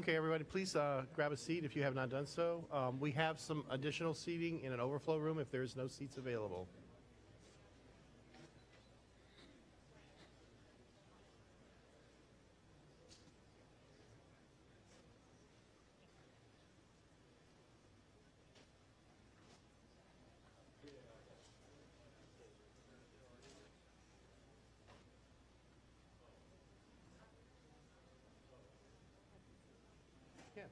Okay, everybody, please grab a seat if you have not done so. We have some additional seating in an overflow room if there's no seats available. Yeah.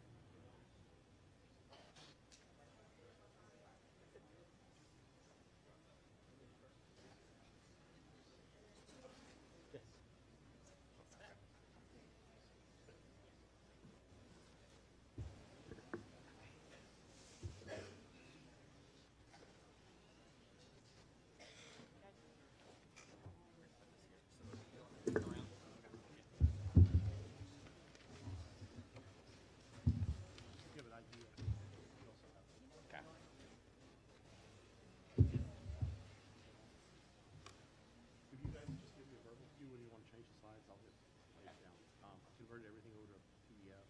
If you guys just give me a verbal cue when you want to change the slides, I'll hit play it down. I converted everything over to PDF.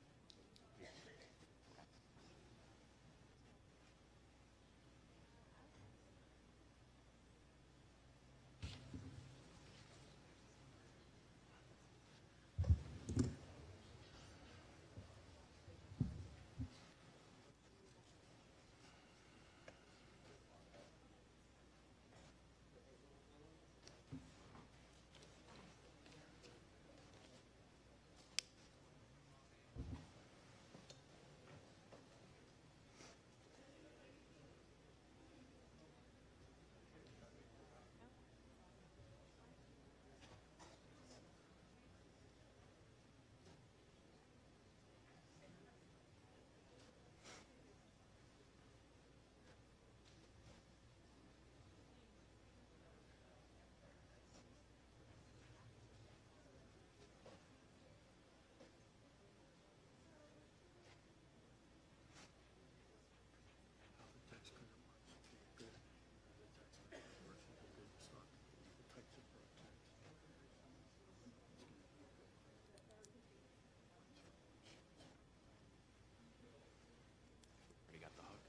Already got the hook.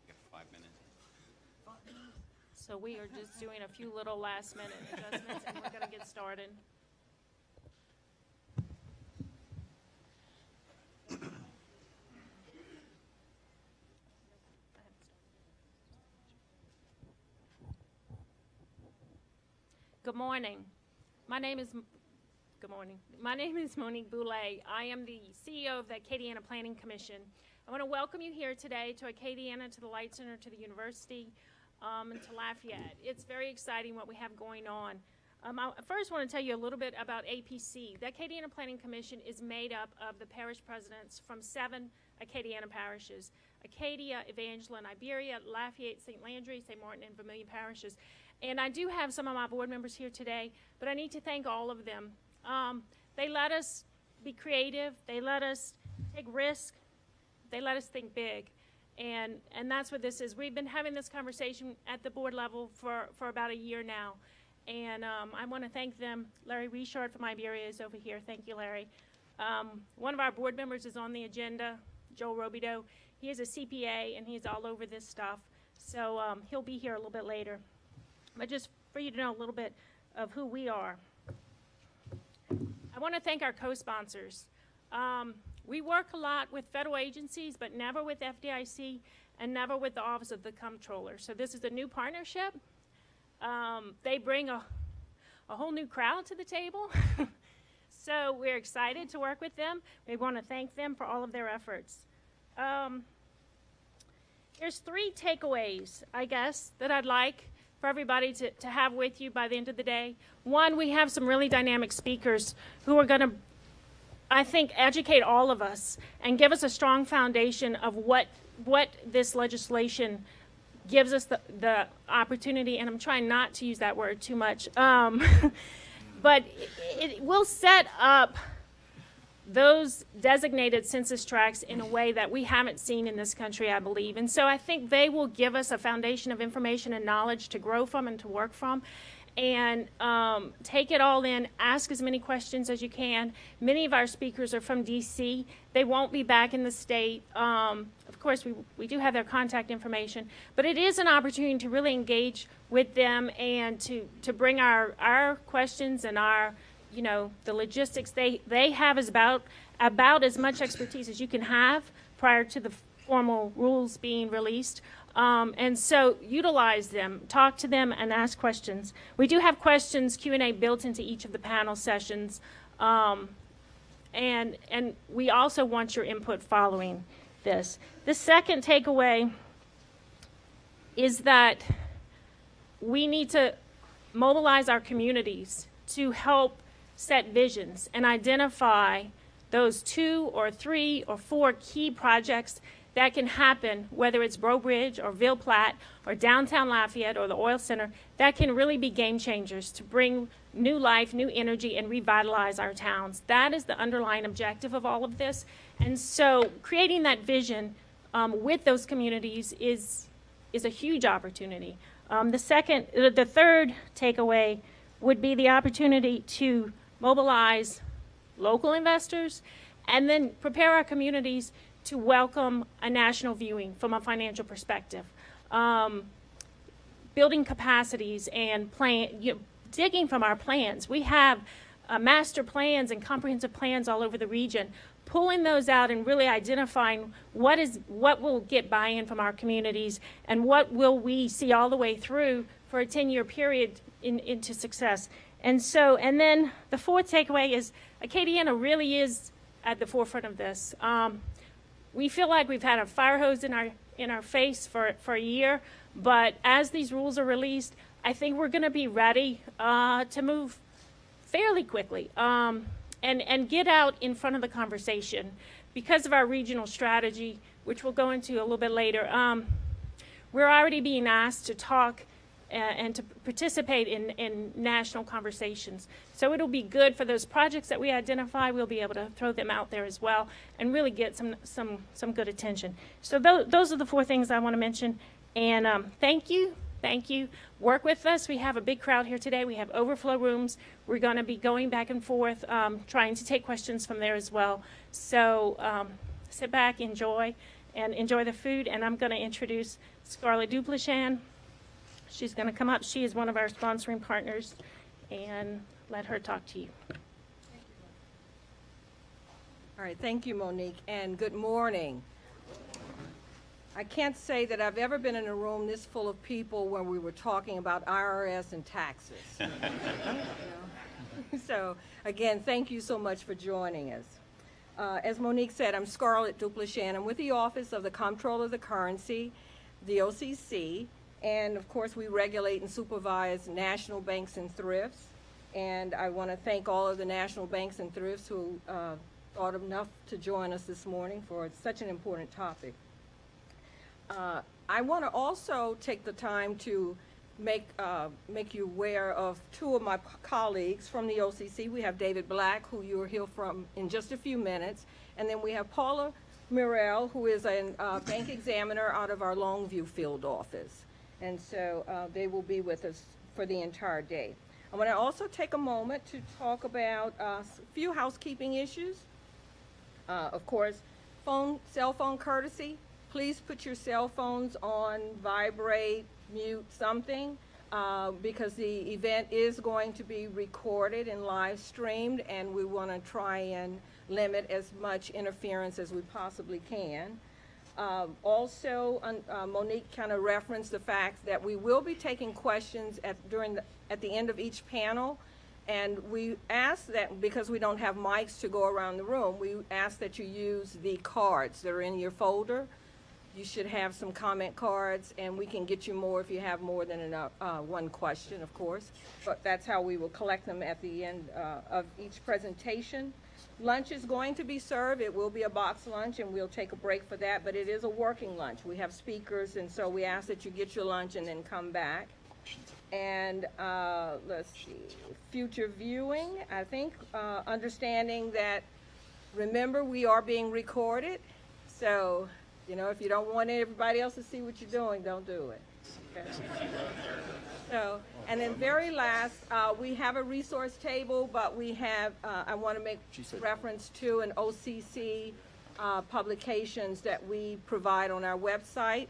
You got 5 minutes. So we are just doing a few little last minute adjustments and we're gonna get started. Good morning. Good morning. My name is Monique Boulay. I am the CEO of the Acadiana Planning Commission. I want to welcome you here today to Acadiana, to the Light Center, to the University, and to Lafayette. It's very exciting what we have going on. I first want to tell you a little bit about APC. The Acadiana Planning Commission is made up of the parish presidents from 7 Acadiana parishes: Acadia, Evangeline, Iberia, Lafayette, St. Landry, St. Martin, and Vermilion parishes. And I do have some of my board members here today, but I need to thank all of them. They let us be creative. They let us take risks. They let us think big. And that's what this is. We've been having this conversation at the board level for about a year now. And I want to thank them. Larry Richard from Iberia is over here. Thank you, Larry. One of our board members is on the agenda, Joel Robideau. He is a CPA, and he's all over this stuff. So he'll be here a little bit later. But just for you to know a little bit of who we are. I want to thank our co-sponsors. We work a lot with federal agencies, but never with FDIC and never with the Office of the Comptroller. So this is a new partnership. They bring a whole new crowd to the table. So we're excited to work with them. We want to thank them for all of their efforts. There's 3 takeaways, I guess, that I'd like for everybody to have with you by the end of the day. One, we have some really dynamic speakers who are going to, I think, educate all of us and give us a strong foundation of what this legislation gives us the opportunity, and I'm trying not to use that word too much, but it will set up those designated census tracts in a way that we haven't seen in this country, I believe. And so I think they will give us a foundation of information and knowledge to grow from and to work from. and take it all in, ask as many questions as you can. Many of our speakers are from DC. They won't be back in the state. Of course, we do have their contact information, but it is an opportunity to really engage with them and to bring our questions and our, you know, the logistics. They have is about as much expertise as you can have prior to the formal rules being released. And so utilize them, talk to them, and ask questions. We do have questions, Q&A built into each of the panel sessions. And we also want your input following this. The second takeaway is that we need to mobilize our communities to help set visions and identify those 2 or 3 or 4 key projects that can happen, whether it's Breaux Bridge or Ville Platte or downtown Lafayette or the Oil Center, that can really be game changers to bring new life, new energy, and revitalize our towns. That is the underlying objective of all of this. And so creating that vision with those communities is a huge opportunity. The third takeaway would be the opportunity to mobilize local investors and then prepare our communities to welcome a national viewing from a financial perspective. Building capacities and digging from our plans. We have master plans and comprehensive plans all over the region. Pulling those out and really identifying what will get buy-in from our communities and what will we see all the way through for a 10-year period into success. And then the fourth takeaway is Acadiana really is at the forefront of this. We feel like we've had a fire hose in our face for a year, but as these rules are released, I think we're going to be ready to move fairly quickly and get out in front of the conversation. Because of our regional strategy, which we'll go into a little bit later, we're already being asked to talk and to participate in national conversations. So it'll be good for those projects that we identify. We'll be able to throw them out there as well and really get some good attention. So those are the 4 things I want to mention. And thank you. Work with us. We have a big crowd here today. We have overflow rooms. We're going to be going back and forth, trying to take questions from there as well. So sit back, enjoy the food. And I'm going to introduce Scarlett Duplichan. She's going to come up. She is one of our sponsoring partners, and let her talk to you. All right, thank you, Monique, and good morning. I can't say that I've ever been in a room this full of people when we were talking about IRS and taxes. You know? So, again, thank you so much for joining us. As Monique said, I'm Scarlett Duplichan. I'm with the Office of the Comptroller of the Currency, the OCC, and of course we regulate and supervise national banks and thrifts. And I want to thank all of the national banks and thrifts who thought enough to join us this morning for such an important topic. I want to also take the time to make you aware of 2 of my colleagues from the OCC. We have David Black, who you'll hear from in just a few minutes, and then we have Paula Murrell, who is a bank examiner out of our Longview field office. And so they will be with us for the entire day. I want to also take a moment to talk about a few housekeeping issues. Of course, cell phone courtesy. Please put your cell phones on vibrate, mute, something, because the event is going to be recorded and live streamed, and we want to try and limit as much interference as we possibly can. Also, Monique kind of referenced the fact that we will be taking questions at the end of each panel, and we ask that, because we don't have mics to go around the room, we ask that you use the cards that are in your folder. You should have some comment cards, and we can get you more if you have more than one question, of course. But that's how we will collect them at the end of each presentation. Lunch is going to be served. It will be a box lunch, and we'll take a break for that, but it is a working lunch. We have speakers, and so we ask that you get your lunch and then come back. And let's see, future viewing, I think, understanding that, remember, we are being recorded, so You know, if you don't want everybody else to see what you're doing, don't do it. Okay? So, and then very last, we have a resource table, but we have, I want to make reference to an OCC publications that we provide on our website.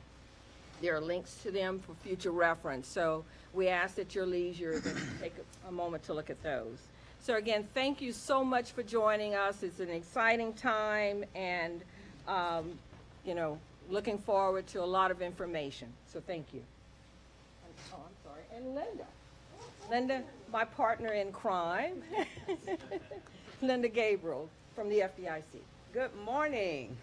There are links to them for future reference. So we ask at your leisure that you take a moment to look at those. So again, thank you so much for joining us. It's an exciting time and, you know, looking forward to a lot of information. So thank you. Oh, I'm sorry. And Linda, my partner in crime, Linda Gabriel from the FDIC. Good morning.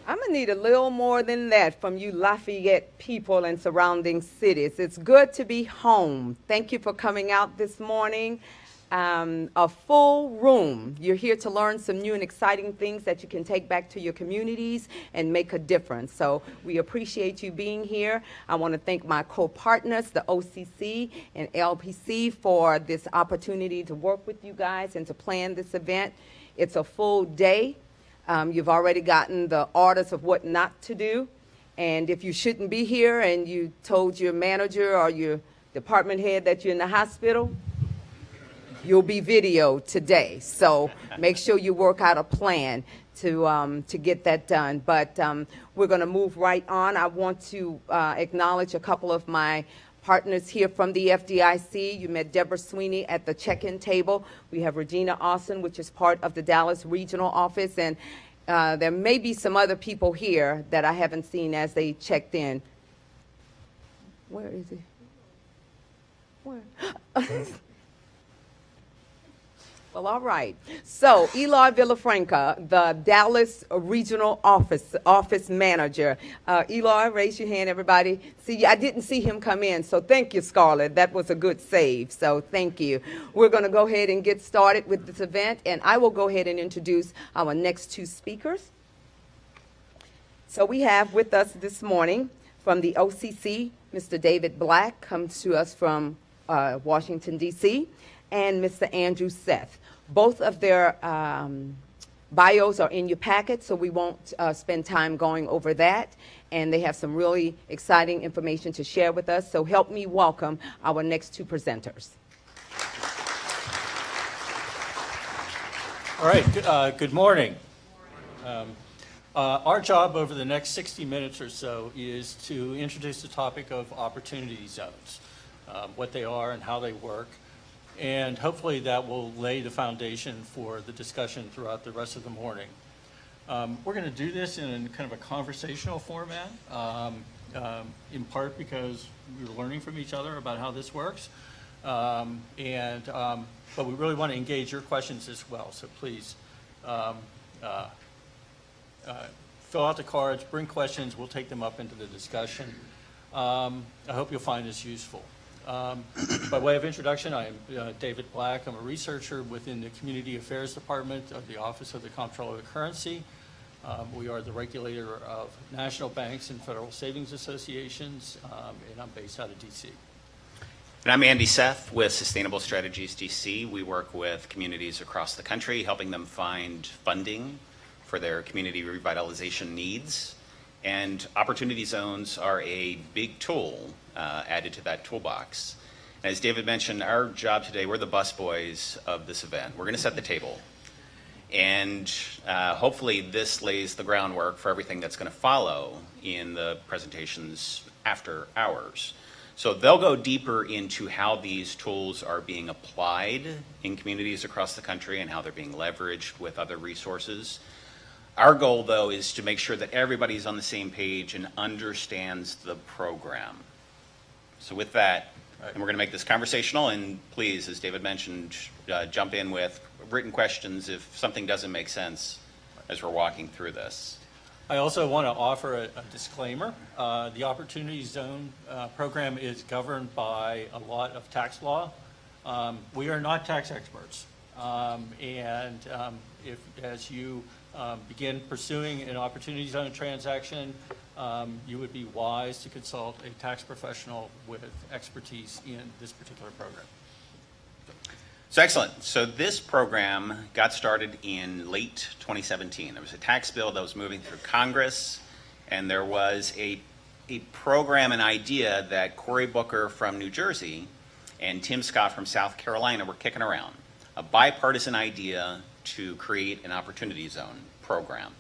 I'm going to need a little more than that from you Lafayette people and surrounding cities. It's good to be home. Thank you for coming out this morning. A full room. You're here to learn some new and exciting things that you can take back to your communities and make a difference. So we appreciate you being here. I want to thank my co-partners, the OCC and LPC, for this opportunity to work with you guys and to plan this event. It's a full day. You've already gotten the orders of what not to do. And if you shouldn't be here and you told your manager or your department head that you're in the hospital, you'll be videoed today. So make sure you work out a plan to get that done. But we're going to move right on. I want to acknowledge a couple of my partners here from the FDIC. You met Deborah Sweeney at the check-in table. We have Regina Austin, which is part of the Dallas Regional Office. And there may be some other people here that I haven't seen as they checked in. Where is he? Where? Well, all right. So, Eloy Villafranca, the Dallas Regional Office Manager. Eloy, raise your hand, everybody. See, I didn't see him come in, so thank you, Scarlett. That was a good save, so thank you. We're going to go ahead and get started with this event, and I will go ahead and introduce our next two speakers. So we have with us this morning from the OCC, Mr. David Black, comes to us from Washington, D.C., and Mr. Andrew Seth. Both of their bios are in your packet, so we won't spend time going over that. And they have some really exciting information to share with us. So help me welcome our next two presenters. All right, good morning. Our job over the next 60 minutes or so is to introduce the topic of opportunity zones, what they are and how they work. And hopefully that will lay the foundation for the discussion throughout the rest of the morning. We're going to do this in kind of a conversational format, in part because we're learning from each other about how this works. But we really want to engage your questions as well. So please fill out the cards, bring questions. We'll take them up into the discussion. I hope you'll find this useful. By way of introduction, I am David Black. I'm a researcher within the Community Affairs Department of the Office of the Comptroller of the Currency. We are the regulator of national banks and federal savings associations, and I'm based out of D.C. And I'm Andy Seth with Sustainable Strategies DC. We work with communities across the country, helping them find funding for their community revitalization needs. And opportunity zones are a big tool added to that toolbox. And as David mentioned, our job today, we're the busboys of this event. We're going to set the table. And hopefully this lays the groundwork for everything that's going to follow in the presentations after hours. So they'll go deeper into how these tools are being applied in communities across the country and how they're being leveraged with other resources. Our goal, though, is to make sure that everybody's on the same page and understands the program. So with that, and we're going to make this conversational, and please, as David mentioned, jump in with written questions if something doesn't make sense as we're walking through this. I also want to offer a disclaimer. The Opportunity Zone program is governed by a lot of tax law. We are not tax experts. If as you begin pursuing an Opportunity Zone transaction, you would be wise to consult a tax professional with expertise in this particular program. So excellent. So this program got started in late 2017. There was a tax bill that was moving through Congress, and there was a program, an idea that Cory Booker from New Jersey and Tim Scott from South Carolina were kicking around, a bipartisan idea to create an opportunity zone program.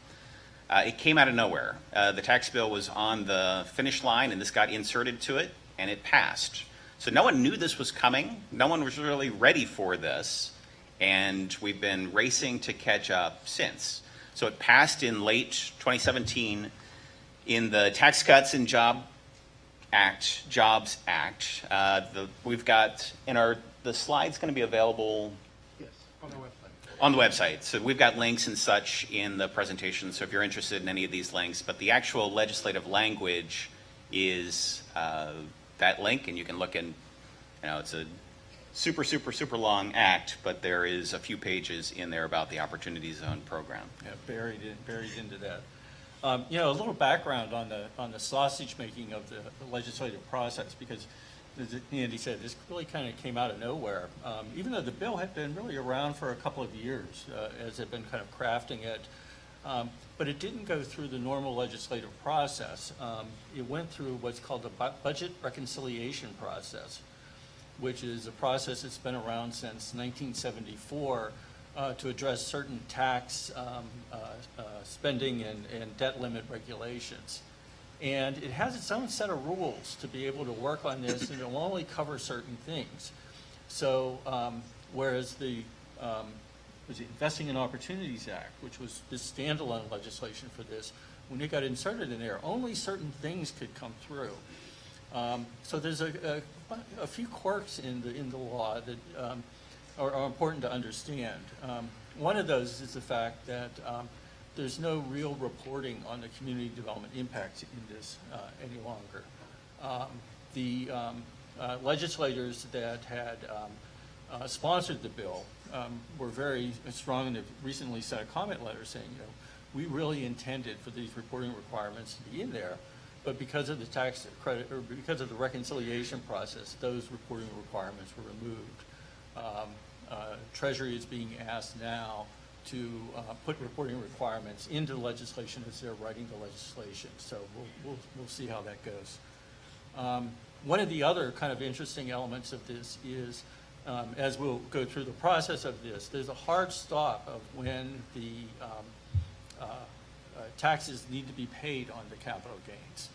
It came out of nowhere. The tax bill was on the finish line, and this got inserted to it, and it passed. So no one knew this was coming. No one was really ready for this, and we've been racing to catch up since. So it passed in late 2017 in the Tax Cuts and Jobs Act. We've got the slide's going to be available Yes, on our website. on the website. So we've got links and such in the presentation. So if you're interested in any of these links, but the actual legislative language is that link, and you can look in. It's a super long act, but there is a few pages in there about the Opportunity Zone program. Yeah, buried into that. A little background on the sausage making of the legislative process, because as Andy said, this really kind of came out of nowhere. Even though the bill had been really around for a couple of years as they've been kind of crafting it, but it didn't go through the normal legislative process. It went through what's called the budget reconciliation process, which is a process that's been around since 1974 to address certain tax spending and debt limit regulations. And it has its own set of rules to be able to work on this, and it will only cover certain things. So whereas the Investing in Opportunities Act, which was this standalone legislation for this, when it got inserted in there, only certain things could come through. So there's a few quirks in the law that are important to understand. One of those is the fact that there's no real reporting on the community development impacts in this any longer. The legislators that had sponsored the bill were very strong, and have recently sent a comment letter saying, we really intended for these reporting requirements to be in there, but because of the tax credit, or because of the reconciliation process, those reporting requirements were removed. Treasury is being asked now to put reporting requirements into the legislation as they're writing the legislation. So we'll see how that goes. One of the other kind of interesting elements of this is, as we'll go through the process of this, there's a hard stop of when the taxes need to be paid on the capital gains.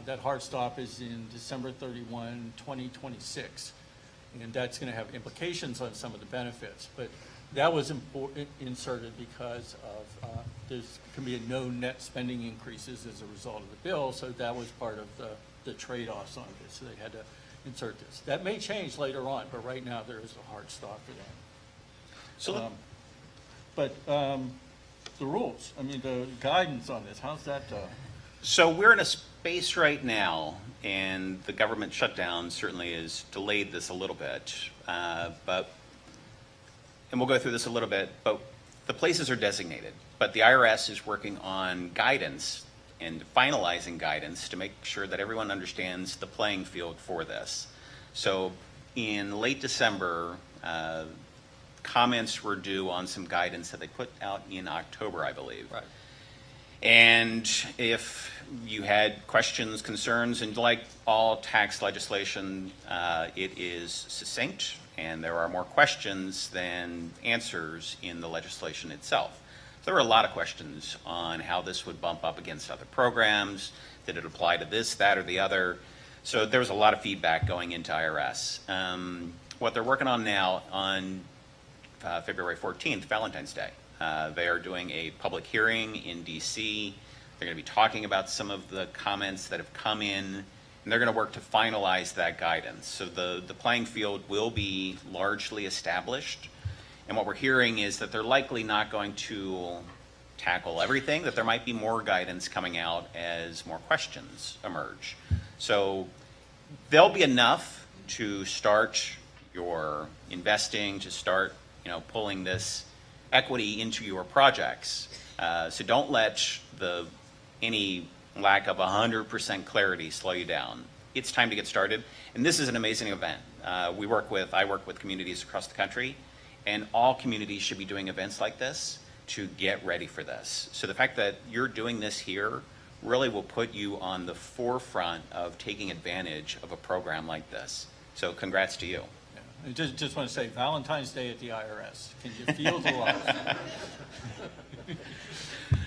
That hard stop is in December 31, 2026, and that's going to have implications on some of the benefits. But that was inserted because of there can be no net spending increases as a result of the bill, so that was part of the trade-offs on this. So they had to insert this. That may change later on, but right now there is a hard stop for that. So, the rules, the guidance on this, how's that? So we're in a space right now, and the government shutdown certainly has delayed this a little bit, and we'll go through this a little bit, but the places are designated, but the IRS is working on guidance and finalizing guidance to make sure that everyone understands the playing field for this. So in late December, comments were due on some guidance that they put out in October, I believe. Right. And if you had questions, concerns, and like all tax legislation, it is succinct, and there are more questions than answers in the legislation itself. There were a lot of questions on how this would bump up against other programs. Did it apply to this, that, or the other? So there was a lot of feedback going into IRS. What they're working on now on February 14th, Valentine's Day, they are doing a public hearing in DC. They're going to be talking about some of the comments that have come in, and they're going to work to finalize that guidance. So the playing field will be largely established. And what we're hearing is that they're likely not going to tackle everything, that there might be more guidance coming out as more questions emerge. So there'll be enough to start your investing, to start, pulling this equity into your projects. So don't let any lack of 100% clarity slow you down. It's time to get started. And this is an amazing event. I work with communities across the country, and all communities should be doing events like this to get ready for this. So the fact that you're doing this here really will put you on the forefront of taking advantage of a program like this. So congrats to you. Yeah. I just want to say Valentine's Day at the IRS. Can you feel the love?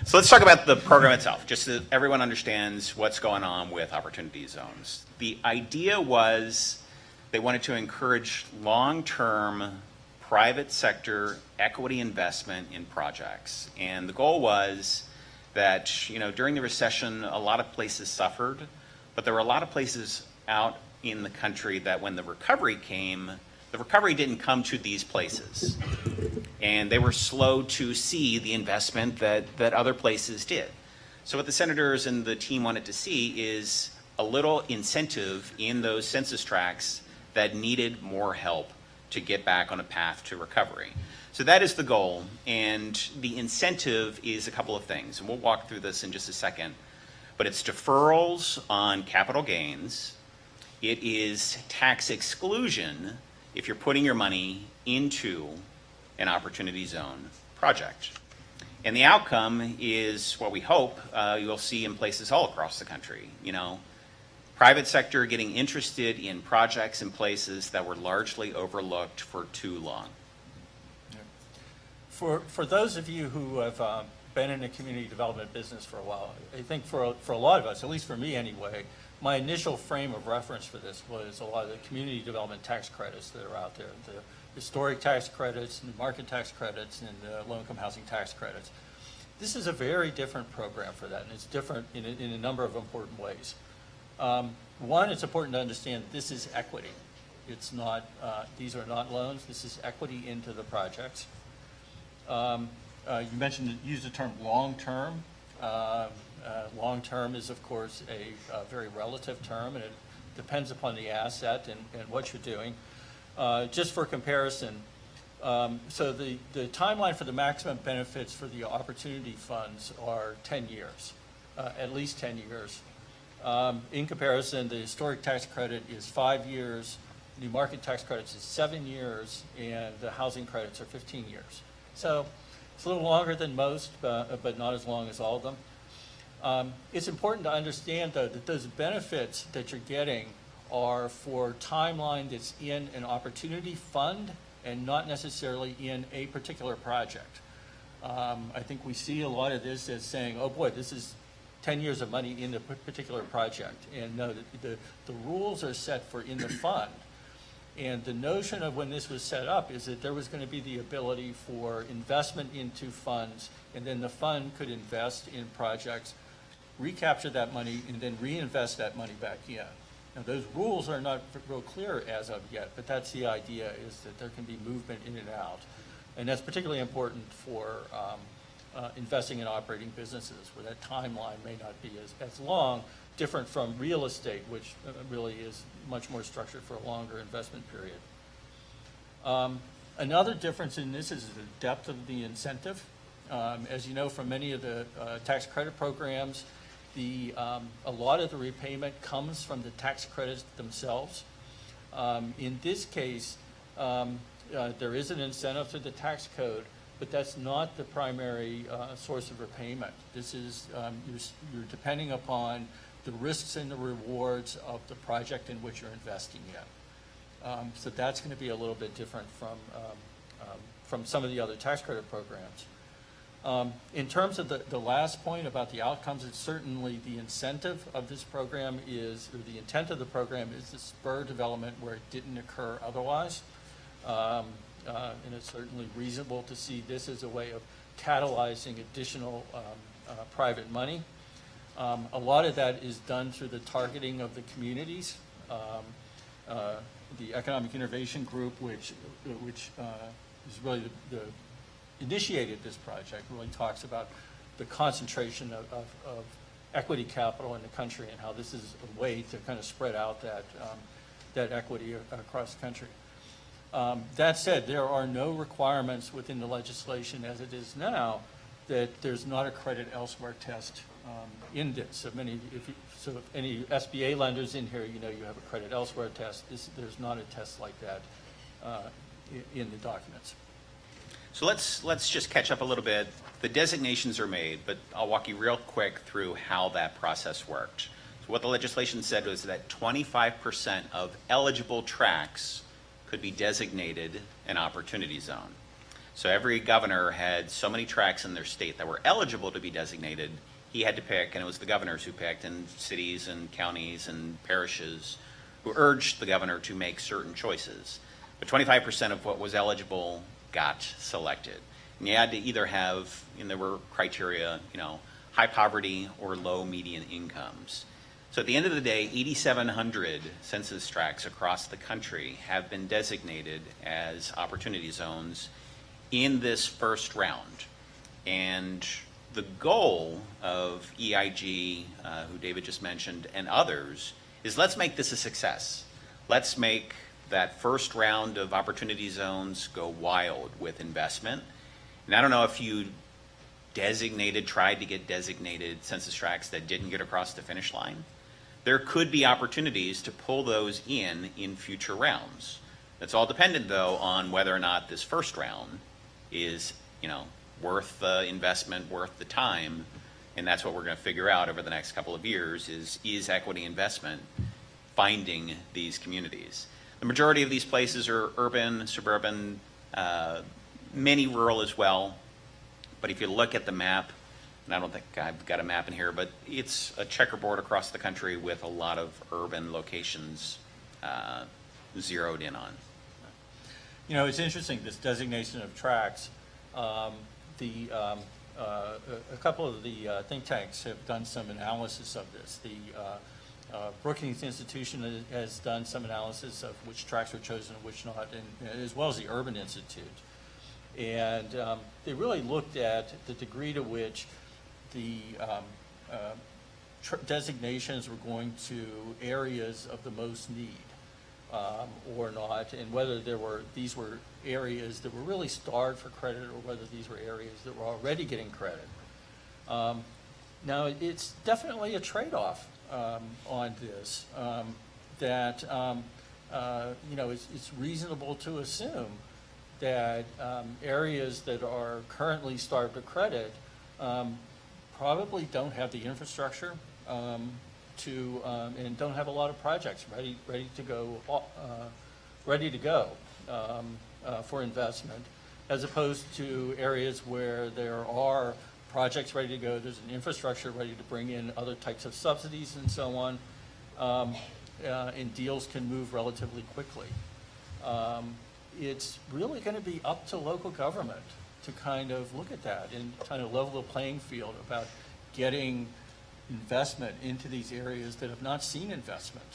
So let's talk about the program itself, just so that everyone understands what's going on with Opportunity Zones. The idea was they wanted to encourage long-term private sector equity investment in projects. And the goal was that, you know, during the recession, a lot of places suffered, but there were a lot of places out in the country that when the recovery came, the recovery didn't come to these places. And they were slow to see the investment that other places did. So what the senators and the team wanted to see is a little incentive in those census tracts that needed more help to get back on a path to recovery. So that is the goal, and the incentive is a couple of things, and we'll walk through this in just a second. But it's deferrals on capital gains. It is tax exclusion if you're putting your money into an Opportunity Zone project. And the outcome is what we hope you'll see in places all across the country. You know, private sector getting interested in projects in places that were largely overlooked for too long. For those of you who have been in the community development business for a while, I think for a lot of us, at least for me anyway, my initial frame of reference for this was a lot of the community development tax credits that are out there, the historic tax credits, and the market tax credits, and the low-income housing tax credits. This is a very different program for that, and it's different in a number of important ways. One, it's important to understand this is equity. It's not, these are not loans, this is equity into the projects. You mentioned, used the term long-term. Long-term is, of course, a very relative term, and it depends upon the asset and what you're doing. Just for comparison, so the timeline for the maximum benefits for the opportunity funds are 10 years, at least 10 years. In comparison, the historic tax credit is 5 years, the market tax credits is 7 years, and the housing credits are 15 years. So it's a little longer than most, but not as long as all of them. It's important to understand, though, that those benefits that you're getting are for timeline that's in an opportunity fund and not necessarily in a particular project. I think we see a lot of this as saying, oh boy, this is 10 years of money in a particular project. And no, the rules are set for in the fund. And the notion of when this was set up is that there was going to be the ability for investment into funds, and then the fund could invest in projects, recapture that money, and then reinvest that money back in. Now, those rules are not real clear as of yet, but that's the idea, is that there can be movement in and out. And that's particularly important for investing in operating businesses, where that timeline may not be as long, different from real estate, which really is much more structured for a longer investment period. Another difference in this is the depth of the incentive. As you know from many of the tax credit programs, a lot of the repayment comes from the tax credits themselves. In this case, there is an incentive through the tax code, but that's not the primary source of repayment. This is, you're depending upon the risks and the rewards of the project in which you're investing in. So that's going to be a little bit different from some of the other tax credit programs. In terms of the last point about the outcomes, it's certainly the incentive of this program is, or the intent of the program is to spur development where it didn't occur otherwise. And it's certainly reasonable to see this as a way of catalyzing additional private money. A lot of that is done through the targeting of the communities. The Economic Innovation Group, which is really the initiated this project, really talks about the concentration of equity capital in the country and how this is a way to kind of spread out that equity across the country. That said, there are no requirements within the legislation as it is now that there's not a credit elsewhere test in this. So if any SBA lenders in here, you know you have a credit elsewhere test. There's not a test like that in the documents. So let's just catch up a little bit. The designations are made, but I'll walk you real quick through how that process worked. So what the legislation said was that 25% of eligible tracts could be designated an opportunity zone. So every governor had so many tracts in their state that were eligible to be designated. He had to pick, and it was the governors who picked, and cities and counties and parishes who urged the governor to make certain choices. But 25% of what was eligible got selected. And you had to either have, and there were criteria, high poverty or low median incomes. So at the end of the day, 8,700 census tracts across the country have been designated as opportunity zones in this first round. And the goal of EIG, who David just mentioned, and others, is let's make this a success. Let's make that first round of opportunity zones go wild with investment. And I don't know if you tried to get designated census tracts that didn't get across the finish line. There could be opportunities to pull those in future rounds. That's all dependent, though, on whether or not this first round is, worth the investment, worth the time. And that's what we're going to figure out over the next couple of years is equity investment finding these communities. The majority of these places are urban, suburban, many rural as well. But if you look at the map, and I don't think I've got a map in here, but it's a checkerboard across the country with a lot of urban locations zeroed in on. It's interesting, this designation of tracts. A couple of the think tanks have done some analysis of this. The Brookings Institution has done some analysis of which tracts were chosen and which not, and as well as the Urban Institute. And they really looked at the degree to which the designations were going to areas of the most need or not, and whether these were areas that were really starved for credit or whether these were areas that were already getting credit. Now, it's definitely a trade-off on this, that it's reasonable to assume that areas that are currently starved of credit probably don't have the infrastructure and don't have a lot of projects ready to go for investment, as opposed to areas where there are projects ready to go, there's an infrastructure ready to bring in other types of subsidies and so on, and deals can move relatively quickly. It's really going to be up to local government to kind of look at that and kind of level the playing field about getting investment into these areas that have not seen investment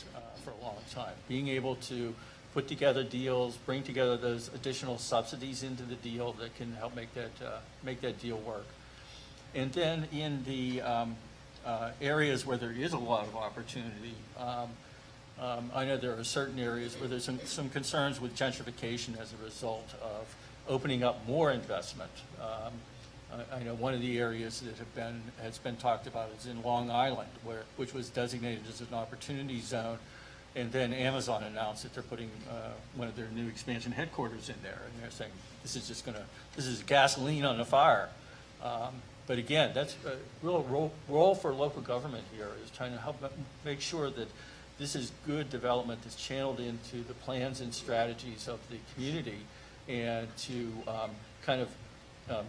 for a long time. Being able to put together deals, bring together those additional subsidies into the deal that can help make that deal work. And then in the areas where there is a lot of opportunity, I know there are certain areas where there's some concerns with gentrification as a result of opening up more investment. I know one of the areas that has been talked about is in Long Island, which was designated as an opportunity zone, and then Amazon announced that they're putting one of their new expansion headquarters in there, and they're saying this is gasoline on the fire. But again, that's a real role for local government here, is trying to help make sure that this is good development that's channeled into the plans and strategies of the community, and to kind of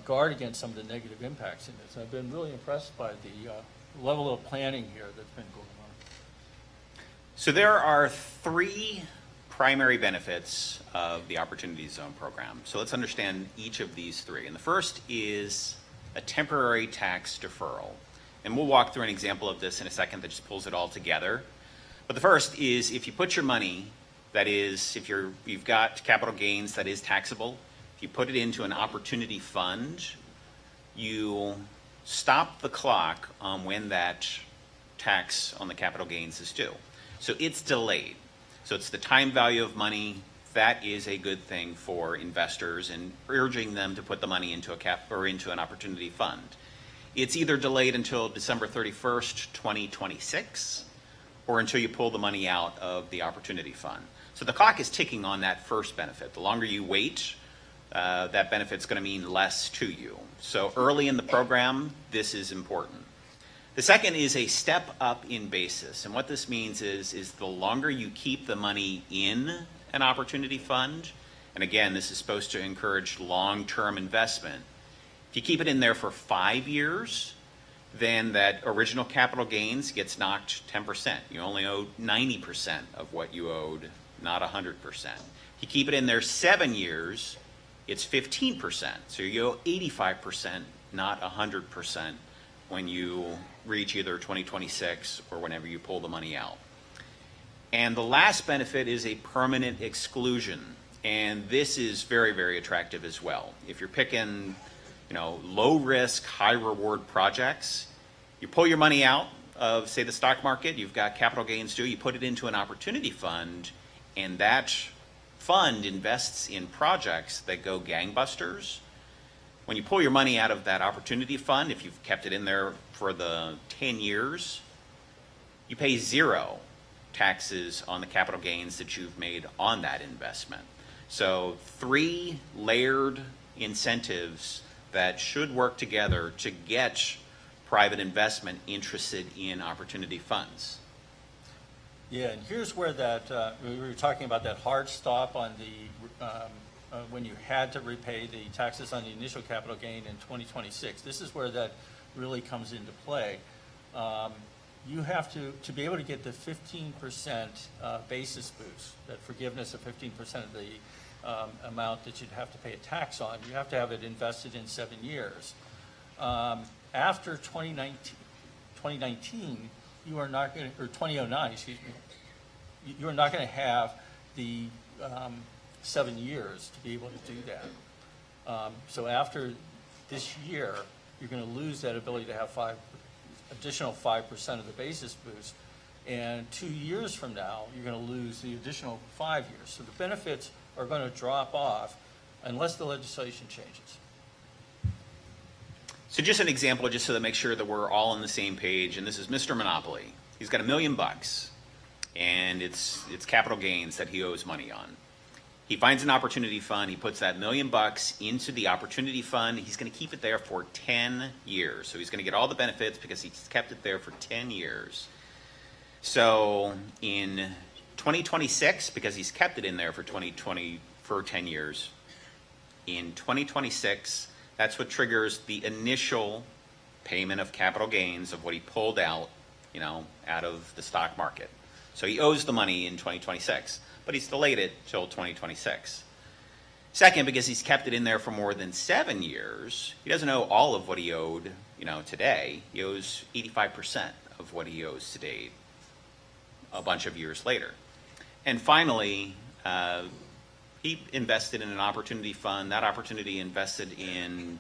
guard against some of the negative impacts in this. I've been really impressed by the level of planning here that's been going on. So there are three primary benefits of the Opportunity Zone program. So let's understand each of these three. And the first is a temporary tax deferral. And we'll walk through an example of this in a second that just pulls it all together. But the first is if you put your money, that is, if you've got capital gains that is taxable, if you put it into an opportunity fund, you stop the clock on when that tax on the capital gains is due. So it's delayed. So it's the time value of money. That is a good thing for investors, and urging them to put the money into into an opportunity fund. It's either delayed until December 31st, 2026, or until you pull the money out of the opportunity fund. So the clock is ticking on that first benefit. The longer you wait, that benefit's going to mean less to you. So early in the program, this is important. The second is a step up in basis. And what this means is the longer you keep the money in an opportunity fund, and again, this is supposed to encourage long-term investment. If you keep it in there for 5 years, then that original capital gains gets knocked 10%. You only owe 90% of what you owed, not 100%. If you keep it in there 7 years, it's 15%. So you owe 85%, not 100% when you reach either 2026 or whenever you pull the money out. And the last benefit is a permanent exclusion. And this is very, very attractive as well. If you're picking, low risk, high reward projects, you pull your money out of, say, the stock market, you've got capital gains due, you put it into an opportunity fund, and that fund invests in projects that go gangbusters. When you pull your money out of that opportunity fund, if you've kept it in there for the 10 years, you pay 0 taxes on the capital gains that you've made on that investment. So 3 layered incentives that should work together to get private investment interested in opportunity funds. Yeah, and here's where that, we were talking about that hard stop on the, when you had to repay the taxes on the initial capital gain in 2026. This is where that really comes into play. You have to be able to get the 15% basis boost, that forgiveness of 15% of the amount that you'd have to pay a tax on, you have to have it invested in 7 years. After 2019, you are not going to, or 2009, excuse me, you are not going to have the 7 years to be able to do that. So after this year, you're going to lose that ability to have additional 5% of the basis boost. And 2 years from now, you're going to lose the additional 5 years. So the benefits are going to drop off unless the legislation changes. So just an example, just so to make sure that we're all on the same page, and this is Mr. Monopoly. He's got $1 million, and it's capital gains that he owes money on. He finds an opportunity fund, he puts that $1 million into the opportunity fund, he's going to keep it there for 10 years. So he's going to get all the benefits because he's kept it there for 10 years. So in 2026, because he's kept it in there for 10 years, in 2026, that's what triggers the initial payment of capital gains of what he pulled out, out of the stock market. So he owes the money in 2026, but he's delayed it till 2026. Second, because he's kept it in there for more than 7 years, he doesn't owe all of what he owed, today. He owes 85% of what he owes today, a bunch of years later. And finally, he invested in an opportunity fund. That opportunity invested in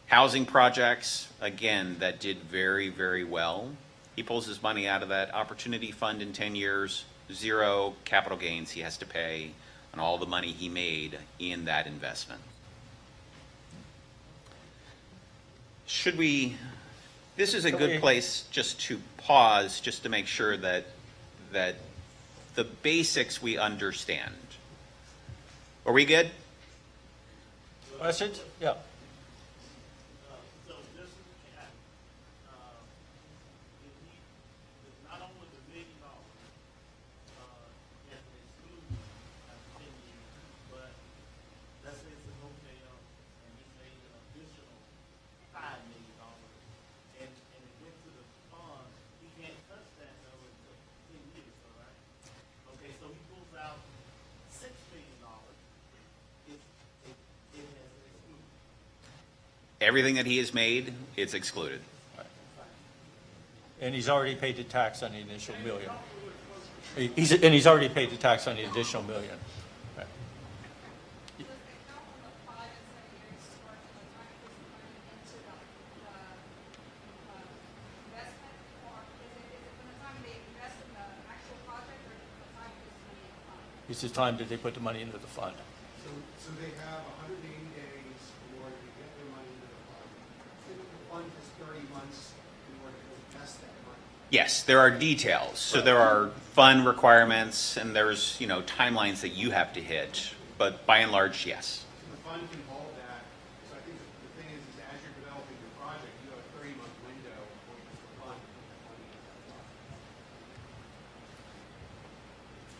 housing projects, again, that did very, very well. He pulls his money out of that opportunity fund in 10 years, 0 capital gains he has to pay on all the money he made in that investment. This is a good place just to pause, just to make sure that the basics we understand. Are we good? Questions? Yeah. So this is Cat. Not only the $1 million as an exclusion after 10 years, but let's say it's a hotel and he made an additional $5 million, and it went to the fund. He can't touch that though until 10 years, all right? Okay, so he pulls out $6 million. It has an exclusion. Everything that he has made, it's excluded. And he's already paid the tax on the initial $1 million. He's already paid the tax on the additional $1 million. Right. It's the time that they put the money into the fund. So they have 180 days in order to get their money into the fund. The fund has 30 months in order to invest that money. Yes, there are details. So there are fund requirements and there's, timelines that you have to hit. But by and large, yes. The fund can hold that. So I think the thing is as you're developing your project, you have a 30-month window for the fund.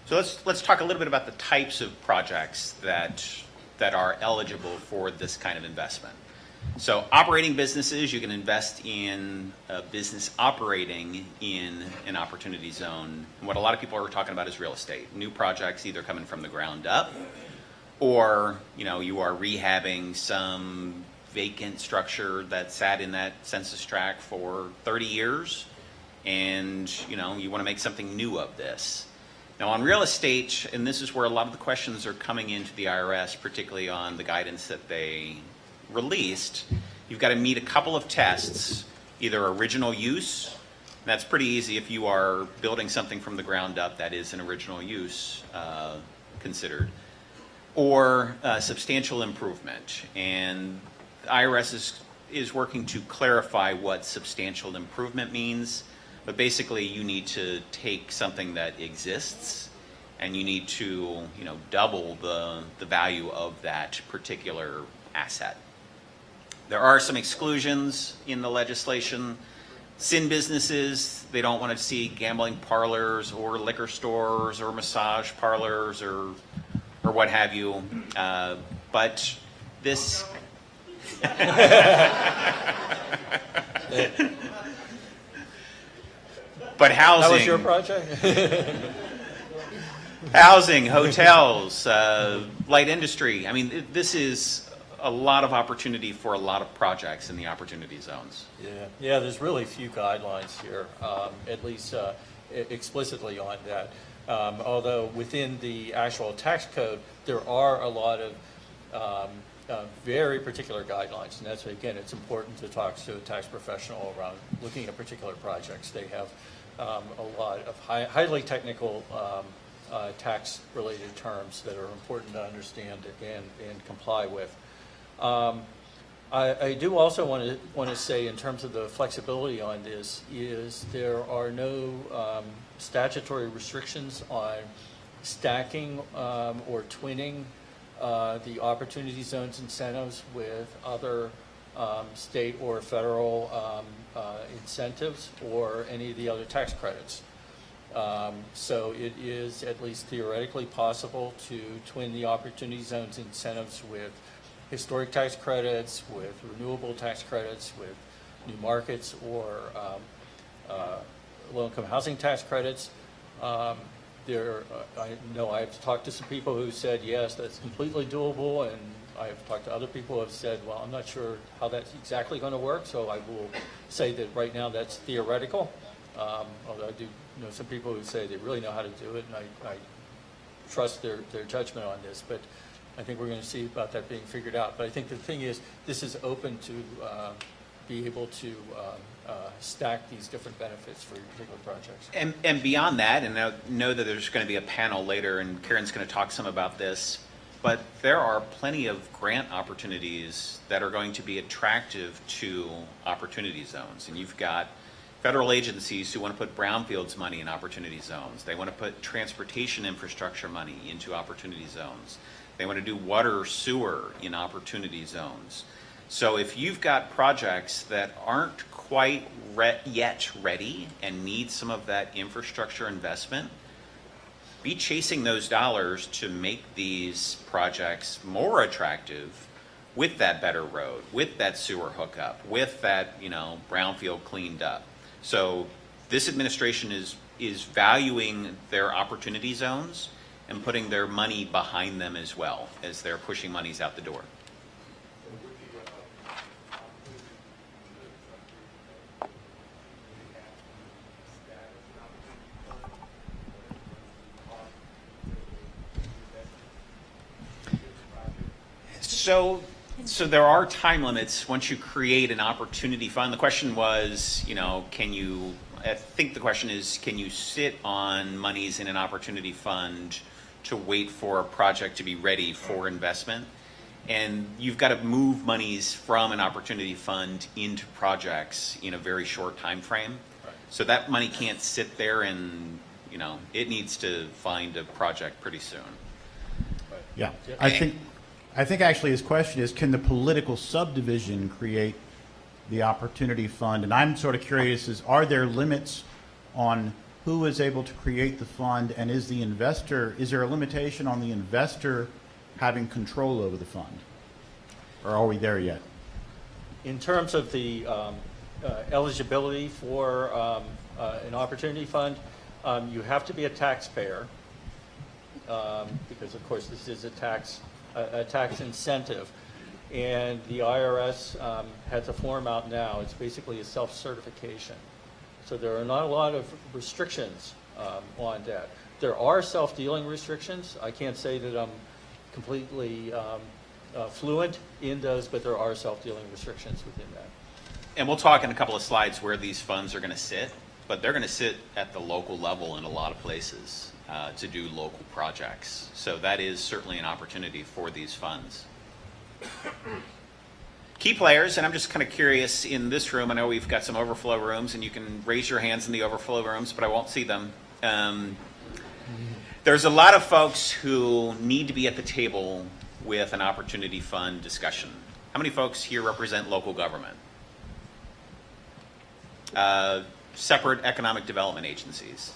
So let's talk a little bit about the types of projects that are eligible for this kind of investment. So operating businesses, you can invest in a business operating in an opportunity zone. And what a lot of people are talking about is real estate. New projects either coming from the ground up, or you are rehabbing some vacant structure that sat in that census tract for 30 years, and you want to make something new of this. Now on real estate, and this is where a lot of the questions are coming into the IRS, particularly on the guidance that they released, you've got to meet a couple of tests, either original use, that's pretty easy if you are building something from the ground up, that is an original use considered, or substantial improvement. And the IRS is working to clarify what substantial improvement means. But basically, you need to take something that exists, and you need to, double the value of that particular asset. There are some exclusions in the legislation. Sin businesses, they don't want to see gambling parlors or liquor stores or massage parlors or what have you. But this. But housing. That was your project? Housing, hotels, light industry. I mean, this is a lot of opportunity for a lot of projects in the opportunity zones. Yeah, there's really few guidelines here, at least explicitly on that. Although within the actual tax code, there are a lot of very particular guidelines, and that's, again, it's important to talk to a tax professional around looking at particular projects. They have a lot of highly technical tax-related terms that are important to understand and comply with. I do also want to say, in terms of the flexibility on this, is there are no statutory restrictions on stacking or twinning the opportunity zones incentives with other state or federal incentives or any of the other tax credits. So it is at least theoretically possible to twin the opportunity zones incentives with historic tax credits, with renewable tax credits, with new markets or low-income housing tax credits. I know I've talked to some people who said, yes, that's completely doable, and I've talked to other people who have said, well, I'm not sure how that's exactly going to work, so I will say that right now that's theoretical, although I do know some people who say they really know how to do it, and I trust their judgment on this, but I think we're going to see about that being figured out. But I think the thing is, this is open to be able to stack these different benefits for particular projects. And beyond that, and I know that there's going to be a panel later, and Karen's going to talk some about this, but there are plenty of grant opportunities that are going to be attractive to opportunity zones. And you've got federal agencies who want to put brownfields money in opportunity zones. They want to put transportation infrastructure money into opportunity zones. They want to do water, sewer in opportunity zones. So if you've got projects that aren't quite yet ready and need some of that infrastructure investment, be chasing those dollars to make these projects more attractive with that better road, with that sewer hookup, with that, brownfield cleaned up. So this administration is valuing their opportunity zones and putting their money behind them as well as they're pushing monies out the door. So there are time limits once you create an opportunity fund. The question was, I think the question is, can you sit on monies in an opportunity fund to wait for a project to be ready for investment? And you've got to move monies from an opportunity fund into projects in a very short time frame. Right. So that money can't sit there and, it needs to find a project pretty soon. Yeah, I think I think actually his question is, can the political subdivision create the opportunity fund? And I'm sort of curious, are there limits on who is able to create the fund, and is there a limitation on the investor having control over the fund? Or are we there yet? In terms of the eligibility for an opportunity fund, you have to be a taxpayer because, of course, this is a tax incentive. And the IRS has a form out now. It's basically a self-certification. So there are not a lot of restrictions on that. There are self-dealing restrictions. I can't say that I'm completely fluent in those, but there are self-dealing restrictions within that. And we'll talk in a couple of slides where these funds are going to sit, but they're going to sit at the local level in a lot of places to do local projects. So that is certainly an opportunity for these funds. Key players, and I'm just kind of curious in this room, I know we've got some overflow rooms, and you can raise your hands in the overflow rooms, but I won't see them. There's a lot of folks who need to be at the table with an opportunity fund discussion. How many folks here represent local government? Separate economic development agencies,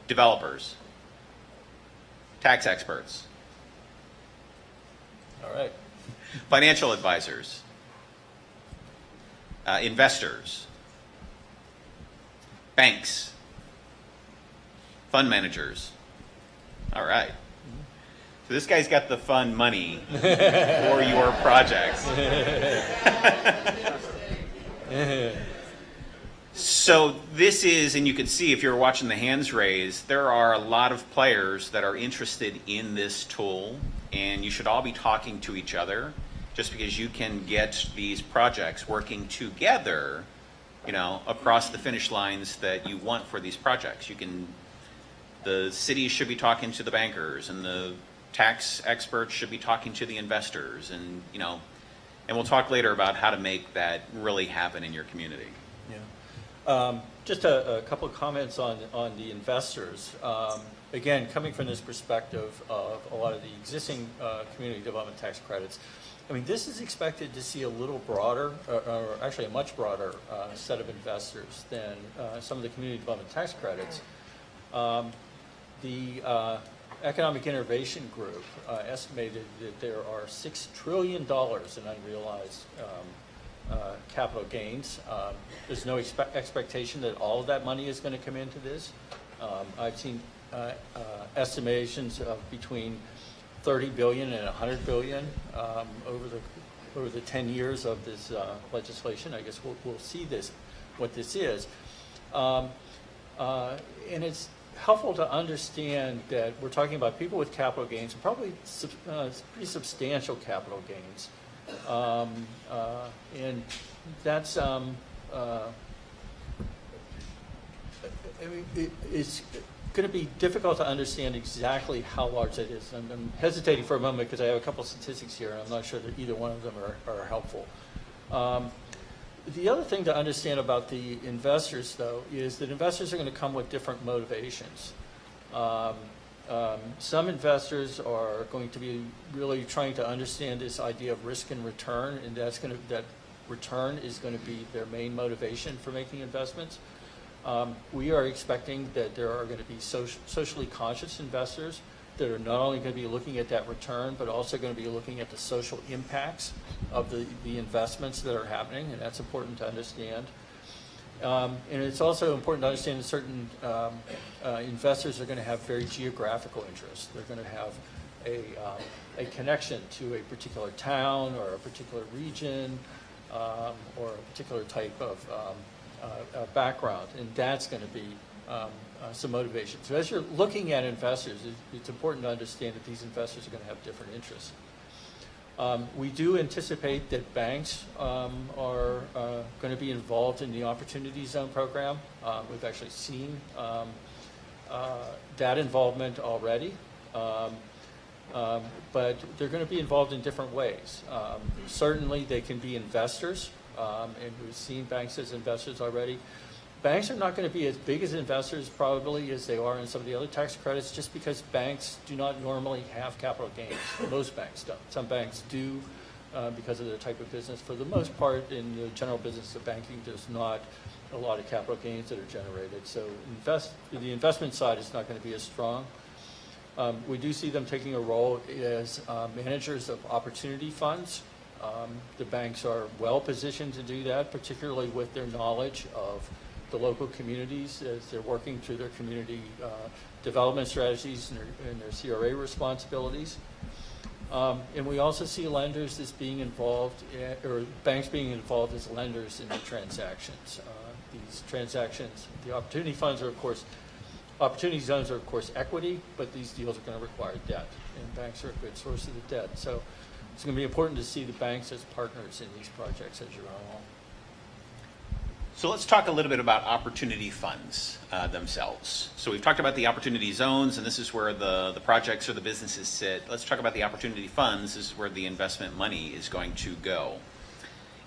developers, tax experts, All right. financial advisors, investors, banks, fund managers. All right. So this guy's got the fund money for your projects. So this is, and you can see if you're watching the hands raised, there are a lot of players that are interested in this tool, and you should all be talking to each other just because you can get these projects working together, across the finish lines that you want for these projects. The cities should be talking to the bankers, and the tax experts should be talking to the investors, and we'll talk later about how to make that really happen in your community. Yeah. Just a couple of comments on the investors. Again, coming from this perspective of a lot of the existing community development tax credits, this is expected to see a little broader, or actually a much broader set of investors than some of the community development tax credits. The Economic Innovation Group estimated that there are $6 trillion in unrealized capital gains. There's no expectation that all of that money is going to come into this. I've seen estimations of between 30 billion and 100 billion over the 10 years of this legislation. I guess we'll see what this is, and it's helpful to understand that we're talking about people with capital gains, and probably pretty substantial capital gains. And that's, it's going to be difficult to understand exactly how large that is. I'm hesitating for a moment because I have a couple statistics here, and I'm not sure that either one of them are helpful. The other thing to understand about the investors, though, is that investors are going to come with different motivations. Some investors are going to be really trying to understand this idea of risk and return, and that return is going to be their main motivation for making investments. We are expecting that there are going to be socially conscious investors that are not only going to be looking at that return, but also going to be looking at the social impacts of the investments that are happening, and that's important to understand. And it's also important to understand that certain investors are going to have very geographical interests. They're going to have a connection to a particular town or a particular region or a particular type of background, and that's going to be some motivation. So as you're looking at investors, it's important to understand that these investors are going to have different interests. We do anticipate that banks are going to be involved in the Opportunity Zone program. We've actually seen that involvement already, but they're going to be involved in different ways. Certainly they can be investors, and we've seen banks as investors already, Banks are not going to be as big as investors probably as they are in some of the other tax credits, just because banks do not normally have capital gains. Most banks don't. Some banks do because of their type of business. For the most part, in the general business of banking, there's not a lot of capital gains that are generated. So the investment side is not going to be as strong. We do see them taking a role as managers of opportunity funds. The banks are well positioned to do that, particularly with their knowledge of the local communities as they're working through their community development strategies and their CRA responsibilities. And we also see lenders as being involved, or banks being involved as lenders in the transactions. These transactions, the opportunity funds are, of course, opportunity zones are, of course, equity, but these deals are going to require debt, and banks are a good source of the debt. So it's going to be important to see the banks as partners in these projects as you're on. So let's talk a little bit about opportunity funds themselves. So we've talked about the opportunity zones, and this is where the projects or the businesses sit. Let's talk about the opportunity funds. This is where the investment money is going to go.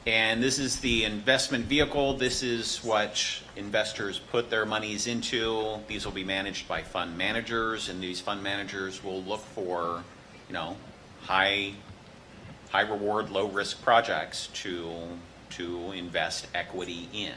And this is the investment vehicle. This is what investors put their monies into. These will be managed by fund managers, and these fund managers will look for, high reward, low risk projects to invest equity in.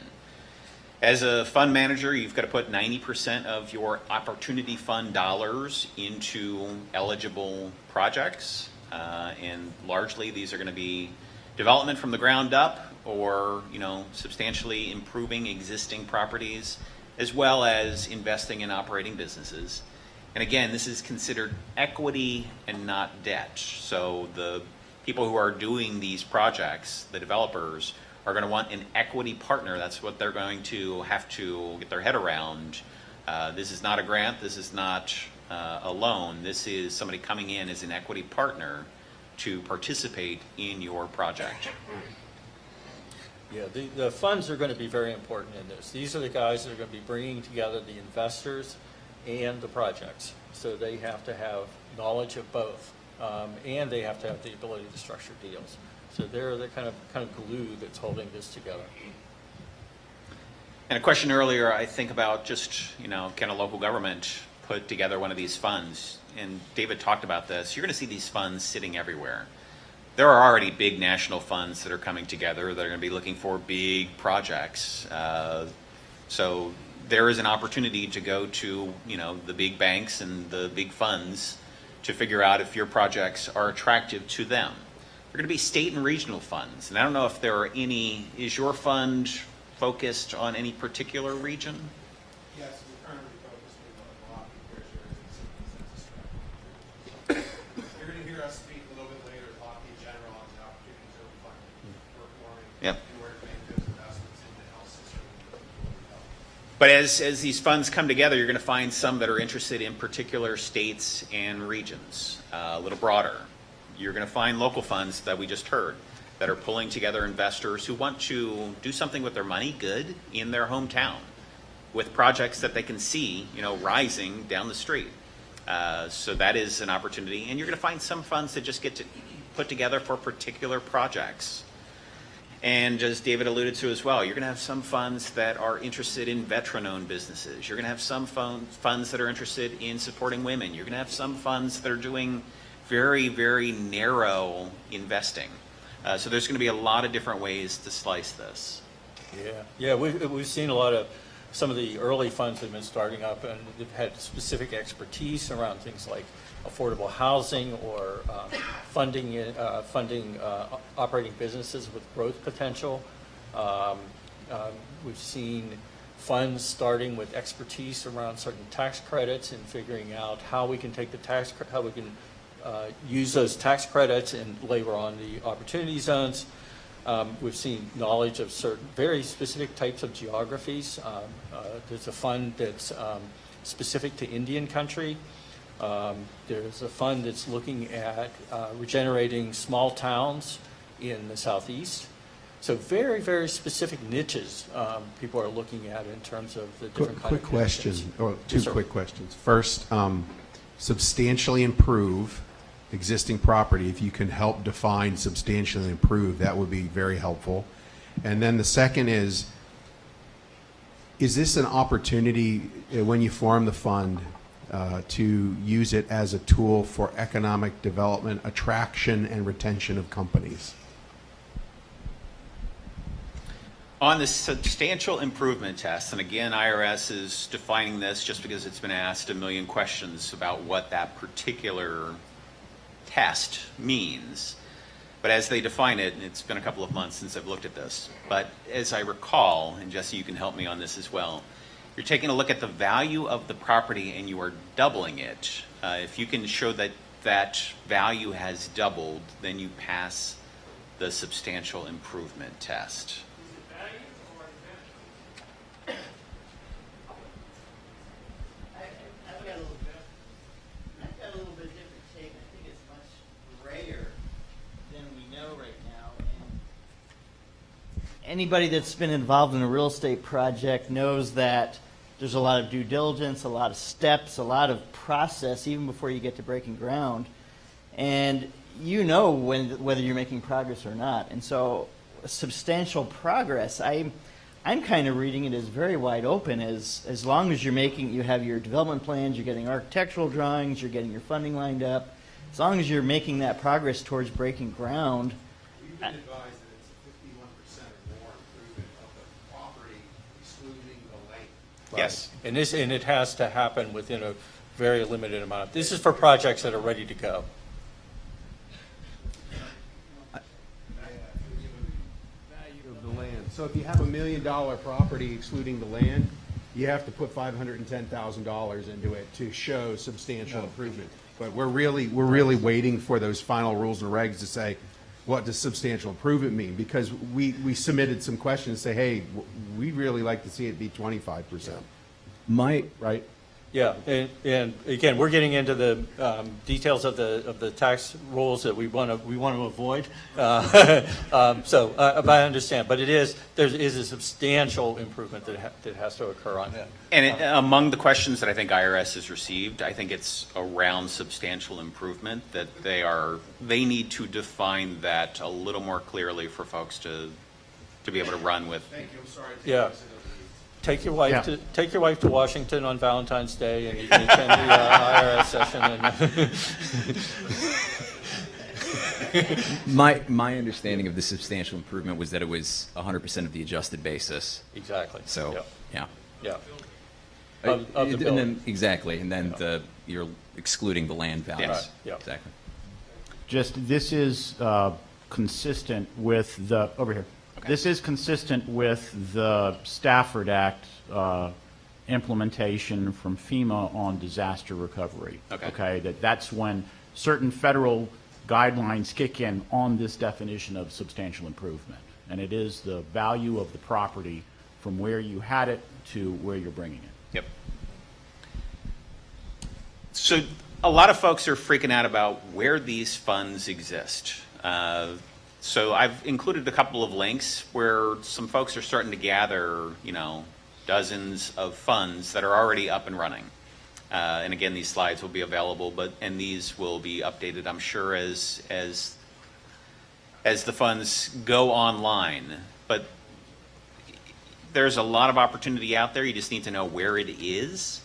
As a fund manager, you've got to put 90% of your opportunity fund dollars into eligible projects, and largely these are going to be development from the ground up, or substantially improving existing properties, as well as investing in operating businesses. And again, this is considered equity and not debt. So the people who are doing these projects, the developers, are going to want an equity partner. That's what they're going to have to get their head around. This is not a grant. This is not a loan. This is somebody coming in as an equity partner to participate in your project. Yeah, the funds are going to be very important in this. These are the guys that are going to be bringing together the investors and the projects. So they have to have knowledge of both, and they have to have the ability to structure deals. So they're the kind of glue that's holding this together. And a question earlier, I think about just, can a local government put together one of these funds? And David talked about this. You're going to see these funds sitting everywhere. There are already big national funds that are coming together that are going to be looking for big projects. So there is an opportunity to go to, the big banks and the big funds to figure out if your projects are attractive to them. There are going to be state and regional funds. And I don't know if there are any. Is your fund focused on any particular region? Yes, we're currently focusing on the Lafayette area. You're going to hear us speak a little bit later at Lafayette General on the opportunities that we're forming Yep. in order to make those investments in the health system. But as these funds come together, you're going to find some that are interested in particular states and regions, a little broader. You're going to find local funds that we just heard that are pulling together investors who want to do something with their money good in their hometown with projects that they can see, rising down the street. So that is an opportunity. And you're going to find some funds that just get to put together for particular projects. And as David alluded to as well, you're going to have some funds that are interested in veteran-owned businesses. You're going to have some funds that are interested in supporting women. You're going to have some funds that are doing very, very narrow investing. So there's going to be a lot of different ways to slice this. Yeah, we've seen a lot of some of the early funds that have been starting up, and they've had specific expertise around things like affordable housing or funding operating businesses with growth potential. We've seen funds starting with expertise around certain tax credits and figuring out how we can take how we can use those tax credits and labor on the opportunity zones. We've seen knowledge of certain very specific types of geographies. There's a fund that's specific to Indian country. There's a fund that's looking at regenerating small towns in the southeast. So very, very specific niches people are looking at in terms of the different kind of connections. Two quick questions. First, substantially improve existing property. If you can help define substantially improve, that would be very helpful. And then the second is, Is this an opportunity when you form the fund to use it as a tool for economic development, attraction, and retention of companies? On the substantial improvement test, and again, IRS is defining this just because it's been asked a million questions about what that particular test means. But as they define it, and it's been a couple of months since I've looked at this, but as I recall, and Jesse, you can help me on this as well, you're taking a look at the value of the property and you are doubling it. If you can show that that value has doubled, then you pass the substantial improvement test. I've got a little bit different take. I think it's much grayer than we know right now. And anybody that's been involved in a real estate project knows that there's a lot of due diligence, a lot of steps, a lot of process, even before you get to breaking ground. And you know whether you're making progress or not. And so substantial progress, I'm kind of reading it as very wide open. As long as you have your development plans, you're getting architectural drawings, you're getting your funding lined up. As long as you're making that progress towards breaking ground. We've been advised that it's a 51% or more improvement of the property, excluding the length. Yes. And it has to happen within a very limited amount. This is for projects that are ready to go. Value of the land. So if you have $1 million property excluding the land, you have to put $510,000 into it to show substantial improvement. But we're really waiting for those final rules and regs to say, what does substantial improvement mean? Because we submitted some questions, say, hey, we'd really like to see it be 25%. Right? Yeah, and again, we're getting into the details of the tax rules that we want to avoid. But I understand. But there is a substantial improvement that has to occur on that. And among the questions that I think IRS has received, I think it's around substantial improvement that they need to define that a little more clearly for folks to be able to run with. Thank you. I'm sorry. Yeah. Take your wife to Washington on Valentine's Day, and you can attend the IRS session. My understanding of the substantial improvement was that it was 100% of the adjusted basis. Exactly. So, yeah. Yeah. Of the And building. then, exactly, and then you're excluding the land value. Yes. Yeah. Exactly. Just, this is consistent with the, over here. Okay. This is consistent with the Stafford Act implementation from FEMA on disaster recovery. Okay. That's when certain federal guidelines kick in on this definition of substantial improvement. And it is the value of the property from where you had it to where you're bringing it. Yep. So a lot of folks are freaking out about where these funds exist. So I've included a couple of links where some folks are starting to gather, dozens of funds that are already up and running. And again, these slides will be available, and these will be updated, I'm sure, as the funds go online. But there's a lot of opportunity out there. You just need to know where it is.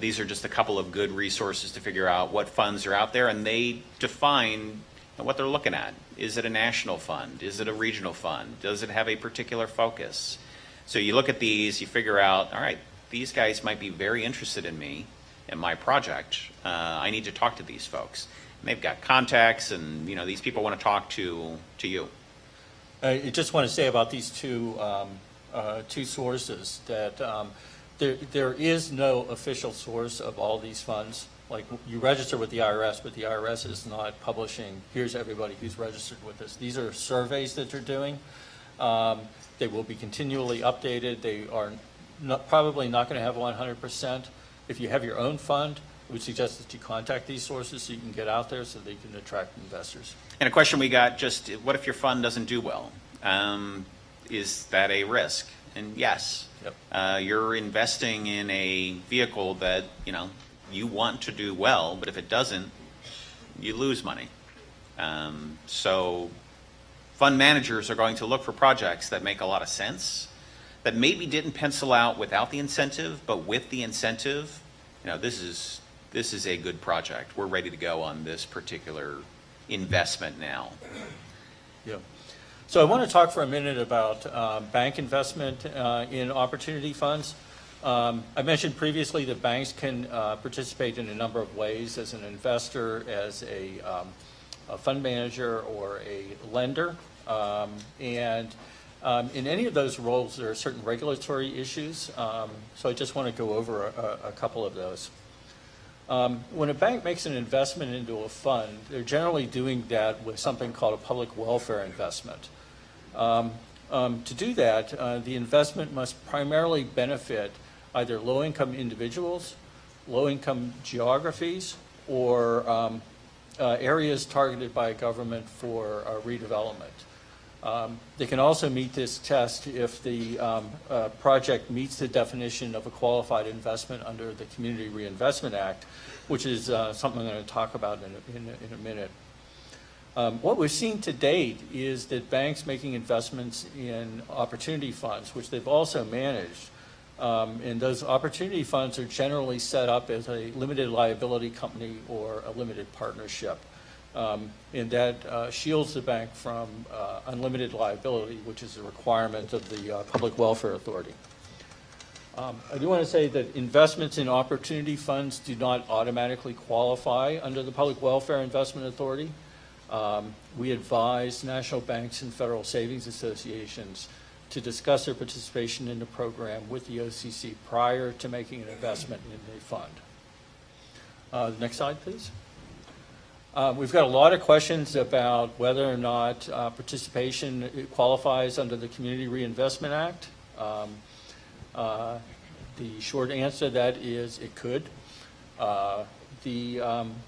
These are just a couple of good resources to figure out what funds are out there, and they define what they're looking at. Is it a national fund? Is it a regional fund? Does it have a particular focus? So you look at these, you figure out, all right, these guys might be very interested in me and my project. I need to talk to these folks. And they've got contacts, and these people want to talk to you. I just want to say about these two sources that there is no official source of all these funds. Like, you register with the IRS, but the IRS is not publishing, here's everybody who's registered with us. These are surveys that you're doing. They will be continually updated. They are probably not going to have 100%. If you have your own fund, I would suggest that you contact these sources so you can get out there so they can attract investors. And a question we got, just what if your fund doesn't do well? Is that a risk? And yes. Yep. You're investing in a vehicle that, you want to do well, but if it doesn't, you lose money. So fund managers are going to look for projects that make a lot of sense, that maybe didn't pencil out without the incentive, but with the incentive, this is a good project. We're ready to go on this particular investment now. Yeah. So I want to talk for a minute about bank investment in opportunity funds. I mentioned previously that banks can participate in a number of ways: as an investor, as a fund manager, or a lender. In any of those roles, there are certain regulatory issues. So I just want to go over a couple of those. When a bank makes an investment into a fund, they're generally doing that with something called a public welfare investment. To do that, the investment must primarily benefit either low-income individuals, low-income geographies, or areas targeted by government for redevelopment. They can also meet this test if the project meets the definition of a qualified investment under the Community Reinvestment Act, which is something I'm going to talk about in a minute. What we've seen to date is that banks making investments in opportunity funds, which they've also managed, and those opportunity funds are generally set up as a limited liability company or a limited partnership. And that shields the bank from unlimited liability, which is a requirement of the Public Welfare Authority. I do want to say that investments in opportunity funds do not automatically qualify under the Public Welfare Investment Authority. We advise national banks and federal savings associations to discuss their participation in the program with the OCC prior to making an investment in a fund. The next slide, please. We've got a lot of questions about whether or not participation qualifies under the Community Reinvestment Act. The short answer to that is it could. The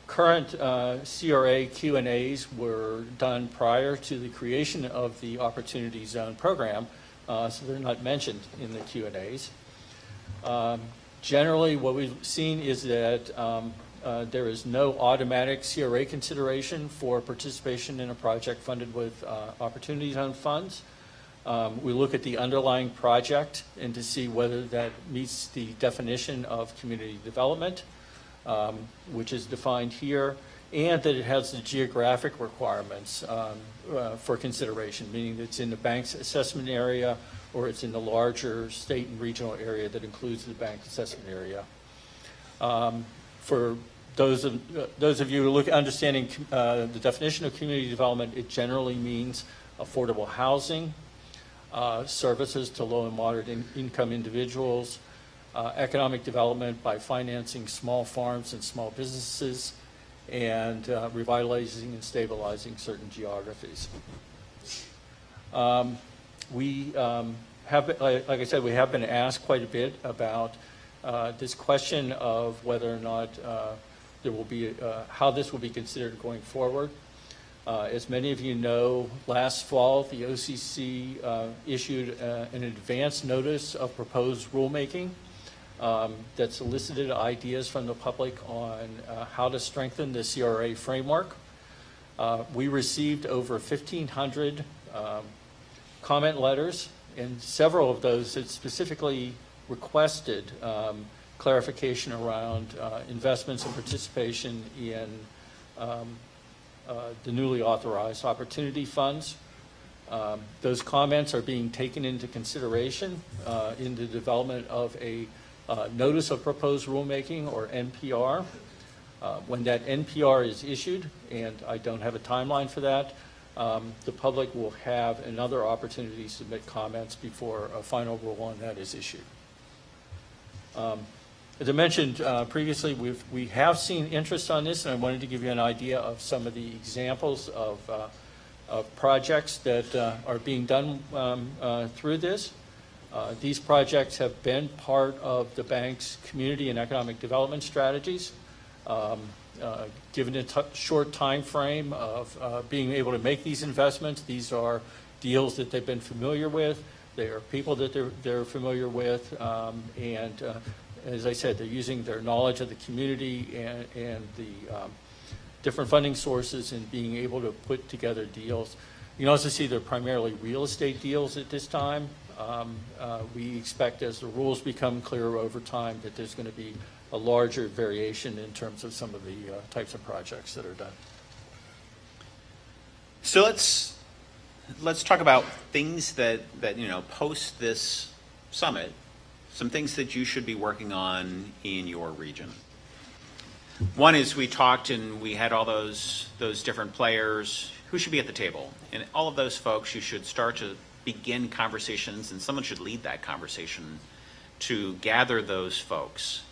current CRA Q&As were done prior to the creation of the Opportunity Zone program, so they're not mentioned in the Q&As. Generally, what we've seen is that there is no automatic CRA consideration for participation in a project funded with Opportunity Zone funds. We look at the underlying project and to see whether that meets the definition of community development, which is defined here, and that it has the geographic requirements for consideration, meaning that it's in the bank's assessment area or it's in the larger state and regional area that includes the bank assessment area. For those of you who look understanding the definition of community development, it generally means affordable housing, services to low and moderate income individuals, economic development by financing small farms and small businesses, and revitalizing and stabilizing certain geographies. We have, like I said, we have been asked quite a bit about this question of whether or not there will be, how this will be considered going forward. As many of you know, last fall, the OCC issued an advance notice of proposed rulemaking that solicited ideas from the public on how to strengthen the CRA framework. We received over 1,500 comment letters, and several of those that specifically requested clarification around investments and participation in the newly authorized opportunity funds. Those comments are being taken into consideration in the development of a Notice of Proposed Rulemaking, or NPR. When that NPR is issued, and I don't have a timeline for that, the public will have another opportunity to submit comments before a final rule on that is issued. As I mentioned previously, we have seen interest on this, and I wanted to give you an idea of some of the examples of projects that are being done through this. These projects have been part of the bank's community and economic development strategies. Given a short time frame of being able to make these investments, these are deals that they've been familiar with. They are people that they're familiar with, and as I said, they're using their knowledge of the community and the different funding sources and being able to put together deals. You can also see they're primarily real estate deals at this time. We expect as the rules become clearer over time that there's going to be a larger variation in terms of some of the types of projects that are done. So let's talk about things that post this summit, some things that you should be working on in your region. One is we talked and we had all those different players who should be at the table, and all of those folks you should start to begin conversations, and someone should lead that conversation to gather those folks.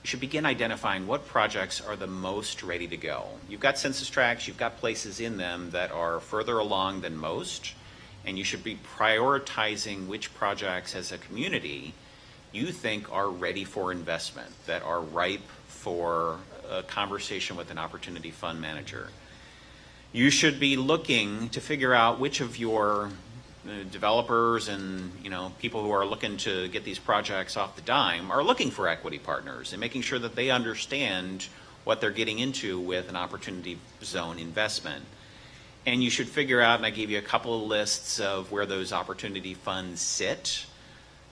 You should begin identifying what projects are the most ready to go. You've got census tracts, you've got places in them that are further along than most, and you should be prioritizing which projects as a community you think are ready for investment, that are ripe for a conversation with an opportunity fund manager. You should be looking to figure out which of your developers and people who are looking to get these projects off the dime are looking for equity partners and making sure that they understand what they're getting into with an opportunity zone investment. And you should figure out, and I gave you a couple of lists of where those opportunity funds sit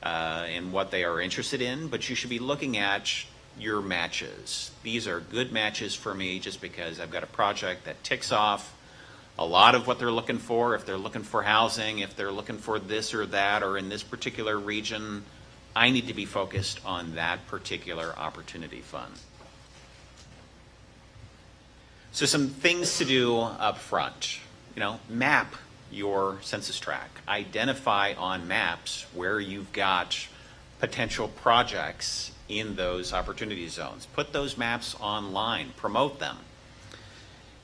and what they are interested in, but you should be looking at your matches. These are good matches for me just because I've got a project that ticks off a lot of what they're looking for. If they're looking for housing, if they're looking for this or that, or in this particular region, I need to be focused on that particular opportunity fund. So some things to do up front. Map your census tract. Identify on maps where you've got potential projects in those opportunity zones. Put those maps online, promote them.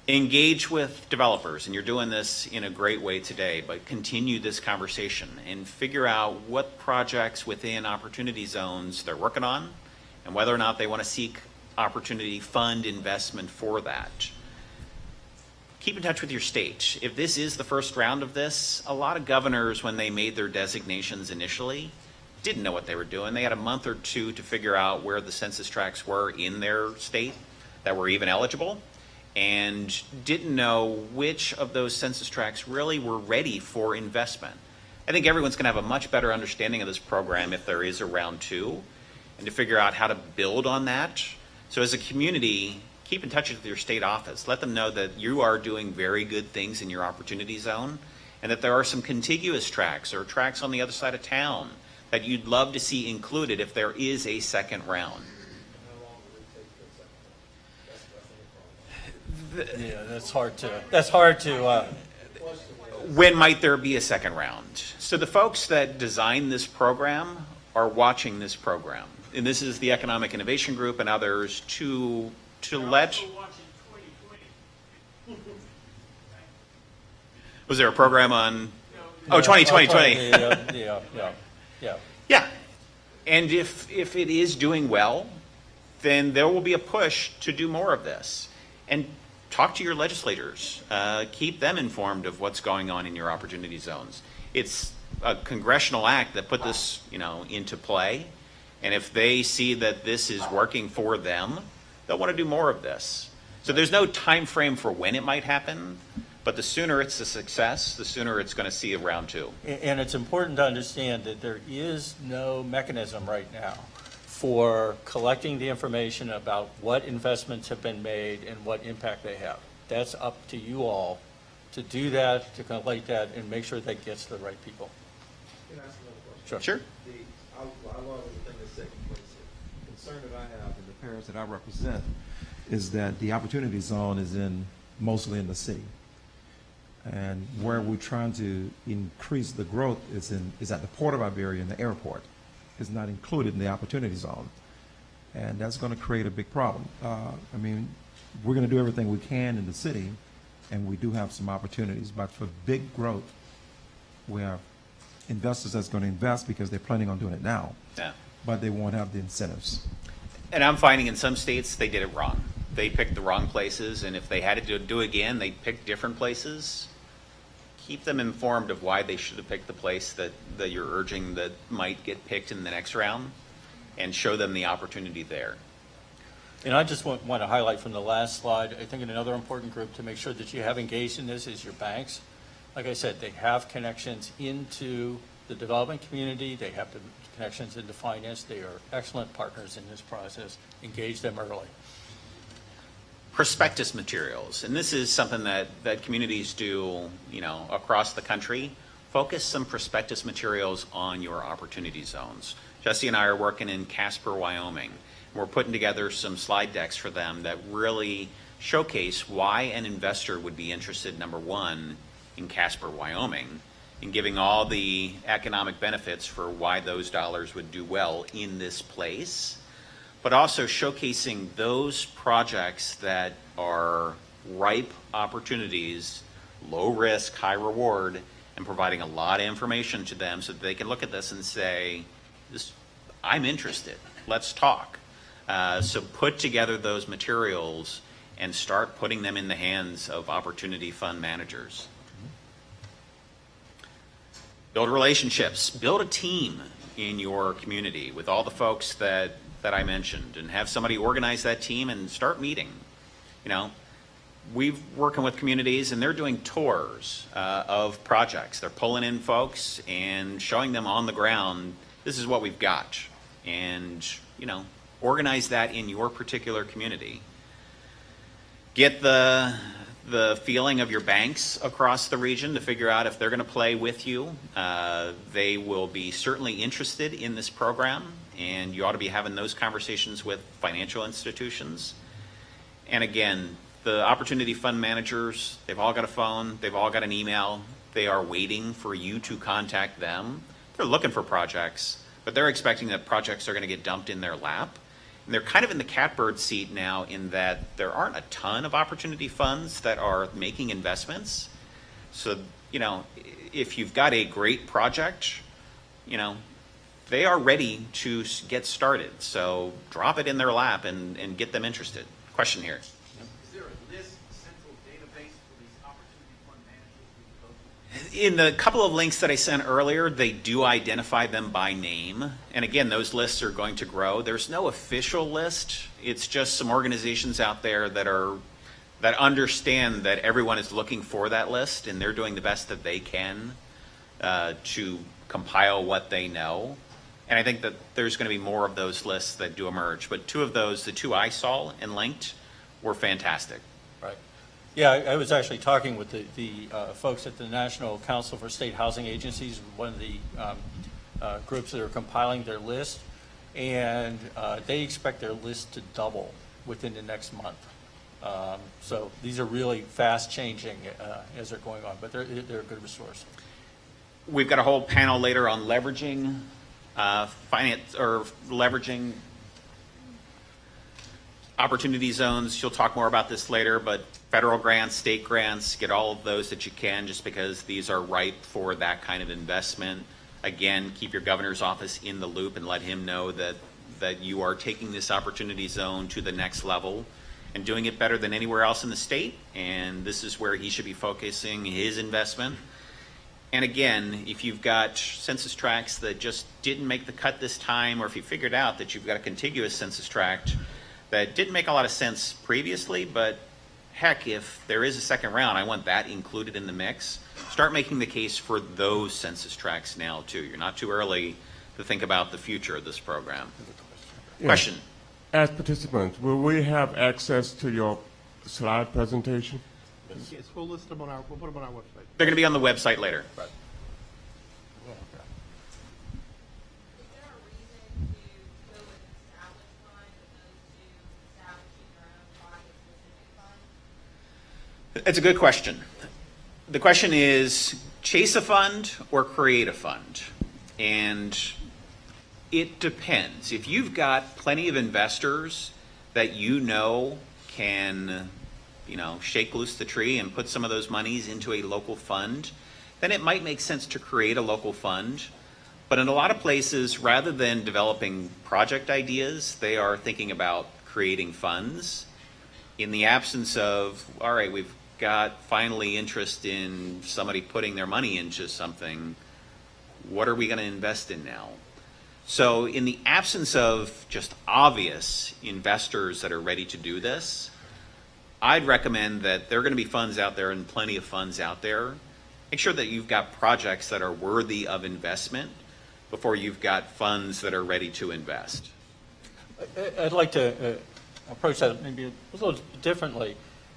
Engage with developers, and you're doing this in a great way today, but continue this conversation and figure out what projects within opportunity zones they're working on and whether or not they want to seek opportunity fund investment for that. Keep in touch with your state. If this is the first round of this, a lot of governors, when they made their designations initially, didn't know what they were doing. They had a month or two to figure out where the census tracts were in their state that were even eligible, and didn't know which of those census tracts really were ready for investment. I think everyone's going to have a much better understanding of this program if there is a round two, and to figure out how to build on that. So as a community, keep in touch with your state office. Let them know that you are doing very good things in your opportunity zone, and that there are some contiguous tracts or tracts on the other side of town that you'd love to see included if there is a second round. Yeah, that's hard to. When might there be a second round? So the folks that designed this program are watching this program, and this is the Economic Innovation Group and others to let. Was there a program on? Oh, 2020. Yeah. And if it is doing well, then there will be a push to do more of this. And talk to your legislators. Keep them informed of what's going on in your opportunity zones. It's a congressional act that put this, into play. And if they see that this is working for them, they'll want to do more of this. So there's no time frame for when it might happen, but the sooner it's a success, the sooner it's going to see a round two. And it's important to understand that there is no mechanism right now for collecting the information about what investments have been made and what impact they have. That's up to you all to do that, to collect that, and make sure that gets to the right people. Can I ask another question? Sure. I love everything that's taking place here. The concern that I have and the parents that I represent is that the opportunity zone is mostly in the city. And where we're trying to increase the growth is at the Port of Iberia and the airport. Is not included in the opportunity zone. And that's going to create a big problem. We're going to do everything we can in the city, and we do have some opportunities. But for big growth, we have investors that's going to invest because they're planning on doing it now. Yeah. But they won't have the incentives. And I'm finding in some states they did it wrong. They picked the wrong places, and if they had to do it again, they picked different places. Keep them informed of why they should have picked the place that you're urging that might get picked in the next round, and show them the opportunity there. And I just want to highlight from the last slide, I think another important group to make sure that you have engaged in this is your banks. Like I said, they have connections into the development community, they have the connections into finance, they are excellent partners in this process. Engage them early. Prospectus materials, and this is something that communities do, across the country. Focus some prospectus materials on your opportunity zones. Jesse and I are working in Casper, Wyoming. We're putting together some slide decks for them that really showcase why an investor would be interested, number one, in Casper, Wyoming, and giving all the economic benefits for why those dollars would do well in this place, but also showcasing those projects that are ripe opportunities, low risk, high reward, and providing a lot of information to them so that they can look at this and say, I'm interested, let's talk. So put together those materials and start putting them in the hands of opportunity fund managers. Build relationships, build a team in your community with all the folks that I mentioned, and have somebody organize that team and start meeting. We're working with communities and they're doing tours of projects. They're pulling in folks and showing them on the ground, this is what we've got. And, organize that in your particular community. Get the feeling of your banks across the region to figure out if they're going to play with you. They will be certainly interested in this program, and you ought to be having those conversations with financial institutions. And again, the opportunity fund managers, they've all got a phone, they've all got an email. They are waiting for you to contact them. They're looking for projects, but they're expecting that projects are going to get dumped in their lap. And they're kind of in the catbird seat now in that there aren't a ton of opportunity funds that are making investments. So, if you've got a great project, they are ready to get started. So drop it in their lap and get them interested. Question here. Is there a list, central database for these opportunity fund managers we go to? In the couple of links that I sent earlier, they do identify them by name. And again, those lists are going to grow. There's no official list. It's just some organizations out there that understand that everyone is looking for that list, and they're doing the best that they can to compile what they know. And I think that there's going to be more of those lists that do emerge. But two of those, the two I saw and linked, were fantastic. Right. Yeah, I was actually talking with the folks at the National Council for State Housing Agencies, one of the groups that are compiling their list, and they expect their list to double within the next month. So these are really fast changing as they're going on, but they're a good resource. We've got a whole panel later on leveraging finance or leveraging opportunity zones. You'll talk more about this later, but federal grants, state grants, get all of those that you can, just because these are ripe for that kind of investment. Again, keep your governor's office in the loop and let him know that you are taking this opportunity zone to the next level and doing it better than anywhere else in the state. And this is where he should be focusing his investment. And again, if you've got census tracts that just didn't make the cut this time, or if you figured out that you've got a contiguous census tract that didn't make a lot of sense previously, but heck, if there is a second round, I want that included in the mix. Start making the case for those census tracts now too. You're not too early to think about the future of this program. Yeah. Question? As participants, will we have access to your slide presentation? Yes, we'll list them we'll put them on our website. They're going to be on the website later. Right. Is there a reason to go with an established fund opposed to establishing your own body specific fund? It's a good question. The question is, chase a fund or create a fund? And it depends. If you've got plenty of investors that can, shake loose the tree and put some of those monies into a local fund, then it might make sense to create a local fund. But in a lot of places, rather than developing project ideas, they are thinking about creating funds. In the absence of, all right, we've got finally interest in somebody putting their money into something, what are we going to invest in now? So in the absence of just obvious investors that are ready to do this, I'd recommend that there are going to be funds out there and plenty of funds out there make sure that you've got projects that are worthy of investment before you've got funds that are ready to invest. I'd like to approach that maybe a little differently.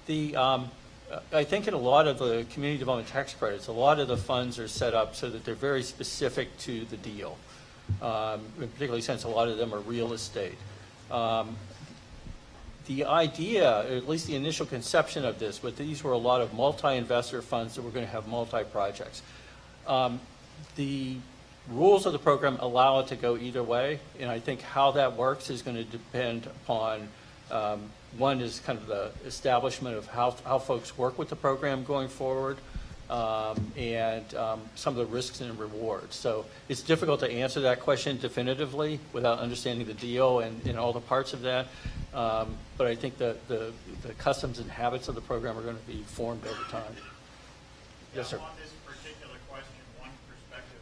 I think in a lot of the community development tax credits, a lot of the funds are set up so that they're very specific to the deal, particularly since a lot of them are real estate. The idea, at least the initial conception of this, but these were a lot of multi-investor funds that were going to have multi-projects. The rules of the program allow it to go either way, and I think how that works is going to depend upon, one is kind of the establishment of how folks work with the program going forward, and some of the risks and rewards. So it's difficult to answer that question definitively without understanding the deal and all the parts of that. But I think the customs and habits of the program are going to be formed over time. Yes, sir. On this particular question, one perspective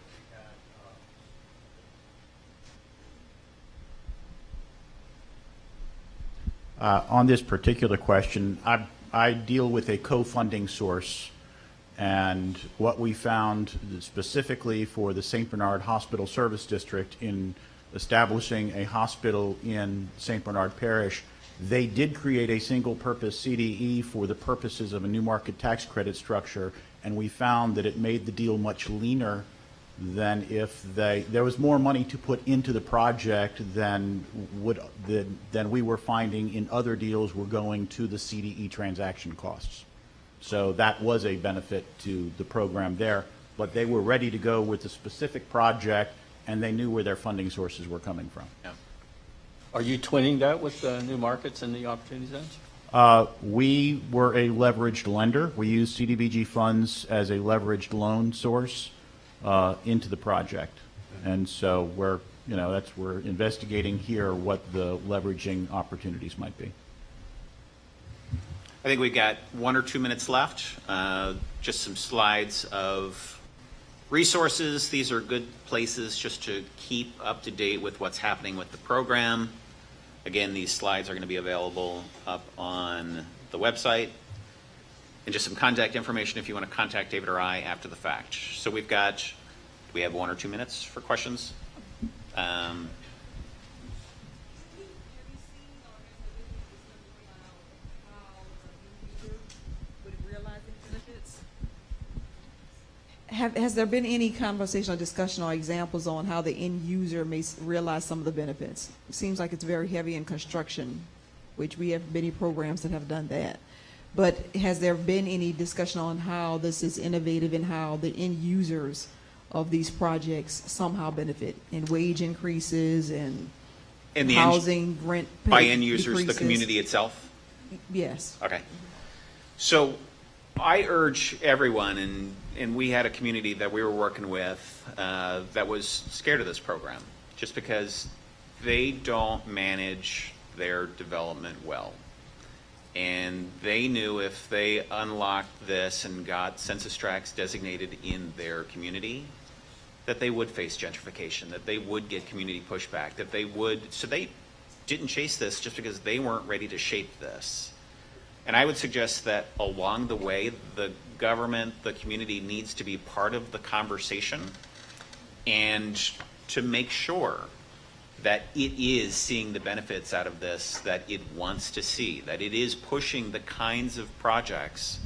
we had, On this particular question, I deal with a co-funding source, and what we found specifically for the St. Bernard Hospital Service District in establishing a hospital in St. Bernard Parish, they did create a single-purpose CDE for the purposes of a new market tax credit structure, and we found that it made the deal much leaner than if there was more money to put into the project than we were finding in other deals were going to the CDE transaction costs. So that was a benefit to the program there, but they were ready to go with a specific project, and they knew where their funding sources were coming from. Yeah. Are you twinning that with the new markets and the opportunity zones? We were a leveraged lender. We used CDBG funds as a leveraged loan source into the project, and so we're investigating here what the leveraging opportunities might be. I think we've got 1 or 2 minutes left. Just some slides of resources. These are good places just to keep up to date with what's happening with the program. Again, these slides are going to be available up on the website. And just some contact information if you want to contact David or I after the fact. So we have 1 or 2 minutes for questions. Has there been any conversation or discussion or examples on how the end user may realize some of the benefits? It seems like it's very heavy in construction, which we have many programs that have done that. But has there been any discussion on how this is innovative and how the end users of these projects somehow benefit in wage increases and the housing, rent by end users, decreases? the community itself? Yes. Okay. So I urge everyone, and we had a community that we were working with that was scared of this program just because they don't manage their development well. And they knew if they unlocked this and got census tracts designated in their community, that they would face gentrification, that they would get community pushback, that they would, so they didn't chase this just because they weren't ready to shape this. And I would suggest that along the way, the government, the community needs to be part of the conversation and to make sure that it is seeing the benefits out of this that it wants to see, that it is pushing the kinds of projects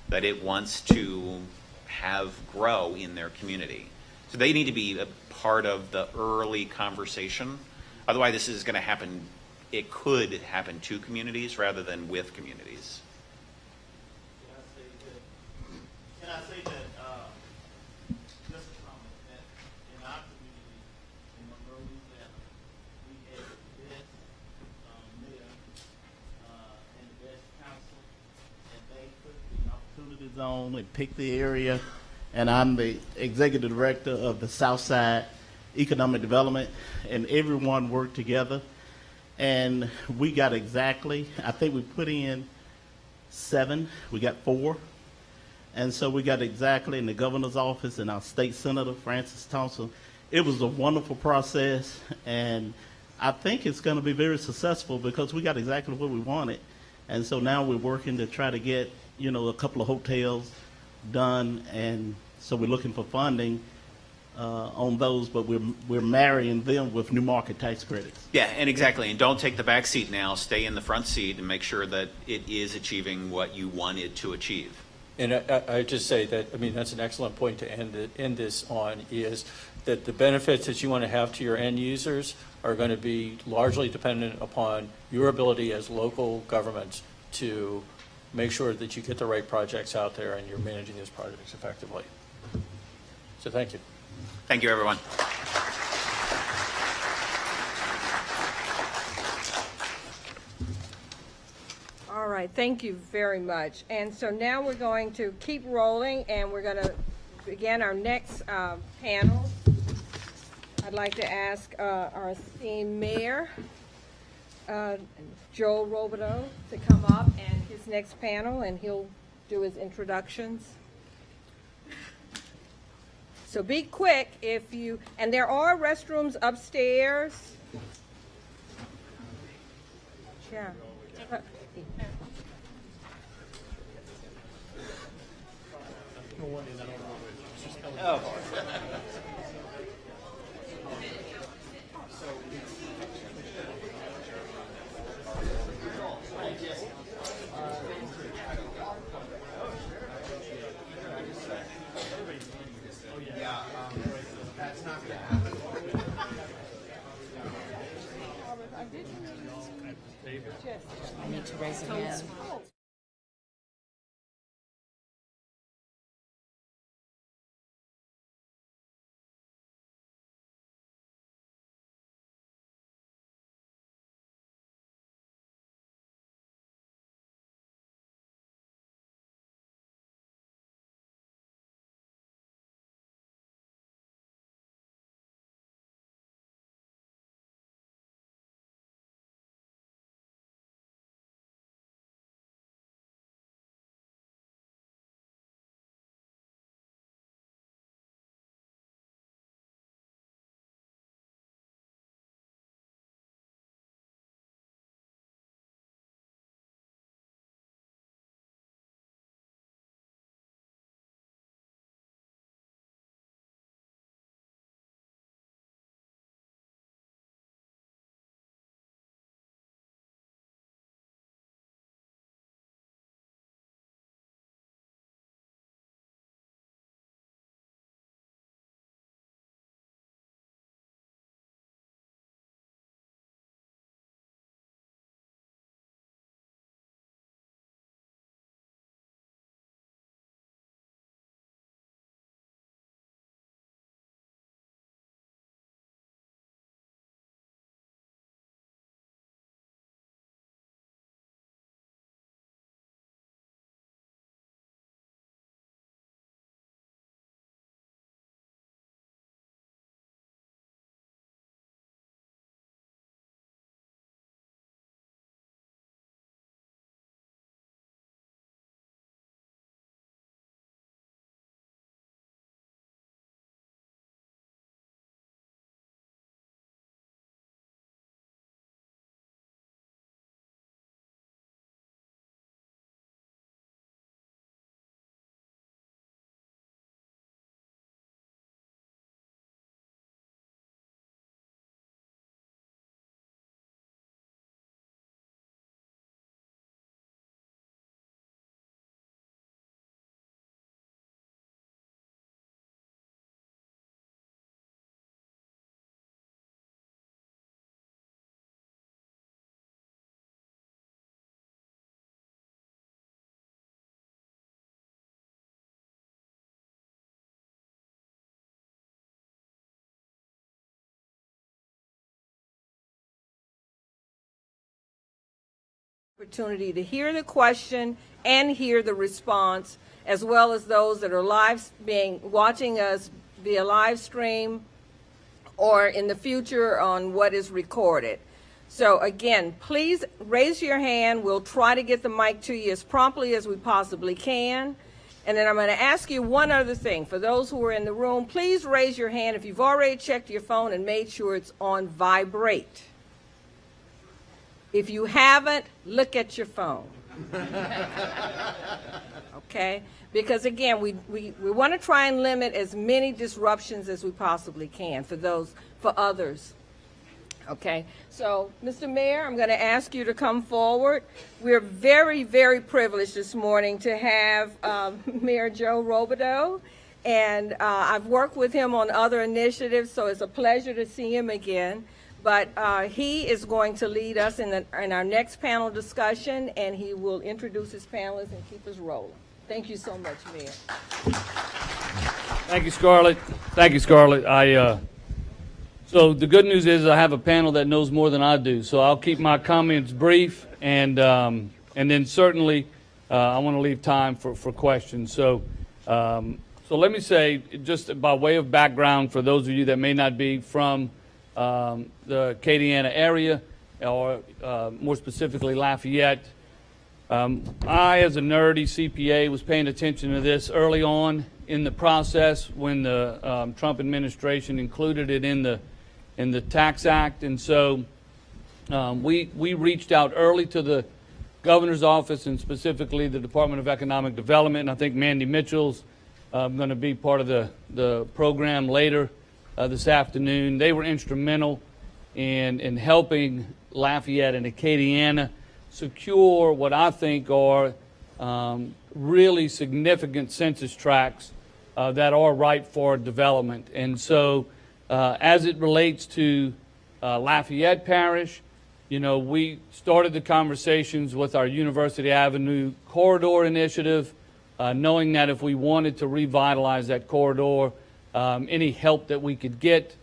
that it wants to have grow in their community. So they need to be a part of the early conversation. Otherwise, this is going to happen, it could happen to communities rather than with communities. Can I say that, just a comment, that in our community, in Monroe, Louisiana, we had the best mayor and the best council, and they put the opportunity zone and picked the area, and I'm the executive director of the Southside Economic Development, and everyone worked together, and we got exactly, I think we put in 7, we got 4. And so we got exactly in the governor's office and our state senator, Francis Thompson. It was a wonderful process, and I think it's going to be very successful because we got exactly what we wanted. And so now we're working to try to get, a couple of hotels done, and So we're looking for funding on those, but we're marrying them with new market tax credits. Yeah, and exactly. And don't take the back seat now. Stay in the front seat and make sure that it is achieving what you wanted to achieve. And I just say that, I mean, that's an excellent point to end this on, is that the benefits that you want to have to your end users are going to be largely dependent upon your ability as local governments to make sure that you get the right projects out there and you're managing those projects effectively. So thank you. Thank you, everyone. All right, thank you very much. And so now we're going to keep rolling, and we're going to begin our next panel. I'd like to ask our esteemed mayor, Joe Robideau, to come up and his next panel, and he'll do his introductions. So be quick if you, and there are restrooms upstairs. Yeah. Oh. That's not going to happen. I need to raise a hand. Opportunity to hear the question and hear the response, as well as those that are watching us via live stream or in the future on what is recorded. So again, please raise your hand. We'll try to get the mic to you as promptly as we possibly can. And then I'm going to ask you one other thing. For those who are in the room, please raise your hand if you've already checked your phone and made sure it's on vibrate. If you haven't, look at your phone. okay? Because again, we want to try and limit as many disruptions as we possibly can for others. Okay, so Mr. Mayor, I'm going to ask you to come forward. We're very, very privileged this morning to have Mayor Joe Robideau, and I've worked with him on other initiatives, so it's a pleasure to see him again. But he is going to lead us in our next panel discussion, and he will introduce his panelists and keep us rolling. Thank you so much, Mayor. Thank you, Scarlett. Thank you, Scarlett. So the good news is I have a panel that knows more than I do, so I'll keep my comments brief, and then certainly I want to leave time for questions. So let me say, just by way of background, for those of you that may not be from the Acadiana area, or more specifically Lafayette, I, as a nerdy CPA, was paying attention to this early on in the process when the Trump administration included it in the Tax Act, and so we reached out early to the governor's office and specifically the Department of Economic Development. And I think Mandy Mitchell's going to be part of the program later this afternoon. They were instrumental in helping Lafayette and Acadiana secure what I think are really significant census tracts that are ripe for development. And so as it relates to Lafayette Parish, you know, we started the conversations with our University Avenue Corridor Initiative, knowing that if we wanted to revitalize that corridor, any help that we could get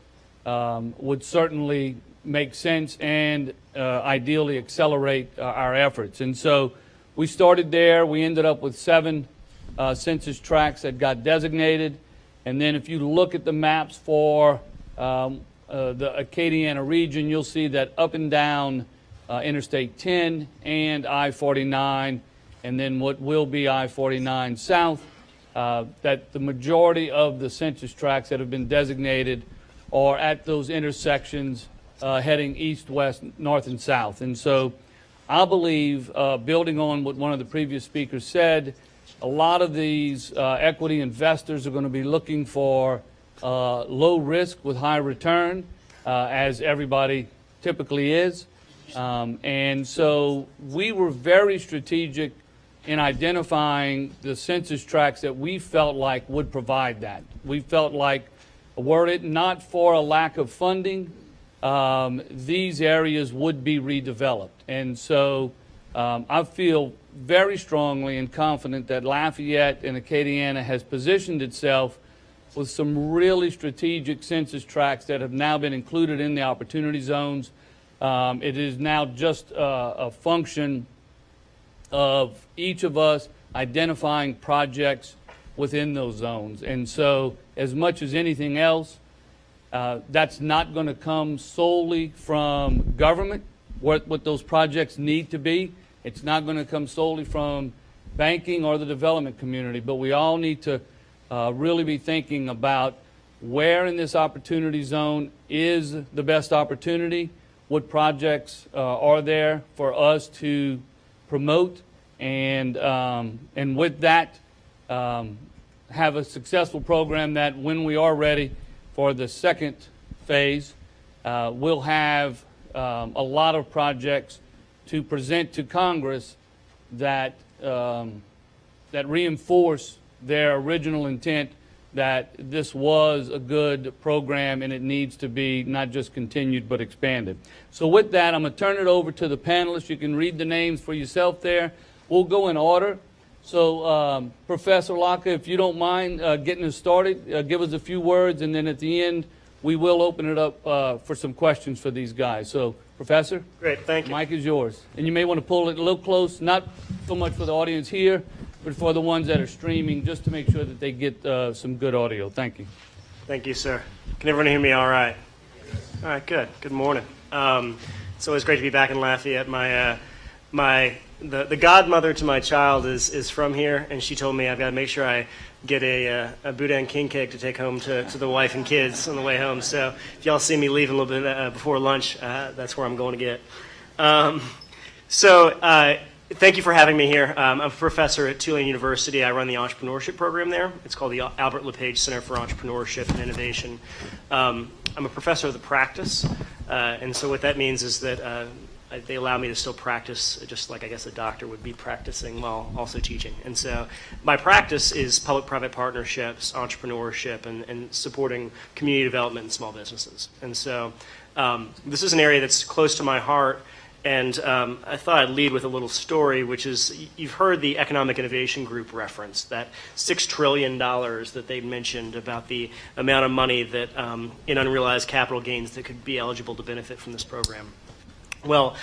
would certainly make sense and ideally accelerate our efforts. And so we started there. We ended up with 7 census tracts that got designated. And then if you look at the maps for the Acadiana region, you'll see that up and down Interstate 10 and I-49, and then what will be I-49 South, that the majority of the census tracts that have been designated are at those intersections heading east, west, north, and south. And so I believe, building on what one of the previous speakers said, a lot of these equity investors are going to be looking for low risk with high return, as everybody typically is. And so we were very strategic in identifying the census tracts that we felt like would provide that. We felt like, were it not for a lack of funding, these areas would be redeveloped. And so I feel very strongly and confident that Lafayette and Acadiana has positioned itself with some really strategic census tracts that have now been included in the opportunity zones. It is now just a function of each of us identifying projects within those zones. And so as much as anything else, that's not going to come solely from government, what those projects need to be. It's not going to come solely from banking or the development community, but we all need to really be thinking about where in this opportunity zone is the best opportunity, what projects are there for us to promote, and with that, have a successful program that when we are ready for the second phase, we'll have a lot of projects to present to Congress that that reinforce their original intent that this was a good program and it needs to be not just continued but expanded. So with that, I'm going to turn it over to the panelists. You can read the names for yourself there. We'll go in order. So Professor Laka, if you don't mind getting us started, give us a few words, and then at the end we will open it up for some questions for these guys. So Professor? Great, thank you. Mic is yours. And you may want to pull it a little close, not so much for the audience here, but for the ones that are streaming, just to make sure that they get some good audio. Thank you. Thank you, sir. Can everyone hear me all right? All right, good. Good morning. It's always great to be back in Lafayette. The godmother to my child is from here, and she told me I've got to make sure I get a boudin king cake to take home to the wife and kids on the way home. So if y'all see me leaving a little bit before lunch, that's where I'm going to get. Thank you for having me here. I'm a professor at Tulane University. I run the entrepreneurship program there. It's called the Albert LePage Center for Entrepreneurship and Innovation. I'm a professor of the practice, and so what that means is that they allow me to still practice just like I guess a doctor would be practicing while also teaching. And so my practice is public-private partnerships, entrepreneurship, and supporting community development and small businesses. And so this is an area that's close to my heart. And I thought I'd lead with a little story, which is you've heard the Economic Innovation Group reference, that $6 trillion that they mentioned about the amount of money that in unrealized capital gains that could be eligible to benefit from this program. Well,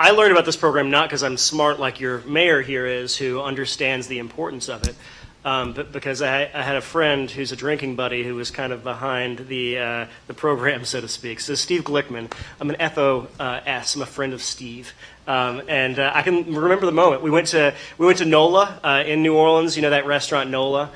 I learned about this program not because I'm smart like your mayor here is, who understands the importance of it, but because I had a friend who's a drinking buddy who was kind of behind the program, so to speak. So Steve Glickman, I'm an FOS, I'm a friend of Steve. And I can remember the moment. We went to NOLA in New Orleans, you know that restaurant NOLA.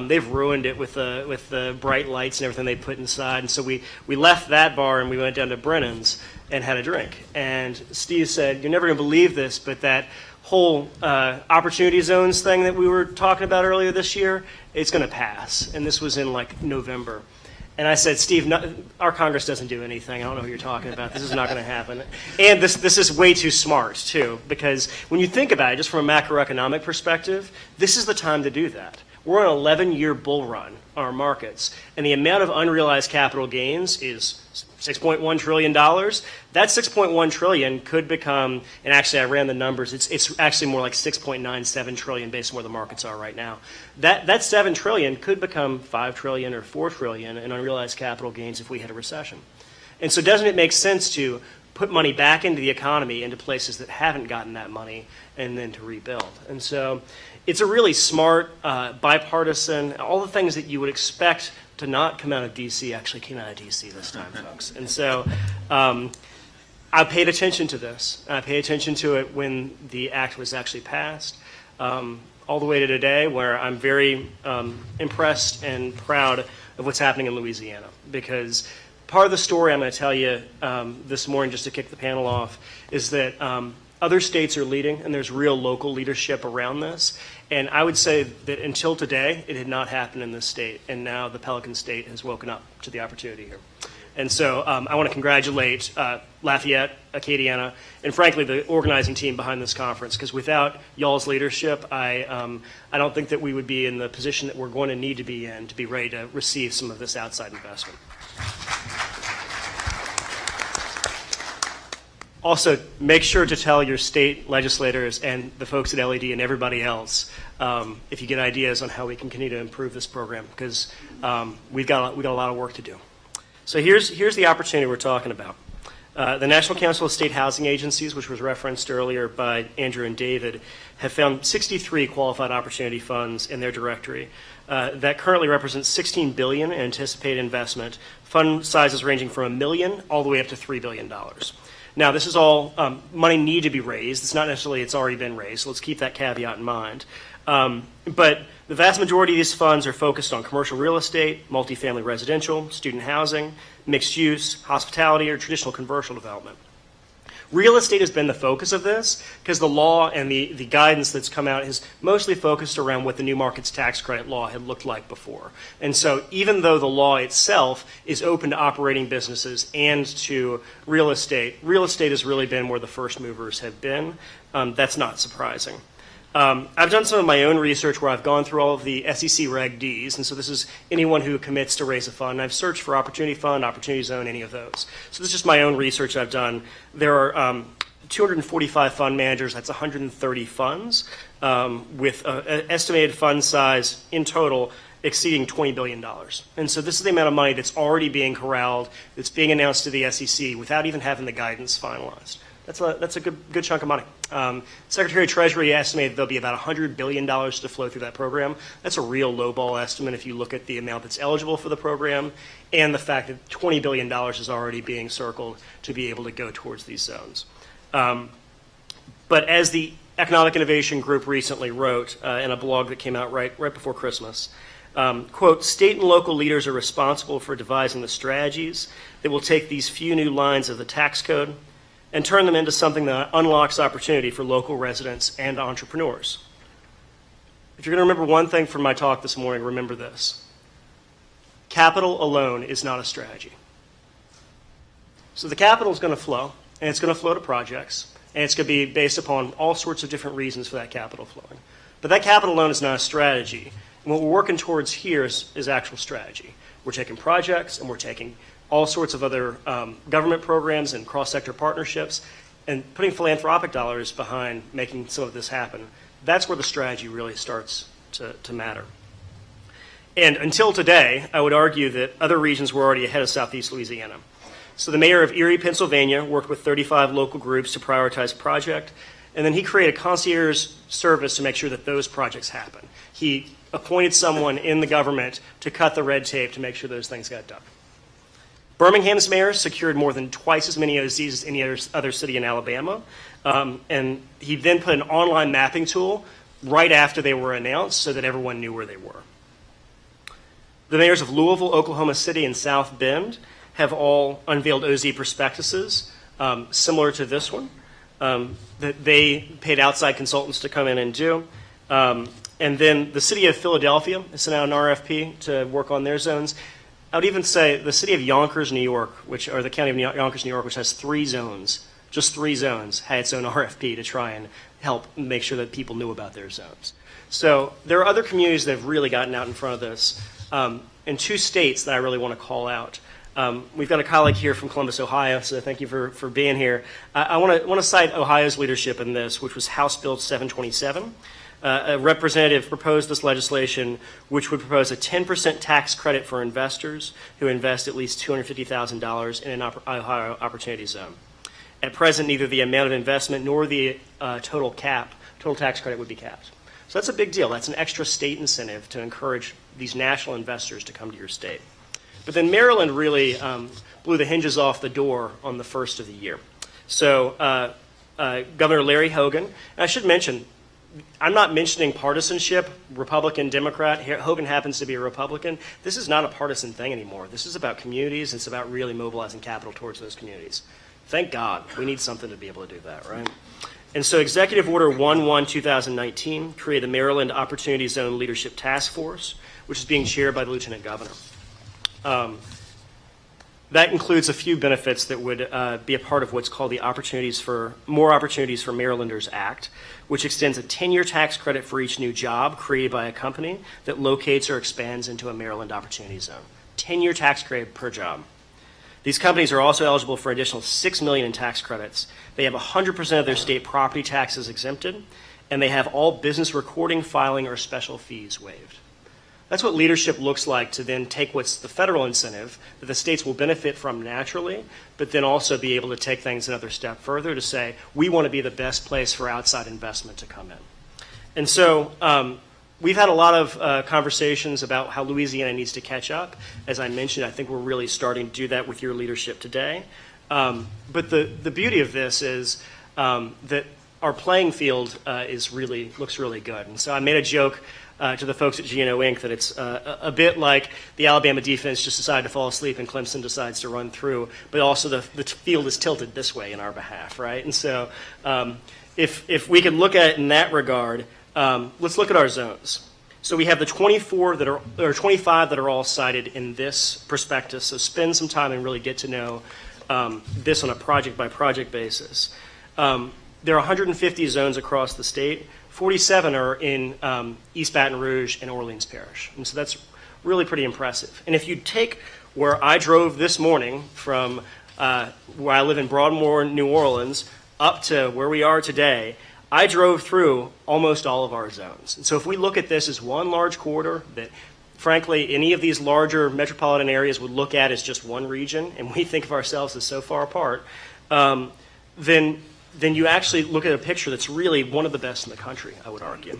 They've ruined it with the bright lights and everything they put inside. And so we left that bar and we went down to Brennan's and had a drink. And Steve said, "You're never going to believe this, but that whole opportunity zones thing that we were talking about earlier this year, it's going to pass." And this was in like November. And I said, "Steve, our Congress doesn't do anything. I don't know what you're talking about. This is not going to happen." And this is way too smart, too, because when you think about it, just from a macroeconomic perspective, this is the time to do that. We're on an 11-year bull run on our markets, and the amount of unrealized capital gains is $6.1 trillion. That $6.1 trillion could become, and actually I ran the numbers, it's actually more like $6.97 trillion based on where the markets are right now. That $7 trillion could become $5 trillion or $4 trillion in unrealized capital gains if we had a recession. And so doesn't it make sense to put money back into the economy, into places that haven't gotten that money, and then to rebuild? And so it's a really smart, bipartisan, all the things that you would expect to not come out of D.C. actually came out of D.C. this time, folks. And so I paid attention to this. I paid attention to it when the act was actually passed, all the way to today, where I'm very impressed and proud of what's happening in Louisiana. Because part of the story I'm going to tell you this morning, just to kick the panel off, is that other states are leading, and there's real local leadership around this. And I would say that until today, it had not happened in this state, and now the Pelican State has woken up to the opportunity here. And so I want to congratulate Lafayette, Acadiana, and frankly the organizing team behind this conference, because without y'all's leadership, I don't think that we would be in the position that we're going to need to be in to be ready to receive some of this outside investment. Also, make sure to tell your state legislators and the folks at LED and everybody else if you get ideas on how we can continue to improve this program, because we've got a lot of work to do. So here's the opportunity we're talking about. The National Council of State Housing Agencies, which was referenced earlier by Andrew and David, have found 63 qualified opportunity funds in their directory that currently represents $16 billion in anticipated investment, fund sizes ranging from $1 million all the way up to $3 billion. Now, this is all money need to be raised. It's not necessarily it's already been raised, so let's keep that caveat in mind. But the vast majority of these funds are focused on commercial real estate, multifamily residential, student housing, mixed use, hospitality, or traditional commercial development. Real estate has been the focus of this because the law and the guidance that's come out is mostly focused around what the new markets tax credit law had looked like before. And so even though the law itself is open to operating businesses and to real estate has really been where the first movers have been. That's not surprising. I've done some of my own research where I've gone through all of the SEC Reg Ds, and so this is anyone who commits to raise a fund. I've searched for Opportunity Fund, Opportunity Zone, any of those. So this is just my own research I've done. There are 245 fund managers, that's 130 funds, with an estimated fund size in total exceeding $20 billion. And so this is the amount of money that's already being corralled, that's being announced to the SEC without even having the guidance finalized. That's a good chunk of money. Secretary of Treasury estimated there'll be about $100 billion to flow through that program. That's a real lowball estimate if you look at the amount that's eligible for the program and the fact that $20 billion is already being circled to be able to go towards these zones. But as the Economic Innovation Group recently wrote in a blog that came out right before Christmas, quote, state and local leaders are responsible for devising the strategies that will take these few new lines of the tax code, and turn them into something that unlocks opportunity for local residents and entrepreneurs. If you're going to remember one thing from my talk this morning, remember this. Capital alone is not a strategy. So the capital is going to flow, and it's going to flow to projects, and it's going to be based upon all sorts of different reasons for that capital flowing. But that capital alone is not a strategy. And what we're working towards here is actual strategy. We're taking projects, and we're taking all sorts of other government programs and cross-sector partnerships, and putting philanthropic dollars behind making some of this happen. That's where the strategy really starts to matter. And until today, I would argue that other regions were already ahead of Southeast Louisiana. So the mayor of Erie, Pennsylvania, worked with 35 local groups to prioritize a project, and then he created a concierge service to make sure that those projects happen. He appointed someone in the government to cut the red tape to make sure those things got done. Birmingham's mayor secured more than twice as many OZs as any other city in Alabama, and he then put an online mapping tool right after they were announced so that everyone knew where they were. The mayors of Louisville, Oklahoma City, and South Bend have all unveiled OZ prospectuses similar to this one that they paid outside consultants to come in and do. And then the city of Philadelphia has sent out an RFP to work on their zones. I would even say the city of Yonkers, New York, or the county of Yonkers, New York, which has 3 zones, just 3 zones, had its own RFP to try and help make sure that people knew about their zones. So there are other communities that have really gotten out in front of this. In 2 states that I really want to call out. We've got a colleague here from Columbus, Ohio, so thank you for being here. I want to cite Ohio's leadership in this, which was House Bill 727. A representative proposed this legislation, which would propose a 10% tax credit for investors who invest at least $250,000 in an Ohio Opportunity Zone. At present, neither the amount of investment nor the total tax credit would be capped. So that's a big deal. That's an extra state incentive to encourage these national investors to come to your state. But then Maryland really blew the hinges off the door on the first of the year. So Governor Larry Hogan, and I should mention, I'm not mentioning partisanship, Republican, Democrat. Hogan happens to be a Republican. This is not a partisan thing anymore. This is about communities. It's about really mobilizing capital towards those communities. Thank God. We need something to be able to do that, right? And so Executive Order 11-2019 created the Maryland Opportunity Zone Leadership Task Force, which is being chaired by the Lieutenant Governor. That includes a few benefits that would be a part of what's called the More Opportunities for Marylanders Act, which extends a 10-year tax credit for each new job created by a company that locates or expands into a Maryland Opportunity Zone. 10-year tax credit per job. These companies are also eligible for an additional $6 million in tax credits. They have 100% of their state property taxes exempted, and they have all business recording, filing, or special fees waived. That's what leadership looks like to then take what's the federal incentive that the states will benefit from naturally, but then also be able to take things another step further to say, we want to be the best place for outside investment to come in. And so we've had a lot of conversations about how Louisiana needs to catch up. As I mentioned, I think we're really starting to do that with your leadership today. But the beauty of this is that our playing field looks really good. And so I made a joke to the folks at GNO Inc. that it's a bit like the Alabama defense just decided to fall asleep and Clemson decides to run through, but also the field is tilted this way in our behalf, right? And so if we can look at it in that regard, let's look at our zones. So we have the 25 that are all cited in this prospectus, so spend some time and really get to know this on a project-by-project basis. There are 150 zones across the state. 47 are in East Baton Rouge and Orleans Parish. And so that's really pretty impressive. And if you take where I drove this morning from where I live in Broadmoor, New Orleans, up to where we are today, I drove through almost all of our zones. And so if we look at this as one large corridor that, frankly, any of these larger metropolitan areas would look at as just one region, and we think of ourselves as so far apart, then you actually look at a picture that's really one of the best in the country, I would argue.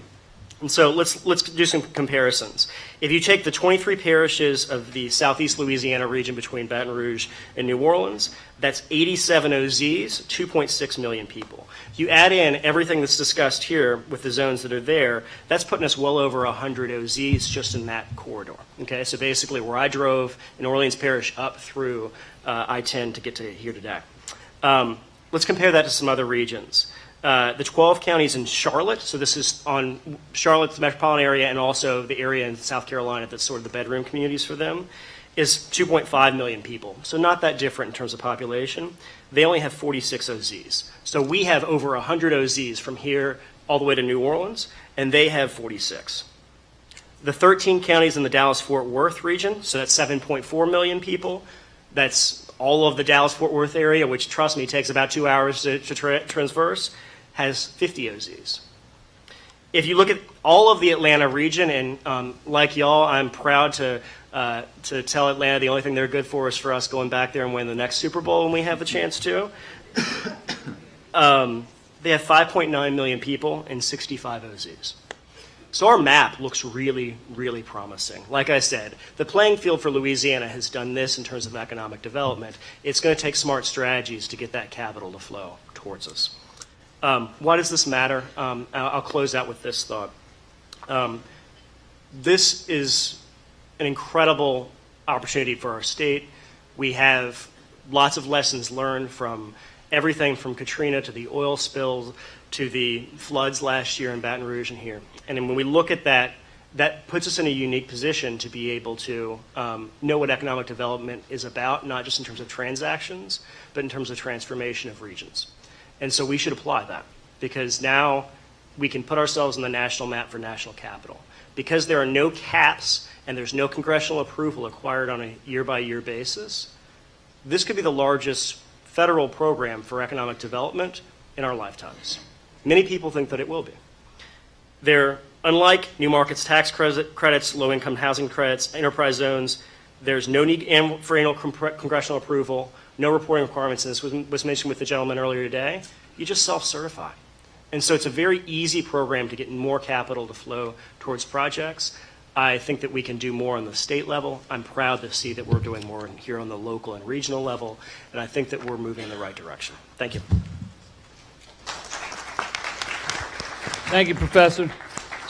And so let's do some comparisons. If you take the 23 parishes of the southeast Louisiana region between Baton Rouge and New Orleans, that's 87 OZs, 2.6 million people. If you add in everything that's discussed here with the zones that are there, that's putting us well over 100 OZs just in that corridor. Okay, so basically where I drove in Orleans Parish up through I-10 to get to here today. let's compare that to some other regions. The 12 counties in Charlotte, so this is on Charlotte's metropolitan area and also the area in South Carolina that's sort of the bedroom communities for them, is 2.5 million people. So not that different in terms of population. They only have 46 OZs. So we have over 100 OZs from here all the way to New Orleans, and they have 46. The 13 counties in the Dallas-Fort Worth region, so that's 7.4 million people. That's all of the Dallas-Fort Worth area, which, trust me, takes about 2 hours to traverse, has 50 OZs. If you look at all of the Atlanta region, and like y'all, I'm proud to tell Atlanta the only thing they're good for is for us going back there and win the next Super Bowl when we have the chance to. They have 5.9 million people and 65 OZs. So our map looks really, really promising. Like I said, the playing field for Louisiana has done this in terms of economic development. It's going to take smart strategies to get that capital to flow towards us. Why does this matter? I'll close out with this thought. This is an incredible opportunity for our state. We have lots of lessons learned from everything from Katrina to the oil spills to the floods last year in Baton Rouge and here. And then when we look at that, that puts us in a unique position to be able to know what economic development is about, not just in terms of transactions, but in terms of transformation of regions. And so we should apply that, because now we can put ourselves on the national map for national capital. Because there are no caps and there's no congressional approval acquired on a year-by-year basis, this could be the largest federal program for economic development in our lifetimes. Many people think that it will be. Unlike new markets tax credits, low-income housing credits, enterprise zones, there's no need for annual congressional approval, no reporting requirements, and this was mentioned with the gentleman earlier today. You just self-certify. And so it's a very easy program to get more capital to flow towards projects. I think that we can do more on the state level. I'm proud to see that we're doing more here on the local and regional level, and I think that we're moving in the right direction. Thank you. Thank you, Professor.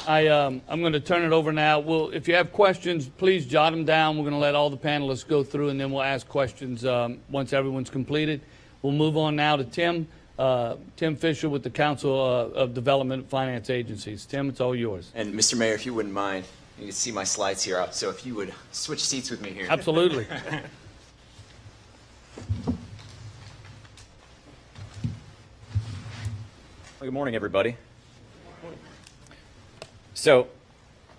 I'm going to turn it over now. If you have questions, please jot them down. We're going to let all the panelists go through, and then we'll ask questions once everyone's completed. We'll move on now to Tim Fisher with the Council of Development and Finance Agencies. Tim, it's all yours. And Mr. Mayor, if you wouldn't mind, you can see my slides here up, so if you would switch seats with me here. Absolutely. Well, good morning, everybody. So,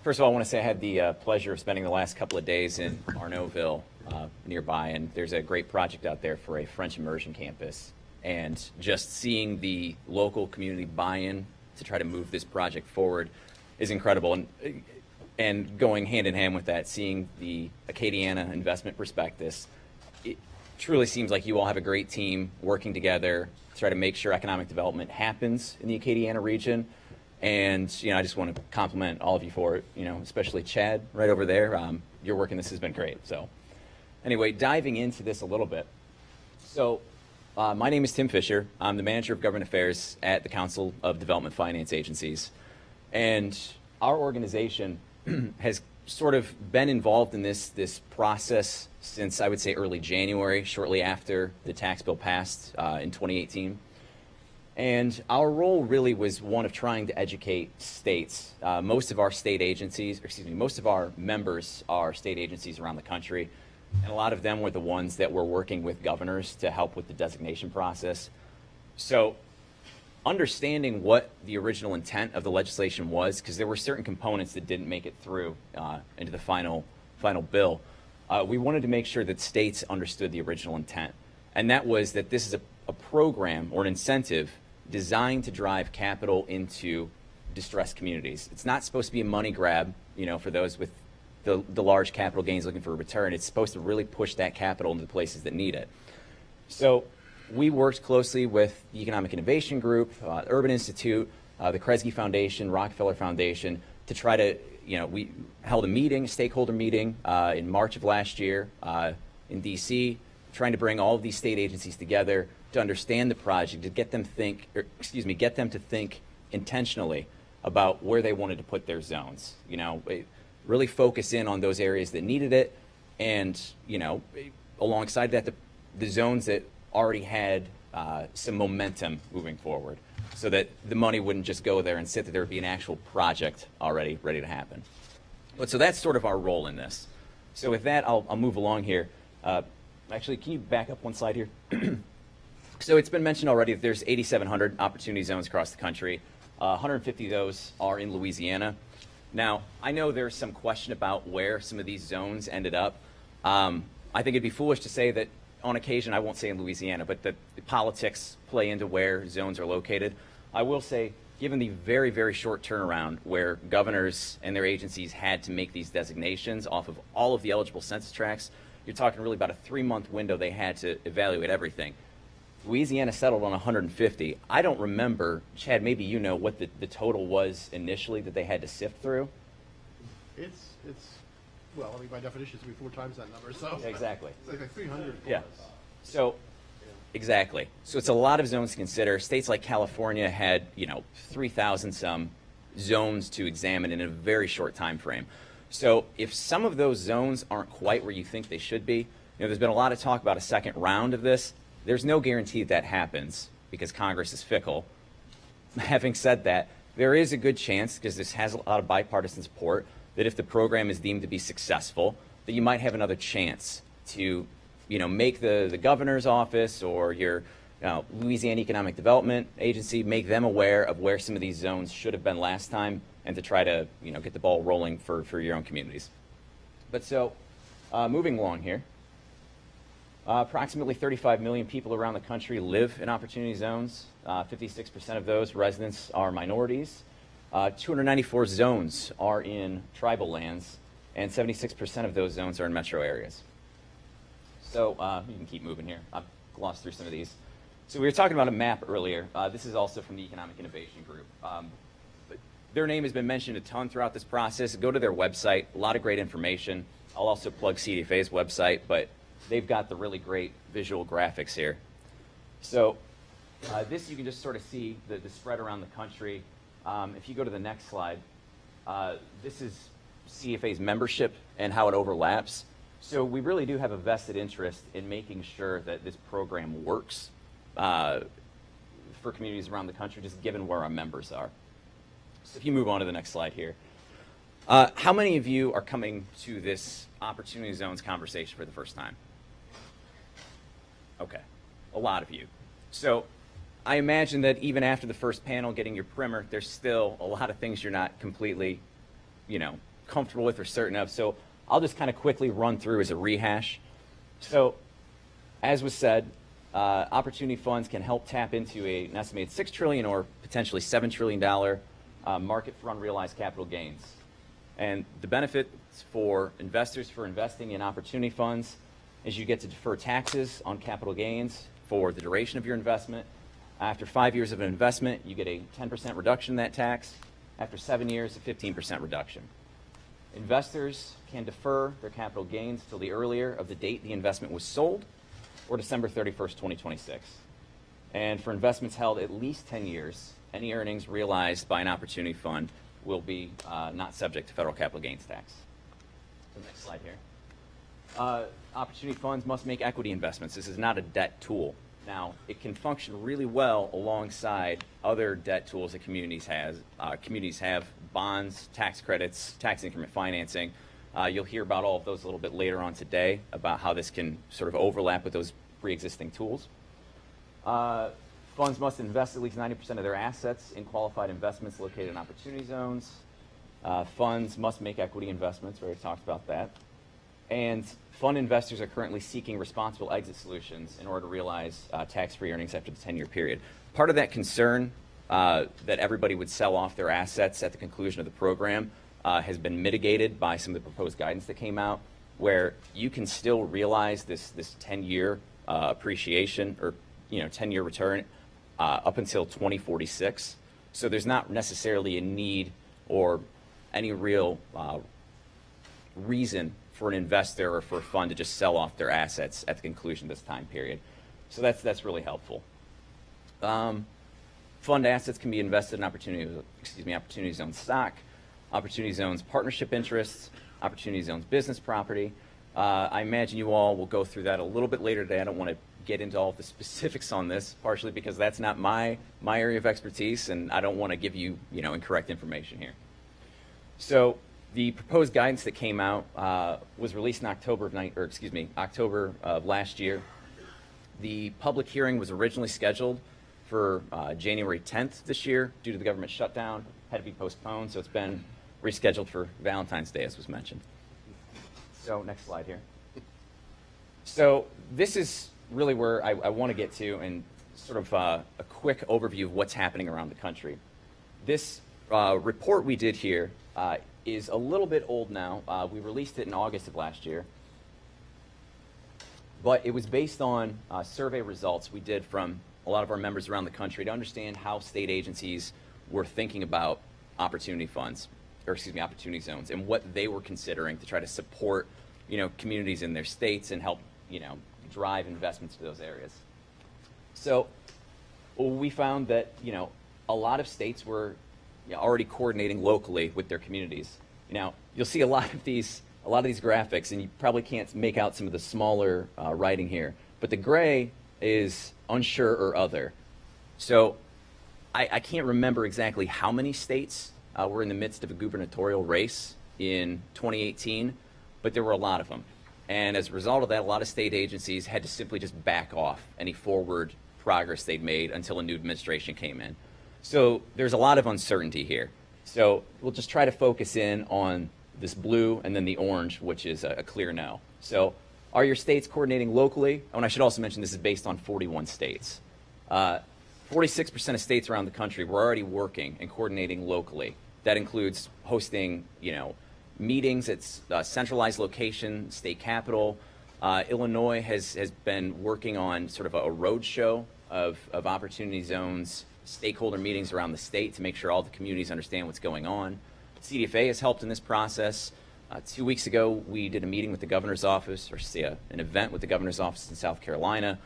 first of all, I want to say I had the pleasure of spending the last couple of days in Arnaudville nearby, and there's a great project out there for a French immersion campus. And just seeing the local community buy-in to try to move this project forward is incredible. And going hand in hand with that, seeing the Acadiana investment prospectus, it truly seems like you all have a great team working together to try to make sure economic development happens in the Acadiana region. And, I just want to compliment all of you for it, especially Chad right over there. Your work in this has been great. So anyway, diving into this a little bit. So my name is Tim Fisher. I'm the Manager of Government Affairs at the Council of Development Finance Agencies. And our organization has sort of been involved in this process since, I would say, early January, shortly after the tax bill passed in 2018. And our role really was one of trying to educate states. Most of our members are state agencies around the country, and a lot of them were the ones that were working with governors to help with the designation process. So understanding what the original intent of the legislation was, because there were certain components that didn't make it through into the final bill, we wanted to make sure that states understood the original intent. And that was that this is a program or an incentive designed to drive capital into distressed communities. It's not supposed to be a money grab, for those with the large capital gains looking for a return. It's supposed to really push that capital into the places that need it. So we worked closely with the Economic Innovation Group, Urban Institute, the Kresge Foundation, Rockefeller Foundation, to try to, we held a stakeholder meeting in March of last year in DC, trying to bring all of these state agencies together to understand the project, to get them to think intentionally about where they wanted to put their zones. Really focus in on those areas that needed it, and alongside that, the zones that already had some momentum moving forward, so that the money wouldn't just go there and sit there. There would be an actual project already ready to happen. But so that's sort of our role in this. So with that, I'll move along here. Actually, can you back up one slide here? So it's been mentioned already that there's 8,700 opportunity zones across the country. 150 of those are in Louisiana. Now, I know there's some question about where some of these zones ended up. I think it'd be foolish to say that on occasion, I won't say in Louisiana, but that the politics play into where zones are located. I will say, given the very, very short turnaround where governors and their agencies had to make these designations off of all of the eligible census tracts, you're talking really about a 3-month window they had to evaluate everything. Louisiana settled on 150. I don't remember, Chad, maybe you know what the total was initially that they had to sift through? It's well, I mean, by definition, it's going to be 4 times that number, so. Exactly. It's like 300 plus. Yeah. So, exactly. So it's a lot of zones to consider. States like California had, 3,000 some zones to examine in a very short time frame. So if some of those zones aren't quite where you think they should be, there's been a lot of talk about a second round of this. There's no guarantee that happens because Congress is fickle. Having said that, there is a good chance, because this has a lot of bipartisan support, that if the program is deemed to be successful, that you might have another chance to, make the governor's office or your Louisiana Economic Development Agency, make them aware of where some of these zones should have been last time, and to try to, get the ball rolling for your own communities. But so, moving along here. Approximately 35 million people around the country live in opportunity zones. 56% of those residents are minorities. 294 zones are in tribal lands, and 76% of those zones are in metro areas. So you can keep moving here. I've glossed through some of these. So we were talking about a map earlier. This is also from the Economic Innovation Group. But their name has been mentioned a ton throughout this process. Go to their website. A lot of great information. I'll also plug CDFA's website, but they've got the really great visual graphics here. So this you can just sort of see the spread around the country. If you go to the next slide, this is CFA's membership and how it overlaps. So we really do have a vested interest in making sure that this program works for communities around the country, just given where our members are. So if you move on to the next slide here. How many of you are coming to this Opportunity Zones conversation for the first time? Okay, a lot of you. So I imagine that even after the first panel, getting your primer, there's still a lot of things you're not completely, comfortable with or certain of. So I'll just kind of quickly run through as a rehash. So as was said, opportunity funds can help tap into an estimated $6 trillion or potentially $7 trillion market for unrealized capital gains. And the benefits for investors for investing in opportunity funds is you get to defer taxes on capital gains for the duration of your investment. After 5 years of an investment, you get a 10% reduction in that tax. After 7 years, a 15% reduction. Investors can defer their capital gains till the earlier of the date the investment was sold, or December 31st, 2026. And for investments held at least 10 years, any earnings realized by an opportunity fund will be not subject to federal capital gains tax. So next slide here. Opportunity funds must make equity investments. This is not a debt tool. Now, it can function really well alongside other debt tools that communities have bonds, tax credits, tax increment financing. You'll hear about all of those a little bit later on today about how this can sort of overlap with those pre-existing tools. Funds must invest at least 90% of their assets in qualified investments located in opportunity zones. Funds must make equity investments. We already talked about that. And fund investors are currently seeking responsible exit solutions in order to realize tax-free earnings after the 10-year period. Part of that concern that everybody would sell off their assets at the conclusion of the program has been mitigated by some of the proposed guidance that came out, where you can still realize this 10-year appreciation or 10-year return up until 2046. So there's not necessarily a need or any real reason for an investor or for a fund to just sell off their assets at the conclusion of this time period. So that's really helpful. Fund assets can be invested in opportunity zone stock, opportunity zones partnership interests, opportunity zones business property, I imagine you all will go through that a little bit later today. I don't want to get into all the specifics on this, partially because that's not my area of expertise, and I don't want to give you, incorrect information here. So the proposed guidance that came out was released in October of last year. The public hearing was originally scheduled for January 10th this year. Due to the government shutdown, had to be postponed, so it's been rescheduled for Valentine's Day, as was mentioned. So next slide here. So this is really where I want to get to, and sort of a quick overview of what's happening around the country. This report we did here is a little bit old now. We released it in August of last year. But it was based on survey results we did from a lot of our members around the country to understand how state agencies were thinking about opportunity funds, or opportunity zones, and what they were considering to try to support, communities in their states and help, drive investments to those areas. So we found that, a lot of states were already coordinating locally with their communities. Now, you'll see a lot of these graphics, and you probably can't make out some of the smaller writing here, but the gray is unsure or other. So I can't remember exactly how many states were in the midst of a gubernatorial race in 2018, but there were a lot of them. And as a result of that, a lot of state agencies had to simply just back off any forward progress they'd made until a new administration came in. So there's a lot of uncertainty here. So we'll just try to focus in on this blue and then the orange, which is a clear no. So are your states coordinating locally? Oh, and I should also mention this is based on 41 states. 46% of states around the country were already working and coordinating locally. That includes hosting, meetings at centralized location, state capital. Illinois has been working on sort of a road show of opportunity zones, stakeholder meetings around the state to make sure all the communities understand what's going on. CDFA has helped in this process. 2 weeks ago, we did a meeting with the governor's office, or an event with the governor's office in South Carolina.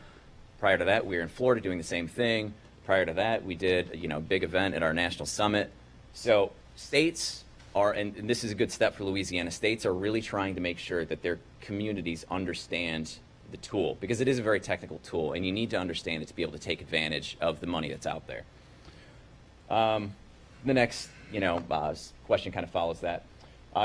Prior to that, we were in Florida doing the same thing. Prior to that, we did a big event at our national summit. So states are, and this is a good step for Louisiana, states are really trying to make sure that their communities understand the tool, because it is a very technical tool, and you need to understand it to be able to take advantage of the money that's out there. The next question kind of follows that.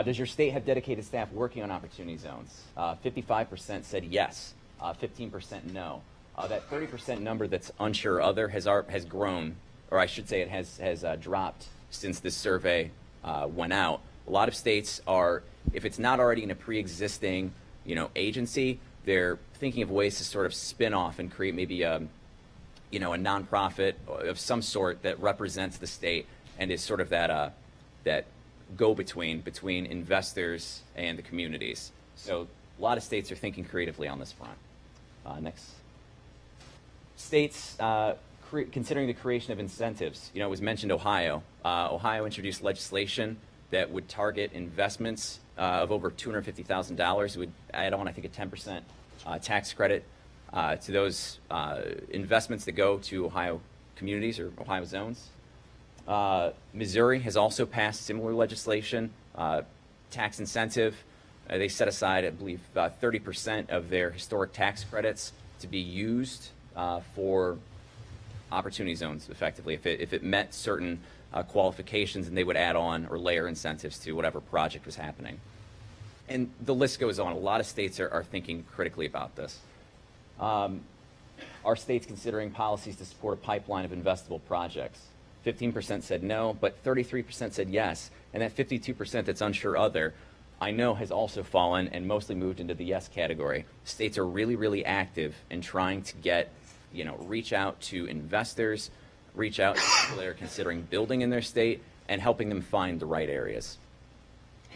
Does your state have dedicated staff working on opportunity zones? 55% said yes, 15% no. That 30% number that's unsure or other has grown, or I should say it has dropped since this survey went out. A lot of states are, if it's not already in a pre-existing agency, they're thinking of ways to sort of spin off and create maybe a nonprofit of some sort that represents the state and is sort of that go-between between investors and the communities. So a lot of states are thinking creatively on this front. Next. States considering the creation of incentives. It was mentioned Ohio. Ohio introduced legislation that would target investments of over $250,000. It would add on, I think, a 10% tax credit to those investments that go to Ohio communities or Ohio zones. Missouri has also passed similar legislation, tax incentive. They set aside, I believe, 30% of their historic tax credits to be used for opportunity zones, effectively. If it met certain qualifications, and they would add on or layer incentives to whatever project was happening. And the list goes on. A lot of states are thinking critically about this. Are states considering policies to support a pipeline of investable projects? 15% said no, but 33% said yes. And that 52% that's unsure other, I know has also fallen and mostly moved into the yes category. States are really, really active in trying to get, reach out to investors, reach out to people that are considering building in their state, and helping them find the right areas.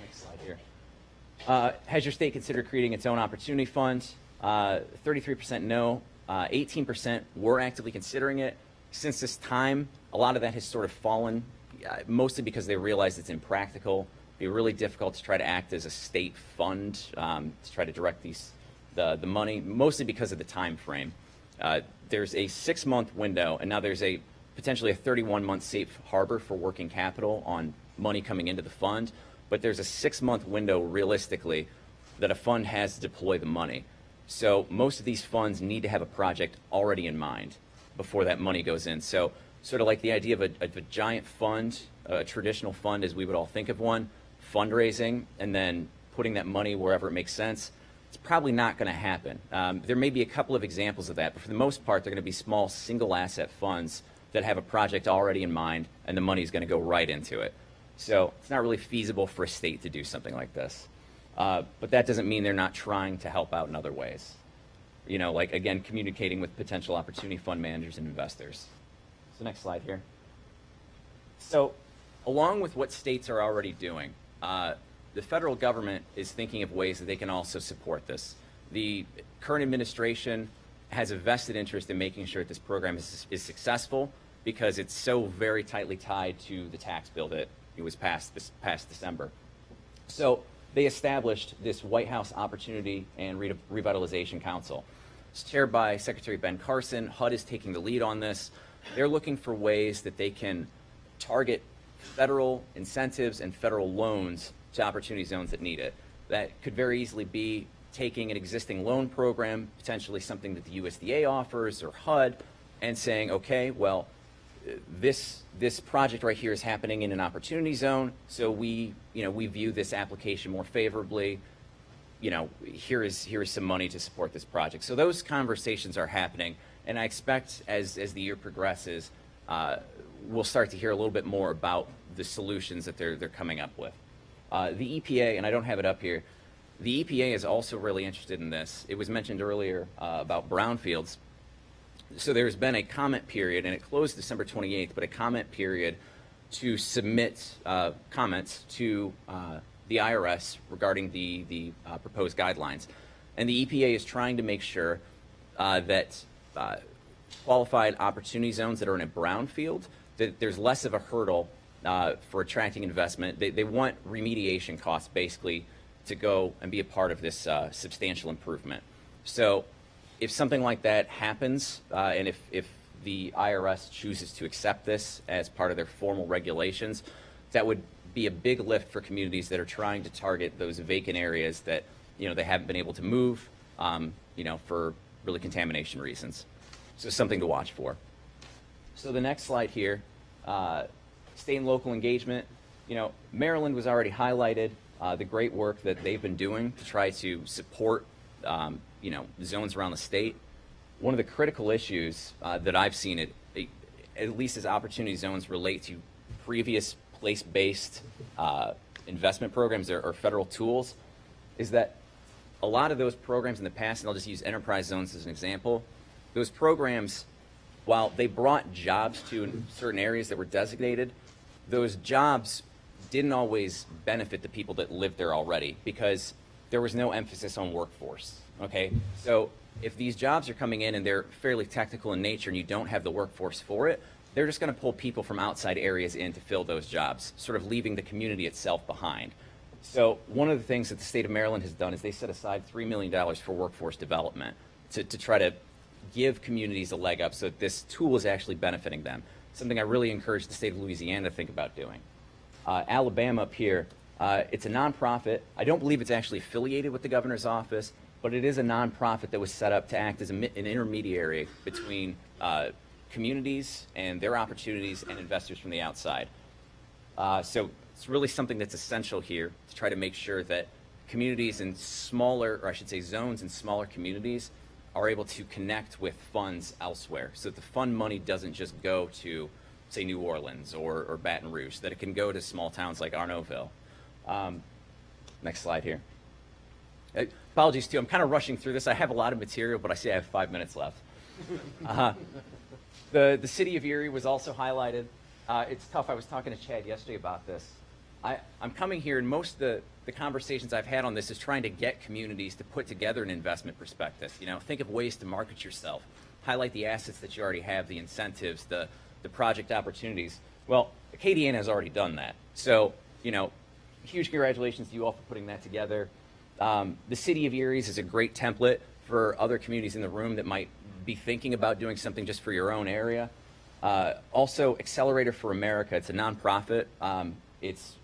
Next slide here. Has your state considered creating its own opportunity fund? 33% no, 18% were actively considering it. Since this time, a lot of that has sort of fallen, mostly because they realize it's impractical. It'd be really difficult to try to act as a state fund to try to direct the money, mostly because of the time frame. There's a 6-month window, and now there's potentially a 31-month safe harbor for working capital on money coming into the fund, but there's a 6-month window realistically that a fund has to deploy the money. So most of these funds need to have a project already in mind before that money goes in. So sort of like the idea of a giant fund, a traditional fund as we would all think of one, fundraising, and then putting that money wherever it makes sense, it's probably not going to happen. There may be a couple of examples of that, but for the most part, they're going to be small single asset funds that have a project already in mind, and the money is going to go right into it. So it's not really feasible for a state to do something like this. But that doesn't mean they're not trying to help out in other ways. You know, like, again, communicating with potential opportunity fund managers and investors. So next slide here. So along with what states are already doing, the federal government is thinking of ways that they can also support this. The current administration has a vested interest in making sure that this program is successful because it's so very tightly tied to the tax bill that it was passed this past December. So they established this White House Opportunity and Revitalization Council. It's chaired by Secretary Ben Carson. HUD is taking the lead on this. They're looking for ways that they can target federal incentives and federal loans to opportunity zones that need it. That could very easily be taking an existing loan program, potentially something that the USDA offers or HUD, and saying, okay, well, this project right here is happening in an opportunity zone, so we view this application more favorably. Here is some money to support this project. So those conversations are happening, and I expect as the year progresses, we'll start to hear a little bit more about the solutions that they're coming up with. The EPA, and I don't have it up here, the EPA is also really interested in this. It was mentioned earlier about brownfields. So there's been a comment period, and it closed December 28th, but a comment period to submit comments to the IRS regarding the proposed guidelines. And the EPA is trying to make sure that qualified opportunity zones that are in a brownfield, that there's less of a hurdle for attracting investment. They want remediation costs basically to go and be a part of this substantial improvement. So if something like that happens, and if the IRS chooses to accept this as part of their formal regulations, that would be a big lift for communities that are trying to target those vacant areas that they haven't been able to move, for really contamination reasons. So something to watch for. So the next slide here, state and local engagement. Maryland was already highlighted, the great work that they've been doing to try to support zones around the state. One of the critical issues that I've seen at least as opportunity zones relate to previous place-based investment programs or federal tools, is that a lot of those programs in the past, and I'll just use enterprise zones as an example, those programs, while they brought jobs to certain areas that were designated, those jobs didn't always benefit the people that lived there already because there was no emphasis on workforce. Okay, so if these jobs are coming in and they're fairly technical in nature and you don't have the workforce for it, they're just going to pull people from outside areas in to fill those jobs, sort of leaving the community itself behind. So one of the things that the state of Maryland has done is they set aside $3 million for workforce development to try to give communities a leg up so that this tool is actually benefiting them. Something I really encourage the state of Louisiana to think about doing. Alabama up here, it's a nonprofit. I don't believe it's actually affiliated with the governor's office, but it is a nonprofit that was set up to act as an intermediary between communities and their opportunities and investors from the outside. So it's really something that's essential here to try to make sure that communities in smaller, or I should say zones in smaller communities, are able to connect with funds elsewhere so that the fund money doesn't just go to, say, New Orleans or Baton Rouge, that it can go to small towns like Arnaudville. Next slide here. Apologies too, I'm kind of rushing through this. I have a lot of material, but I see I have 5 minutes left. The city of Erie was also highlighted. It's tough. I was talking to Chad yesterday about this. I'm coming here, and most of the conversations I've had on this is trying to get communities to put together an investment prospectus. Think of ways to market yourself, highlight the assets that you already have, the incentives, the project opportunities. Well, Acadiana has already done that. So, huge congratulations to you all for putting that together. The city of Erie is a great template for other communities in the room that might be thinking about doing something just for your own area. Also, Accelerator for America, it's a nonprofit. It's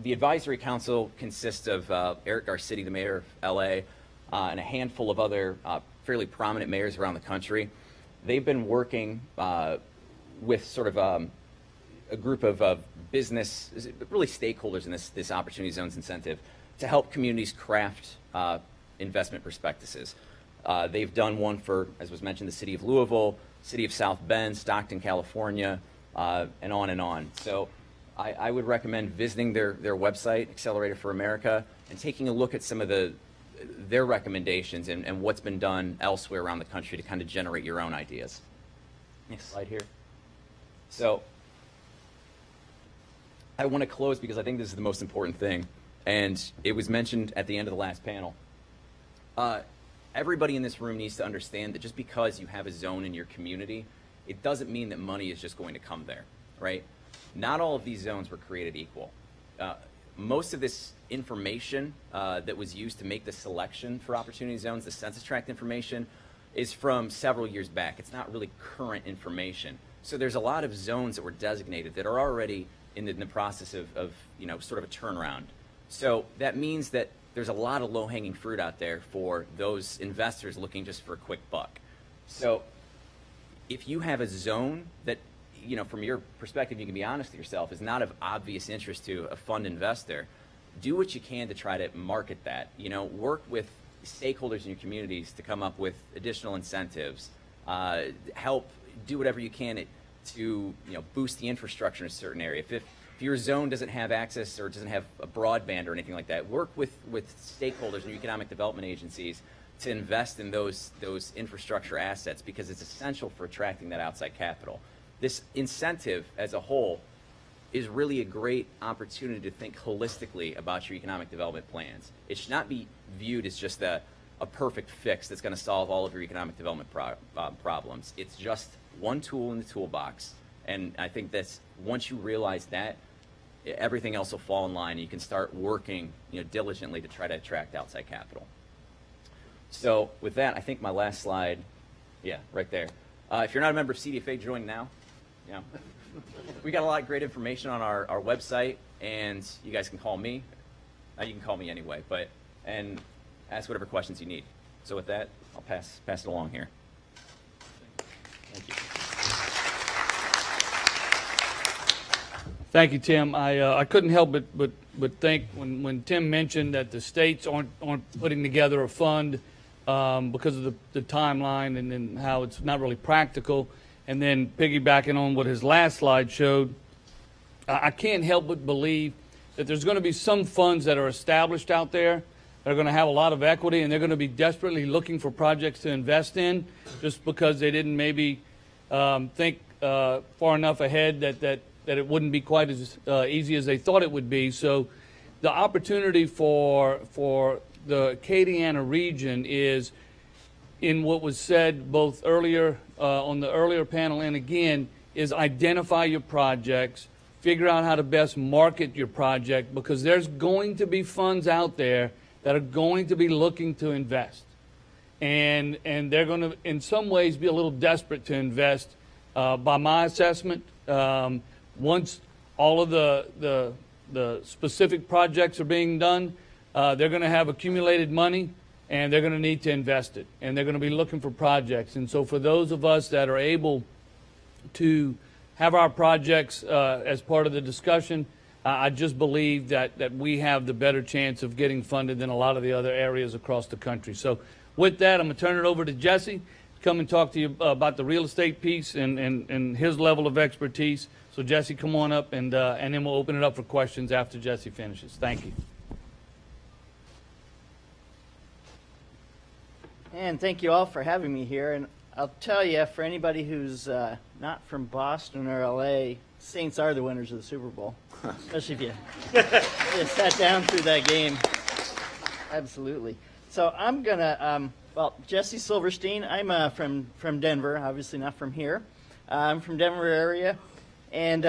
the advisory council consists of Eric Garcetti, the mayor of LA, and a handful of other fairly prominent mayors around the country. They've been working with sort of a group of business, really stakeholders in this Opportunity Zones incentive to help communities craft investment prospectuses. They've done one for, as was mentioned, the city of Louisville, city of South Bend, Stockton, California, and on and on. So I would recommend visiting their website, Accelerator for America, and taking a look at some of their recommendations and what's been done elsewhere around the country to kind of generate your own ideas. Next slide here. So I want to close because I think this is the most important thing, and it was mentioned at the end of the last panel. Everybody in this room needs to understand that just because you have a zone in your community, it doesn't mean that money is just going to come there, right? Not all of these zones were created equal. Most of this information that was used to make the selection for Opportunity Zones, the census tract information, is from several years back. It's not really current information. So there's a lot of zones that were designated that are already in the process of sort of a turnaround. So that means that there's a lot of low-hanging fruit out there for those investors looking just for a quick buck. So if you have a zone that, from your perspective, you can be honest with yourself, is not of obvious interest to a fund investor, do what you can to try to market that. Work with stakeholders in your communities to come up with additional incentives. Help do whatever you can to boost the infrastructure in a certain area. If your zone doesn't have access or doesn't have a broadband or anything like that, work with stakeholders and economic development agencies to invest in those infrastructure assets, because it's essential for attracting that outside capital. This incentive as a whole is really a great opportunity to think holistically about your economic development plans. It should not be viewed as just a perfect fix that's going to solve all of your economic development problems. It's just one tool in the toolbox. And I think that's, once you realize that, everything else will fall in line, and you can start working diligently to try to attract outside capital. So with that, I think my last slide, yeah, right there. If you're not a member of CDFA, join now. We got a lot of great information on our website, and you guys can call me. You can call me anyway, and ask whatever questions you need. So with that, I'll pass it along here. Thank you. Thank you, Tim. I couldn't help but think when Tim mentioned that the states aren't putting together a fund because of the timeline and then how it's not really practical, and then piggybacking on what his last slide showed, I can't help but believe that there's going to be some funds that are established out there that are going to have a lot of equity, and they're going to be desperately looking for projects to invest in just because they didn't maybe think far enough ahead that it wouldn't be quite as easy as they thought it would be. So the opportunity for the Acadiana region is, in what was said both earlier on the earlier panel and again, is identify your projects, figure out how to best market your project, because there's going to be funds out there that are going to be looking to invest. And they're going to, in some ways, be a little desperate to invest, by my assessment. Once all of the specific projects are being done, they're going to have accumulated money, and they're going to need to invest it, and they're going to be looking for projects. And so for those of us that are able to have our projects as part of the discussion, I just believe that we have the better chance of getting funded than a lot of the other areas across the country. So with that, I'm going to turn it over to Jesse to come and talk to you about the real estate piece and his level of expertise. So Jesse, come on up, and then we'll open it up for questions after Jesse finishes. Thank you. And thank you all for having me here. And I'll tell you, for anybody who's not from Boston or LA, Saints are the winners of the Super Bowl, especially if you sat down through that game. Absolutely. So I'm gonna, Jesse Silverstein. I'm from Denver, obviously not from here. I'm from Denver area, and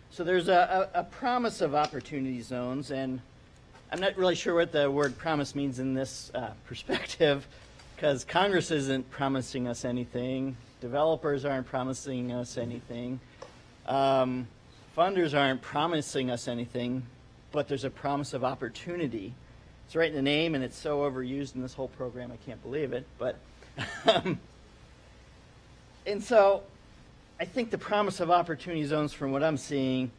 so there's a promise of opportunity zones, and I'm not really sure what the word promise means in this perspective, because Congress isn't promising us anything. Developers aren't promising us anything. funders aren't promising us anything, but there's a promise of opportunity. It's right in the name, and it's so overused in this whole program, I can't believe it. But and so I think the promise of opportunity zones, from what I'm seeing,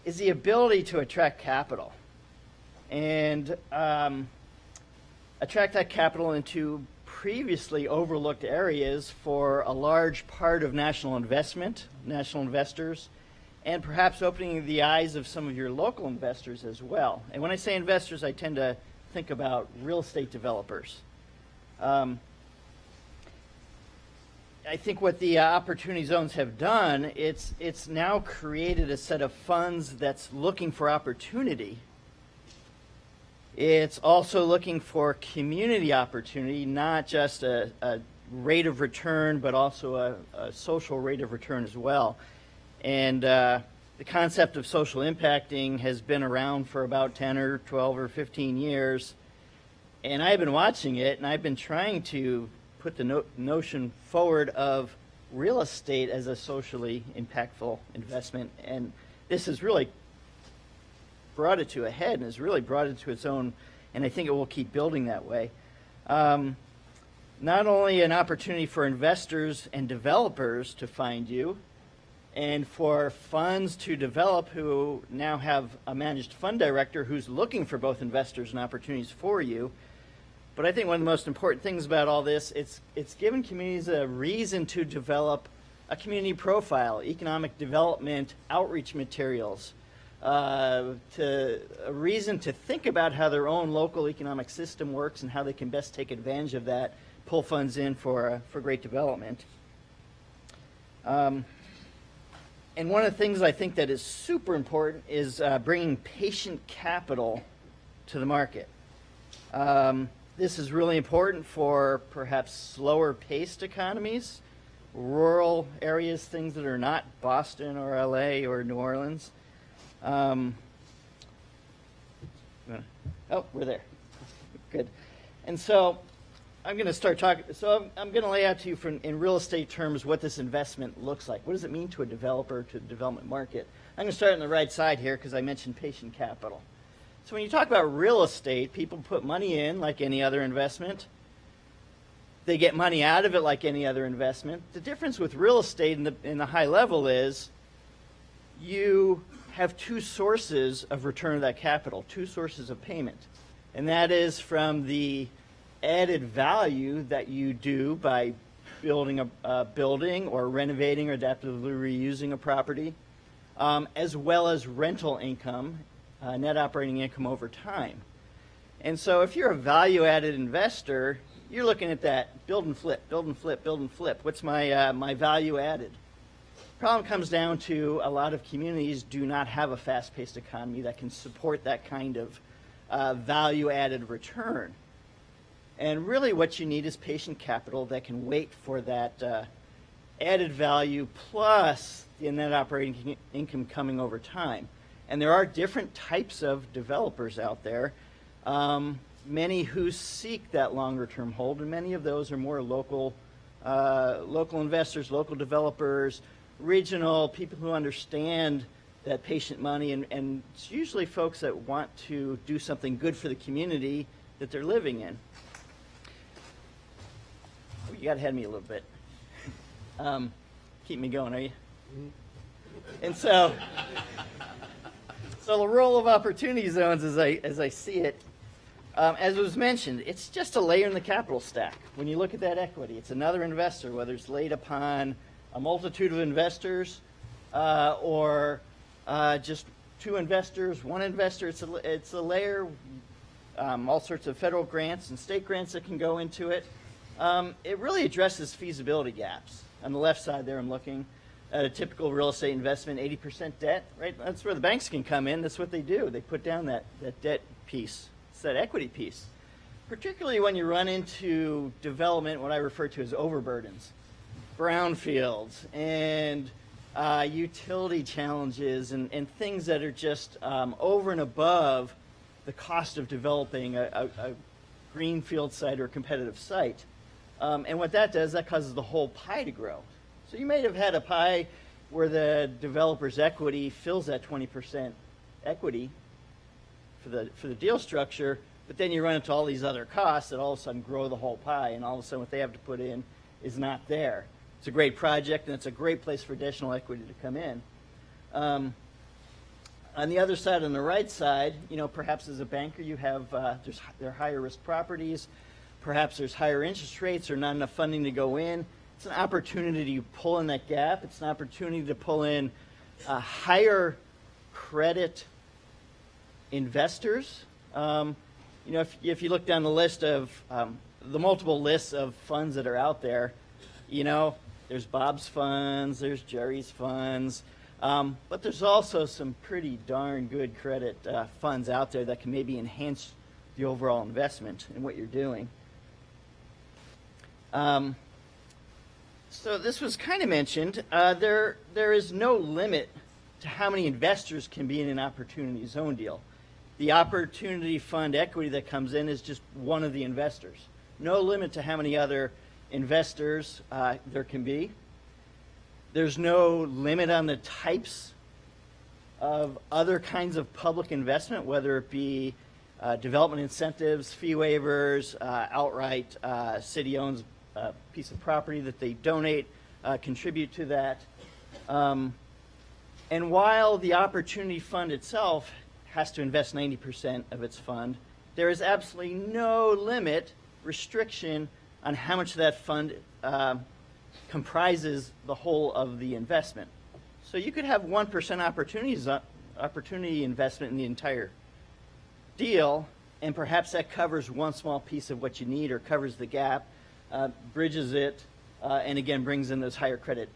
is the ability to attract capital and attract that capital into previously overlooked areas for a large part of national investment, national investors, and perhaps opening the eyes of some of your local investors as well. And when I say investors, I tend to think about real estate developers. I think what the opportunity zones have done, it's now created a set of funds that's looking for opportunity. It's also looking for community opportunity, not just a rate of return, but also a social rate of return as well. And the concept of social impacting has been around for about 10 or 12 or 15 years. And I've been watching it, and I've been trying to put the notion forward of real estate as a socially impactful investment. And this has really brought it to a head and has really brought it to its own, and I think it will keep building that way. Not only an opportunity for investors and developers to find you, and for funds to develop who now have a managed fund director who's looking for both investors and opportunities for you. But I think one of the most important things about all this, it's given communities a reason to develop a community profile, economic development, outreach materials, to a reason to think about how their own local economic system works and how they can best take advantage of that, pull funds in for great development. And one of the things I think that is super important is bringing patient capital to the market. This is really important for perhaps slower paced economies, rural areas, things that are not Boston or LA or New Orleans. Oh, we're there. Good. And so I'm going to start talking. So I'm going to lay out to you in real estate terms what this investment looks like. What does it mean to a developer, to the development market? I'm going to start on the right side here because I mentioned patient capital. So when you talk about real estate, people put money in like any other investment. They get money out of it like any other investment. The difference with real estate in the high level is you have two sources of return of that capital, two sources of payment. And that is from the added value that you do by building a building or renovating or adaptively reusing a property, as well as rental income, net operating income over time. And so if you're a value-added investor, you're looking at that build and flip, build and flip, build and flip. What's my value added? Problem comes down to a lot of communities do not have a fast-paced economy that can support that kind of value-added return. And really what you need is patient capital that can wait for that added value plus the net operating income coming over time. And there are different types of developers out there, many who seek that longer-term hold, and many of those are more local investors, local developers, regional, people who understand that patient money, and it's usually folks that want to do something good for the community that they're living in. Oh, you got to head me a little bit. Keep me going, are you? And so the role of opportunity zones, as I see it, as was mentioned, it's just a layer in the capital stack. When you look at that equity, it's another investor, whether it's laid upon a multitude of investors or just two investors, one investor. It's a layer, all sorts of federal grants and state grants that can go into it. It really addresses feasibility gaps. On the left side there, I'm looking at a typical real estate investment, 80% debt, right? That's where the banks can come in. That's what they do. They put down that debt piece. It's that equity piece. Particularly when you run into development, what I refer to as overburdens, brownfields, and utility challenges, and things that are just over and above the cost of developing a greenfield site or a competitive site. And what that does, that causes the whole pie to grow. So you may have had a pie where the developer's equity fills that 20% equity for the deal structure, but then you run into all these other costs that all of a sudden grow the whole pie, and all of a sudden what they have to put in is not there. It's a great project, and it's a great place for additional equity to come in. On the other side, on the right side, perhaps as a banker you have, there are higher risk properties, perhaps there's higher interest rates or not enough funding to go in. It's an opportunity to pull in that gap. It's an opportunity to pull in higher credit investors. If you look down the list of the multiple lists of funds that are out there, there's Bob's funds, there's Jerry's funds, but there's also some pretty darn good credit funds out there that can maybe enhance the overall investment in what you're doing. So this was kind of mentioned. There is no limit to how many investors can be in an opportunity zone deal. The opportunity fund equity that comes in is just one of the investors. No limit to how many other investors there can be. There's no limit on the types of other kinds of public investment, whether it be development incentives, fee waivers, outright city owns a piece of property that they donate, contribute to that. And while the opportunity fund itself has to invest 90% of its fund, there is absolutely no limit, restriction on how much of that fund comprises the whole of the investment. So you could have 1% opportunity investment in the entire deal, and perhaps that covers one small piece of what you need or covers the gap, bridges it, and again brings in those higher credit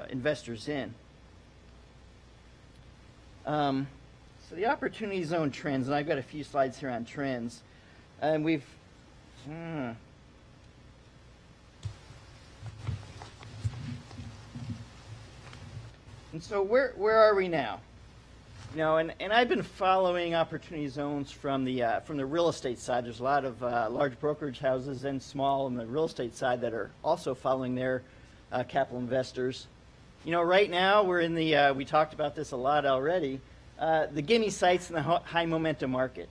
investors in. So the opportunity zone trends, and I've got a few slides here on trends, and we've and so where are we now? And I've been following opportunity zones from the real estate side. There's a lot of large brokerage houses and small on the real estate side that are also following their capital investors. Right now we're in the we talked about this a lot already. The gimme sites in the high momentum market.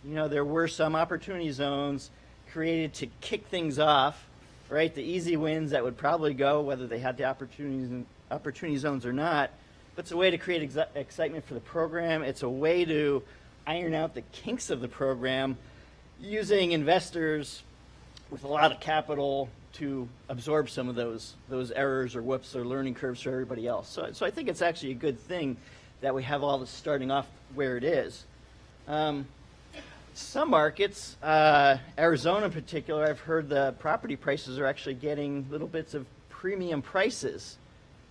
There were some opportunity zones created to kick things off, right? The easy wins that would probably go whether they had the opportunity zones or not. But it's a way to create excitement for the program. It's a way to iron out the kinks of the program using investors with a lot of capital to absorb some of those errors or whoops or learning curves for everybody else. So I think it's actually a good thing that we have all this starting off where it is. Some markets, Arizona in particular, I've heard the property prices are actually getting little bits of premium prices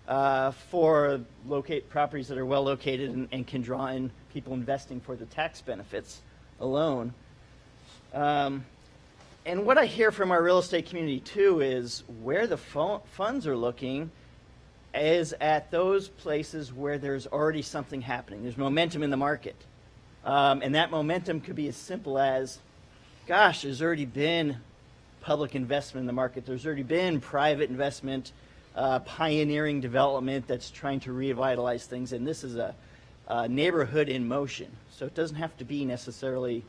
for properties that are well located and can draw in people investing for the tax benefits alone. And what I hear from our real estate community too is where the funds are looking is at those places where there's already something happening. There's momentum in the market. And that momentum could be as simple as, gosh, there's already been public investment in the market. There's already been private investment, pioneering development that's trying to revitalize things. And this is a neighborhood in motion. So it doesn't have to be necessarily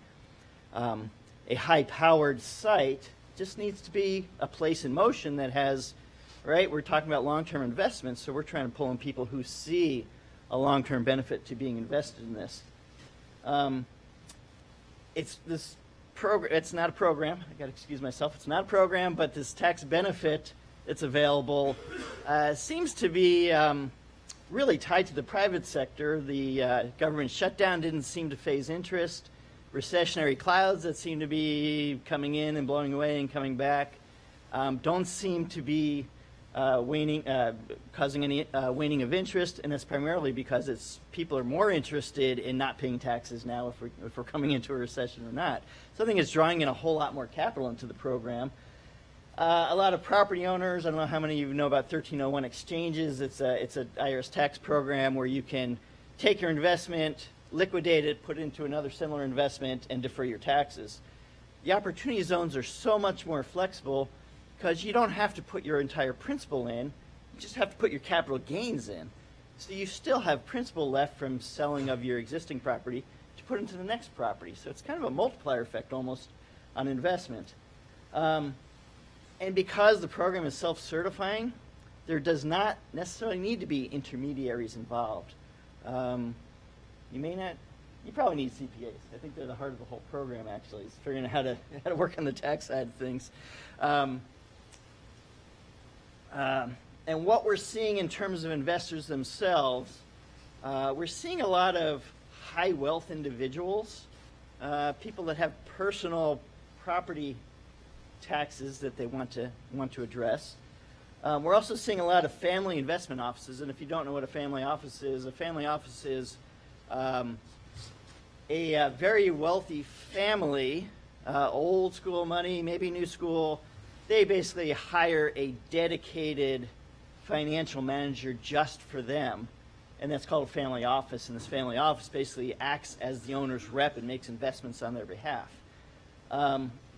a high-powered site. It just needs to be a place in motion that has, right, we're talking about long-term investments, so we're trying to pull in people who see a long-term benefit to being invested in this. It's not a program. I got to excuse myself. It's not a program, but this tax benefit that's available seems to be really tied to the private sector. The government shutdown didn't seem to phase interest. Recessionary clouds that seem to be coming in and blowing away and coming back don't seem to be causing any waning of interest, and that's primarily because people are more interested in not paying taxes now if we're coming into a recession or not. So I think it's drawing in a whole lot more capital into the program. A lot of property owners, I don't know how many of you know about 1301 exchanges. It's an IRS tax program where you can take your investment, liquidate it, put it into another similar investment, and defer your taxes. The opportunity zones are so much more flexible because you don't have to put your entire principal in. You just have to put your capital gains in. So you still have principal left from selling of your existing property to put into the next property. So it's kind of a multiplier effect almost on investment. And because the program is self-certifying, there does not necessarily need to be intermediaries involved. You probably need CPAs. I think they're the heart of the whole program, actually, is figuring out how to work on the tax side of things. And what we're seeing in terms of investors themselves, we're seeing a lot of high wealth individuals, people that have personal property taxes that they want to address. We're also seeing a lot of family investment offices, and if you don't know what a family office is a very wealthy family, old school money, maybe new school. They basically hire a dedicated financial manager just for them, and that's called a family office. And this family office basically acts as the owner's rep and makes investments on their behalf.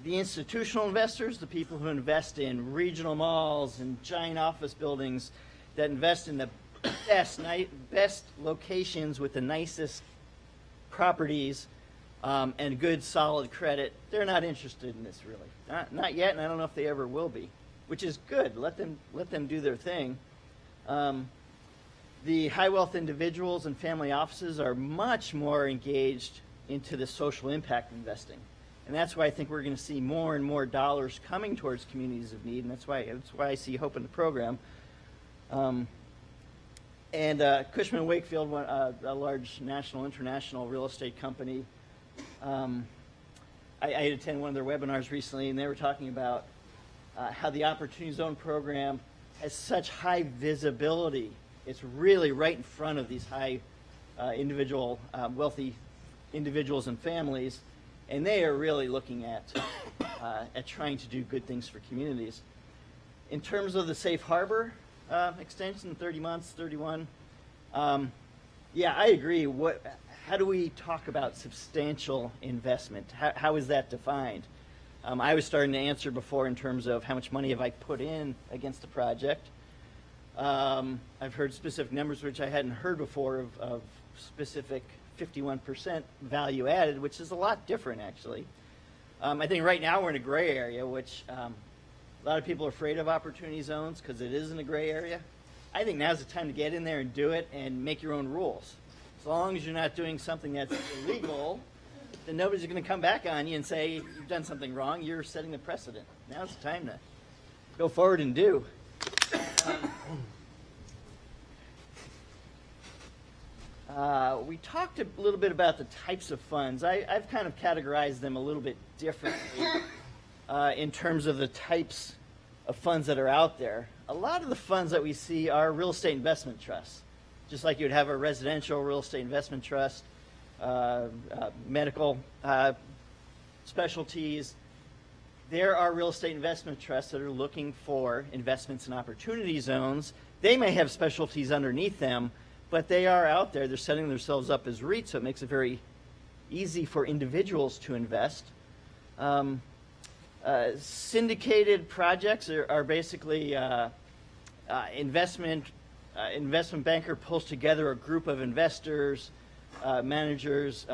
The institutional investors, the people who invest in regional malls and giant office buildings, that invest in the best locations with the nicest properties and good solid credit, they're not interested in this really. Not yet, and I don't know if they ever will be, which is good. Let them do their thing. The high wealth individuals and family offices are much more engaged into the social impact investing. And that's why I think we're going to see more and more dollars coming towards communities of need, and that's why I see hope in the program. Cushman & Wakefield, a large national, international real estate company, I attended one of their webinars recently, and they were talking about how the Opportunity Zone program has such high visibility. It's really right in front of these high wealthy individuals and families, and they are really looking at trying to do good things for communities. In terms of the safe harbor extension, 30 months, 31, yeah, I agree. How do we talk about substantial investment? How is that defined? I was starting to answer before in terms of how much money have I put in against the project. I've heard specific numbers which I hadn't heard before of specific 51% value added, which is a lot different, actually. I think right now we're in a gray area, which a lot of people are afraid of opportunity zones because it is in a gray area. I think now's the time to get in there and do it and make your own rules. As long as you're not doing something that's illegal, then nobody's going to come back on you and say, you've done something wrong, you're setting the precedent. Now's the time to go forward and do. We talked a little bit about the types of funds. I've kind of categorized them a little bit differently in terms of the types of funds that are out there. A lot of the funds that we see are real estate investment trusts, just like you would have a residential real estate investment trust, medical specialties. There are real estate investment trusts that are looking for investments in opportunity zones. They may have specialties underneath them, but they are out there. They're setting themselves up as REITs, so it makes it very easy for individuals to invest. Syndicated projects are basically investment banker pulls together a group of investors, managers,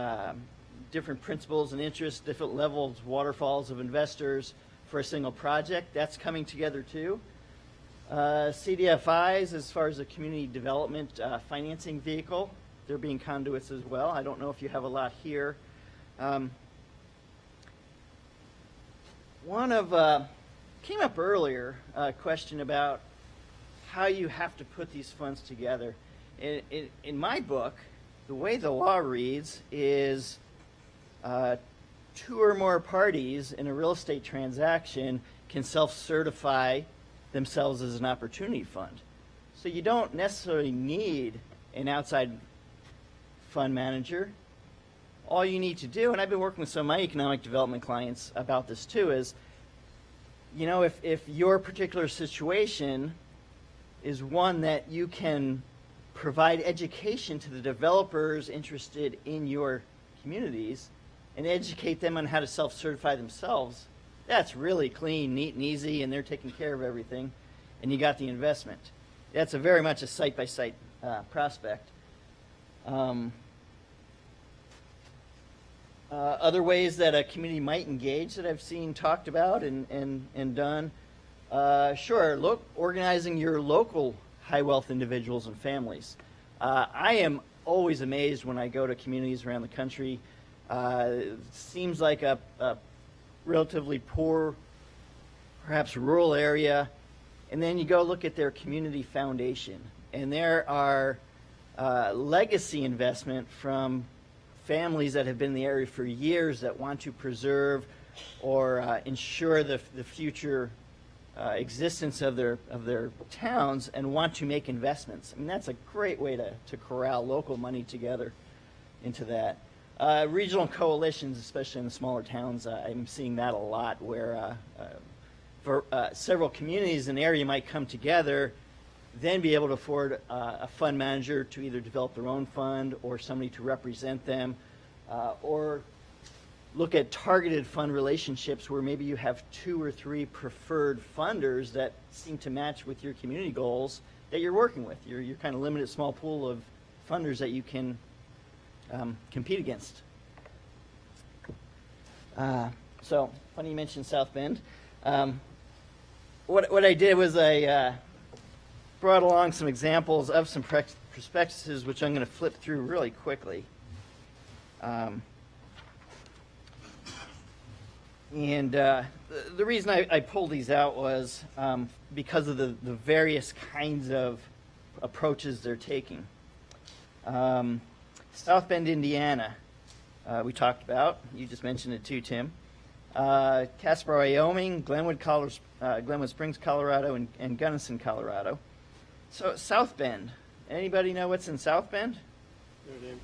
different principles and interests, different levels, waterfalls of investors for a single project. That's coming together too. CDFIs, as far as a community development financing vehicle, they're being conduits as well. I don't know if you have a lot here. Came up earlier, a question about how you have to put these funds together. In my book, the way the law reads is 2 or more parties in a real estate transaction can self-certify themselves as an opportunity fund. So you don't necessarily need an outside fund manager. All you need to do, and I've been working with some of my economic development clients about this too, is, you know, if your particular situation is one that you can provide education to the developers interested in your communities and educate them on how to self-certify themselves, that's really clean, neat, and easy, and they're taking care of everything, and you got the investment. that's a very much a site-by-site prospect. Other ways that a community might engage that I've seen talked about and done, sure, organizing your local high-wealth individuals and families. I am always amazed when I go to communities around the country. It seems like a relatively poor, perhaps rural area, and then you go look at their community foundation, and there are legacy investment from families that have been in the area for years that want to preserve or ensure the future existence of their towns and want to make investments. I mean, that's a great way to corral local money together into that. Regional coalitions, especially in the smaller towns, I'm seeing that a lot, where for several communities in the area might come together, then be able to afford a fund manager to either develop their own fund or somebody to represent them, or look at targeted fund relationships where maybe you have 2 or 3 preferred funders that seem to match with your community goals that you're working with. You're kind of limited small pool of funders that you can compete against. So, funny you mentioned South Bend. What I did was I brought along some examples of some prospectuses, which I'm going to flip through really quickly. The reason I pulled these out was because of the various kinds of approaches they're taking. South Bend, Indiana, we talked about. You just mentioned it too, Tim. Casper, Wyoming, Glenwood Springs, Colorado, and Gunnison, Colorado. So South Bend. Anybody know what's in South Bend? Notre Dame.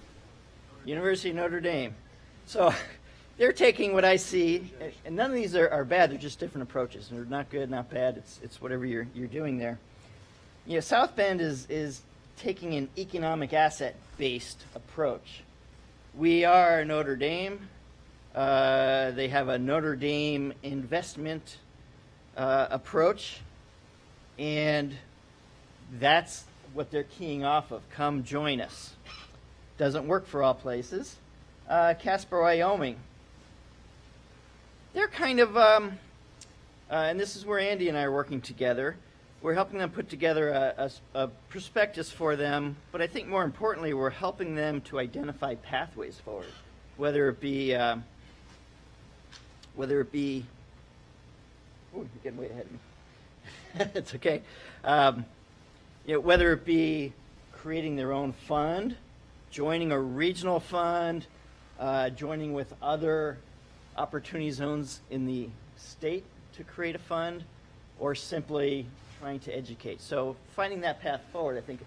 University of Notre Dame. So they're taking what I see, and none of these are bad. They're just different approaches. They're not good, not bad. It's whatever you're doing there. You know, South Bend is taking an economic asset-based approach. We are Notre Dame. They have a Notre Dame investment approach, and that's what they're keying off of. Come join us. Doesn't work for all places. Casper, Wyoming. They're kind of, and this is where Andy and I are working together. We're helping them put together a prospectus for them, but I think more importantly, we're helping them to identify pathways forward, whether it be, ooh, you're getting way ahead of me. It's okay. You know, whether it be creating their own fund, joining a regional fund, joining with other opportunity zones in the state to create a fund, or simply trying to educate. So finding that path forward, I think,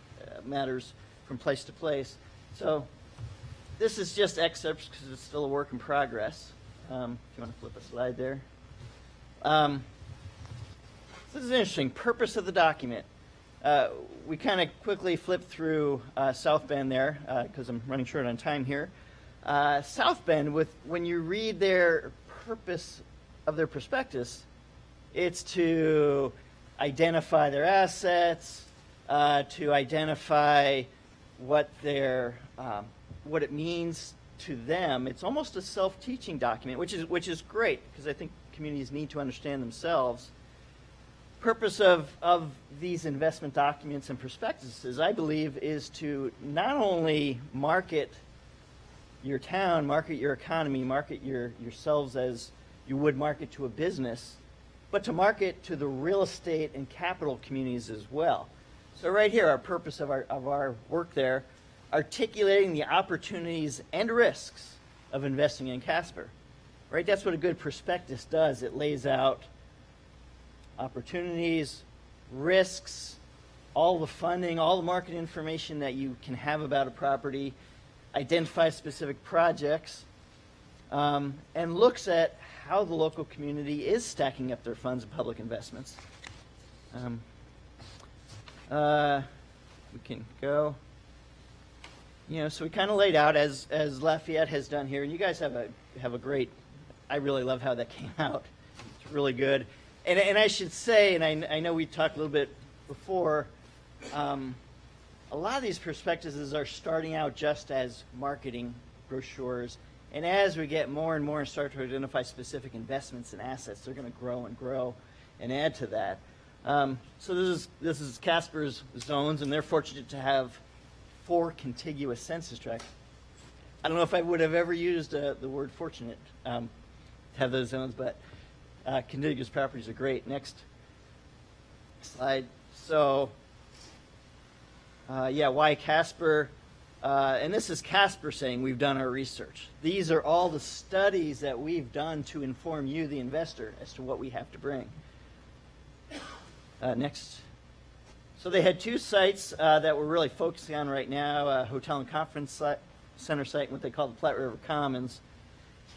matters from place to place. So this is just excerpts because it's still a work in progress. If you want to flip a slide there. This is interesting. Purpose of the document. We kind of quickly flipped through South Bend there because I'm running short on time here. South Bend, when you read their purpose of their prospectus, it's to identify their assets, to identify what it means to them. It's almost a self-teaching document, which is great because I think communities need to understand themselves. Purpose of these investment documents and prospectuses, I believe, is to not only market your town, market your economy, market yourselves as you would market to a business, but to market to the real estate and capital communities as well. So right here, our purpose of our work there, articulating the opportunities and risks of investing in Casper. Right? That's what a good prospectus does. It lays out opportunities, risks, all the funding, all the market information that you can have about a property, identify specific projects, and looks at how the local community is stacking up their funds and public investments. We can go. You know, so we kind of laid out as Lafayette has done here, and you guys have a great. I really love how that came out. It's really good. And I should say, and I know we talked a little bit before, A lot of these prospectuses are starting out just as marketing brochures, and as we get more and more and start to identify specific investments and assets, they're going to grow and grow and add to that. So this is Casper's zones, and they're fortunate to have 4 contiguous census tracts. I don't know if I would have ever used the word fortunate to have those zones, but contiguous properties are great. Next slide. So, why Casper? And this is Casper saying we've done our research. These are all the studies that we've done to inform you, the investor, as to what we have to bring. Next. So they had 2 sites that we're really focusing on right now, a hotel and conference center site and what they call the Platte River Commons.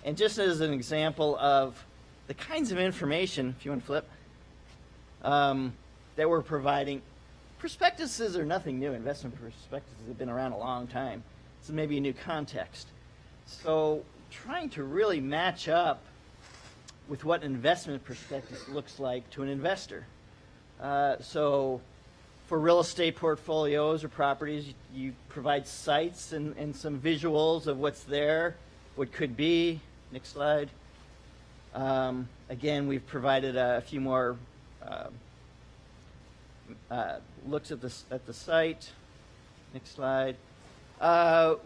And just as an example of the kinds of information, if you want to flip, that we're providing, prospectuses are nothing new. Investment prospectuses have been around a long time. This is maybe a new context. So trying to really match up with what an investment prospectus looks like to an investor. So for real estate portfolios or properties, you provide sites and some visuals of what's there, what could be. Next slide. Again, we've provided a few more looks at the site. Next slide.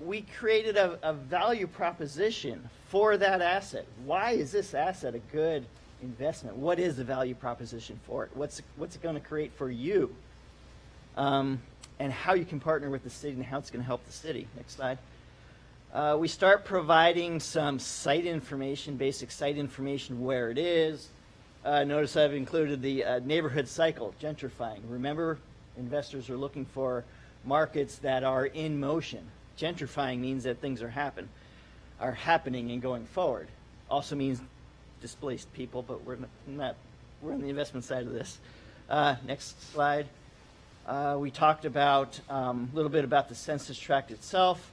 We created a value proposition for that asset. Why is this asset a good investment? What is the value proposition for it? What's it going to create for you? And how you can partner with the city and how it's going to help the city. Next slide. We start providing some site information, basic site information, where it is. Notice I've included the neighborhood cycle, gentrifying. Remember, investors are looking for markets that are in motion. Gentrifying means that things are happening and going forward. Also means displaced people, but we're on the investment side of this. Next slide. We talked about a little bit about the census tract itself.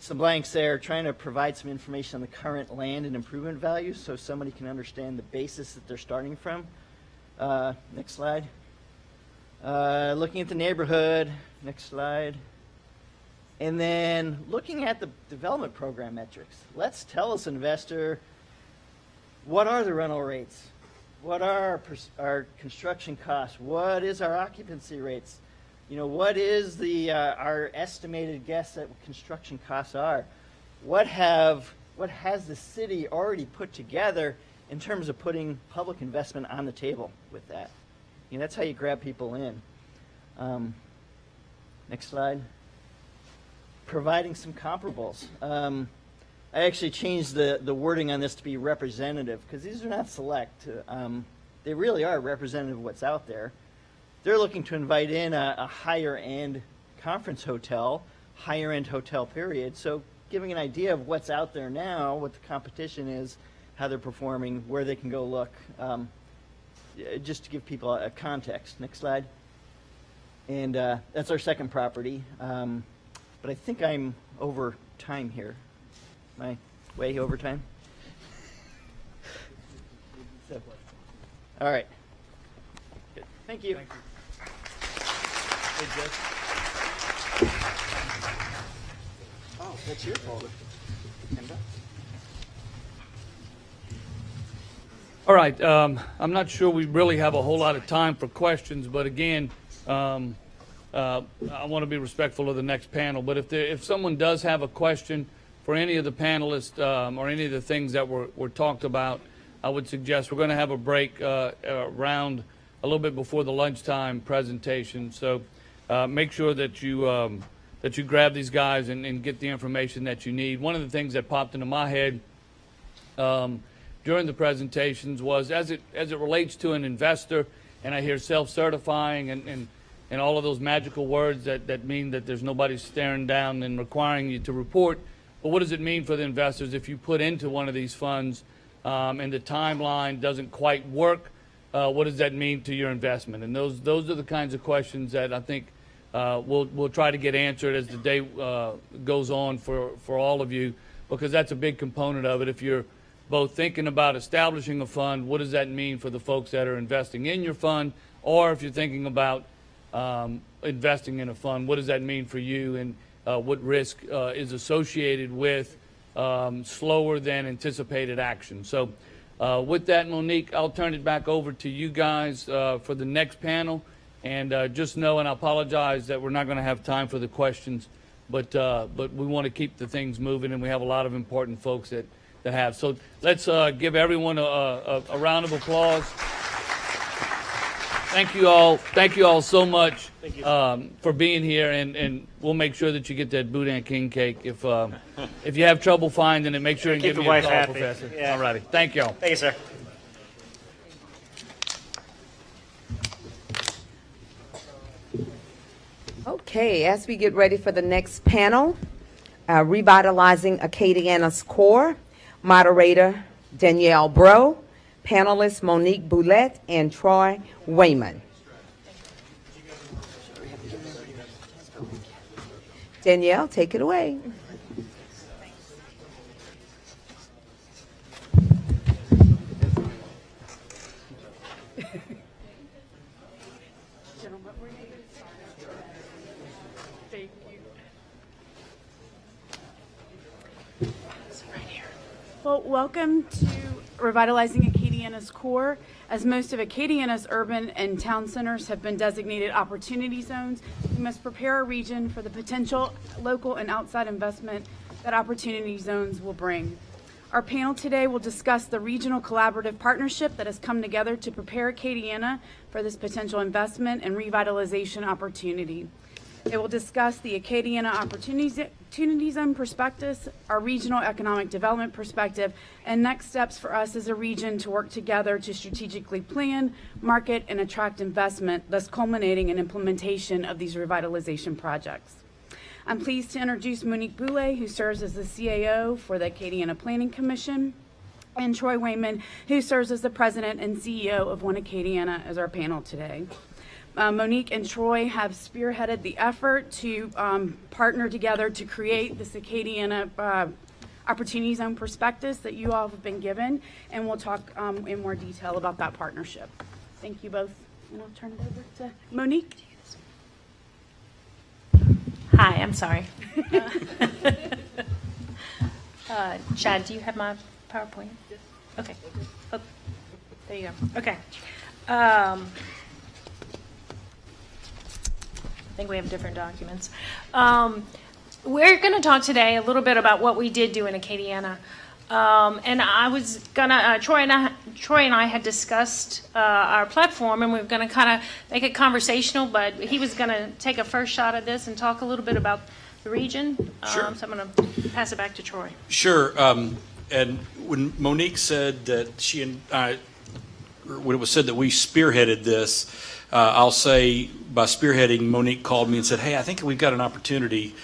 Some blanks there, trying to provide some information on the current land and improvement values so somebody can understand the basis that they're starting from. Next slide. Looking at the neighborhood. Next slide. And then looking at the development program metrics. Let's tell us, investor, what are the rental rates? What are our construction costs? What is our occupancy rates? You know, what is our estimated guess at what construction costs are? What has the city already put together in terms of putting public investment on the table with that? You know, that's how you grab people in. Next slide. Providing some comparables. I actually changed the wording on this to be representative because these are not select. They really are representative of what's out there. They're looking to invite in a higher-end conference hotel, higher-end hotel period. So giving an idea of what's out there now, what the competition is, how they're performing, where they can go look, just to give people a context. Next slide. And that's our second property. But I think I'm over time here. Am I way over time? So, all right. Good. Thank you. Thank you. Hey, Jeff. Oh, that's your folder. All right. I'm not sure we really have a whole lot of time for questions, but again, I want to be respectful of the next panel. But if someone does have a question for any of the panelists or any of the things that were talked about, I would suggest we're going to have a break around a little bit before the lunchtime presentation. So make sure that you grab these guys and get the information that you need. One of the things that popped into my head during the presentations was as it relates to an investor, and I hear self-certifying and all of those magical words that mean that there's nobody staring down and requiring you to report. But what does it mean for the investors if you put into one of these funds and the timeline doesn't quite work? What does that mean to your investment? And those are the kinds of questions that I think we'll try to get answered as the day goes on for all of you, because that's a big component of it. If you're both thinking about establishing a fund, what does that mean for the folks that are investing in your fund? Or if you're thinking about investing in a fund, what does that mean for you, and what risk is associated with slower than anticipated action. So with that, Monique, I'll turn it back over to you guys for the next panel. And just know, and I apologize that we're not going to have time for the questions, but we want to keep the things moving, and we have a lot of important folks that have. So let's give everyone a round of applause. Thank you all. Thank you all so much for being here, and we'll make sure that you get that Boudin King cake. If you have trouble finding it, make sure and Keep give the me a wife call, happy. Professor. Yeah. All righty. Thank you all. Thank you, sir. Okay, as we get ready for the next panel, Revitalizing Acadiana's Core, moderator Danielle Bro, panelists Monique Boulette and Troy Wayman. Danielle, take it away. Well, welcome to Revitalizing Acadiana's Core. As most of Acadiana's urban and town centers have been designated opportunity zones, we must prepare our region for the potential local and outside investment that opportunity zones will bring. Our panel today will discuss the regional collaborative partnership that has come together to prepare Acadiana for this potential investment and revitalization opportunity. It will discuss the Acadiana Opportunity Zone Prospectus, our regional economic development perspective, and next steps for us as a region to work together to strategically plan, market, and attract investment, thus culminating in implementation of these revitalization projects. I'm pleased to introduce Monique Boulette, who serves as the CAO for the Acadiana Planning Commission, and Troy Wayman, who serves as the President and CEO of One Acadiana, as our panel today. Monique and Troy have spearheaded the effort to partner together to create this Acadiana Opportunity Zone Prospectus that you all have been given, and we'll talk in more detail about that partnership. Thank you both, and I'll turn it over to Monique. Hi, I'm sorry. Chad, do you have my PowerPoint? Okay. Oh, there you go. Okay. I think we have different documents. We're going to talk today a little bit about what we did do in Acadiana. And I was going to, Troy and I had discussed our platform, and we were going to kind of make it conversational, but he was going to take a first shot at this and talk a little bit about the region. Sure. So I'm going to pass it back to Troy. Sure. And when Monique said that she and I, when it was said that we spearheaded this, I'll say by spearheading, Monique called me and said, hey, I think we've got an opportunity.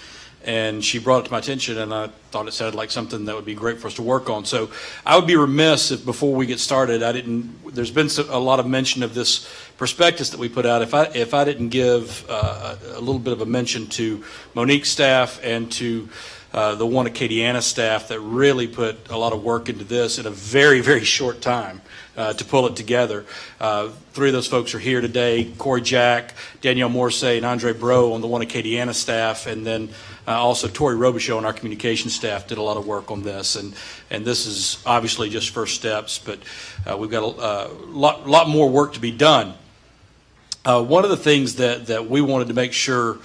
And she brought it to my attention, and I thought it sounded like something that would be great for us to work on. So I would be remiss if before we get started, there's been a lot of mention of this prospectus that we put out. If I didn't give a little bit of a mention to Monique's staff and to the One Acadiana staff that really put a lot of work into this in a very, very short time to pull it together. Three of those folks are here today: Corey Jack, Danielle Morsay, and Andre Bro on the One Acadiana staff, and then also Tori Robichaud on our communications staff did a lot of work on this. And this is obviously just first steps, but we've got a lot more work to be done. One of the things that we wanted to make sure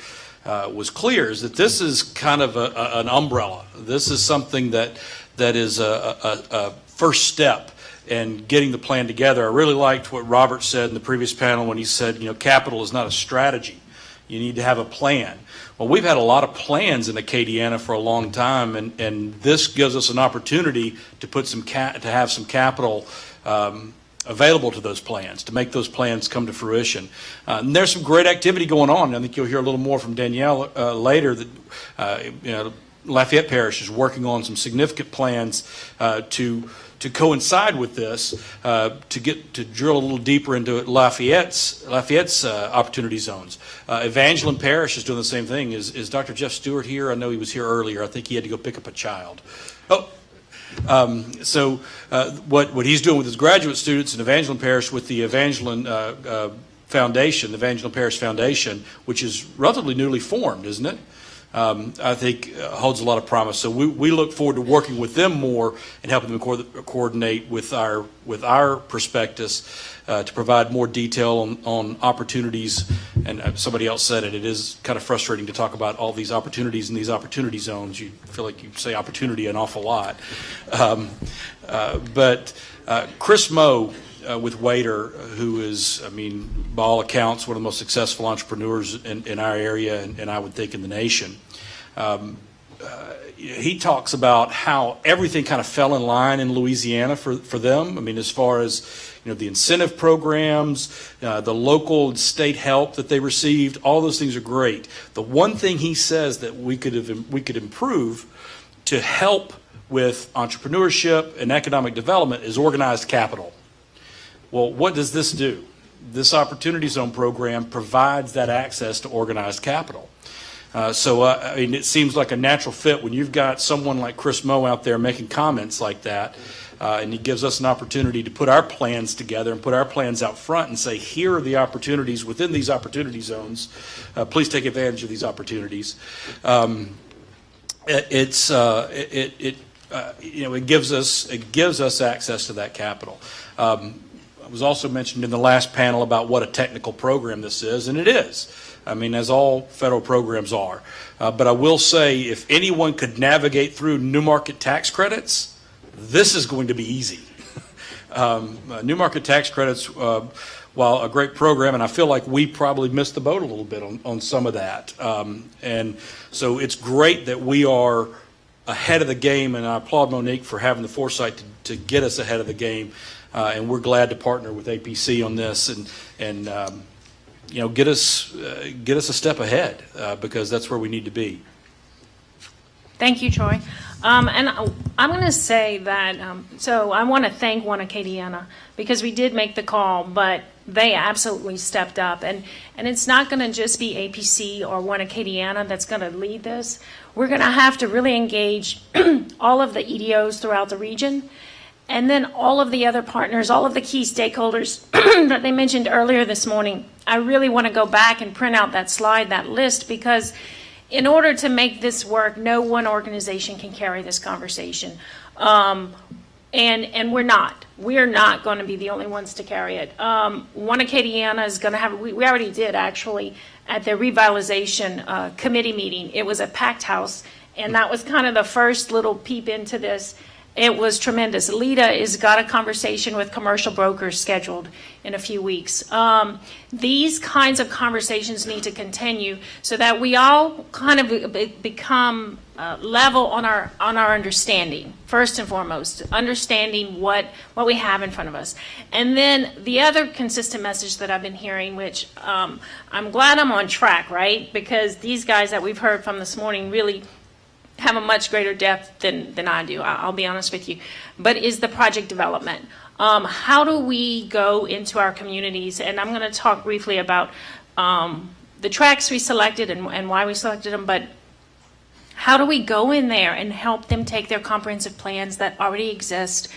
was clear is that this is kind of an umbrella. This is something that is a first step in getting the plan together. I really liked what Robert said in the previous panel when he said, capital is not a strategy. You need to have a plan. Well, we've had a lot of plans in Acadiana for a long time, and this gives us an opportunity to put to have some capital available to those plans, to make those plans come to fruition. And there's some great activity going on. I think you'll hear a little more from Danielle later that Lafayette Parish is working on some significant plans to coincide with this, to drill a little deeper into Lafayette's opportunity zones. Evangeline Parish is doing the same thing. Is Dr. Jeff Stewart here? I know he was here earlier. I think he had to go pick up a child. So what he's doing with his graduate students in Evangeline Parish with the Evangeline foundation, the Evangeline Parish Foundation, which is relatively newly formed, isn't it? I think holds a lot of promise. So we look forward to working with them more and helping them coordinate with our prospectus to provide more detail on opportunities. And somebody else said it. It is kind of frustrating to talk about all these opportunities in these opportunity zones. You feel like you say opportunity an awful lot. But Chris Moe with Waiter, who is, I mean, by all accounts, one of the most successful entrepreneurs in our area, and I would think in the nation. He talks about how everything kind of fell in line in Louisiana for them. I mean, as far as the incentive programs, the local and state help that they received, all those things are great. The one thing he says that we could improve to help with entrepreneurship and economic development is organized capital. Well, what does this do? This Opportunity Zone program provides that access to organized capital. So I mean, it seems like a natural fit when you've got someone like Chris Moe out there making comments like that, and he gives us an opportunity to put our plans together and put our plans out front and say, here are the opportunities within these opportunity zones. Please take advantage of these opportunities. It gives us access to that capital. It was also mentioned in the last panel about what a technical program this is, and it is. I mean, as all federal programs are. But I will say, if anyone could navigate through new market tax credits, this is going to be easy. New market tax credits, while a great program, and I feel like we probably missed the boat a little bit on some of that. And so it's great that we are ahead of the game, and I applaud Monique for having the foresight to get us ahead of the game. And we're glad to partner with APC on this and get us a step ahead because that's where we need to be. Thank you, Troy. And I'm going to say that, so I want to thank One Acadiana because we did make the call, but they absolutely stepped up. And it's not going to just be APC or One Acadiana that's going to lead this. We're going to have to really engage all of the EDOs throughout the region. And then all of the other partners, all of the key stakeholders that they mentioned earlier this morning. I really want to go back and print out that slide, that list, because in order to make this work, no one organization can carry this conversation. And we're not. We're not going to be the only ones to carry it. One Acadiana is going to have, we already did actually, at the Revitalization committee meeting. It was a packed house, and that was kind of the first little peep into this. It was tremendous. Lita has got a conversation with commercial brokers scheduled in a few weeks. These kinds of conversations need to continue so that we all kind of become level on our understanding, first and foremost, understanding what we have in front of us. And then the other consistent message that I've been hearing, which I'm glad I'm on track, right? Because these guys that we've heard from this morning really have a much greater depth than I do, I'll be honest with you, but is the project development. How do we go into our communities? And I'm going to talk briefly about the tracks we selected and why we selected them, but how do we go in there and help them take their comprehensive plans that already exist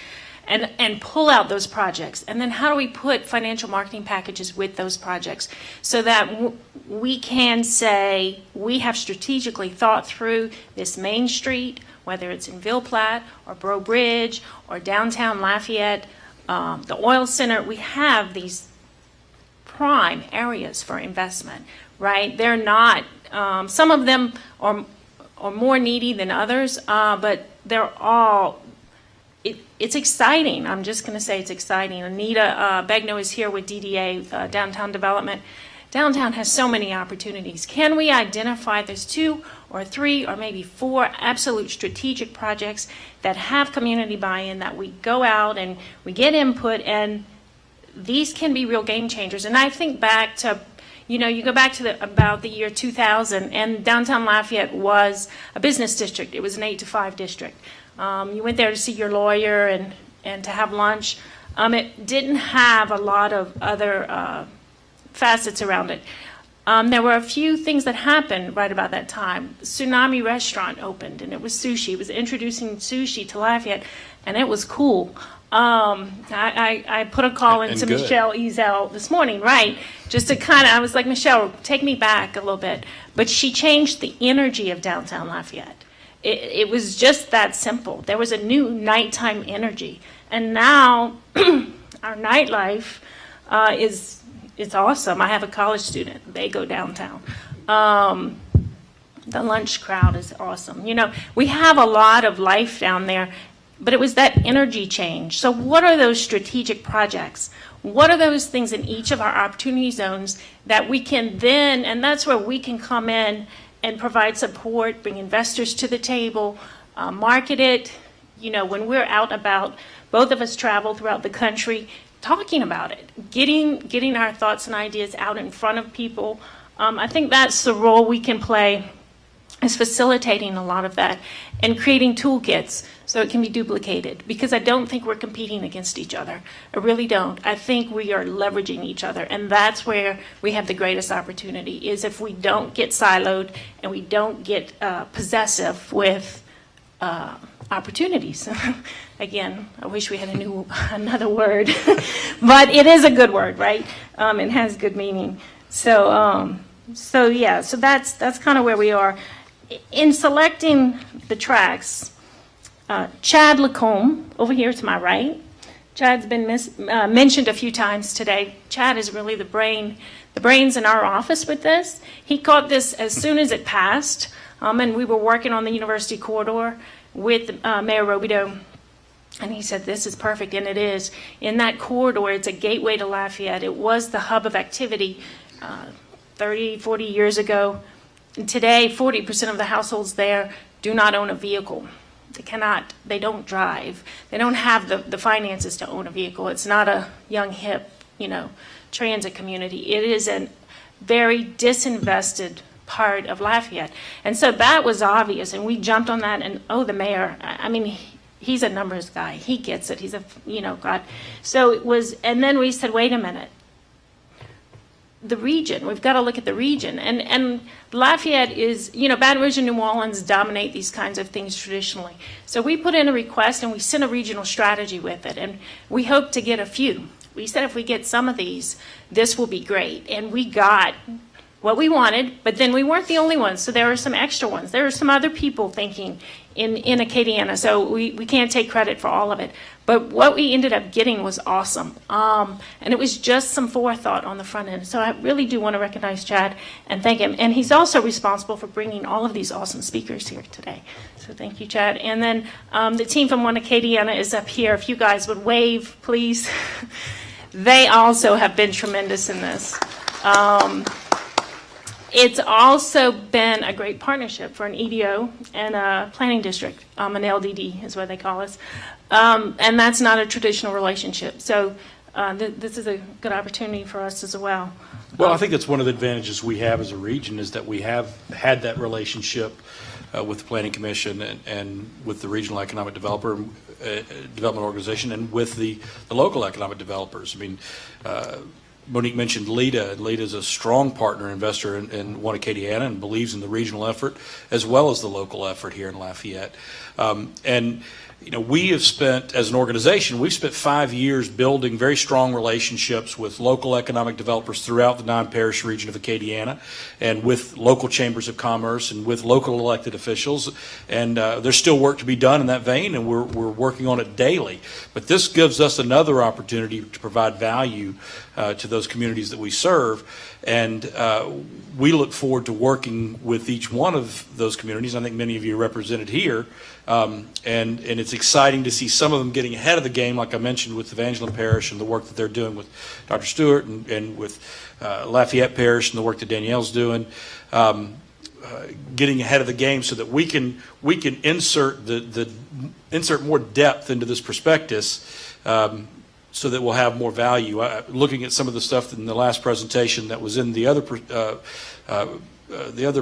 and pull out those projects? And then how do we put financial marketing packages with those projects so that we can say we have strategically thought through this main street, whether it's in Ville Platte or Breaux Bridge or downtown Lafayette, the oil center. We have these prime areas for investment, right? They're not, some of them are more needy than others, but they're all, it's exciting. I'm just going to say it's exciting. Anita Begno is here with DDA, Downtown Development. Downtown has so many opportunities. Can we identify there's 2 or 3 or maybe 4 absolute strategic projects that have community buy-in, that we go out and we get input, and these can be real game changers? And I think back to, you go back to about the year 2000, and downtown Lafayette was a business district. It was an 8 to 5 district. You went there to see your lawyer and to have lunch. It didn't have a lot of other facets around it. There were a few things that happened right about that time. Tsunami Restaurant opened, and it was sushi. It was introducing sushi to Lafayette, and it was cool. I put a call into good. Michelle Ezel this morning, right? Just to I was like, Michelle, take me back a little bit. But she changed the energy of downtown Lafayette. It was just that simple. There was a new nighttime energy. And now our nightlife it's awesome. I have a college student. They go downtown. The lunch crowd is awesome. We have a lot of life down there, but it was that energy change. So what are those strategic projects? What are those things in each of our opportunity zones that we can then, and that's where we can come in and provide support, bring investors to the table, market it. When we're out and about, both of us travel throughout the country talking about it, getting our thoughts and ideas out in front of people. I think that's the role we can play, is facilitating a lot of that and creating toolkits so it can be duplicated, because I don't think we're competing against each other. I really don't. I think we are leveraging each other, and that's where we have the greatest opportunity, is if we don't get siloed and we don't get possessive with opportunities. Again, I wish we had another word, but it is a good word, right? It has good meaning. So that's kind of where we are. In selecting the tracks, Chad Lacombe, over here to my right, Chad's been mentioned a few times today. Chad is really the brains in our office with this. He caught this as soon as it passed, and we were working on the University Corridor with Mayor Robideau, and he said, this is perfect, and it is. In that corridor, it's a gateway to Lafayette. It was the hub of activity 30, 40 years ago. And today, 40% of the households there do not own a vehicle. They don't drive. They don't have the finances to own a vehicle. It's not a young, hip, transit community. It is a very disinvested part of Lafayette. And so that was obvious, and we jumped on that, and the mayor, he's a numbers guy. He gets it. He's God. So it was, and then we said, wait a minute. The region, we've got to look at the region. And Lafayette is, Baton Rouge and New Orleans dominate these kinds of things traditionally. So we put in a request and we sent a regional strategy with it. And we hope to get a few. We said if we get some of these, this will be great. And we got what we wanted, but then we weren't the only ones. So there are some extra ones. There are some other people thinking in Acadiana. So we can't take credit for all of it. But what we ended up getting was awesome. And it was just some forethought on the front end. So I really do want to recognize Chad and thank him. And he's also responsible for bringing all of these awesome speakers here today. So thank you, Chad. And then the team from One Acadiana is up here. If you guys would wave, please. They also have been tremendous in this. It's also been a great partnership for an EDO and a planning district, an LDD is what they call us. And that's not a traditional relationship. So this is a good opportunity for us as well. Well, I think that's one of the advantages we have as a region, is that we have had that relationship with the Planning Commission and with the Regional Economic Development Organization and with the local economic developers. Monique mentioned Lita. Lita is a strong partner investor in One Acadiana and believes in the regional effort as well as the local effort here in Lafayette. We have spent, as an organization, we've spent 5 years building very strong relationships with local economic developers throughout the non-parish region of Acadiana, and with local chambers of commerce and with local elected officials. And there's still work to be done in that vein, and we're working on it daily. But this gives us another opportunity to provide value to those communities that we serve. And we look forward to working with each one of those communities. I think many of you are represented here. And it's exciting to see some of them getting ahead of the game, like I mentioned with Evangeline Parish and the work that they're doing with Dr. Stewart, and with Lafayette Parish and the work that Danielle's doing, getting ahead of the game so that we can insert insert more depth into this prospectus, so that we'll have more value. Looking at some of the stuff in the last presentation that was in the other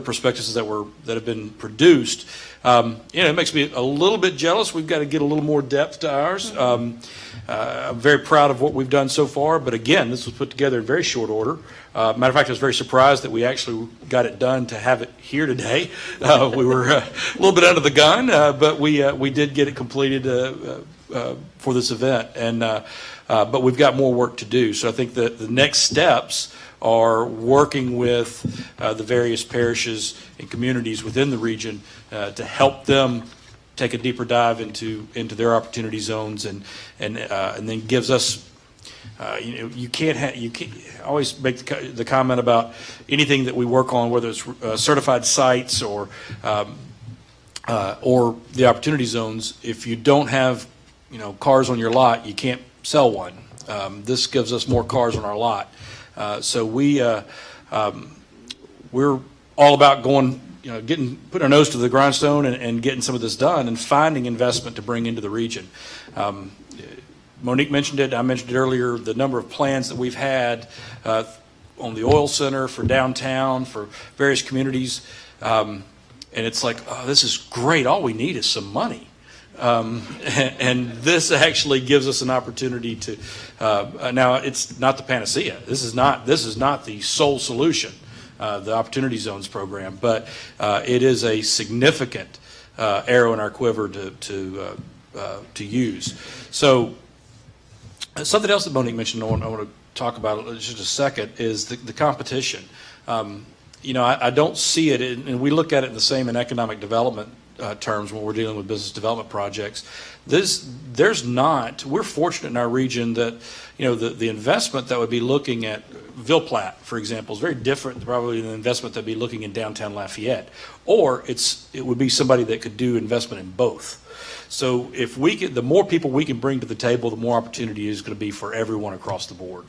prospectuses that have been produced, It makes me a little bit jealous. We've got to get a little more depth to ours. I'm very proud of what we've done so far, but again, this was put together in very short order. Matter of fact, I was very surprised that we actually got it done to have it here today. We were a little bit under the gun, but we did get it completed for this event, but we've got more work to do. So I think that the next steps are working with the various parishes and communities within the region to help them take a deeper dive into their opportunity zones, and then gives us. You can't always make the comment about anything that we work on, whether it's certified sites or the opportunity zones. If you don't have cars on your lot, you can't sell one. This gives us more cars on our lot, so we're all about going. Putting our nose to the grindstone and getting some of this done and finding investment to bring into the region. Monique mentioned it. I mentioned it earlier. The number of plans that we've had on the oil center for downtown for various communities, and it's like, oh, this is great. All we need is some money, and this actually gives us an opportunity to. Now, it's not the panacea. This is not the sole solution. The Opportunity Zones program, but it is a significant arrow in our quiver to use. So something else that Monique mentioned, I want to talk about in just a second, is the competition. I don't see it, and we look at it the same in economic development terms when we're dealing with business development projects. We're fortunate in our region that, the investment that would be looking at Ville Platte, for example, is very different probably than the investment that would be looking in downtown Lafayette. Or it would be somebody that could do investment in both. So the more people we can bring to the table, the more opportunity is going to be for everyone across the board.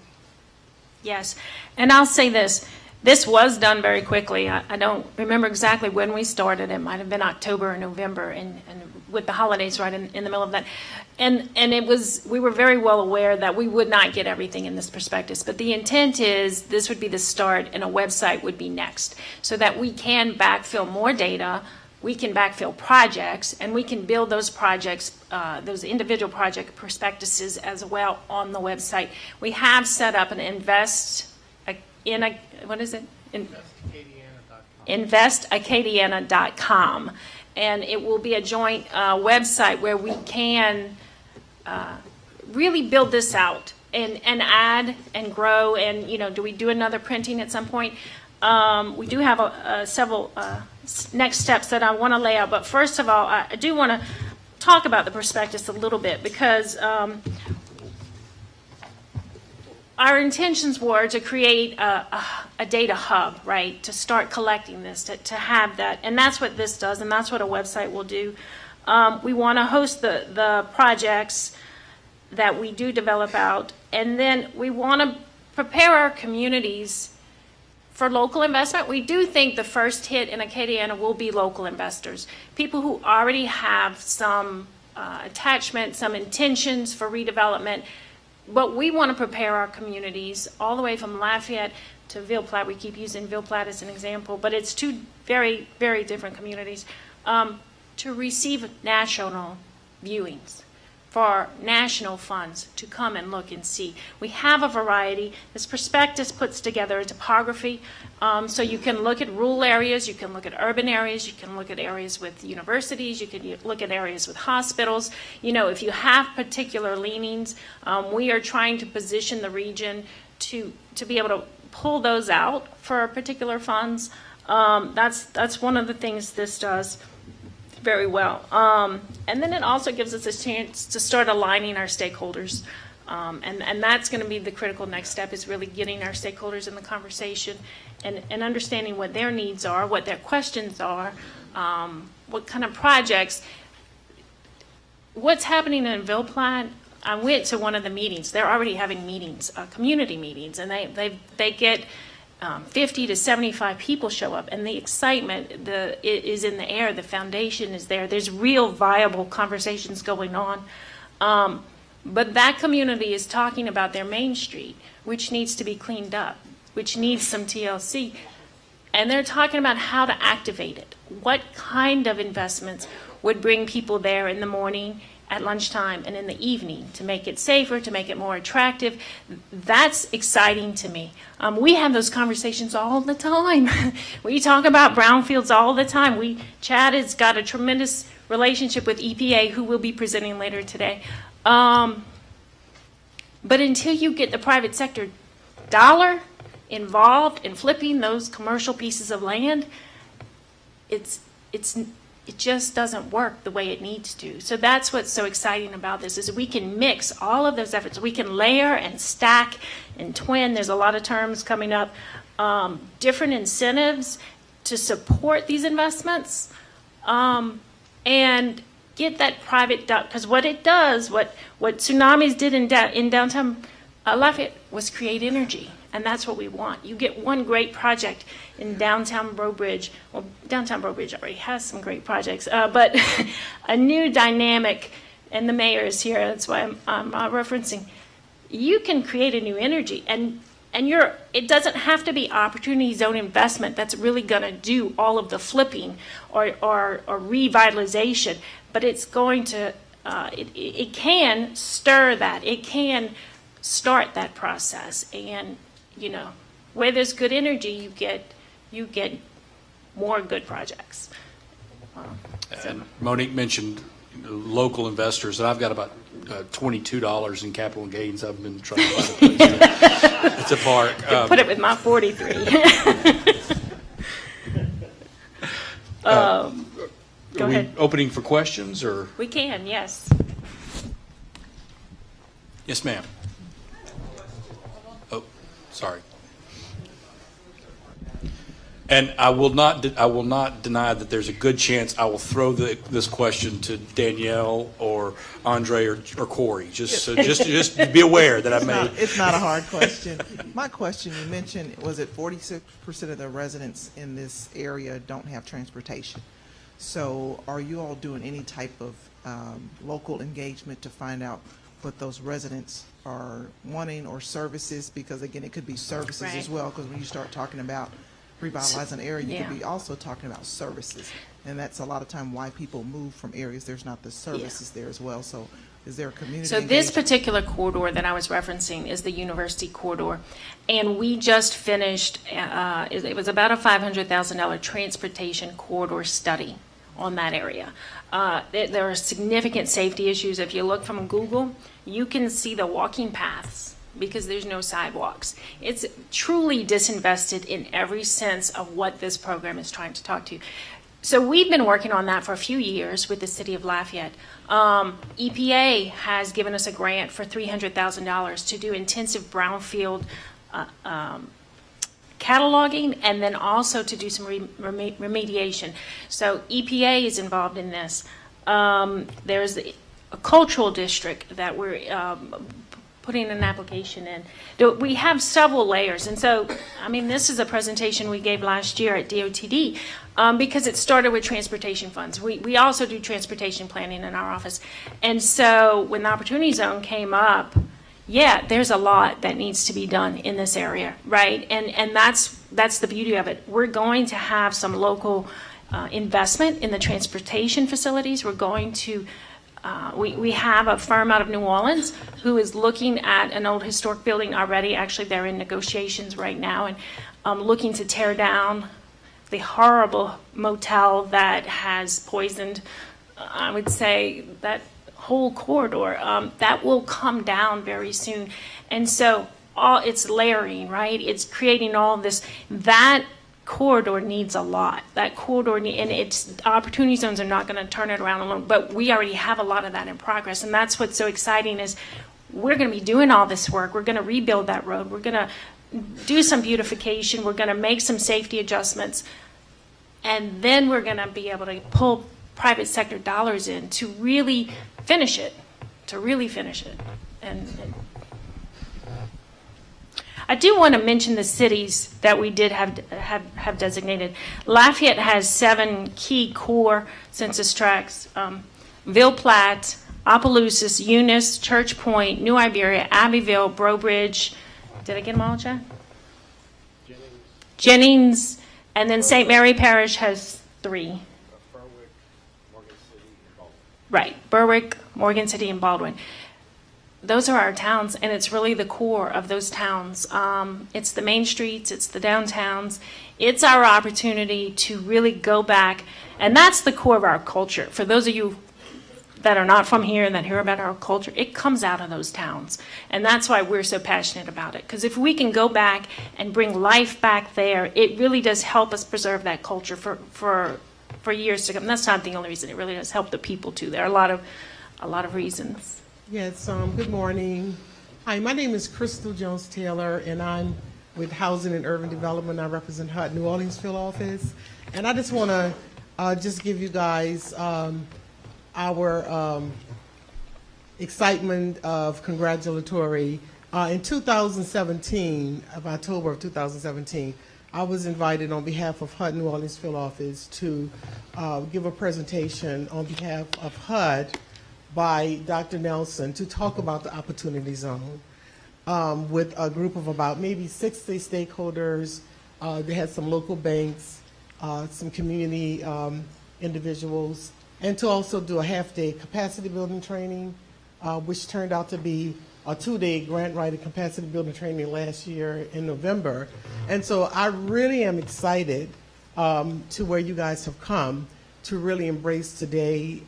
Yes, and I'll say this. This was done very quickly. I don't remember exactly when we started. It might have been October or November, and with the holidays right in the middle of that. And we were very well aware that we would not get everything in this prospectus, but the intent is this would be the start and a website would be next, so that we can backfill more data, we can backfill projects, and we can build those projects, those individual project prospectuses as well on the website. We have set up an investacadiana.com, and it will be a joint website where we can really build this out and add and grow. And do we do another printing at some point? We do have several next steps that I want to lay out, but first of all, I do want to talk about the prospectus a little bit, because our intentions were to create a data hub, right, to start collecting this, to have that. And that's what this does, and that's what a website will do. We want to host the projects that we do develop out, and then we want to prepare our communities for local investment. We do think the first hit in Acadiana will be local investors, people who already have some attachment, some intentions for redevelopment. But we want to prepare our communities all the way from Lafayette to Ville Platte. We keep using Ville Platte as an example, but it's two very, very different communities, to receive national viewings, for national funds to come and look and see. We have a variety. This prospectus puts together a topography, so you can look at rural areas, you can look at urban areas, you can look at areas with universities, you can look at areas with hospitals. If you have particular leanings, we are trying to position the region to be able to pull those out for particular funds. That's one of the things this does very well. And then it also gives us a chance to start aligning our stakeholders. And that's going to be the critical next step, is really getting our stakeholders in the conversation and understanding what their needs are, what their questions are, what kind of projects. What's happening in Ville Platte, I went to one of the meetings. They're already having meetings, community meetings, and they get 50 to 75 people show up, and the excitement is in the air. The foundation is there. There's real viable conversations going on. But that community is talking about their main street, which needs to be cleaned up, which needs some TLC. and they're talking about how to activate it. What kind of investments would bring people there in the morning, at lunchtime, and in the evening to make it safer, to make it more attractive? That's exciting to me. We have those conversations all the time. We talk about brownfields all the time. Chad has got a tremendous relationship with EPA, who will be presenting later today. But until you get the private sector dollar involved in flipping those commercial pieces of land, it just doesn't work the way it needs to. So that's what's so exciting about this, is we can mix all of those efforts. We can layer and stack and twin. There's a lot of terms coming up, different incentives to support these investments, and get that private, because what it does, what tsunamis did in downtown Lafayette was create energy. And that's what we want. You get one great project in downtown Breaux Bridge. Well, downtown Breaux Bridge already has some great projects, but a new dynamic, and the mayor is here, that's why I'm referencing. You can create a new energy, and it doesn't have to be opportunity zone investment that's really going to do all of the flipping or revitalization, but it's going to, it can stir that. It can start that process, and where there's good energy, you get more good projects. And Monique mentioned local investors, and I've got about $22 in capital gains. I've been trying to find a place to park. Put it with my 43. Go ahead. Opening for questions, or? We can, yes. Yes, ma'am. Oh, sorry. And I will not deny that there's a good chance I will throw this question to Danielle or Andre or Corey. Just be aware that I may. It's not a hard question. My question, you mentioned, was it 46% of the residents in this area don't have transportation? So are you all doing any type of local engagement to find out what those residents are wanting, or services? Because again, it could be services Right. as well, because when you start talking about revitalizing an area, you could be also talking about services. And that's a lot of time why people move from areas. There's not the services there as well. So is there a community So this engagement? particular corridor that I was referencing is the University Corridor. And we just finished, it was about a $500,000 transportation corridor study on that area. There are significant safety issues. If you look from Google, you can see the walking paths because there's no sidewalks. It's truly disinvested in every sense of what this program is trying to talk to. So we've been working on that for a few years with the city of Lafayette. EPA has given us a grant for $300,000 to do intensive brownfield cataloging, and then also to do some remediation. So EPA is involved in this. There's a cultural district that we're putting an application in. We have several layers, and so, I mean, this is a presentation we gave last year at DOTD because it started with transportation funds. We also do transportation planning in our office, and so when the Opportunity Zone came up, yeah, there's a lot that needs to be done in this area, right? And that's the beauty of it. We're going to have some local investment in the transportation facilities. We're going to we have a firm out of New Orleans who is looking at an old historic building already. Actually, they're in negotiations right now and looking to tear down the horrible motel that has poisoned, I would say, that whole corridor. That will come down very soon. And so it's layering, right? It's creating all this. That corridor needs a lot. That corridor, and its opportunity zones are not going to turn it around alone, but we already have a lot of that in progress. And that's what's so exciting is we're going to be doing all this work. We're going to rebuild that road. We're going to do some beautification. We're going to make some safety adjustments. And then we're going to be able to pull private sector dollars in to really finish it, And I do want to mention the cities that we did have designated. Lafayette has 7 key core census tracts: Ville Platte, Opelousas, Eunice, Church Point, New Iberia, Abbeville, Breaux Bridge. Did I get them all, Chad? Jennings, And then St. Mary Parish has 3. Right, Berwick, Morgan City, and Baldwin. Those are our towns, and it's really the core of those towns. It's the main streets, it's the downtowns. It's our opportunity to really go back, and that's the core of our culture. For those of you that are not from here and that hear about our culture, it comes out of those towns. And that's why we're so passionate about it. Because if we can go back and bring life back there, it really does help us preserve that culture for years to come. And that's not the only reason. It really does help the people too. There are a lot of reasons. Yes, good morning. Hi, my name is Crystal Jones-Taylor, and I'm with Housing and Urban Development. I represent HUD New Orleans field office. And I just want to just give you guys our excitement of congratulatory. In 2017, of October of 2017, I was invited on behalf of HUD New Orleans field office to give a presentation on behalf of HUD by Dr. Nelson to talk about the Opportunity Zone with a group of about maybe 60 stakeholders. They had some local banks, some community individuals, and to also do a half-day capacity building training, which turned out to be a 2-day grant writing capacity building training last year in November. And so I really am excited to where you guys have come to really embrace today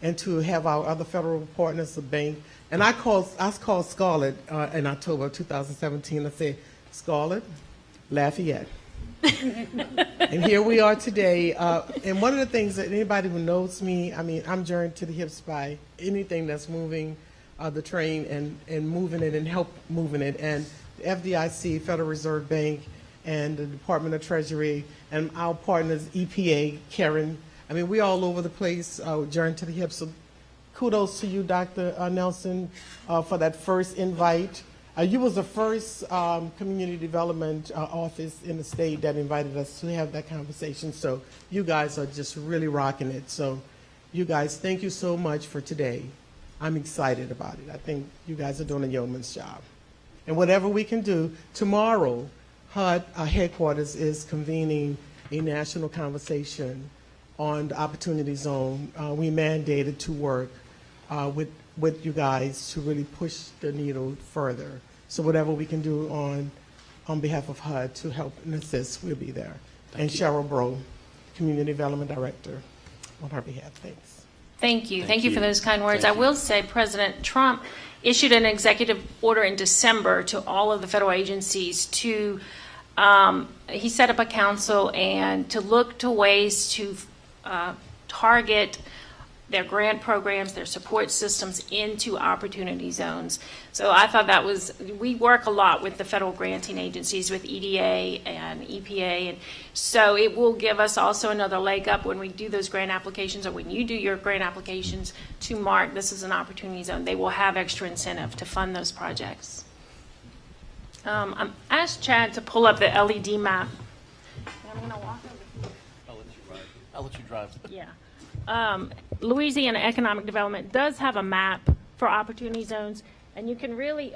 and to have our other federal partners, the bank. And I called Scarlett in October of 2017. I said, Scarlett, Lafayette. And here we are today. And one of the things that anybody who knows me, I mean, I'm joined to the hips by anything that's moving the train and moving it and help moving it. And the FDIC, Federal Reserve Bank, and the Department of Treasury, and our partners, EPA, Karen. I mean, we're all over the place, journey to the hip. So kudos to you, Dr. Nelson, for that first invite. You was the first community development office in the state that invited us to have that conversation. So you guys are just really rocking it. So you guys, thank you so much for today. I'm excited about it. I think you guys are doing a yeoman's job. And whatever we can do, tomorrow, HUD headquarters is convening a national conversation on the Opportunity Zone. We mandated to work with you guys to really push the needle further. So whatever we can do on behalf of HUD to help and assist, we'll be there. And Cheryl Bro, Community Development Director, on her behalf. Thanks. Thank you. Thank you for those kind words. I will say President Trump issued an executive order in December to all of the federal agencies to, he set up a council and to look to ways to target their grant programs, their support systems into opportunity zones. So I thought that was, we work a lot with the federal granting agencies, with EDA and EPA, and so it will give us also another leg up when we do those grant applications, or when you do your grant applications, to mark this is an opportunity zone. They will have extra incentive to fund those projects. I'm asked Chad to pull up the LED map. I'm gonna walk over here. I'll let you drive. Yeah. Louisiana Economic Development does have a map for opportunity zones, and you can really,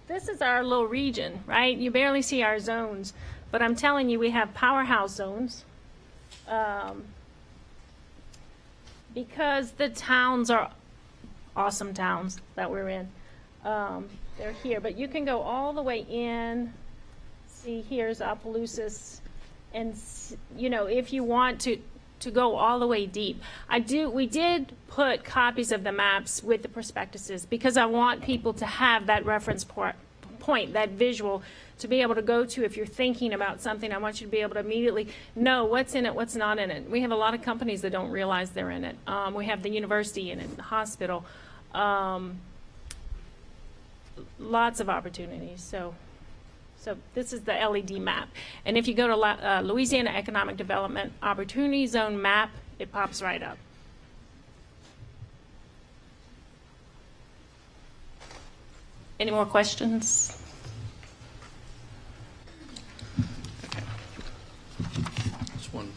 this is our little region, right? You barely see our zones, but I'm telling you, we have powerhouse zones, because the towns are awesome towns that we're in. They're here, but you can go all the way in. See, here's Opelousas, and you know, if you want to go all the way deep. We did put copies of the maps with the prospectuses because I want people to have that reference point, that visual, to be able to go to if you're thinking about something. I want you to be able to immediately know what's in it, what's not in it. We have a lot of companies that don't realize they're in it. We have the university in it, the hospital. Lots of opportunities. So this is the LED map. And if you go to Louisiana Economic Development Opportunity Zone map, it pops right up. Any more questions? Okay. This one.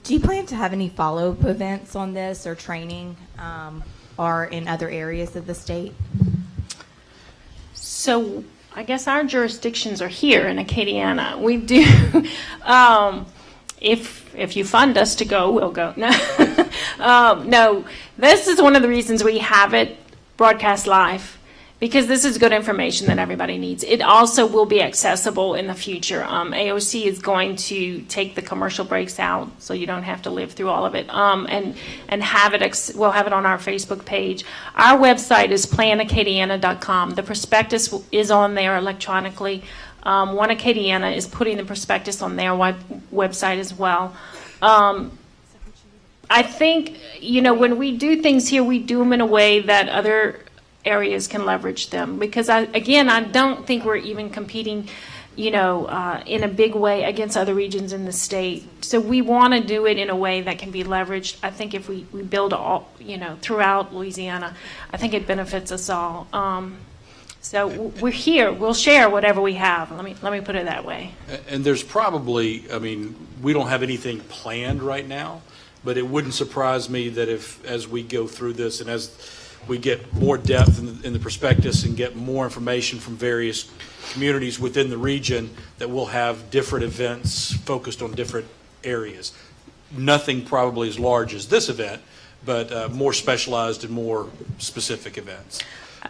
Do you plan to have any follow-up events on this or training or in other areas of the state? So I guess our jurisdictions are here in Acadiana. We do. If you fund us to go, we'll go. No, no. This is one of the reasons we have it broadcast live, because this is good information that everybody needs. It also will be accessible in the future. AOC is going to take the commercial breaks out, so you don't have to live through all of it. And have it. We'll have it on our Facebook page. Our website is planacadiana.com. The prospectus is on there electronically. One Acadiana is putting the prospectus on their website as well. I think, when we do things here, we do them in a way that other areas can leverage them, because I don't think we're even competing, in a big way against other regions in the state. So we want to do it in a way that can be leveraged. I think if we build all, throughout Louisiana, I think it benefits us all. So we're here. We'll share whatever we have. Let me put it that way. And there's probably, we don't have anything planned right now, but it wouldn't surprise me that as we go through this and as we get more depth in the prospectus and get more information from various communities within the region, that we'll have different events focused on different areas. Nothing probably as large as this event, but more specialized and more specific events.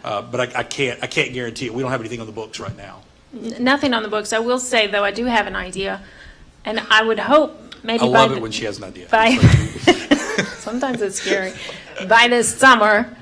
But I can't guarantee it. We don't have anything on the books right now. Nothing on the books. I will say, though, I do have an idea, and I would hope maybe I love it when she has an idea. Sometimes it's scary. By this summer,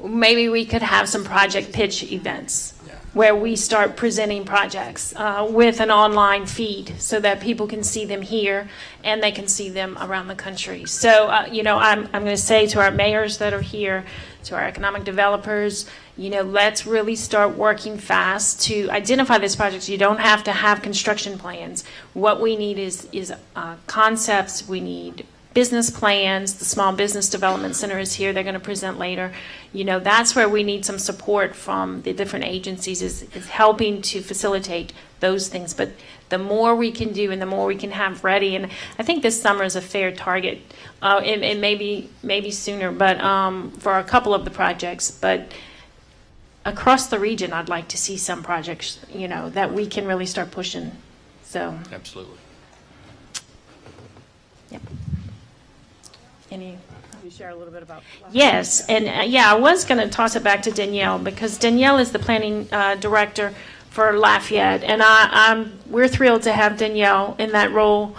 maybe we could have some project pitch events where we start presenting projects with an online feed so that people can see them here and they can see them around the country. So, I'm going to say to our mayors that are here, to our economic developers, let's really start working fast to identify these projects. You don't have to have construction plans. What we need is concepts. We need business plans. The Small Business Development Center is here. They're going to present later. That's where we need some support from the different agencies, is helping to facilitate those things. But the more we can do and the more we can have ready, and I think this summer is a fair target. It maybe sooner, but for a couple of the projects. But across the region, I'd like to see some projects, that we can really start pushing. So absolutely. Yep. Can you share a little bit about? Yes, and I was going to toss it back to Danielle, because Danielle is the planning director for Lafayette, and we're thrilled to have Danielle in that role.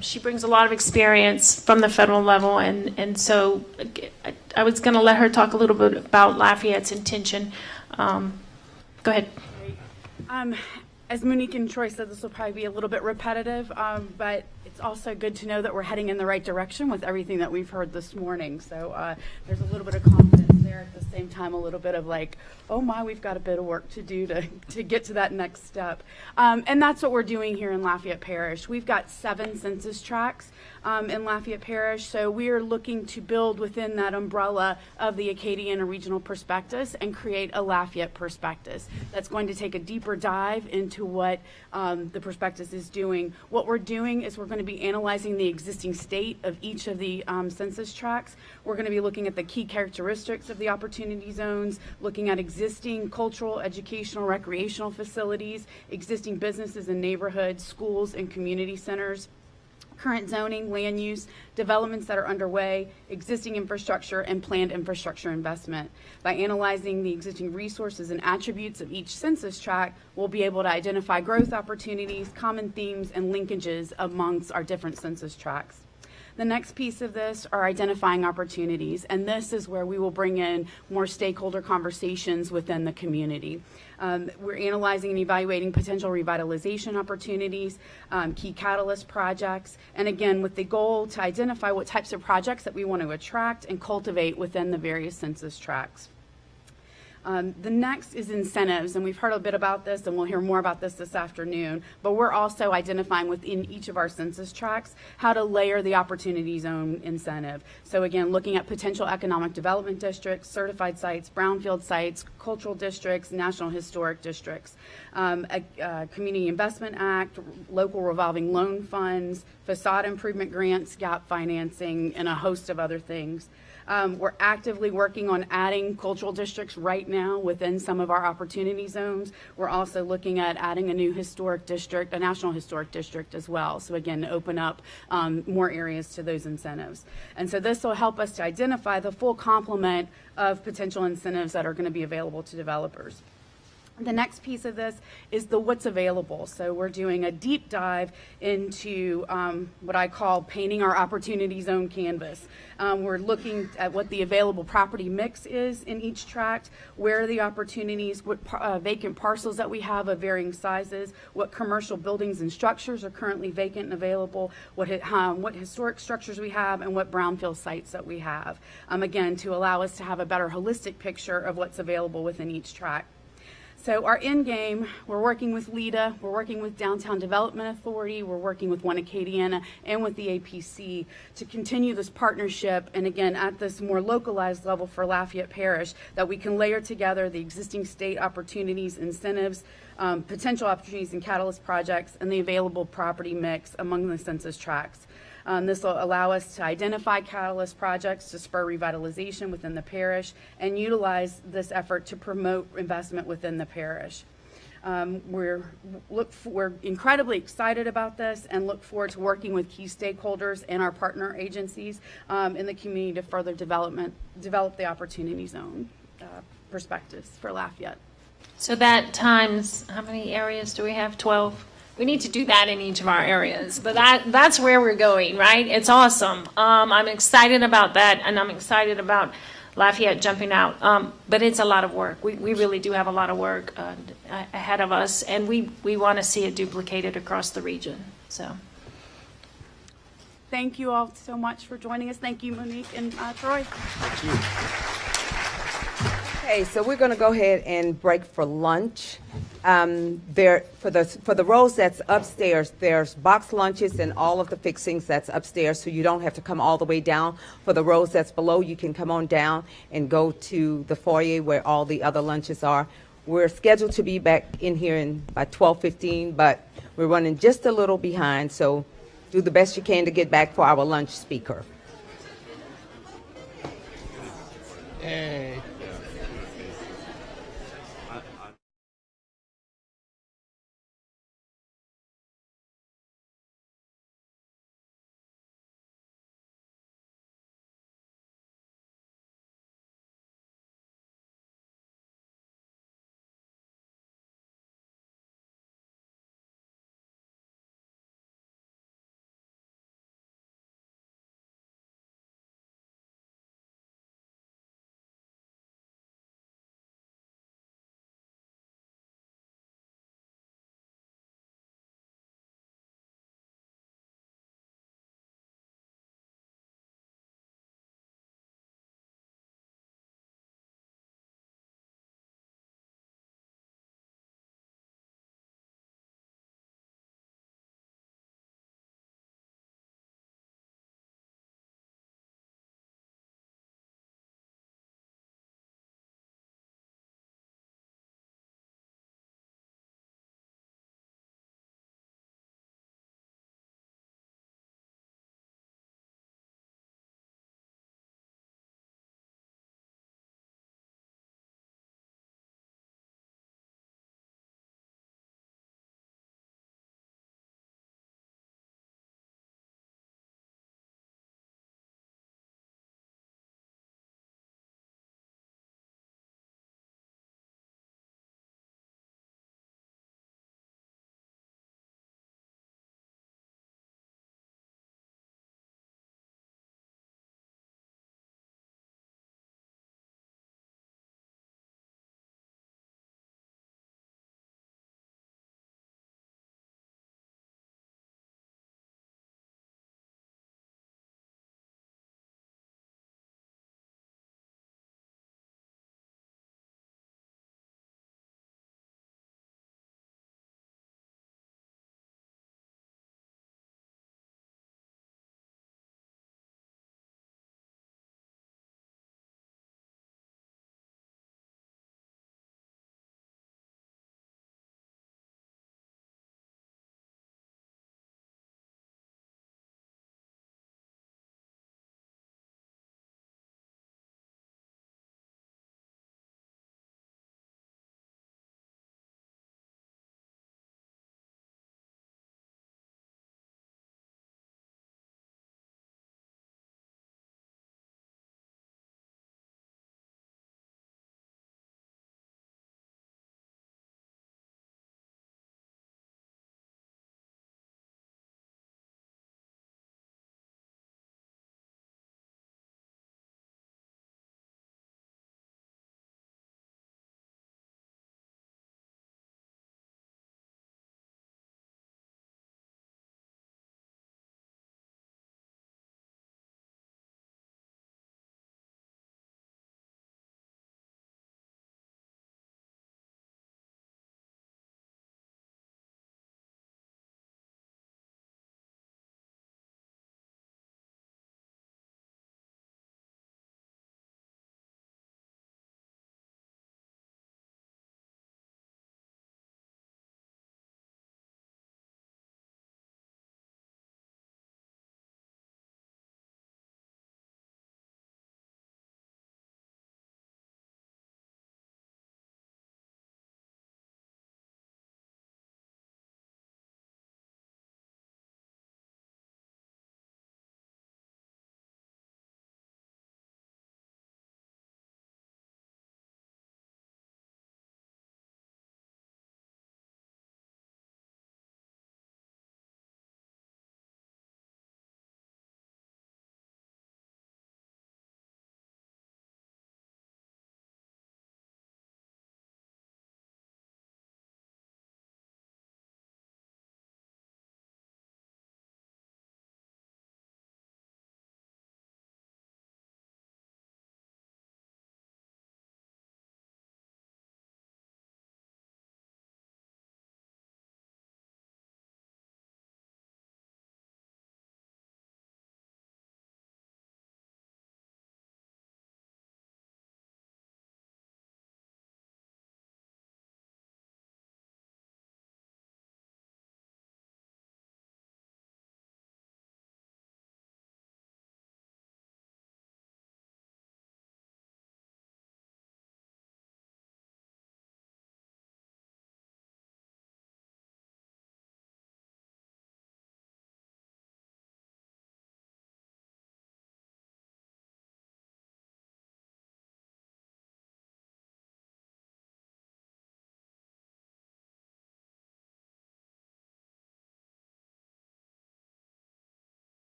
She brings a lot of experience from the federal level, and so I was going to let her talk a little bit about Lafayette's intention. Go ahead. As Monique and Troy said, this will probably be a little bit repetitive, but it's also good to know that we're heading in the right direction with everything that we've heard this morning. So there's a little bit of confidence there, at the same time a little bit of like, oh my, we've got a bit of work to do to get to that next step. And that's what we're doing here in Lafayette Parish. We've got 7 census tracts in Lafayette Parish, so we are looking to build within that umbrella of the Acadiana Regional Prospectus and create a Lafayette Prospectus that's going to take a deeper dive into what the prospectus is doing. What we're doing is we're going to be analyzing the existing state of each of the census tracts. We're going to be looking at the key characteristics of the opportunity zones, looking at existing cultural, educational, recreational facilities, existing businesses and neighborhoods, schools and community centers, current zoning, land use, developments that are underway, existing infrastructure, and planned infrastructure investment. By analyzing the existing resources and attributes of each census tract, we'll be able to identify growth opportunities, common themes, and linkages amongst our different census tracts. The next piece of this are identifying opportunities, and this is where we will bring in more stakeholder conversations within the community. We're analyzing and evaluating potential revitalization opportunities, key catalyst projects, and again, with the goal to identify what types of projects that we want to attract and cultivate within the various census tracts. The next is incentives, and we've heard a bit about this, and we'll hear more about this afternoon, but we're also identifying within each of our census tracts how to layer the opportunity zone incentive. So again, looking at potential economic development districts, certified sites, brownfield sites, cultural districts, national historic districts, a Community Investment Act, local revolving loan funds, facade improvement grants, gap financing, and a host of other things. We're actively working on adding cultural districts right now within some of our opportunity zones. We're also looking at adding a new historic district, a national historic district as well. So again, open up more areas to those incentives. And so this will help us to identify the full complement of potential incentives that are going to be available to developers. The next piece of this is the what's available. So we're doing a deep dive into what I call painting our opportunity zone canvas. We're looking at what the available property mix is in each tract, where are the opportunities, what vacant parcels that we have of varying sizes, what commercial buildings and structures are currently vacant and available, what historic structures we have, and what brownfield sites that we have. Again, to allow us to have a better holistic picture of what's available within each tract. So our end game, we're working with LEDA, we're working with Downtown Development Authority, we're working with One Acadiana and with the APC to continue this partnership, and again, at this more localized level for Lafayette Parish, that we can layer together the existing state opportunities, incentives, potential opportunities and catalyst projects, and the available property mix among the census tracts. This will allow us to identify catalyst projects to spur revitalization within the parish and utilize this effort to promote investment within the parish. We're incredibly excited about this and look forward to working with key stakeholders and our partner agencies in the community to further develop the opportunity zone perspectives for Lafayette. So that times, how many areas do we have? 12? We need to do that in each of our areas, but that's where we're going, right? It's awesome. I'm excited about that, and I'm excited about Lafayette jumping out. But it's a lot of work. We really do have a lot of work ahead of us, and we want to see it duplicated across the region. So, thank you all so much for joining us. Thank you, Monique and Troy. Thank you. Okay, so we're going to go ahead and break for lunch. For the rows that's upstairs, there's box lunches and all of the fixings that's upstairs, so you don't have to come all the way down. For the rows that's below, you can come on down and go to the foyer where all the other lunches are. We're scheduled to be back in here by 12:15, but we're running just a little behind, so do the best you can to get back for our lunch speaker. Hey.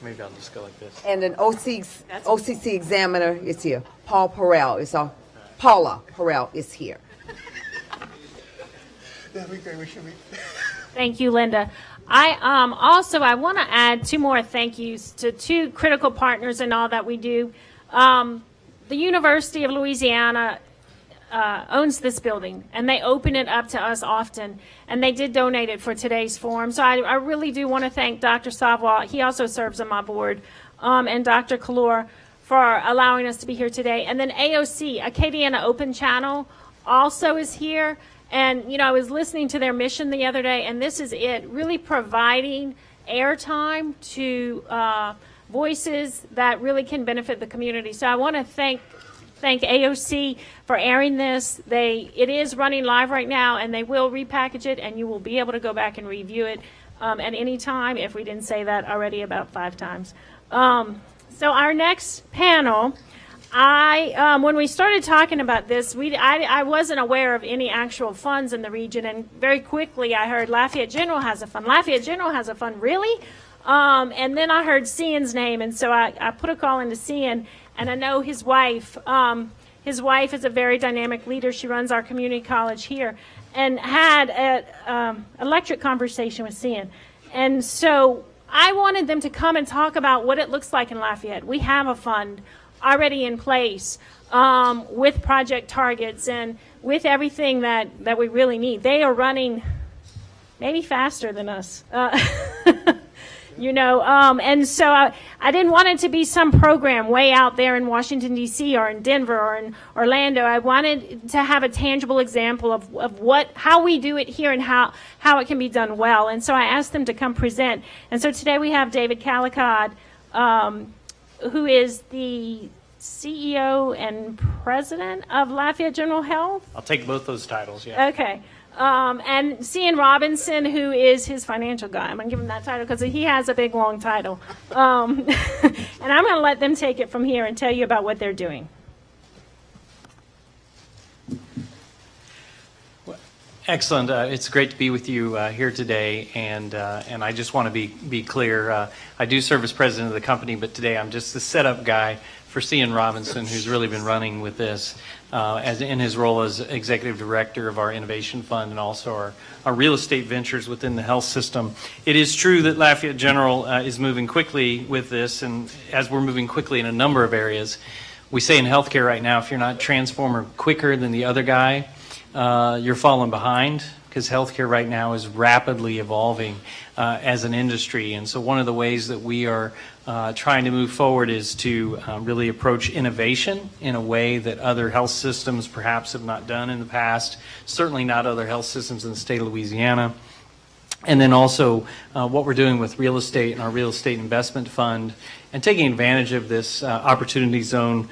Maybe I'll just go like this. And an OCC examiner is here. Paula Harrell is here. That'd be great. We should be. Thank you, Linda. I want to add two more thank yous to two critical partners in all that we do. The University of Louisiana owns this building, and they open it up to us often, and they did donate it for today's forum. So I really do want to thank Dr. Savoy. He also serves on my board, and Dr. Kalor for allowing us to be here today. And then AOC, Acadiana Open Channel, also is here. And, you know, I was listening to their mission the other day, and this is it, really providing airtime to voices that really can benefit the community. So I want to thank AOC for airing this. It is running live right now, and they will repackage it, and you will be able to go back and review it at any time, if we didn't say that already about 5 times. So our next panel, when we started talking about this, I wasn't aware of any actual funds in the region, and very quickly I heard Lafayette General has a fund. Lafayette General has a fund, really? And then I heard Cian's name, and so I put a call into Cian, and I know his wife. His wife is a very dynamic leader. She runs our community college here, and had an electric conversation with Cian. And so I wanted them to come and talk about what it looks like in Lafayette. We have a fund already in place with project targets and with everything that we really need. They are running maybe faster than us. And so I didn't want it to be some program way out there in Washington, D.C. or in Denver or in Orlando. I wanted to have a tangible example of how we do it here and how it can be done well. And so I asked them to come present. And so today we have David Calicott, who is the CEO and president of Lafayette General Health. I'll take both those titles, yeah. Okay. And Cian Robinson, who is his financial guy. I'm going to give him that title because he has a big, long title. And I'm going to let them take it from here and tell you about what they're doing. Excellent. It's great to be with you here today, and I just want to be clear. I do serve as president of the company, but today I'm just the setup guy for Cian Robinson, who's really been running with this as in his role as executive director of our innovation fund and also our real estate ventures within the health system. It is true that Lafayette General is moving quickly with this, and as we're moving quickly in a number of areas, we say in healthcare right now, if you're not transformer quicker than the other guy, you're falling behind, because healthcare right now is rapidly evolving as an industry. And so one of the ways that we are trying to move forward is to really approach innovation in a way that other health systems perhaps have not done in the past, certainly not other health systems in the state of Louisiana. And then also what we're doing with real estate and our real estate investment fund and taking advantage of this opportunity zone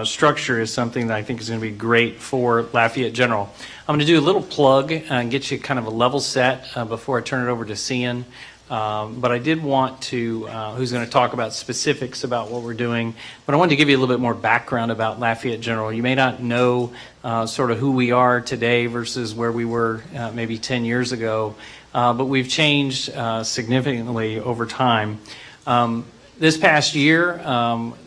structure is something that I think is going to be great for Lafayette General. I'm going to do a little plug and get you kind of a level set before I turn it over to Cian. But I did want to, who's going to talk about specifics about what we're doing, but I wanted to give you a little bit more background about Lafayette General. You may not know sort of who we are today versus where we were maybe 10 years ago, but we've changed significantly over time. This past year,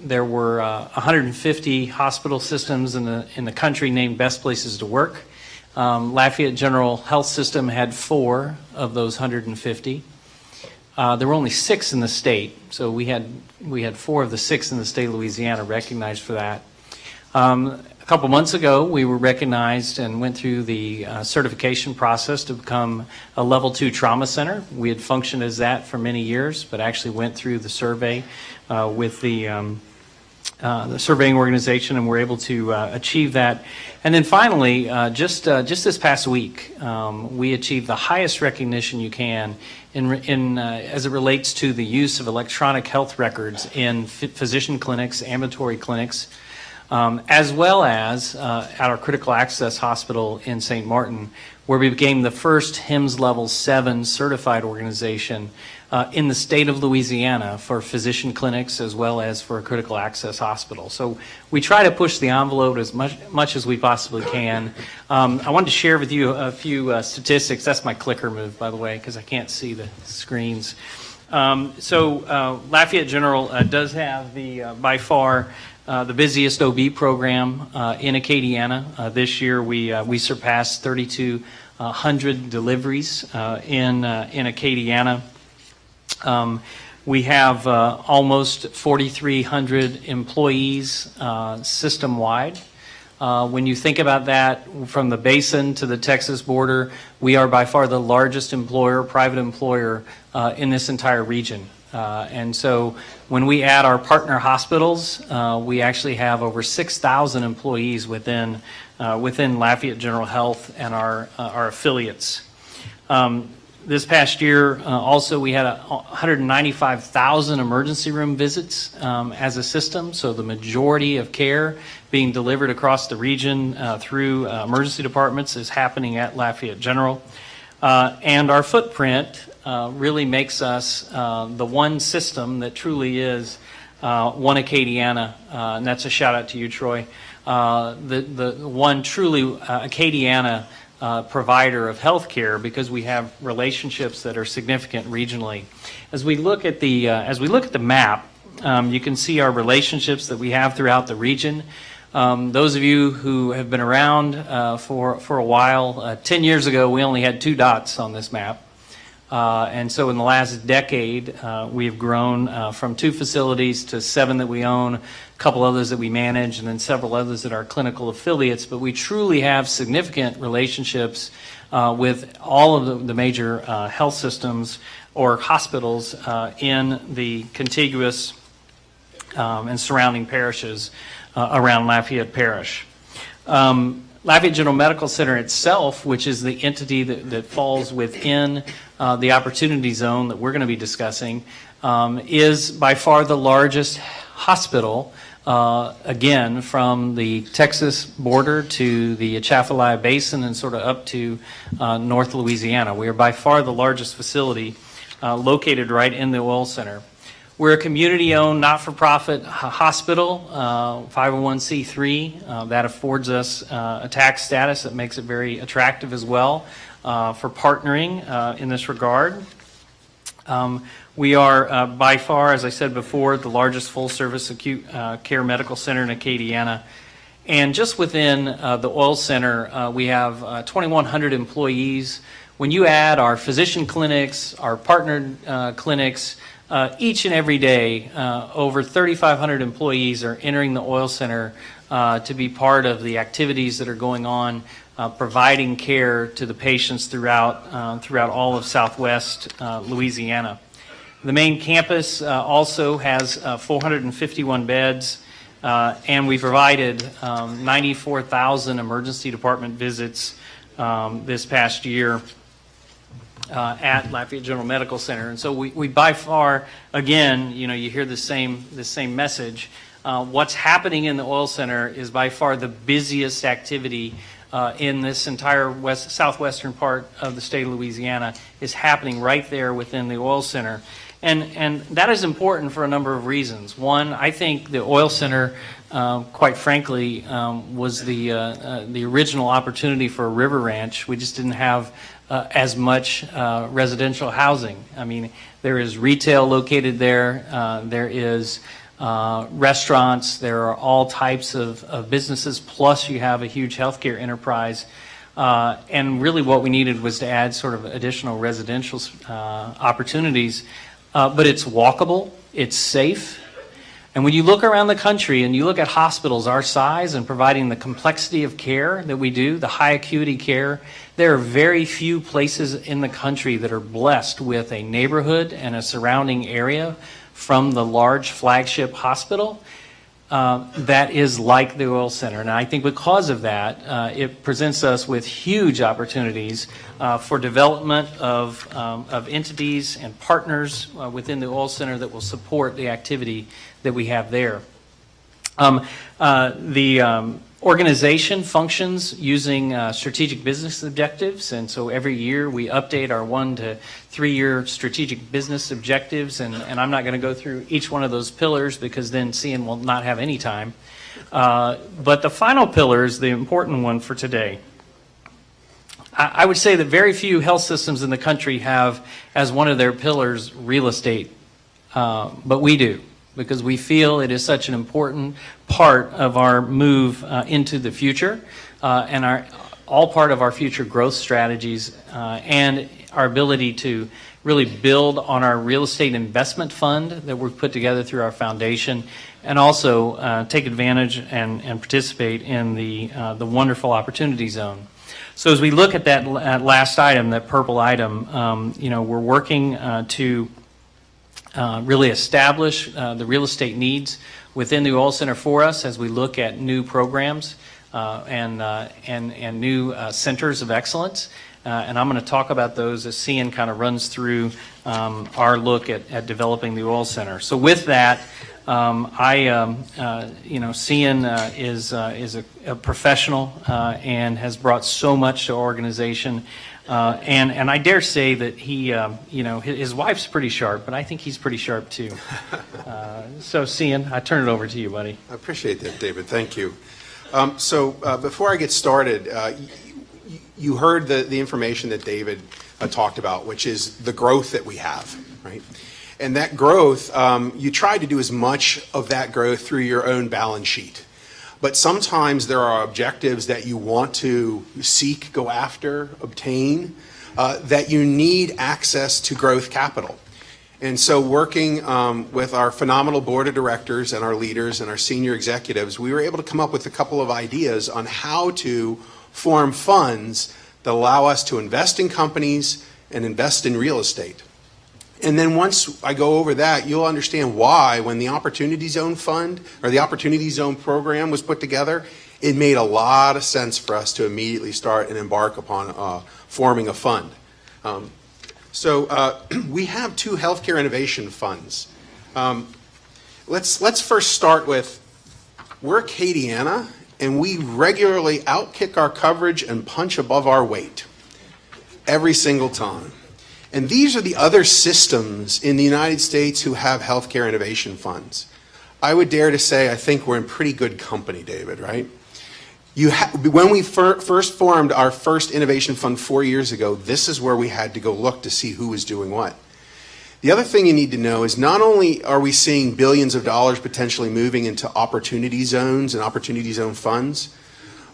there were 150 hospital systems in the country named Best Places to Work. Lafayette General Health System had 4 of those 150. There were only 6 in the state, so we had 4 of the 6 in the state of Louisiana recognized for that. A couple months ago, we were recognized and went through the certification process to become a level 2 trauma center. We had functioned as that for many years, but actually went through the survey with the surveying organization, and were able to achieve that. And then finally, just this past week, we achieved the highest recognition you can in as it relates to the use of electronic health records in physician clinics, ambulatory clinics, as well as at our critical access hospital in St. Martin, where we became the first HIMSS Level 7 certified organization in the state of Louisiana for physician clinics as well as for a critical access hospital. So we try to push the envelope as much as we possibly can. I wanted to share with you a few statistics. That's my clicker move, by the way, because I can't see the screens. Lafayette General does have the by far the busiest OB program in Acadiana. This year we surpassed 3,200 deliveries in Acadiana. We have almost 4,300 employees system-wide. When you think about that, from the basin to the Texas border, we are by far the largest private employer in this entire region. And so when we add our partner hospitals, we actually have over 6,000 employees within Lafayette General Health and our affiliates. This past year, also, we had 195,000 emergency room visits as a system, so the majority of care being delivered across the region through emergency departments is happening at Lafayette General. And our footprint really makes us the one system that truly is one Acadiana, and that's a shout out to you, Troy, the one truly Acadiana provider of health care, because we have relationships that are significant regionally. As we look at the map, you can see our relationships that we have throughout the region. Those of you who have been around for a while, 10 years ago we only had 2 dots on this map. And so in the last decade, we've grown from 2 facilities to 7 that we own, a couple others that we manage, and then several others that are clinical affiliates. But we truly have significant relationships with all of the major health systems or hospitals in the contiguous and surrounding parishes around Lafayette Parish. Lafayette General Medical Center itself, which is the entity that falls within the opportunity zone that we're going to be discussing, is by far the largest hospital, again, from the Texas border to the Atchafalaya Basin and sort of up to North Louisiana. We are by far the largest facility located right in the oil center. We're a community-owned, not-for-profit hospital, 501c3. That affords us a tax status that makes it very attractive as well for partnering in this regard. We are by far, as I said before, the largest full-service acute care medical center in Acadiana. And just within the oil center, we have 2,100 employees. When you add our physician clinics, our partnered clinics, each and every day, over 3,500 employees are entering the oil center to be part of the activities that are going on, providing care to the patients throughout all of Southwest Louisiana. The main campus also has 451 beds, and we provided 94,000 emergency department visits this past year at Lafayette General Medical Center. And so we by far, again, you hear the same message. What's happening in the oil center is by far the busiest activity in this entire southwestern part of the state of Louisiana is happening right there within the oil center. And that is important for a number of reasons. One, I think the oil center, quite frankly, was the original opportunity for a river ranch. We just didn't have as much residential housing. I mean, there is retail located there. There is restaurants. There are all types of businesses. Plus, you have a huge healthcare enterprise. And really what we needed was to add sort of additional residential opportunities. But it's walkable. It's safe. And when you look around the country and you look at hospitals our size and providing the complexity of care that we do, the high acuity care, there are very few places in the country that are blessed with a neighborhood and a surrounding area from the large flagship hospital that is like the oil center. And I think because of that, it presents us with huge opportunities for development of entities and partners within the oil center that will support the activity that we have there. The organization functions using strategic business objectives, and so every year we update our 1 to 3 year strategic business objectives, and I'm not going to go through each one of those pillars because then Cian will not have any time. But the final pillar is the important one for today. I would say that very few health systems in the country have as one of their pillars real estate, but we do, because we feel it is such an important part of our move into the future and all part of our future growth strategies and our ability to really build on our real estate investment fund that we've put together through our foundation, and also take advantage and participate in the wonderful opportunity zone. So as we look at that last item, that purple item, we're working to really establish the real estate needs within the oil center for us as we look at new programs and new centers of excellence. And I'm going to talk about those as Cian kind of runs through our look at developing the oil center. So with that, Cian is a professional and has brought so much to our organization. And I dare say that he, his wife's pretty sharp, but I think he's pretty sharp too. So Cian, I turn it over to you, buddy. I appreciate that, David. Thank you. Before I get started, you heard the information that David talked about, which is the growth that we have, right? And that growth, you try to do as much of that growth through your own balance sheet. But sometimes there are objectives that you want to seek, go after, obtain, that you need access to growth capital. And so working with our phenomenal board of directors and our leaders and our senior executives, we were able to come up with a couple of ideas on how to form funds that allow us to invest in companies and invest in real estate. And then once I go over that, you'll understand why when the Opportunity Zone Fund or the Opportunity Zone program was put together, it made a lot of sense for us to immediately start and embark upon forming a fund. We have two healthcare innovation funds. Let's first start with, we're Acadiana, and we regularly outkick our coverage and punch above our weight every single time. And these are the other systems in the United States who have healthcare innovation funds. I would dare to say I think we're in pretty good company, David, right? When we first formed our first innovation fund 4 years ago, this is where we had to go look to see who was doing what. The other thing you need to know is not only are we seeing billions of dollars potentially moving into opportunity zones and opportunity zone funds,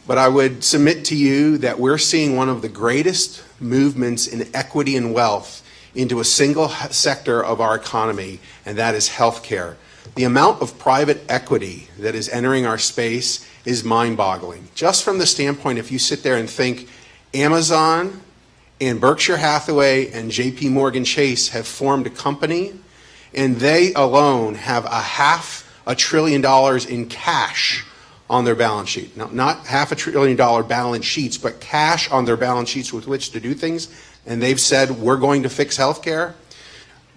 but I would submit to you that we're seeing one of the greatest movements in equity and wealth into a single sector of our economy, and that is healthcare. The amount of private equity that is entering our space is mind-boggling. Just from the standpoint, if you sit there and think Amazon and Berkshire Hathaway and JP Morgan Chase have formed a company, and they alone have $500 billion in cash on their balance sheet. Now, not $500 billion balance sheets, but cash on their balance sheets with which to do things. And they've said, we're going to fix healthcare.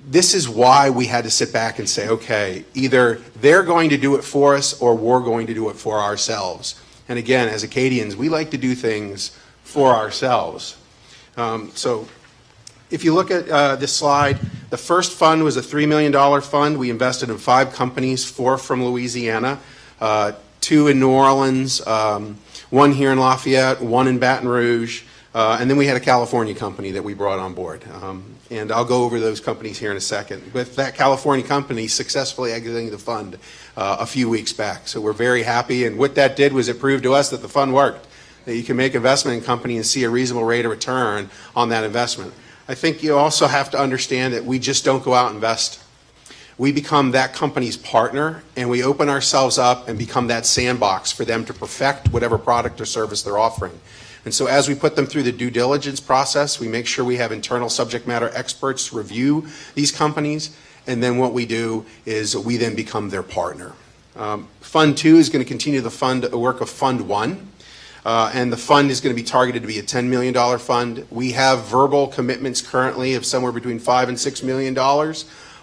This is why we had to sit back and say, okay, either they're going to do it for us or we're going to do it for ourselves. And again, as Acadians, we like to do things for ourselves. So if you look at this slide, the first fund was a $3 million fund. We invested in 5 companies, 4 from Louisiana, 2 in New Orleans, 1 here in Lafayette, 1 in Baton Rouge, and then we had a California company that we brought on board. And I'll go over those companies here in a second. With that California company successfully exiting the fund a few weeks back. So we're very happy, and what that did was it proved to us that the fund worked, that you can make investment in a company and see a reasonable rate of return on that investment. I think you also have to understand that we just don't go out and invest. We become that company's partner, and we open ourselves up and become that sandbox for them to perfect whatever product or service they're offering. And so as we put them through the due diligence process, we make sure we have internal subject matter experts review these companies, and then what we do is we then become their partner. Fund 2 is going to continue the work of Fund 1. And the fund is going to be targeted to be a $10 million fund. We have verbal commitments currently of somewhere between $5 and $6 million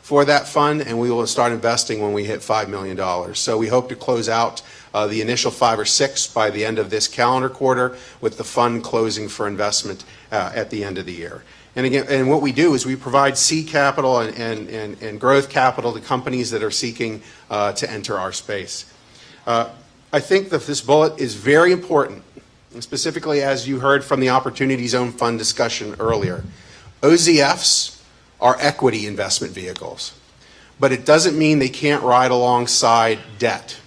for that fund, and we will start investing when we hit $5 million. So we hope to close out the initial 5 or 6 by the end of this calendar quarter, with the fund closing for investment at the end of the year. And again, and what we do is we provide seed capital and growth capital to companies that are seeking to enter our space. I think that this bullet is very important and specifically as you heard from the Opportunity Zone Fund discussion earlier. OZFs are equity investment vehicles, but it doesn't mean they can't ride alongside debt.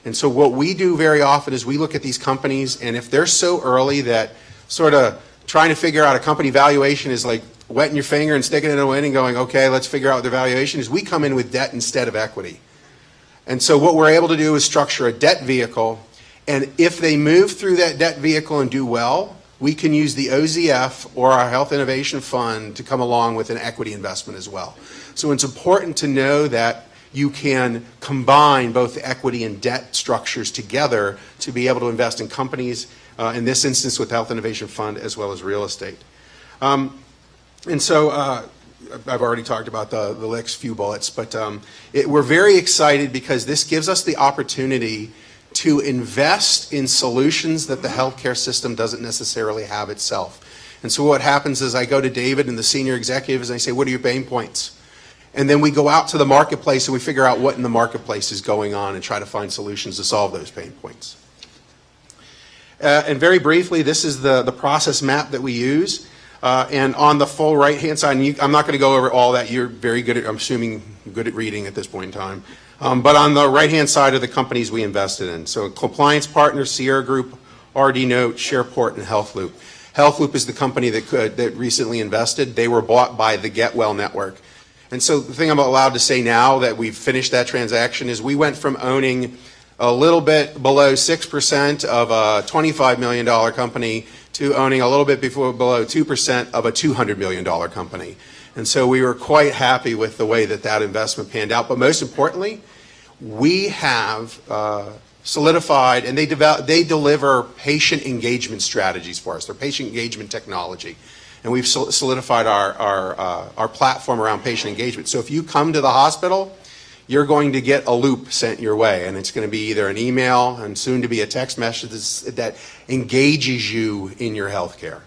And so what we do very often is we look at these companies, and if they're so early that sort of trying to figure out a company valuation is like wetting your finger and sticking it in a wind and going, okay, let's figure out what their valuation is, we come in with debt instead of equity. And so what we're able to do is structure a debt vehicle, and if they move through that debt vehicle and do well, we can use the OZF or our Health Innovation Fund to come along with an equity investment as well. So it's important to know that you can combine both the equity and debt structures together to be able to invest in companies, in this instance with the Health Innovation Fund, as well as real estate. And so I've already talked about the next few bullets, but we're very excited because this gives us the opportunity to invest in solutions that the healthcare system doesn't necessarily have itself. And so what happens is I go to David and the senior executives and I say, what are your pain points? And then we go out to the marketplace and we figure out what in the marketplace is going on and try to find solutions to solve those pain points. And very briefly, this is the process map that we use. And on the full right-hand side, and I'm not going to go over all that. You're very good at, I'm assuming, good at reading at this point in time. But on the right-hand side are the companies we invested in. So Compliance Partners, Sierra Group, RD Note, Shareport, and HealthLoop. HealthLoop is the company that recently invested. They were bought by the Get Well Network. And so the thing I'm allowed to say now that we've finished that transaction is we went from owning a little bit below 6% of a $25 million company to owning a little bit below 2% of a $200 million company. And so we were quite happy with the way that investment panned out. But most importantly, we have solidified, and they deliver patient engagement strategies for us. They're patient engagement technology. And we've solidified our platform around patient engagement. So if you come to the hospital, you're going to get a loop sent your way, and it's going to be either an email and soon to be a text message that engages you in your health care.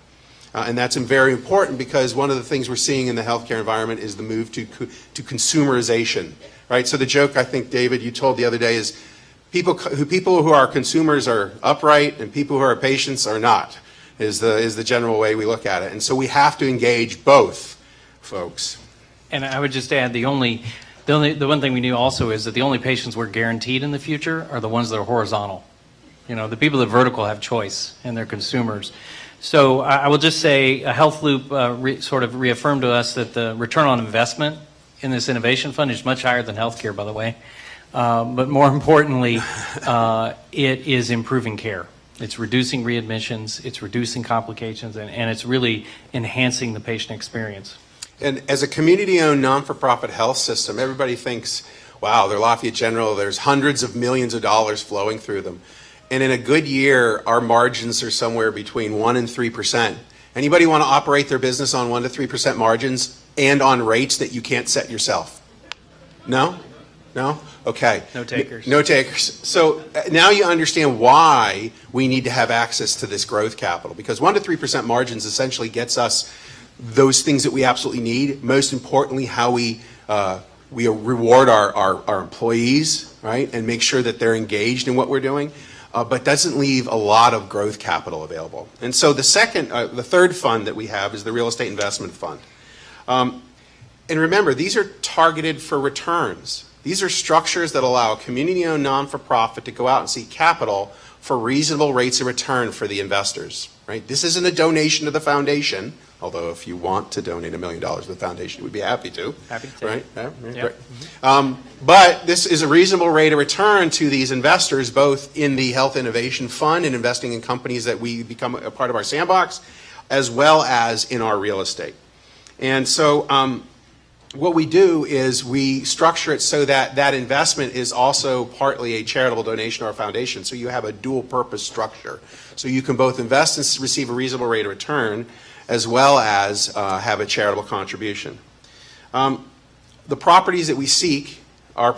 And that's very important because one of the things we're seeing in the healthcare environment is the move to consumerization, right? So the joke I think, David, you told the other day is people who are consumers are upright and people who are patients are not, is the general way we look at it. And so we have to engage both folks. And I would just add the one thing we knew also is that the only patients we're guaranteed in the future are the ones that are horizontal. You know, the people that are vertical have choice and they're consumers. So I will just say HealthLoop sort of reaffirmed to us that the return on investment in this innovation fund is much higher than healthcare, by the way. But more importantly, it is improving care. It's reducing readmissions, it's reducing complications, and it's really enhancing the patient experience. And as a community-owned, non-for-profit health system, everybody thinks, wow, they're Lafayette General, there's hundreds of millions of dollars flowing through them. And in a good year, our margins are somewhere between 1 and 3%. Anybody want to operate their business on 1 to 3% margins and on rates that you can't set yourself? No? No? Okay. No takers. No takers. So now you understand why we need to have access to this growth capital, because 1 to 3% margins essentially gets us those things that we absolutely need. Most importantly, how we reward our employees, right, and make sure that they're engaged in what we're doing, but doesn't leave a lot of growth capital available. And so the third fund that we have is the Real Estate Investment Fund. And remember, these are targeted for returns. These are structures that allow a community-owned non-for-profit to go out and seek capital for reasonable rates of return for the investors. Right? This isn't a donation to the foundation, although if you want to donate $1 million to the foundation, we'd be happy to. Happy to. Right? Yeah, Yep. Right. But this is a reasonable rate of return to these investors, both in the Health Innovation Fund and investing in companies that we become a part of our sandbox, as well as in our real estate. And so what we do is we structure it so that that investment is also partly a charitable donation to our foundation. So you have a dual purpose structure. So you can both invest and receive a reasonable rate of return, as well as have a charitable contribution. The properties that we seek are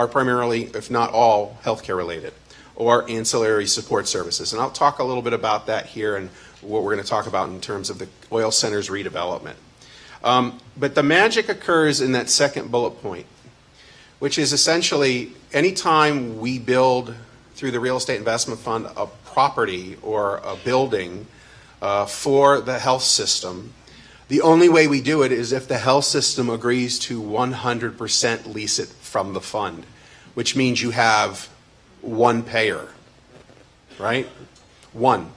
primarily, if not all, healthcare related or ancillary support services. And I'll talk a little bit about that here and what we're going to talk about in terms of the oil centers redevelopment. But the magic occurs in that second bullet point, which is essentially anytime we build through the Real Estate Investment Fund a property or a building for the health system, the only way we do it is if the health system agrees to 100% lease it from the fund, which means you have one payer, right? One.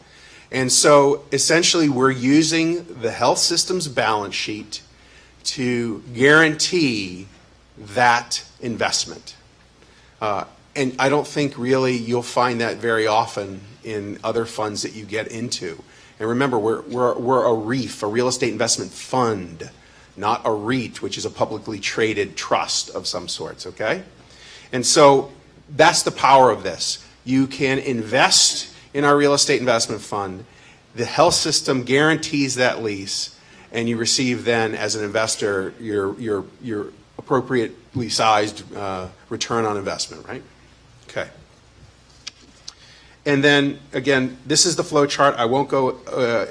And so essentially we're using the health system's balance sheet to guarantee that investment. And I don't think really you'll find that very often in other funds that you get into. And remember, we're a REIF, a real estate investment fund, not a REIT, which is a publicly traded trust of some sorts, okay? And so that's the power of this. You can invest in our real estate investment fund. The health system guarantees that lease, and you receive then, as an investor, your appropriately sized return on investment, right? Okay. And then, again, this is the flow chart. I won't go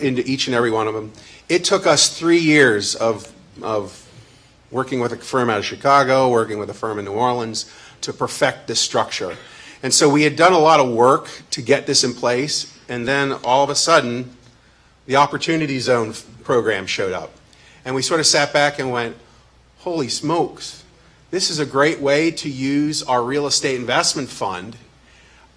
into each and every one of them. It took us 3 years of working with a firm out of Chicago, working with a firm in New Orleans to perfect this structure. And so we had done a lot of work to get this in place, and then all of a sudden, the Opportunity Zone program showed up. And we sort of sat back and went, holy smokes, this is a great way to use our real estate investment fund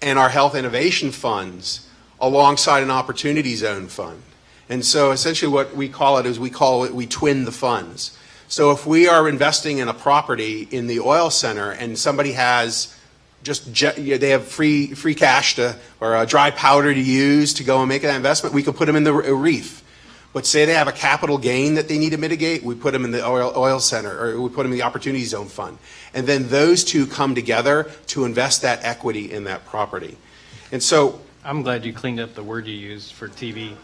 and our health innovation funds alongside an Opportunity Zone fund. And so essentially what we call it is we twin the funds. So if we are investing in a property in the oil center and somebody has they have free cash or dry powder to use to go and make that investment, we could put them in the REIF. But say they have a capital gain that they need to mitigate, we put them in the oil center, or we put them in the Opportunity Zone fund. And then those two come together to invest that equity in that property. And so I'm glad you cleaned up the word you used for TV.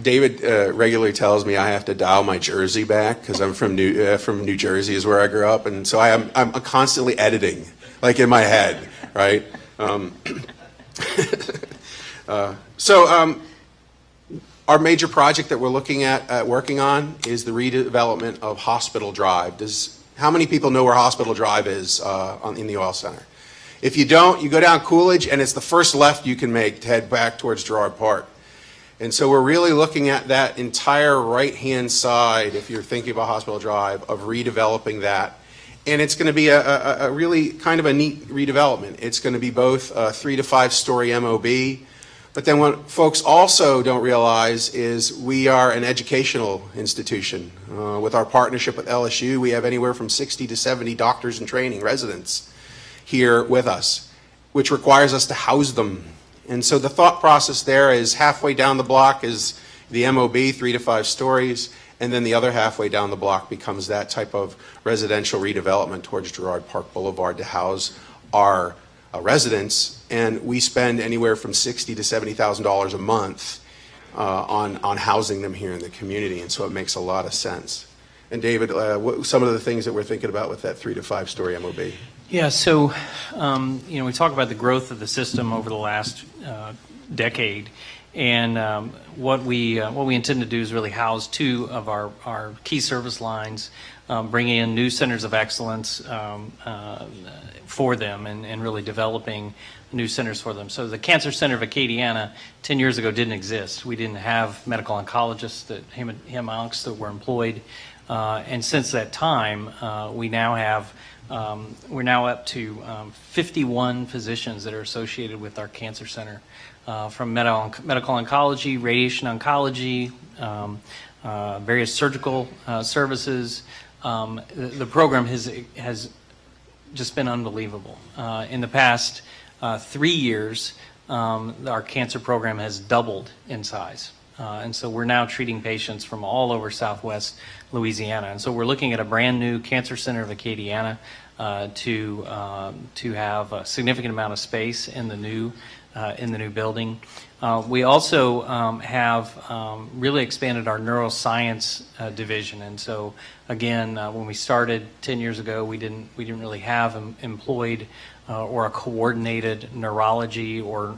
David regularly tells me I have to dial my Jersey back because I'm from New Jersey is where I grew up, and so I'm constantly editing, like in my head, right? Our major project that we're looking at working on is the redevelopment of Hospital Drive. How many people know where Hospital Drive is in the oil center? If you don't, you go down Coolidge, and it's the first left you can make to head back towards Girard Park. And so we're really looking at that entire right-hand side, if you're thinking about Hospital Drive, of redeveloping that. And it's going to be a really kind of a neat redevelopment. It's going to be both a 3 to 5 story MOB. But then what folks also don't realize is we are an educational institution. With our partnership with LSU, we have anywhere from 60 to 70 doctors in training, residents, here with us, which requires us to house them. And so the thought process there is halfway down the block is the MOB, 3 to 5 stories, and then the other halfway down the block becomes that type of residential redevelopment towards Girard Park Boulevard to house our residents. And we spend anywhere from $60,000 to $70,000 a month on housing them here in the community, and so it makes a lot of sense. And David, what some of the things that we're thinking about with that 3 to 5 story MOB? Yeah, so we talk about the growth of the system over the last decade, and what we intend to do is really house 2 of our key service lines, bringing in new centers of excellence for them, and really developing new centers for them. So the Cancer Center of Acadiana 10 years ago didn't exist. We didn't have medical oncologists, hem-oncs that were employed, and since that time, we now have. We're now up to 51 physicians that are associated with our cancer center, from medical oncology, radiation oncology, various surgical services. The program has just been unbelievable. In the past 3 years, our cancer program has doubled in size. And so we're now treating patients from all over Southwest Louisiana. And so we're looking at a brand new Cancer Center of Acadiana to have a significant amount of space in the new in the new building. We also have really expanded our neuroscience division, and so again, when we started 10 years ago, we didn't really have employed or a coordinated neurology or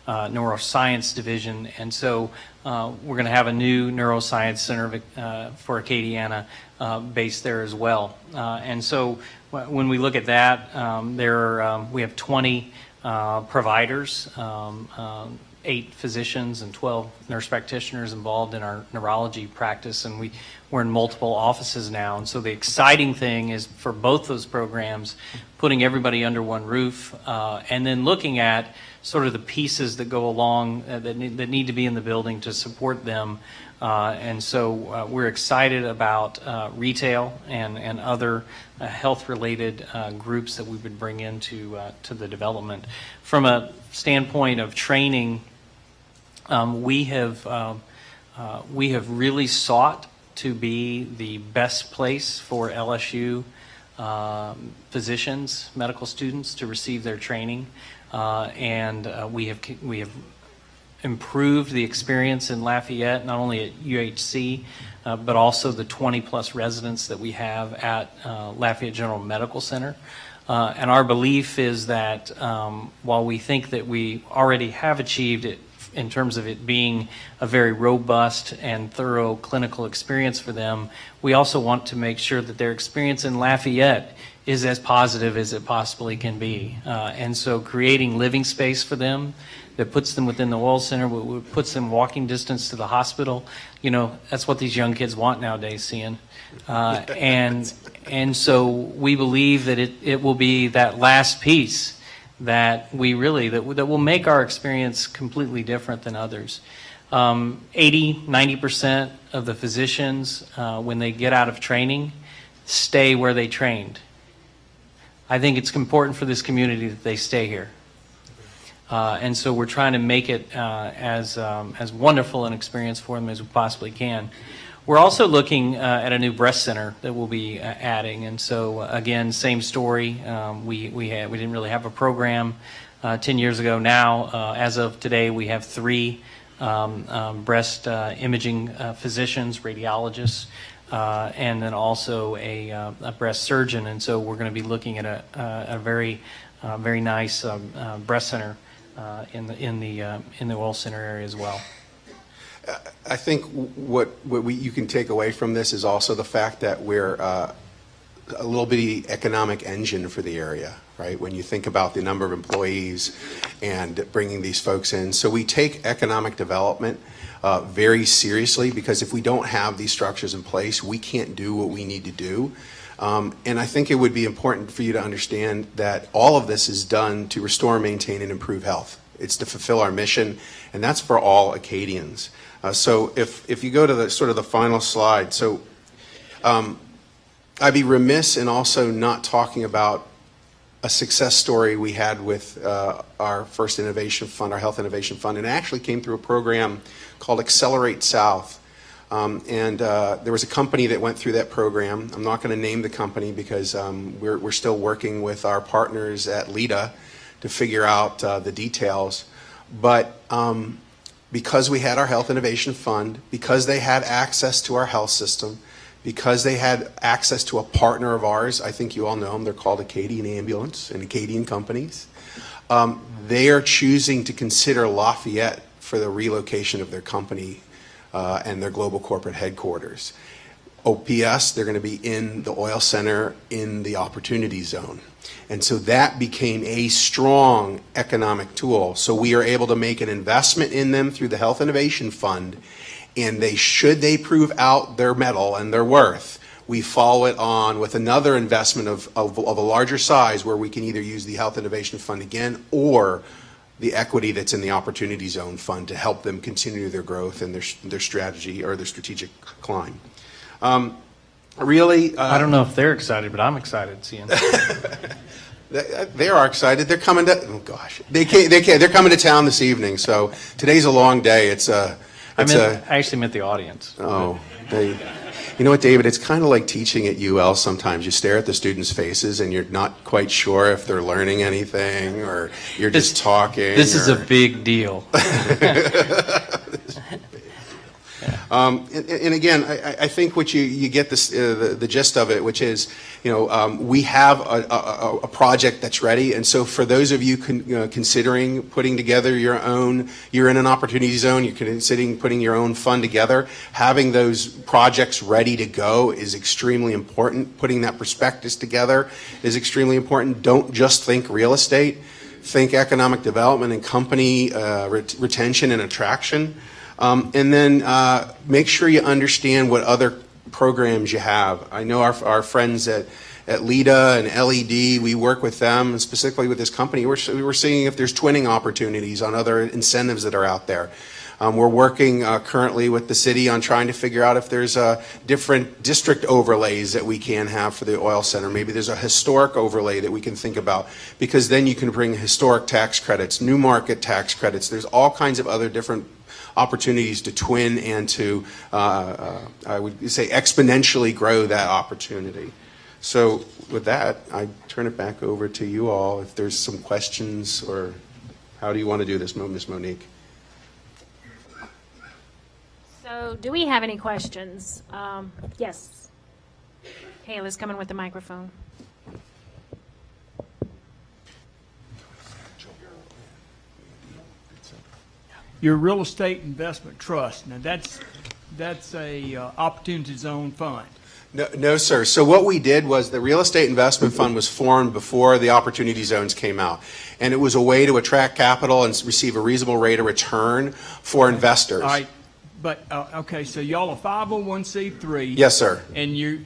neuroscience division, and so we're going to have a new neuroscience center for Acadiana based there as well. And so when we look at that, we have 20 providers, 8 physicians and 12 nurse practitioners involved in our neurology practice, and we're in multiple offices now. And so the exciting thing is for both those programs, putting everybody under one roof, and then looking at sort of the pieces that go along that need to be in the building to support them. And so we're excited about retail and other health-related groups that we would bring into to the development. From a standpoint of training, we have really sought to be the best place for LSU physicians, medical students to receive their training, and we have improved the experience in Lafayette, not only at UHC, but also the 20-plus residents that we have at Lafayette General Medical Center. And our belief is that while we think that we already have achieved it in terms of it being a very robust and thorough clinical experience for them, we also want to make sure that their experience in Lafayette is as positive as it possibly can be. And so creating living space for them that puts them within the oil center, puts them walking distance to the hospital, that's what these young kids want nowadays, seeing. And so we believe that it will be that last piece that will make our experience completely different than others. 80-90% of the physicians, when they get out of training, stay where they trained. I think it's important for this community that they stay here. And so we're trying to make it as wonderful an experience for them as we possibly can. We're also looking at a new breast center that we'll be adding, and so again, same story. We didn't really have a program 10 years ago. Now, as of today, we have 3 breast imaging physicians, radiologists, and then also a breast surgeon. And so we're going to be looking at a very nice breast center in the oil center area as well. I think what you can take away from this is also the fact that we're a little bitty economic engine for the area, right? When you think about the number of employees and bringing these folks in. So we take economic development very seriously, because if we don't have these structures in place, we can't do what we need to do. And I think it would be important for you to understand that all of this is done to restore, maintain, and improve health. It's to fulfill our mission, and that's for all Acadians. So if you go to the sort of the final slide, so I'd be remiss in also not talking about a success story we had with our first innovation fund, our health innovation fund, and it actually came through a program called Accelerate South. And there was a company that went through that program. I'm not going to name the company because we're still working with our partners at LEDA to figure out the details. But because we had our Health Innovation Fund, because they had access to our health system, because they had access to a partner of ours, I think you all know them, they're called Acadian Ambulance and Acadian Companies, they are choosing to consider Lafayette for the relocation of their company and their global corporate headquarters. OPS, they're going to be in the oil center in the opportunity zone. And so that became a strong economic tool. So we are able to make an investment in them through the Health Innovation Fund, and should they prove out their mettle and their worth, we follow it on with another investment of a larger size where we can either use the Health Innovation Fund again or the equity that's in the Opportunity Zone Fund to help them continue their growth and their strategy or their strategic climb. Really, I don't know if they're excited, but I'm excited seeing. They are excited. They're coming to. Oh gosh, they can't. They're coming to town this evening. So today's a long day. I actually meant the audience. Oh, You know what, David? It's kind of like teaching at UL sometimes. You stare at the students' faces and you're not quite sure if they're learning anything or you're just talking. This is a big deal. And again, I think what you get this, the gist of it, which is, we have a project that's ready. And so for those of you considering putting together your own, you're in an opportunity zone, you're considering putting your own fund together, having those projects ready to go is extremely important. Putting that prospectus together is extremely important. Don't just think real estate. Think economic development and company retention and attraction. And then make sure you understand what other programs you have. I know our friends at LEDA and LED, we work with them, and specifically with this company. We're seeing if there's twinning opportunities on other incentives that are out there. We're working currently with the city on trying to figure out if there's different district overlays that we can have for the oil center. Maybe there's a historic overlay that we can think about, because then you can bring historic tax credits, new market tax credits. There's all kinds of other different opportunities to twin and to, I would say, exponentially grow that opportunity. So with that, I turn it back over to you all if there's some questions, or how do you want to do this, Ms. Monique? So do we have any questions? Yes. Kayla's coming with the microphone. Your real estate investment trust, now that's a opportunity zone fund. No, sir. So what we did was the real estate investment fund was formed before the opportunity zones came out. And it was a way to attract capital and receive a reasonable rate of return for investors. All right. But, okay, so y'all are 501c3. Yes, sir. And you're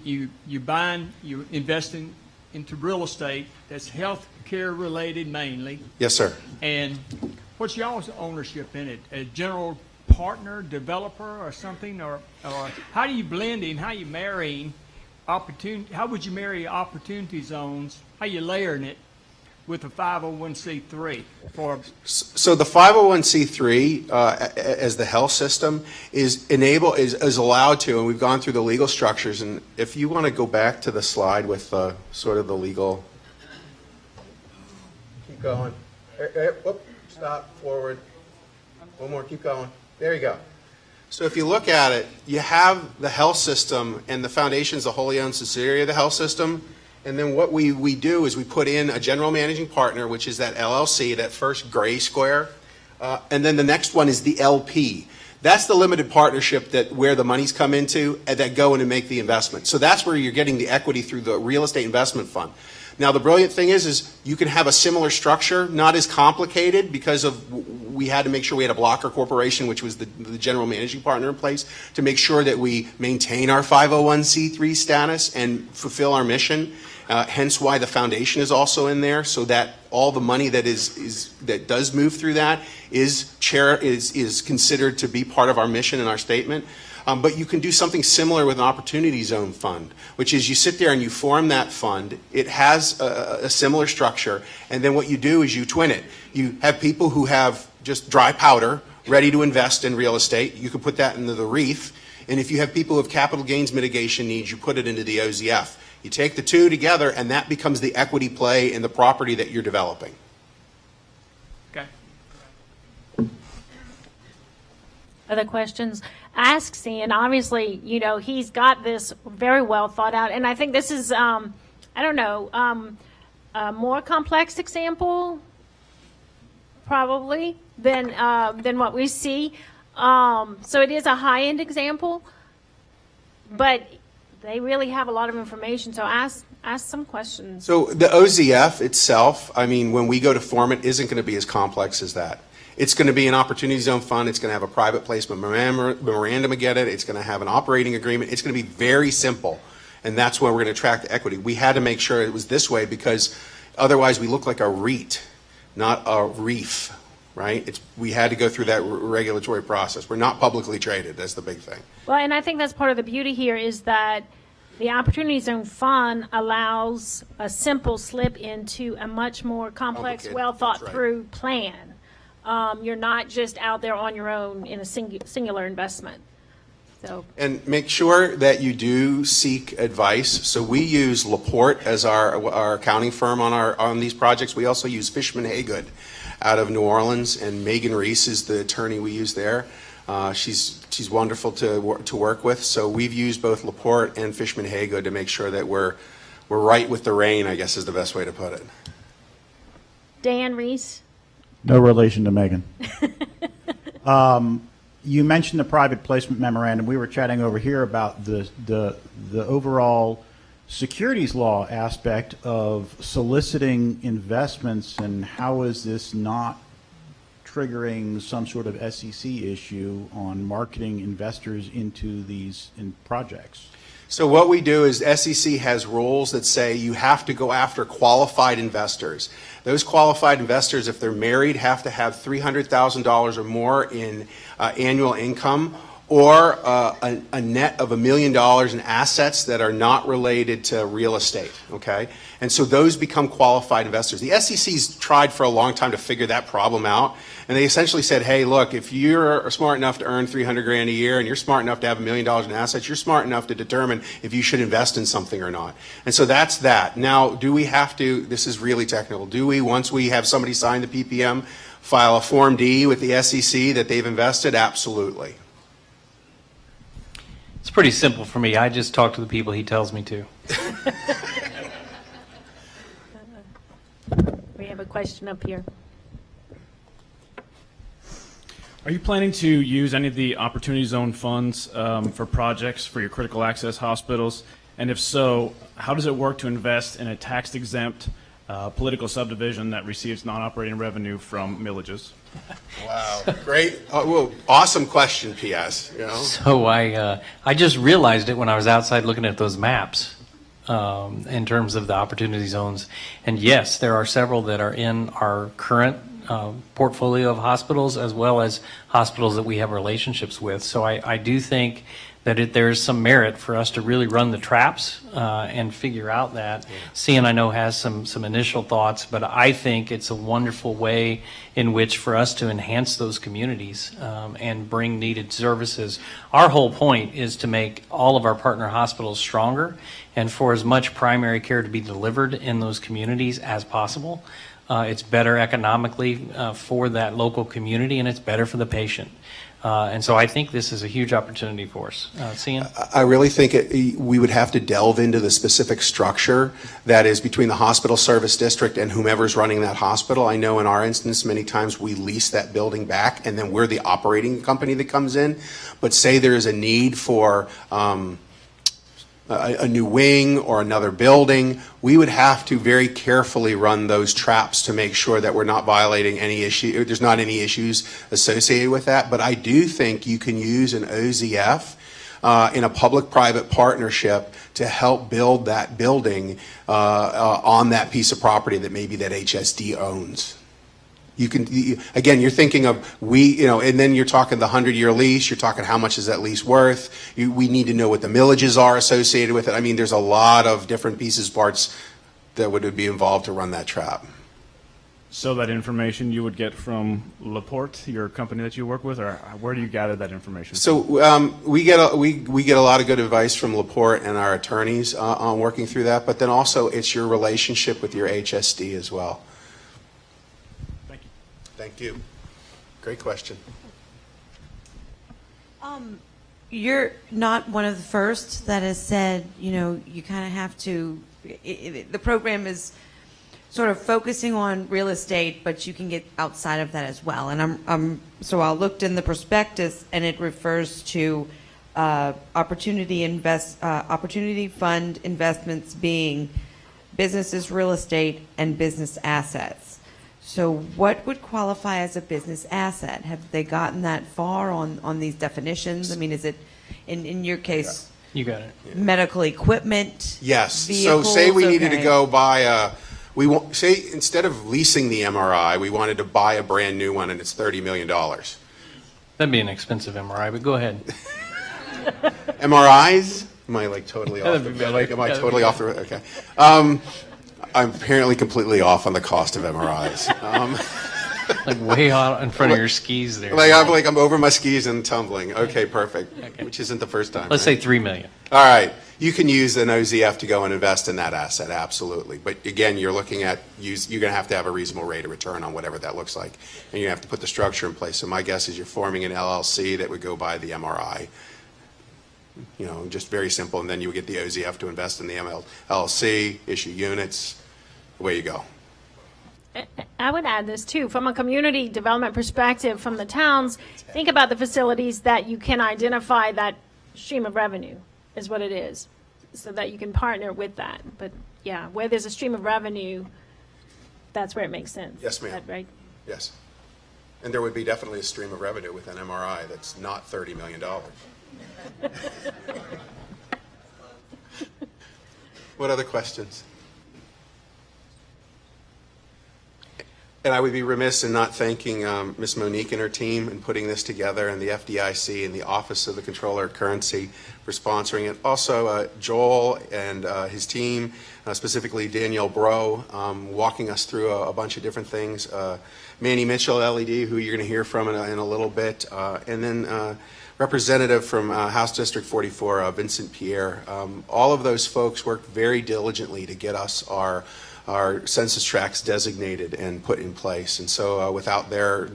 investing into real estate that's health care related mainly. Yes, sir. And what's y'all's ownership in it? A general partner, developer, or something? Or how do you blend in? How you marrying opportunity? How would you marry opportunity zones? How you layering it with a 501c3 for? So the 501c3 as the health system is allowed to, and we've gone through the legal structures. And if you want to go back to the slide with sort of the legal. Keep going. Whoop, stop, forward. One more, keep going. There you go. So if you look at it, you have the health system, and the foundation is a wholly owned subsidiary of the health system. And then what we do is we put in a general managing partner, which is that LLC, that first gray square. And then the next one is the LP. That's the limited partnership where the monies come into and that go in and make the investment. So that's where you're getting the equity through the real estate investment fund. Now, the brilliant thing is you can have a similar structure, not as complicated, because we had to make sure we had a blocker corporation, which was the general managing partner in place, to make sure that we maintain our 501c3 status and fulfill our mission. Hence why the foundation is also in there, so that all the money that that does move through that is considered to be part of our mission and our statement. But you can do something similar with an opportunity zone fund, which is you sit there and you form that fund. It has a similar structure, and then what you do is you twin it. You have people who have just dry powder ready to invest in real estate. You can put that into the REIF, and if you have people who have capital gains mitigation needs, you put it into the OZF. You take the two together, and that becomes the equity play in the property that you're developing. Okay. Other questions? Ask Cian. Obviously, he's got this very well thought out, and I think this is, a more complex example, probably, than what we see. So it is a high-end example, but they really have a lot of information. So ask some questions. So the OZF itself, when we go to form it, isn't going to be as complex as that. It's going to be an opportunity zone fund. It's going to have a private placement memorandum against it. It's going to have an operating agreement. It's going to be very simple, and that's where we're going to attract the equity. We had to make sure it was this way because otherwise we look like a REIT, not a REIF, right? We had to go through that regulatory process. We're not publicly traded. That's the big thing. Well, and I think that's part of the beauty here is that the Opportunity Zone Fund allows a simple slip into a much more complex, well-thought-through plan. You're not just out there on your own in a singular investment. So, And make sure that you do seek advice. So we use Laporte as our accounting firm on these projects. We also use Fishman Haygood out of New Orleans, and Megan Reese is the attorney we use there. She's wonderful to work with. So we've used both Laporte and Fishman Haygood to make sure that we're right with the rain, I guess is the best way to put it. Dan Reese. No relation to Megan. You mentioned the private placement memorandum. We were chatting over here about the overall securities law aspect of soliciting investments, and how is this not triggering some sort of SEC issue on marketing investors into these projects? So what we do is SEC has rules that say you have to go after qualified investors. Those qualified investors, if they're married, have to have $300,000 or more in annual income, or a net of $1 million in assets that are not related to real estate, okay? And so those become qualified investors. The SEC's tried for a long time to figure that problem out, and they essentially said, hey, look, if you're smart enough to earn $300,000 a year and you're smart enough to have $1 million in assets, you're smart enough to determine if you should invest in something or not. And so that's that. Now, do we have to, this is really technical, do we, once we have somebody sign the PPM, file a Form D with the SEC that they've invested? Absolutely. It's pretty simple for me. I just talk to the people he tells me to. We have a question up here. Are you planning to use any of the Opportunity Zone funds for projects for your critical access hospitals? And if so, how does it work to invest in a tax-exempt political subdivision that receives non-operating revenue from millages? Wow, great. Well, awesome question, P.S. You know? So I just realized it when I was outside looking at those maps in terms of the opportunity zones. And yes, there are several that are in our current portfolio of hospitals, as well as hospitals that we have relationships with. So I do think that there's some merit for us to really run the traps and figure out that. Cian, I know, has some initial thoughts, but I think it's a wonderful way in which for us to enhance those communities and bring needed services. Our whole point is to make all of our partner hospitals stronger, and for as much primary care to be delivered in those communities as possible. It's better economically for that local community, and it's better for the patient. And so I think this is a huge opportunity for us. Cian? I really think we would have to delve into the specific structure that is between the hospital service district and whomever's running that hospital. I know in our instance, many times we lease that building back, and then we're the operating company that comes in. But say there is a need for a new wing or another building, we would have to very carefully run those traps to make sure that we're not violating any issue, there's not any issues associated with that. But I do think you can use an OZF in a public-private partnership to help build that building on that piece of property that maybe that HSD owns. You can, again, you're thinking of and then you're talking the 100-year lease, you're talking how much is that lease worth, we need to know what the millages are associated with it. I mean, there's a lot of different pieces, parts that would be involved to run that trap. So that information you would get from Laporte, your company that you work with, or where do you gather that information? So we get a lot of good advice from Laporte and our attorneys on working through that, but then also it's your relationship with your HSD as well. Thank you. Great question. You're not one of the first that has said, you kind of have to, the program is sort of focusing on real estate, but you can get outside of that as well. And so I looked in the prospectus, and it refers to opportunity fund investments being businesses, real estate, and business assets. So what would qualify as a business asset? Have they gotten that far on these definitions? I mean, is it, in your case, you got it. Medical equipment? Yes. Vehicles? So say we needed to go buy say instead of leasing the MRI, we wanted to buy a brand new one, and it's $30 million. That'd be an expensive MRI, but go ahead. MRIs? Am I totally off? Am I totally off the? Okay. I'm apparently completely off on the cost of MRIs. Like way out in front of your skis there. Like I'm over my skis and tumbling. Okay, perfect. Which isn't the first time. Let's right? say $3 million. All right. You can use an OZF to go and invest in that asset, absolutely. But again, you're looking at you're going to have a reasonable rate of return on whatever that looks like, and you have to put the structure in place. So my guess is you're forming an LLC that would go by the MRI. You know, just very simple, and then you would get the OZF to invest in the LLC, issue units. Away you go. I would add this too, from a community development perspective, from the towns, think about the facilities that you can identify that stream of revenue is what it is, so that you can partner with that. But yeah, where there's a stream of revenue, that's where it makes sense. Yes, ma'am. Is that right? Yes. And there would be definitely a stream of revenue with an MRI that's not $30 million. What other questions? And I would be remiss in not thanking Ms. Monique and her team in putting this together, and the FDIC and the Office of the Comptroller of Currency for sponsoring it. Also, Joel and his team, specifically Danielle Bro, walking us through a bunch of different things. Manny Mitchell, LED, who you're going to hear from in a little bit. And then Representative from House District 44, Vincent Pierre. All of those folks worked very diligently to get us our census tracts designated and put in place. And so without their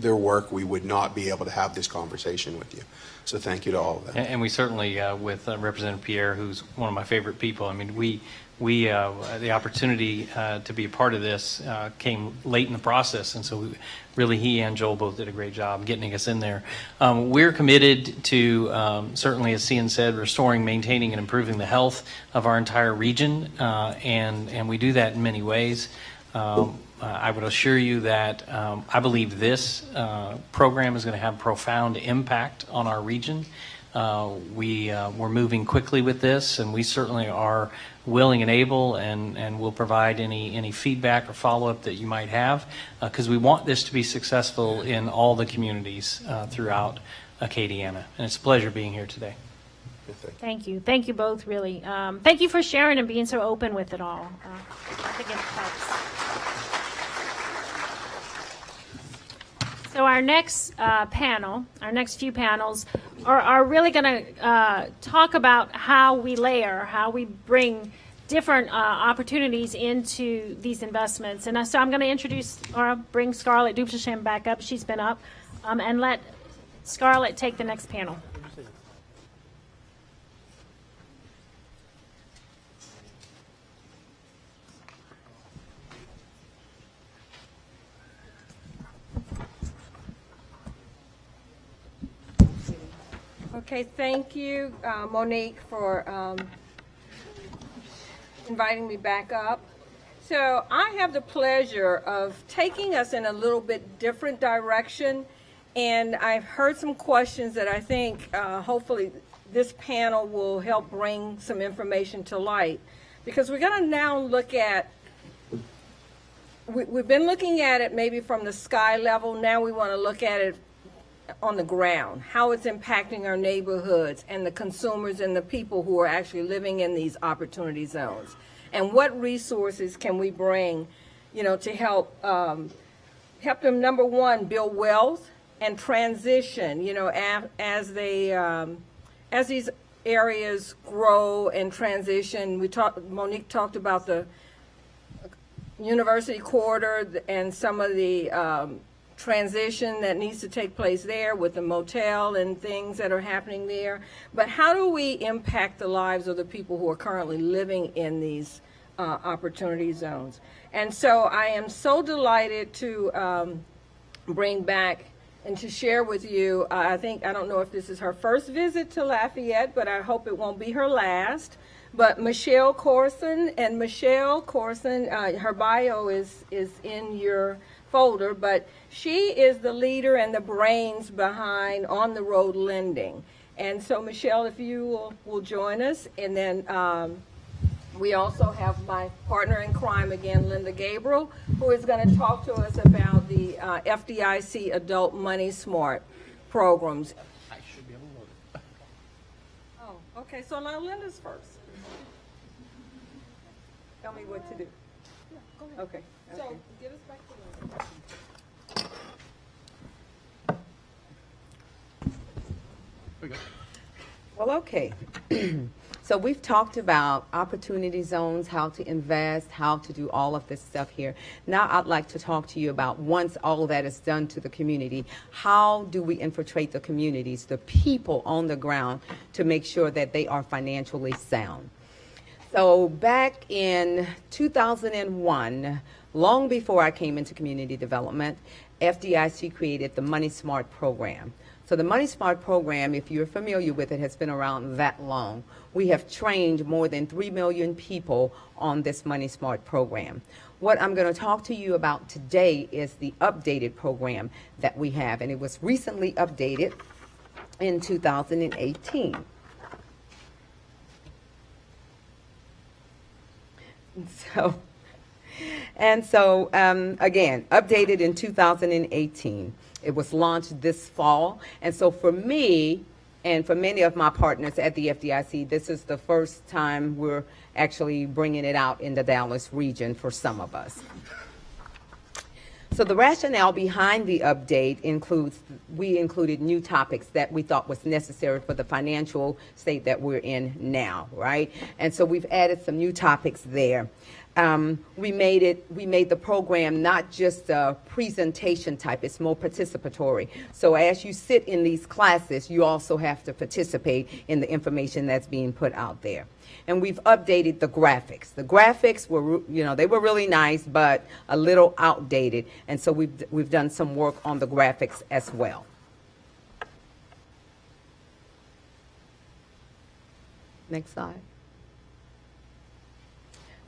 work, we would not be able to have this conversation with you. So thank you to all of them. And we certainly, with Representative Pierre, who's one of my favorite people, I mean, we the opportunity to be a part of this came late in the process, and so really he and Joel both did a great job getting us in there. We're committed to, certainly as Cian said, restoring, maintaining, and improving the health of our entire region, and we do that in many ways. I would assure you that I believe this program is going to have profound impact on our region. We're moving quickly with this, and we certainly are willing and able, and will provide any feedback or follow-up that you might have, because we want this to be successful in all the communities throughout Acadiana. And it's a pleasure being here today. Thank you. Thank you both, really. Thank you for sharing and being so open with it all. I think it helps. So our next panel, our next few panels, are really going to talk about how we layer, how we bring different opportunities into these investments. And so I'm going to introduce or bring Scarlett Dupchesham back up. She's been up. And let Scarlett take the next panel. Okay, thank you, Monique, for inviting me back up. So I have the pleasure of taking us in a little bit different direction, and I've heard some questions that I think hopefully this panel will help bring some information to light, because we're going to now look at, we've been looking at it maybe from the sky level. Now we want to look at it on the ground, how it's impacting our neighborhoods and the consumers and the people who are actually living in these opportunity zones. And what resources can we bring, to help them, number one, build wealth and transition, as these areas grow and transition. Monique talked about the University Corridor and some of the transition that needs to take place there with the motel and things that are happening there. But how do we impact the lives of the people who are currently living in these opportunity zones? And so I am so delighted to bring back and to share with you, I don't know if this is her first visit to Lafayette, but I hope it won't be her last. But Michelle Corson, and Michelle Corson, her bio is in your folder, but she is the leader and the brains behind On the Road Lending. And so Michelle, if you will join us, and then we also have my partner in crime again, Linda Gabriel, who is going to talk to us about the FDIC Adult Money Smart programs. I should be able to load it. Oh, okay, so now Linda's first. Tell me what to do. Yeah, go ahead. Okay. So get us back to Linda. we go. Well, okay. So we've talked about opportunity zones, how to invest, how to do all of this stuff here. Now I'd like to talk to you about, once all of that is done to the community, how do we infiltrate the communities, the people on the ground, to make sure that they are financially sound? So back in 2001, long before I came into community development, FDIC created the Money Smart program. So the Money Smart program, if you're familiar with it, has been around that long. We have trained more than 3 million people on this Money Smart program. What I'm going to talk to you about today is the updated program that we have, and it was recently updated in 2018. So again, updated in 2018. It was launched this fall. And so for me, and for many of my partners at the FDIC, this is the first time we're actually bringing it out in the Dallas region for some of us. So the rationale behind the update includes, we included new topics that we thought was necessary for the financial state that we're in now, right? And so we've added some new topics there. We made the program not just a presentation type, it's more participatory. So as you sit in these classes, you also have to participate in the information that's being put out there. And we've updated the graphics. The graphics were, they were really nice, but a little outdated. And so we've done some work on the graphics as well. Next slide.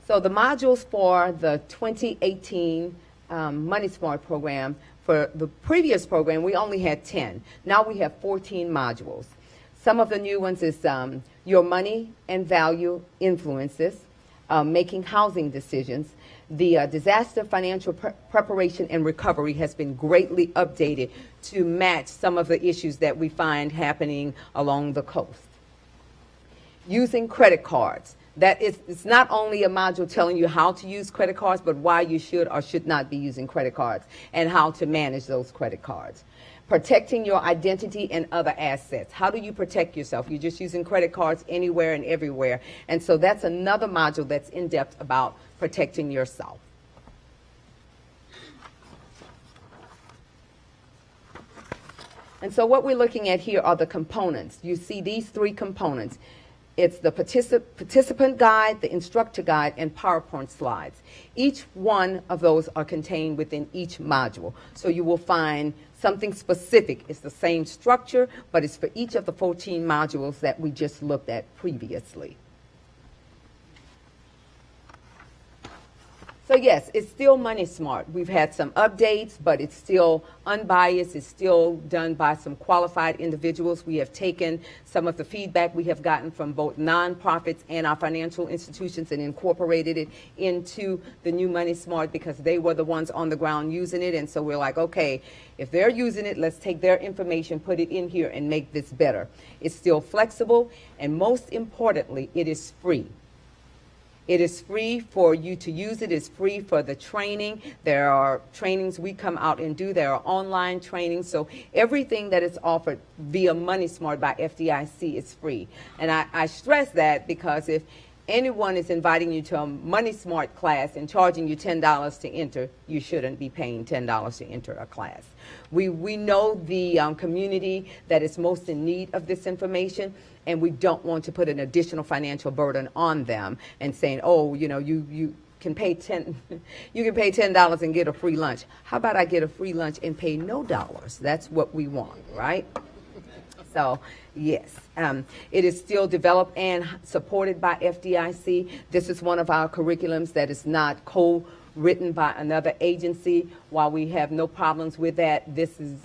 So the modules for the 2018 Money Smart program, for the previous program, we only had 10. Now we have 14 modules. Some of the new ones is your money and value influences, making housing decisions. The disaster financial preparation and recovery has been greatly updated to match some of the issues that we find happening along the coast. Using credit cards. It's not only a module telling you how to use credit cards, but why you should or should not be using credit cards and how to manage those credit cards. Protecting your identity and other assets. How do you protect yourself? You're just using credit cards anywhere and everywhere. And so that's another module that's in depth about protecting yourself. And so what we're looking at here are the components. You see these three components. It's the participant guide, the instructor guide, and PowerPoint slides. Each one of those are contained within each module. So you will find something specific. It's the same structure, but it's for each of the 14 modules that we just looked at previously. So yes, it's still Money Smart. We've had some updates, but it's still unbiased. It's still done by some qualified individuals. We have taken some of the feedback we have gotten from both nonprofits and our financial institutions and incorporated it into the new Money Smart because they were the ones on the ground using it. And so we're like, okay, if they're using it, let's take their information, put it in here, and make this better. It's still flexible, and most importantly, it is free. It is free for you to use it. It's free for the training. There are trainings we come out and do. There are online trainings. So everything that is offered via Money Smart by FDIC is free. And I stress that because if anyone is inviting you to a Money Smart class and charging you $10 to enter, you shouldn't be paying $10 to enter a class. We know the community that is most in need of this information, and we don't want to put an additional financial burden on them and saying, oh, you can pay $10 and get a free lunch. How about I get a free lunch and pay no dollars? That's what we want, right? So, yes, it is still developed and supported by FDIC. This is one of our curriculums that is not co-written by another agency. While we have no problems with that, this is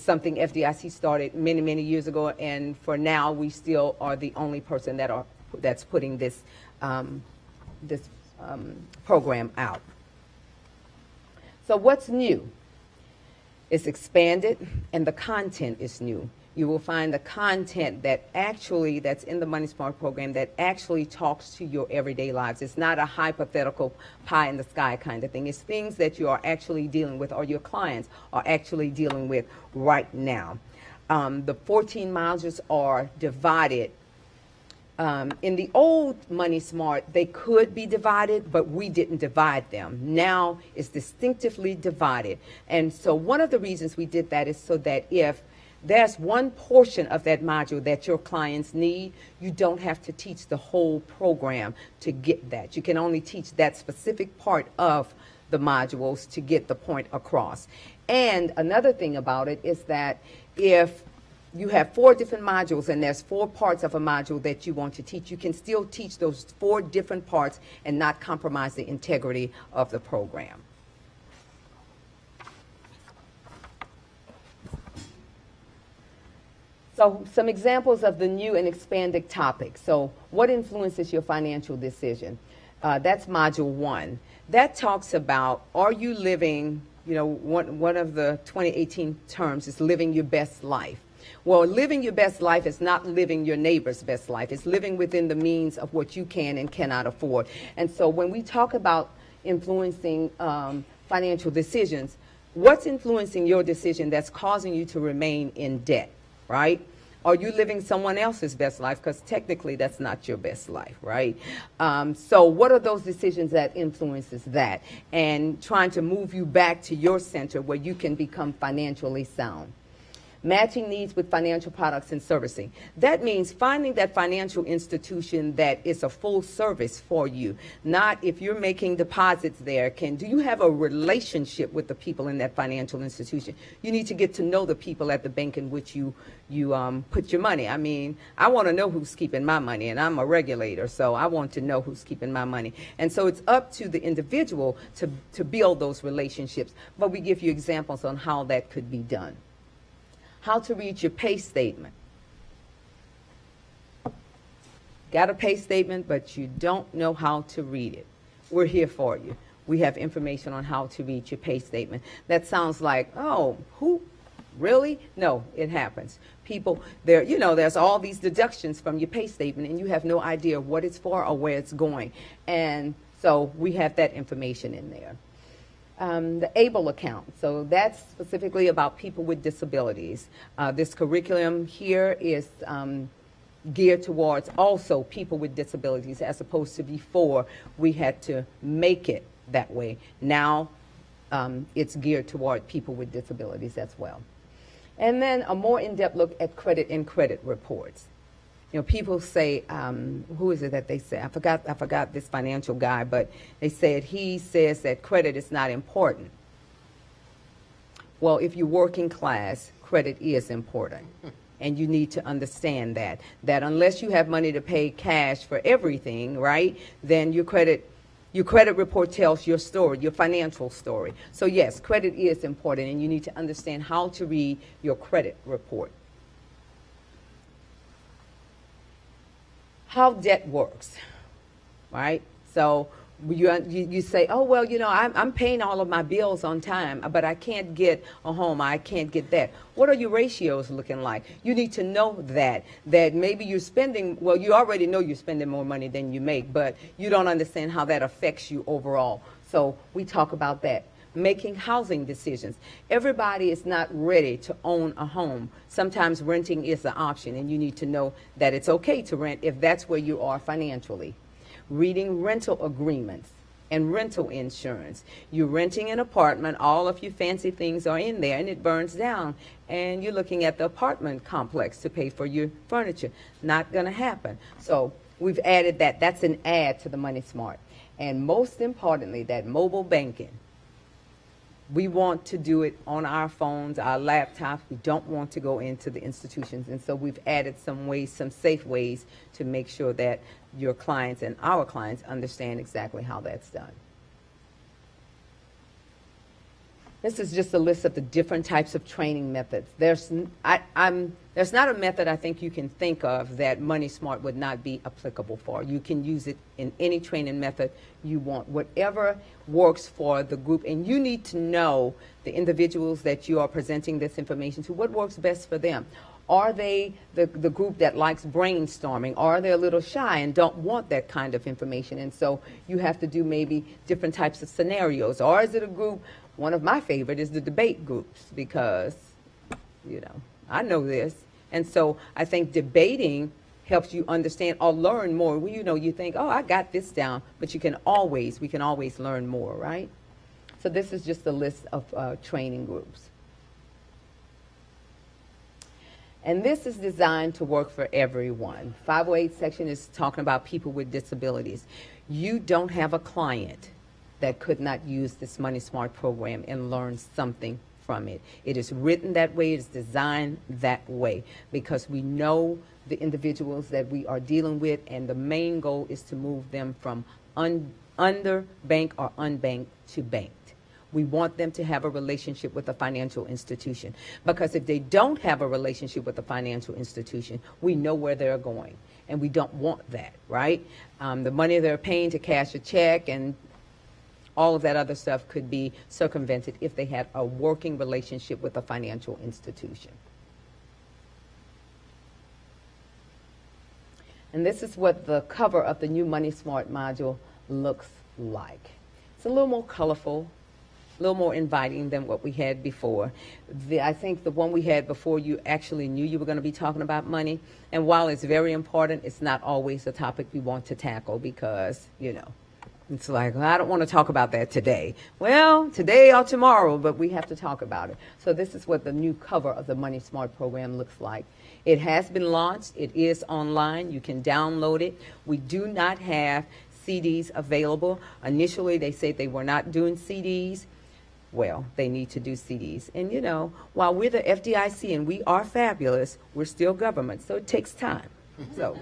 something FDIC started many, many years ago, and for now, we still are the only person that's putting this program out. So what's new? It's expanded, and the content is new. You will find the content that's in the Money Smart program that actually talks to your everyday lives. It's not a hypothetical pie in the sky kind of thing. It's things that you are actually dealing with or your clients are actually dealing with right now. The 14 modules are divided. In the old Money Smart, they could be divided, but we didn't divide them. Now it's distinctively divided. And so one of the reasons we did that is so that if there's one portion of that module that your clients need, you don't have to teach the whole program to get that. You can only teach that specific part of the modules to get the point across. And another thing about it is that if you have 4 different modules and there's 4 parts of a module that you want to teach, you can still teach those 4 different parts and not compromise the integrity of the program. So some examples of the new and expanded topics. So what influences your financial decision? That's module 1. That talks about, are you living, one of the 2018 terms is living your best life. Well, living your best life is not living your neighbor's best life. It's living within the means of what you can and cannot afford. And so when we talk about influencing financial decisions, what's influencing your decision that's causing you to remain in debt, right? Are you living someone else's best life? Because technically that's not your best life, right? So what are those decisions that influences that? And trying to move you back to your center where you can become financially sound. Matching needs with financial products and servicing. That means finding that financial institution that is a full service for you. Not if you're making deposits there, do you have a relationship with the people in that financial institution? You need to get to know the people at the bank in which you put your money. I mean, I want to know who's keeping my money, and I'm a regulator, so I want to know who's keeping my money. And so it's up to the individual to build those relationships. But we give you examples on how that could be done. How to read your pay statement. Got a pay statement, but you don't know how to read it. We're here for you. We have information on how to read your pay statement. That sounds like, oh, who? Really? No, it happens. People, there's all these deductions from your pay statement, and you have no idea what it's for or where it's going. And so we have that information in there. The ABLE account. So that's specifically about people with disabilities. This curriculum here is geared towards also people with disabilities, as opposed to before we had to make it that way. Now it's geared toward people with disabilities as well. And then a more in-depth look at credit and credit reports. People say, who is it that they say? I forgot this financial guy, but they said he says that credit is not important. Well, if you're working class, credit is important. And you need to understand that unless you have money to pay cash for everything, right, then your credit report tells your story, your financial story. So yes, credit is important, and you need to understand how to read your credit report. How debt works, right? So you say, oh, well, I'm paying all of my bills on time, but I can't get a home, I can't get that. What are your ratios looking like? You need to know that maybe you're spending, well, you already know you're spending more money than you make, but you don't understand how that affects you overall. So we talk about that. Making housing decisions. Everybody is not ready to own a home. Sometimes renting is an option, and you need to know that it's okay to rent if that's where you are financially. Reading rental agreements and rental insurance. You're renting an apartment, all of your fancy things are in there, and it burns down, and you're looking at the apartment complex to pay for your furniture. Not going to happen. So we've added that. That's an add to the Money Smart. And most importantly, that mobile banking. We want to do it on our phones, our laptops. We don't want to go into the institutions. And so we've added some ways, some safe ways to make sure that your clients and our clients understand exactly how that's done. This is just a list of the different types of training methods. There's not a method I think you can think of that Money Smart would not be applicable for. You can use it in any training method you want, whatever works for the group. And you need to know the individuals that you are presenting this information to, what works best for them. Are they the group that likes brainstorming? Are they a little shy and don't want that kind of information? And so you have to do maybe different types of scenarios. Or is it a group? One of my favorite is the debate groups, because, I know this. And so I think debating helps you understand or learn more. Well, you know, you think, oh, I got this down, but we can always learn more, right? So this is just a list of training groups. And this is designed to work for everyone. 508 section is talking about people with disabilities. You don't have a client that could not use this Money Smart program and learn something from it. It is written that way, it is designed that way, because we know the individuals that we are dealing with, and the main goal is to move them from underbanked or unbanked to banked. We want them to have a relationship with a financial institution, because if they don't have a relationship with a financial institution, we know where they're going, and we don't want that, right? The money they're paying to cash a check and all of that other stuff could be circumvented if they had a working relationship with a financial institution. And this is what the cover of the new Money Smart module looks like. It's a little more colorful, a little more inviting than what we had before. I think the one we had before, you actually knew you were going to be talking about money. And while it's very important, it's not always a topic we want to tackle, because, you know, it's like, well, I don't want to talk about that today. Well, today or tomorrow, but we have to talk about it. So this is what the new cover of the Money Smart program looks like. It has been launched. It is online. You can download it. We do not have CDs available. Initially, they said they were not doing CDs. Well, they need to do CDs. And, you know, while we're the FDIC and we are fabulous, we're still government, so it takes time. So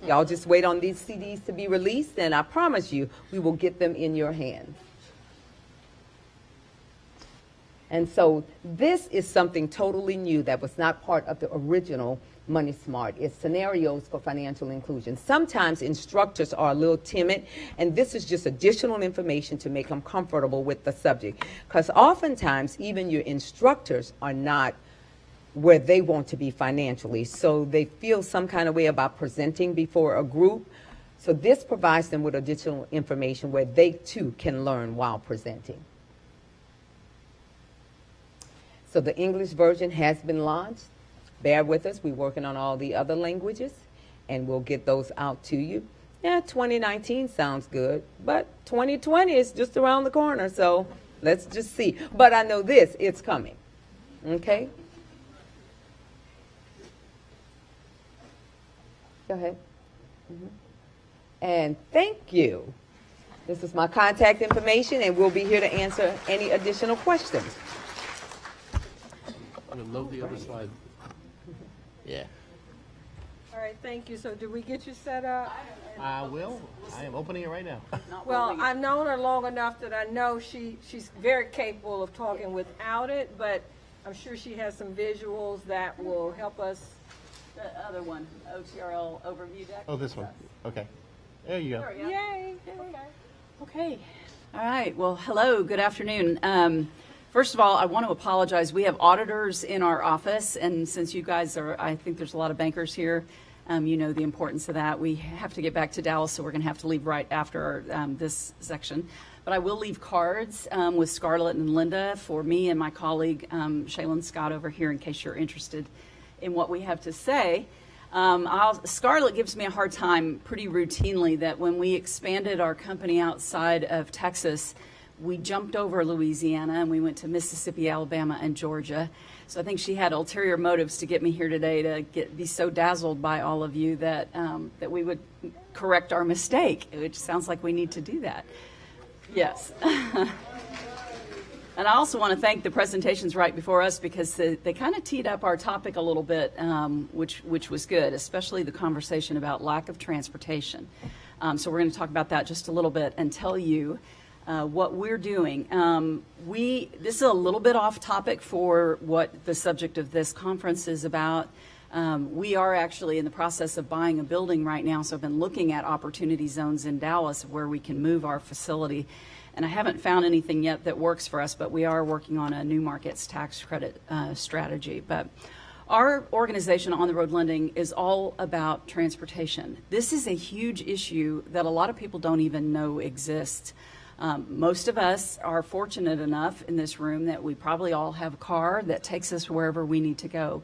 y'all just wait on these CDs to be released, and I promise you, we will get them in your hands. And so this is something totally new that was not part of the original Money Smart. It's scenarios for financial inclusion. Sometimes instructors are a little timid, and this is just additional information to make them comfortable with the subject. Because oftentimes, even your instructors are not where they want to be financially, so they feel some kind of way about presenting before a group. So this provides them with additional information where they too can learn while presenting. So the English version has been launched. Bear with us, we're working on all the other languages, and we'll get those out to you. Yeah, 2019 sounds good, but 2020 is just around the corner, so let's just see. But I know this, it's coming, okay? Go ahead. And thank you. This is my contact information, and we'll be here to answer any additional questions. I'm going to load the other slide. Yeah. All right, thank you. So did we get you set up? I will. I am opening it right now. Well, I've known her long enough that I know she's very capable of talking without it, but I'm sure she has some visuals that will help us. The other one, OTRL overview deck. Oh, this one. Okay. There you go. Yay. Okay. All right. Well, hello. Good afternoon. First of all, I want to apologize. We have auditors in our office, and since you guys are, I think there's a lot of bankers here, you know the importance of that. We have to get back to Dallas, so we're going to have to leave right after this section. But I will leave cards with Scarlett and Linda for me and my colleague, Shaylin Scott, over here in case you're interested in what we have to say. Scarlett gives me a hard time pretty routinely that when we expanded our company outside of Texas, we jumped over Louisiana and we went to Mississippi, Alabama, and Georgia. So I think she had ulterior motives to get me here today to be so dazzled by all of you that that we would correct our mistake, which sounds like we need to do that. Yes. And I also want to thank the presentations right before us, because they kind of teed up our topic a little bit, which was good, especially the conversation about lack of transportation. So we're going to talk about that just a little bit and tell you what we're doing. This is a little bit off topic for what the subject of this conference is about. We are actually in the process of buying a building right now, so I've been looking at opportunity zones in Dallas where we can move our facility. And I haven't found anything yet that works for us, but we are working on a new markets tax credit strategy. But our organization, On the Road Lending, is all about transportation. This is a huge issue that a lot of people don't even know exists. Most of us are fortunate enough in this room that we probably all have a car that takes us wherever we need to go.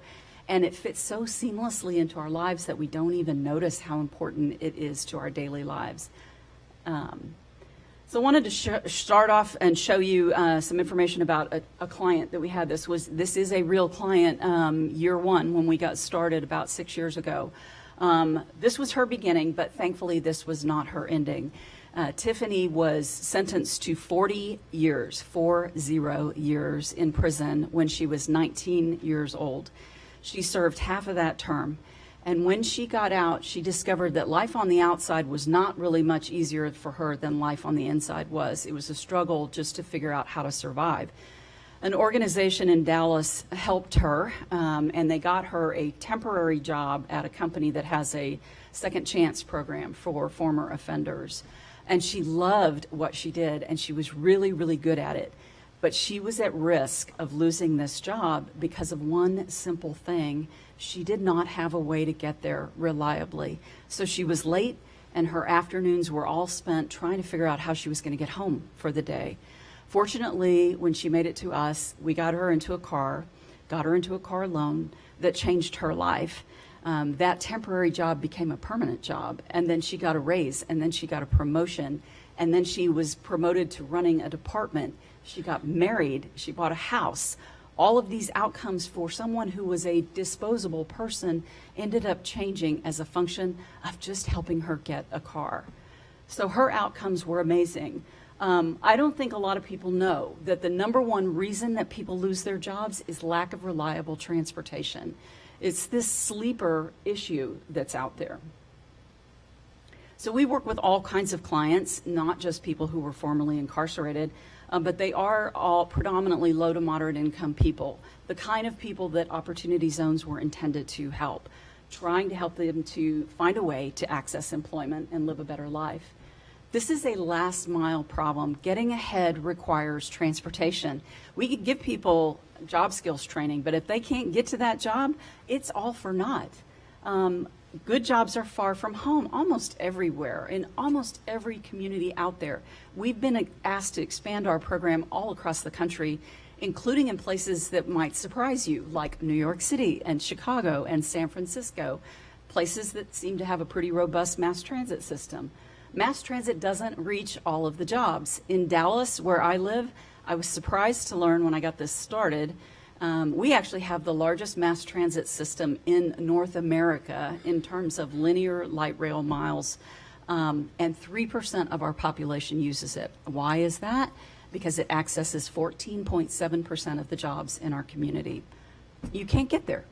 And it fits so seamlessly into our lives that we don't even notice how important it is to our daily lives. So I wanted to start off and show you some information about a client that we had. This is a real client, year one, when we got started about 6 years ago. This was her beginning, but thankfully this was not her ending. Tiffany was sentenced to 40 years in prison when she was 19 years old. She served half of that term. And when she got out, she discovered that life on the outside was not really much easier for her than life on the inside was. It was a struggle just to figure out how to survive. An organization in Dallas helped her, and they got her a temporary job at a company that has a second chance program for former offenders. And she loved what she did, and she was really, really good at it. But she was at risk of losing this job because of one simple thing. She did not have a way to get there reliably. So she was late, and her afternoons were all spent trying to figure out how she was going to get home for the day. Fortunately, when she made it to us, we got her into a car loan that changed her life. That temporary job became a permanent job, and then she got a raise, and then she got a promotion, and then she was promoted to running a department. She got married, she bought a house. All of these outcomes for someone who was a disposable person ended up changing as a function of just helping her get a car. So her outcomes were amazing. I don't think a lot of people know that the number one reason that people lose their jobs is lack of reliable transportation. It's this sleeper issue that's out there. So we work with all kinds of clients, not just people who were formerly incarcerated, but they are all predominantly low to moderate income people, the kind of people that Opportunity Zones were intended to help, trying to help them to find a way to access employment and live a better life. This is a last mile problem. Getting ahead requires transportation. We could give people job skills training, but if they can't get to that job, it's all for naught. Good jobs are far from home almost everywhere, in almost every community out there. We've been asked to expand our program all across the country, including in places that might surprise you, like New York City and Chicago and San Francisco, places that seem to have a pretty robust mass transit system. Mass transit doesn't reach all of the jobs. In Dallas, where I live, I was surprised to learn when I got this started, we actually have the largest mass transit system in North America in terms of linear light rail miles, and 3% of our population uses it. Why is that? Because it accesses 14.7% of the jobs in our community. You can't get there.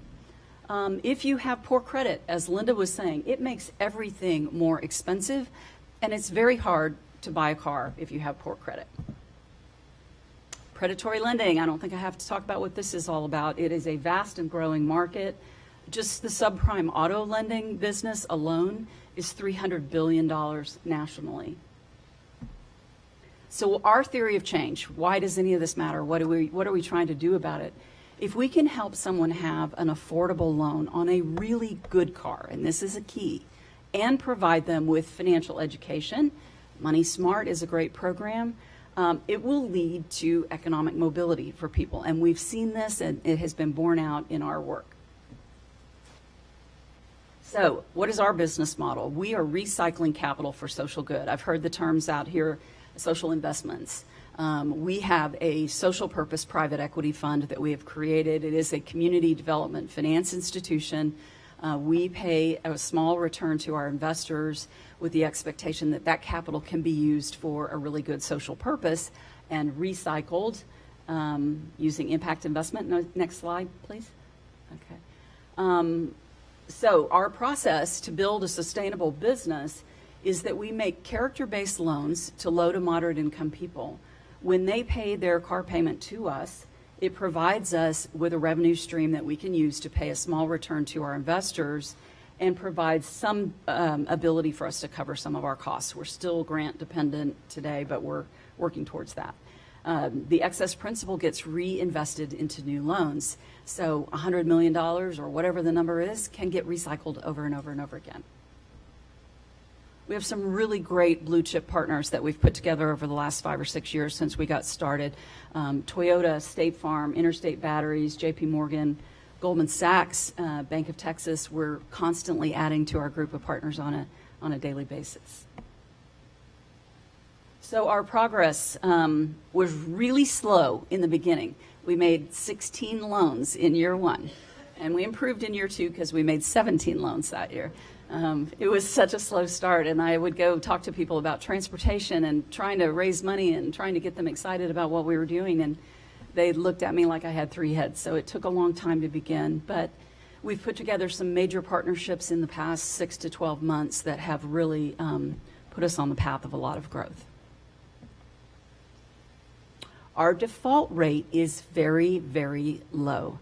If you have poor credit, as Linda was saying, it makes everything more expensive, and it's very hard to buy a car if you have poor credit. Predatory lending, I don't think I have to talk about what this is all about. It is a vast and growing market. Just the subprime auto lending business alone is $300 billion nationally. So our theory of change, why does any of this matter? What are we trying to do about it? If we can help someone have an affordable loan on a really good car, and this is a key, and provide them with financial education, Money Smart is a great program, it will lead to economic mobility for people. And we've seen this, and it has been borne out in our work. So what is our business model? We are recycling capital for social good. I've heard the terms out here, social investments. We have a social purpose private equity fund that we have created. It is a community development finance institution. We pay a small return to our investors with the expectation that that capital can be used for a really good social purpose and recycled using impact investment. Next slide, please. Okay. So our process to build a sustainable business is that we make character-based loans to low to moderate income people. When they pay their car payment to us, it provides us with a revenue stream that we can use to pay a small return to our investors and provides some ability for us to cover some of our costs. We're still grant dependent today, but we're working towards that. The excess principal gets reinvested into new loans. So $100 million or whatever the number is can get recycled over and over and over again. We have some really great blue chip partners that we've put together over the last 5 or 6 years since we got started. Toyota, State Farm, Interstate Batteries, JP Morgan, Goldman Sachs, Bank of Texas. We're constantly adding to our group of partners on a daily basis. So our progress was really slow in the beginning. We made 16 loans in year one, and we improved in year two because we made 17 loans that year. It was such a slow start, and I would go talk to people about transportation and trying to raise money and trying to get them excited about what we were doing, and they looked at me like I had three heads. So it took a long time to begin, but we've put together some major partnerships in the past 6 to 12 months that have really put us on the path of a lot of growth. Our default rate is very, very low.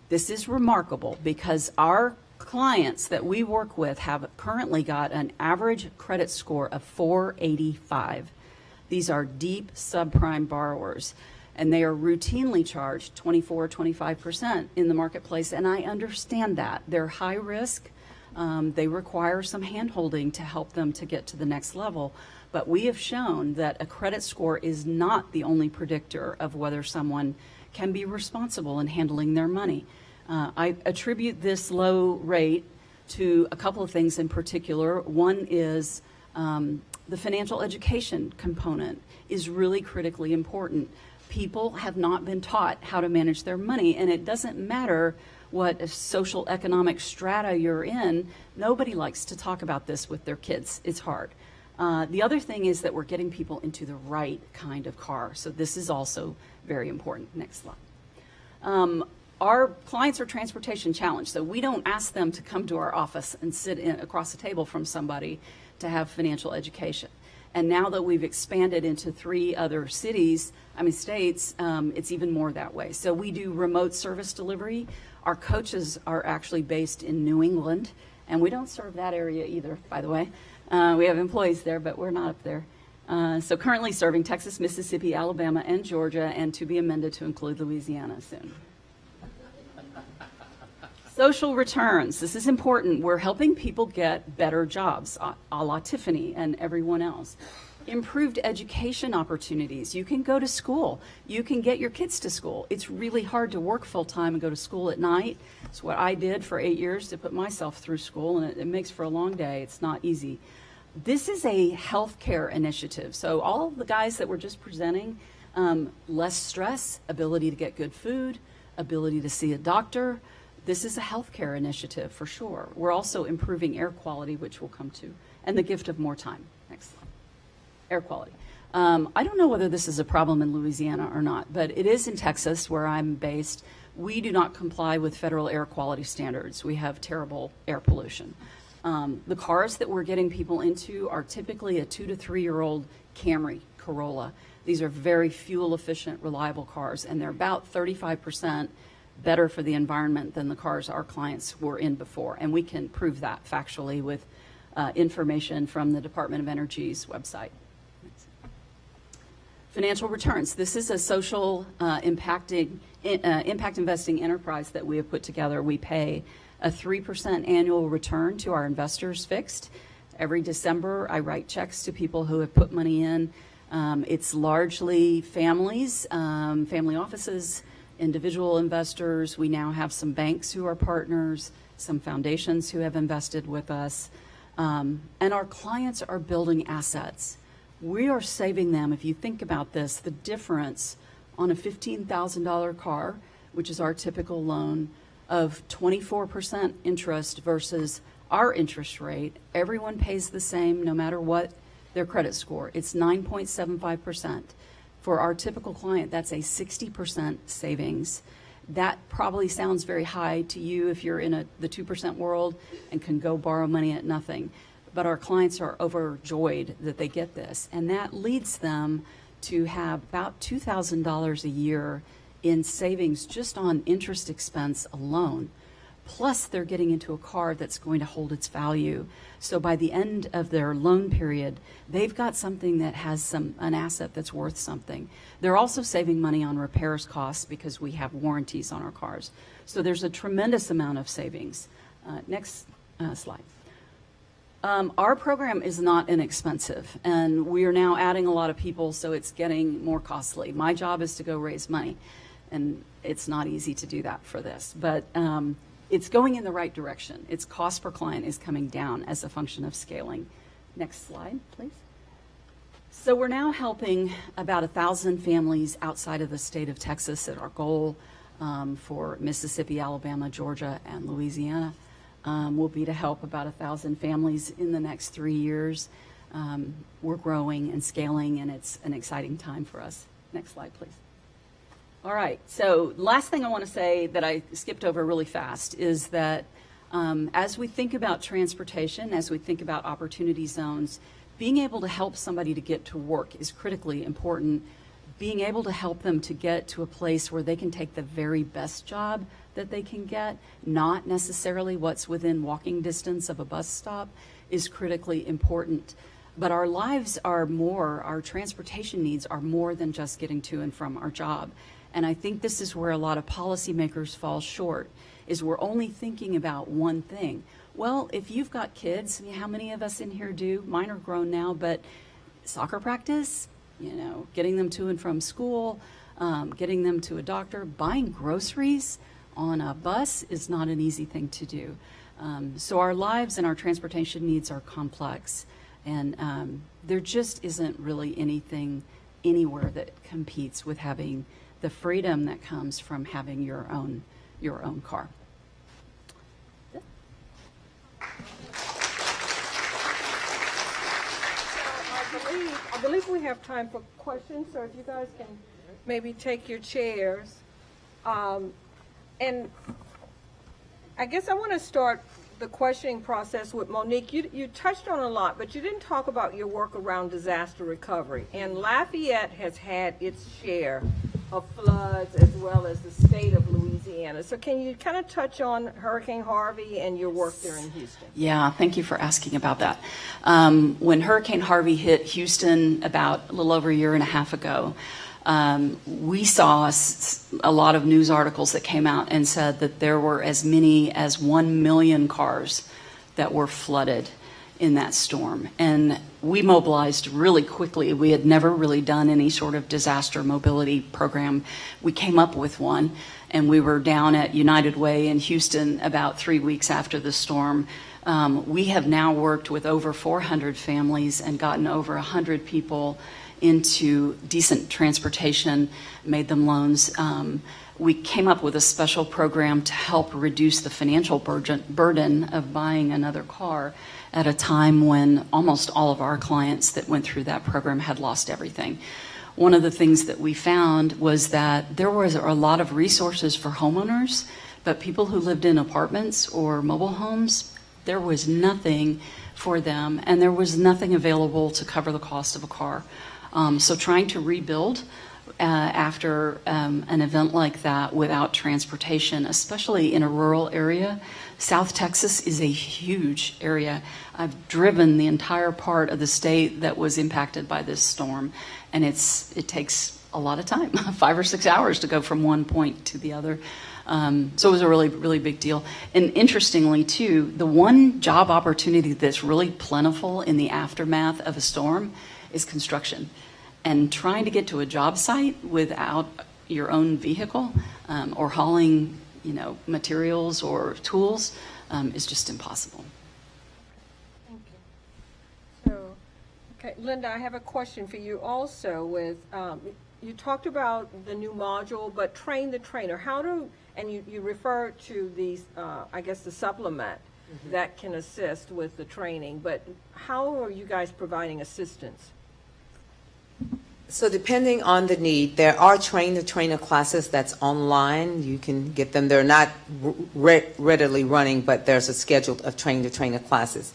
This is remarkable because our clients that we work with have currently got an average credit score of 485. These are deep subprime borrowers, and they are routinely charged 24, 25% in the marketplace, and I understand that. They're high risk. They require some hand-holding to help them to get to the next level. But we have shown that a credit score is not the only predictor of whether someone can be responsible in handling their money. I attribute this low rate to a couple of things in particular. One is the financial education component is really critically important. People have not been taught how to manage their money, and it doesn't matter what social economic strata you're in. Nobody likes to talk about this with their kids. It's hard. The other thing is that we're getting people into the right kind of car. So this is also very important. Next slide. Our clients are transportation challenged, so we don't ask them to come to our office and sit across the table from somebody to have financial education. And now that we've expanded into 3 other states, it's even more that way. So we do remote service delivery. Our coaches are actually based in New England, and we don't serve that area either, by the way. We have employees there, but we're not up there. So currently serving Texas, Mississippi, Alabama, and Georgia, and to be amended to include Louisiana soon. Social returns. This is important. We're helping people get better jobs, a la Tiffany and everyone else. Improved education opportunities. You can go to school. You can get your kids to school. It's really hard to work full-time and go to school at night. It's what I did for 8 years to put myself through school, and it makes for a long day. It's not easy. This is a healthcare initiative. So all of the guys that were just presenting, less stress, ability to get good food, ability to see a doctor. This is a healthcare initiative for sure. We're also improving air quality, which we'll come to, and the gift of more time. Next slide. Air quality. I don't know whether this is a problem in Louisiana or not, but it is in Texas where I'm based. We do not comply with federal air quality standards. We have terrible air pollution. The cars that we're getting people into are typically a 2 to 3 year old Camry, Corolla. These are very fuel efficient, reliable cars, and they're about 35% better for the environment than the cars our clients were in before. And we can prove that factually with information from the Department of Energy's website. Financial returns. This is a social impact investing enterprise that we have put together. We pay a 3% annual return to our investors fixed. Every December, I write checks to people who have put money in. It's largely families, family offices, individual investors. We now have some banks who are partners, some foundations who have invested with us. And our clients are building assets. We are saving them, if you think about this, the difference on a $15,000 car, which is our typical loan, of 24% interest versus our interest rate. Everyone pays the same no matter what their credit score. It's 9.75%. For our typical client, that's a 60% savings. That probably sounds very high to you if you're in the 2% world and can go borrow money at nothing. But our clients are overjoyed that they get this. And that leads them to have about $2,000 a year in savings just on interest expense alone. Plus, they're getting into a car that's going to hold its value. So by the end of their loan period, they've got something that has an asset that's worth something. They're also saving money on repairs costs because we have warranties on our cars. So there's a tremendous amount of savings. Next slide. Our program is not inexpensive, and we are now adding a lot of people, so it's getting more costly. My job is to go raise money. and it's not easy to do that for this. But it's going in the right direction. Its cost per client is coming down as a function of scaling. Next slide, please. So we're now helping about 1,000 families outside of the state of Texas at our goal for Mississippi, Alabama, Georgia, and Louisiana. Will be to help about 1,000 families in the next 3 years. We're growing and scaling, and it's an exciting time for us. Next slide, please. All right, so last thing I want to say that I skipped over really fast is that as we think about transportation, as we think about opportunity zones, being able to help somebody to get to work is critically important. Being able to help them to get to a place where they can take the very best job that they can get, not necessarily what's within walking distance of a bus stop, is critically important. But our lives are more, our transportation needs are more than just getting to and from our job. And I think this is where a lot of policymakers fall short, is we're only thinking about one thing. Well, if you've got kids, how many of us in here do? Mine are grown now, but soccer practice, you know, getting them to and from school, getting them to a doctor, buying groceries on a bus is not an easy thing to do. So our lives and our transportation needs are complex, and there just isn't really anything anywhere that competes with having the freedom that comes from having your own car. I believe we have time for questions, so if you guys can maybe take your chairs. And I guess I want to start the questioning process with Monique. You touched on a lot, but you didn't talk about your work around disaster recovery. And Lafayette has had its share of floods as well as the state of Louisiana. So can you kind of touch on Hurricane Harvey and your work there in Houston? Yeah, thank you for asking about that. When Hurricane Harvey hit Houston about a little over a year and a half ago, we saw a lot of news articles that came out and said that there were as many as 1 million cars that were flooded in that storm. And we mobilized really quickly. We had never really done any sort of disaster mobility program. We came up with one, and we were down at United Way in Houston about 3 weeks after the storm. We have now worked with over 400 families and gotten over 100 people into decent transportation, made them loans. We came up with a special program to help reduce the financial burden of buying another car at a time when almost all of our clients that went through that program had lost everything. One of the things that we found was that there was a lot of resources for homeowners, but people who lived in apartments or mobile homes, there was nothing for them, and there was nothing available to cover the cost of a car. So trying to rebuild after an event like that without transportation, especially in a rural area. South Texas is a huge area. I've driven the entire part of the state that was impacted by this storm, and it takes a lot of time, 5 or 6 hours to go from one point to the other. So it was a really, really big deal. And interestingly, too, the one job opportunity that's really plentiful in the aftermath of a storm is construction. And trying to get to a job site without your own vehicle or hauling, materials or tools is just impossible. Thank you. So, okay, Linda, I have a question for you also with, you talked about the new module, but train the trainer. And you refer to these, I guess the supplement that can assist with the training, but how are you guys providing assistance? So depending on the need, there are train-the-trainer classes that's online. You can get them. They're not readily running, but there's a schedule of train-the-trainer classes.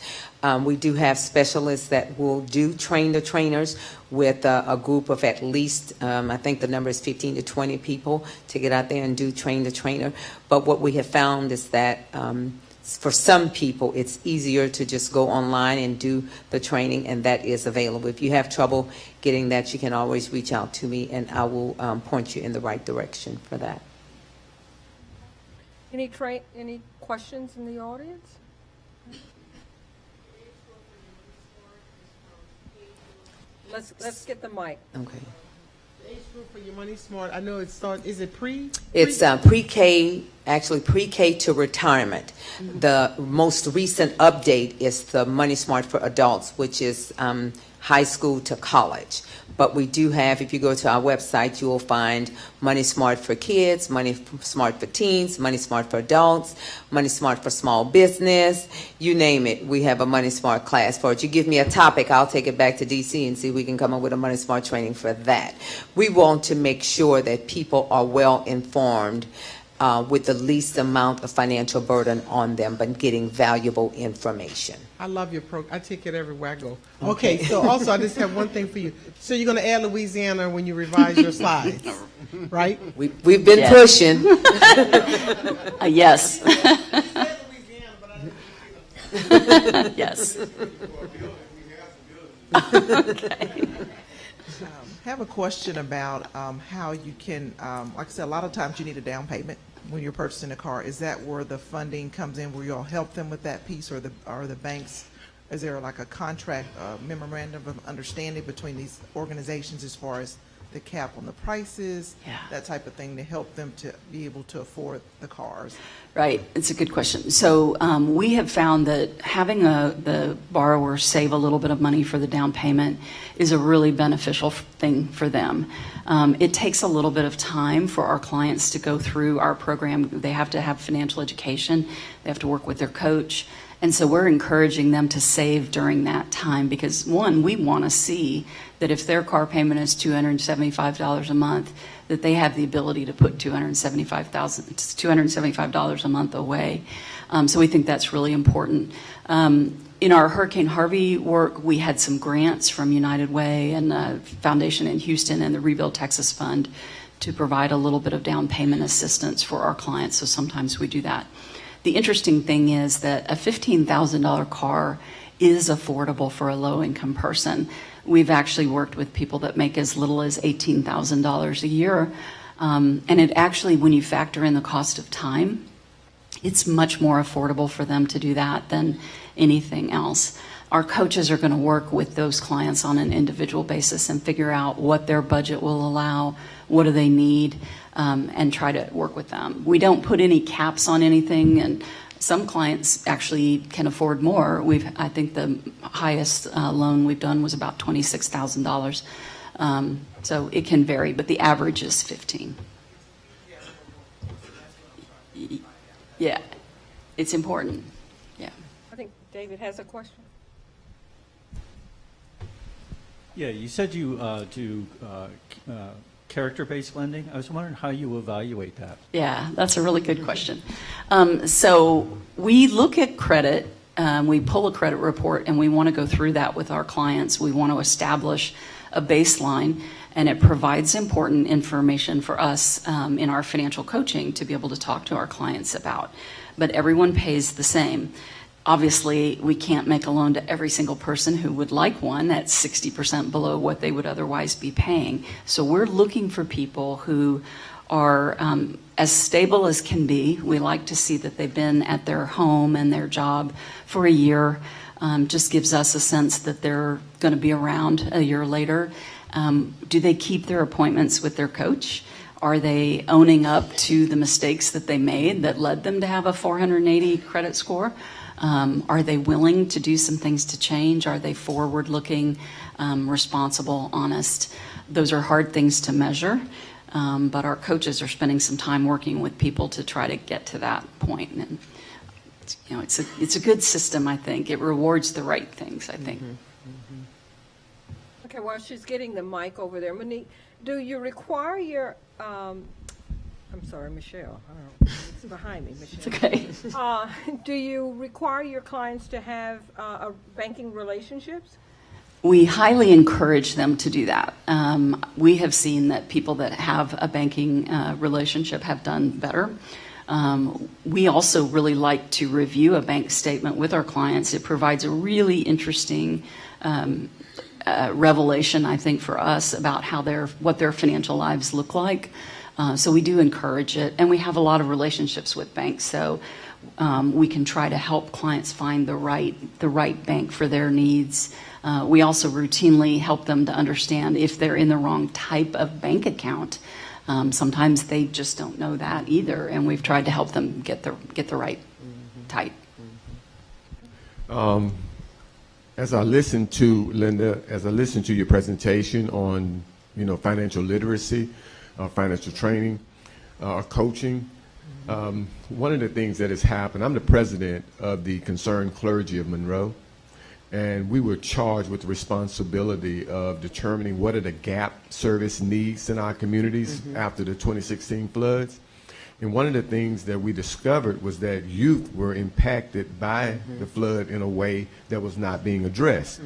We do have specialists that will do train-the-trainers with a group of at least, I think the number is 15 to 20 people to get out there and do train-the-trainer. But what we have found is that for some people, it's easier to just go online and do the training, and that is available. If you have trouble getting that, you can always reach out to me, and I will point you in the right direction for that. Any questions in the audience? Let's get the mic. Okay. The age group for your Money Smart? I know is it pre? It's pre-K, actually pre-K to retirement. The most recent update is the Money Smart for adults, which is high school to college. But we do have, if you go to our website, you will find Money Smart for kids, Money Smart for teens, Money Smart for adults, Money Smart for small business, you name it. We have a Money Smart class for it. You give me a topic, I'll take it back to DC and see if we can come up with a Money Smart training for that. We want to make sure that people are well informed with the least amount of financial burden on them, but getting valuable information. I love your program. I take it everywhere I go. Okay, so also I just have one thing for you. So you're going to add Louisiana when you revise your slides, right? We've been pushing. Yes. Yes. Okay. I have a question about how you can, like I said, a lot of times you need a down payment when you're purchasing a car. Is that where the funding comes in, where you'll help them with that piece, or the banks? Is there like a contract memorandum of understanding between these organizations as far as the cap on the prices, that type of thing, to help them to be able to afford the cars? Right, it's a good question. So we have found that having the borrower save a little bit of money for the down payment is a really beneficial thing for them. It takes a little bit of time for our clients to go through our program. They have to have financial education. They have to work with their coach. And so we're encouraging them to save during that time because, one, we want to see that if their car payment is $275 a month, that they have the ability to put $275 a month away. So we think that's really important. In our Hurricane Harvey work, we had some grants from United Way and the Foundation in Houston and the Rebuild Texas Fund to provide a little bit of down payment assistance for our clients. So sometimes we do that. The interesting thing is that a $15,000 car is affordable for a low-income person. We've actually worked with people that make as little as $18,000 a year. And it actually, when you factor in the cost of time, it's much more affordable for them to do that than anything else. Our coaches are going to work with those clients on an individual basis and figure out what their budget will allow, what do they need, and try to work with them. We don't put any caps on anything, and some clients actually can afford more. I think the highest loan we've done was about $26,000. So it can vary, but the average is 15. Yeah, it's important. Yeah. I think David has a question. Yeah, you said you do character-based lending. I was wondering how you evaluate that. Yeah, that's a really good question. So we look at credit, we pull a credit report, and we want to go through that with our clients. We want to establish a baseline, and it provides important information for us in our financial coaching to be able to talk to our clients about. But everyone pays the same. Obviously, we can't make a loan to every single person who would like one at 60% below what they would otherwise be paying. So we're looking for people who are as stable as can be. We like to see that they've been at their home and their job for a year. Just gives us a sense that they're going to be around a year later. Do they keep their appointments with their coach? Are they owning up to the mistakes that they made that led them to have a 480 credit score? Are they willing to do some things to change? Are they forward-looking, responsible, honest? Those are hard things to measure, but our coaches are spending some time working with people to try to get to that point. And it's a good system, I think. It rewards the right things, I think. Okay, while she's getting the mic over there, Monique, do you require your I'm sorry, Michelle. I don't know. It's behind me, Michelle. It's okay. Do you require your clients to have banking relationships? We highly encourage them to do that. We have seen that people that have a banking relationship have done better. We also really like to review a bank statement with our clients. It provides a really interesting revelation, I think, for us about what their financial lives look like. So we do encourage it, and we have a lot of relationships with banks, so we can try to help clients find the right bank for their needs. We also routinely help them to understand if they're in the wrong type of bank account. Sometimes they just don't know that either, and we've tried to help them get the right type. As I listened to Linda, as I listened to your presentation on, financial literacy, financial training, coaching, one of the things that has happened, I'm the president of the Concerned Clergy of Monroe, and we were charged with the responsibility of determining what are the gap service needs in our communities after the 2016 floods. And one of the things that we discovered was that youth were impacted by the flood in a way that was not being addressed.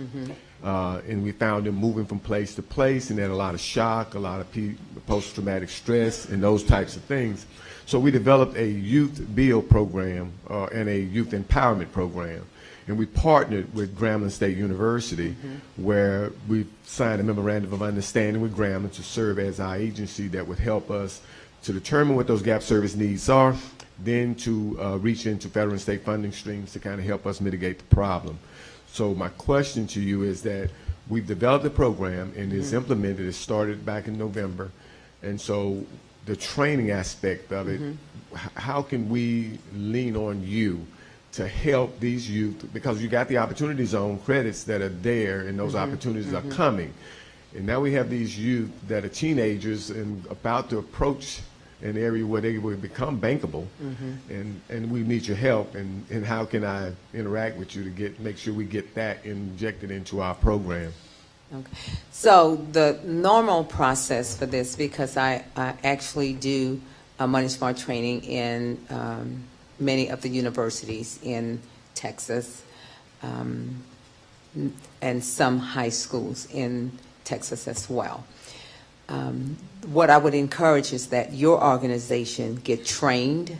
And we found them moving from place to place, and they had a lot of shock, a lot of post-traumatic stress, and those types of things. So we developed a youth build program and a youth empowerment program. And we partnered with Grambling State University, where we signed a memorandum of understanding with Grambling to serve as our agency that would help us to determine what those gap service needs are, then to reach into federal and state funding streams to kind of help us mitigate the problem. So my question to you is that we've developed a program and it's implemented. It started back in November. And so the training aspect of it, how can we lean on you to help these youth? Because you got the Opportunity Zone credits that are there, and those opportunities are coming. And now we have these youth that are teenagers and about to approach an area where they will become bankable, and we need your help. And how can I interact with you to make sure we get that injected into our program? Okay. So the normal process for this, because I actually do Money Smart training in many of the universities in Texas, and some high schools in Texas as well. What I would encourage is that your organization get trained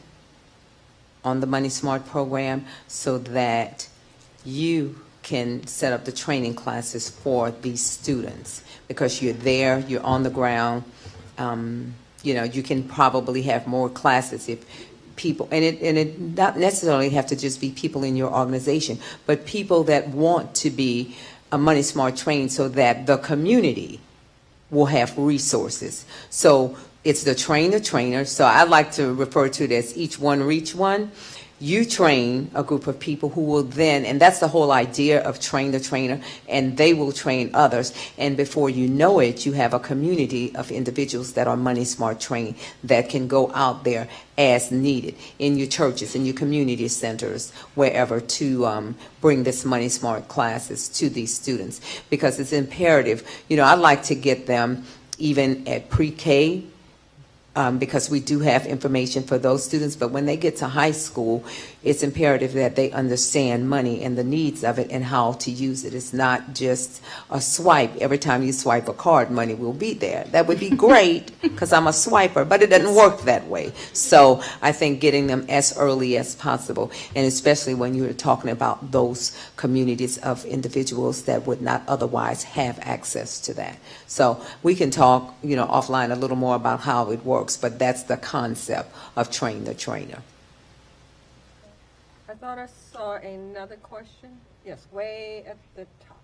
on the Money Smart program so that you can set up the training classes for these students, because you're there, you're on the ground. You can probably have more classes if people, and it not necessarily have to just be people in your organization, but people that want to be a Money Smart trained so that the community will have resources. So it's the trainer. So I like to refer to it as each one reach one. You train a group of people who will then, and that's the whole idea of train the trainer, and they will train others. And before you know it, you have a community of individuals that are Money Smart trained that can go out there as needed in your churches, in your community centers, wherever, to bring this Money Smart classes to these students, because it's imperative. I like to get them even at pre-K, because we do have information for those students, but when they get to high school, it's imperative that they understand money and the needs of it and how to use it. It's not just a swipe. Every time you swipe a card, money will be there. That would be great because I'm a swiper, but it doesn't work that way. So I think getting them as early as possible, and especially when you're talking about those communities of individuals that would not otherwise have access to that. So we can talk, offline a little more about how it works, but that's the concept of train the trainer. I thought I saw another question. Yes, way at the top.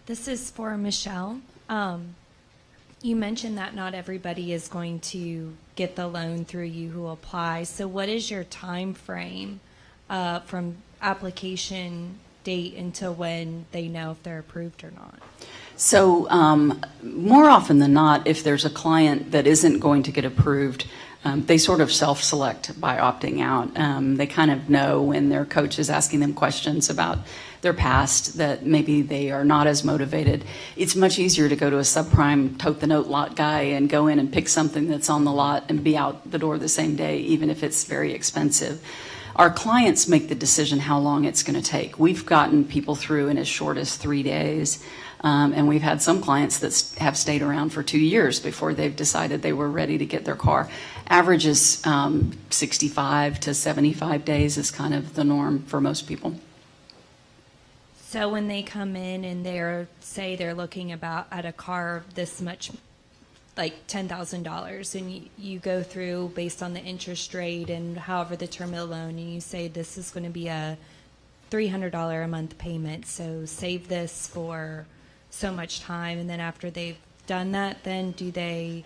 This is for Michelle. You mentioned that not everybody is going to get the loan through you who applies. So what is your time frame from application date until when they know if they're approved or not? So more often than not, if there's a client that isn't going to get approved, they sort of self-select by opting out. They kind of know when their coach is asking them questions about their past that maybe they are not as motivated. It's much easier to go to a subprime tote the note lot guy and go in and pick something that's on the lot and be out the door the same day, even if it's very expensive. Our clients make the decision how long it's going to take. We've gotten people through in as short as 3 days. And we've had some clients that have stayed around for 2 years before they've decided they were ready to get their car. Average is 65 to 75 days is kind of the norm for most people. So when they come in and say they're looking at a car this much, like $10,000, and you go through based on the interest rate and however the term of the loan, and you say this is going to be a $300 a month payment, so save this for so much time, and then after they've done that, then do they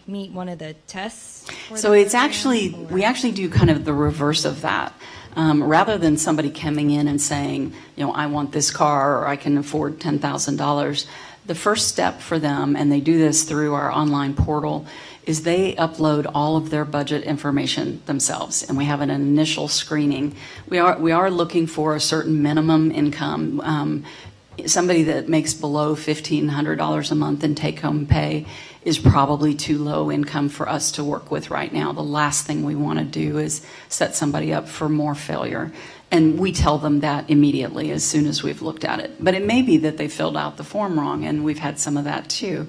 meet one of the tests? So it's actually, we actually do kind of the reverse of that. Rather than somebody coming in and saying, I want this car, or I can afford $10,000, the first step for them, and they do this through our online portal, is they upload all of their budget information themselves, and we have an initial screening. We are looking for a certain minimum income. Somebody that makes below $1,500 a month in take-home pay is probably too low income for us to work with right now. The last thing we want to do is set somebody up for more failure. And we tell them that immediately as soon as we've looked at it. But it may be that they filled out the form wrong, and we've had some of that too.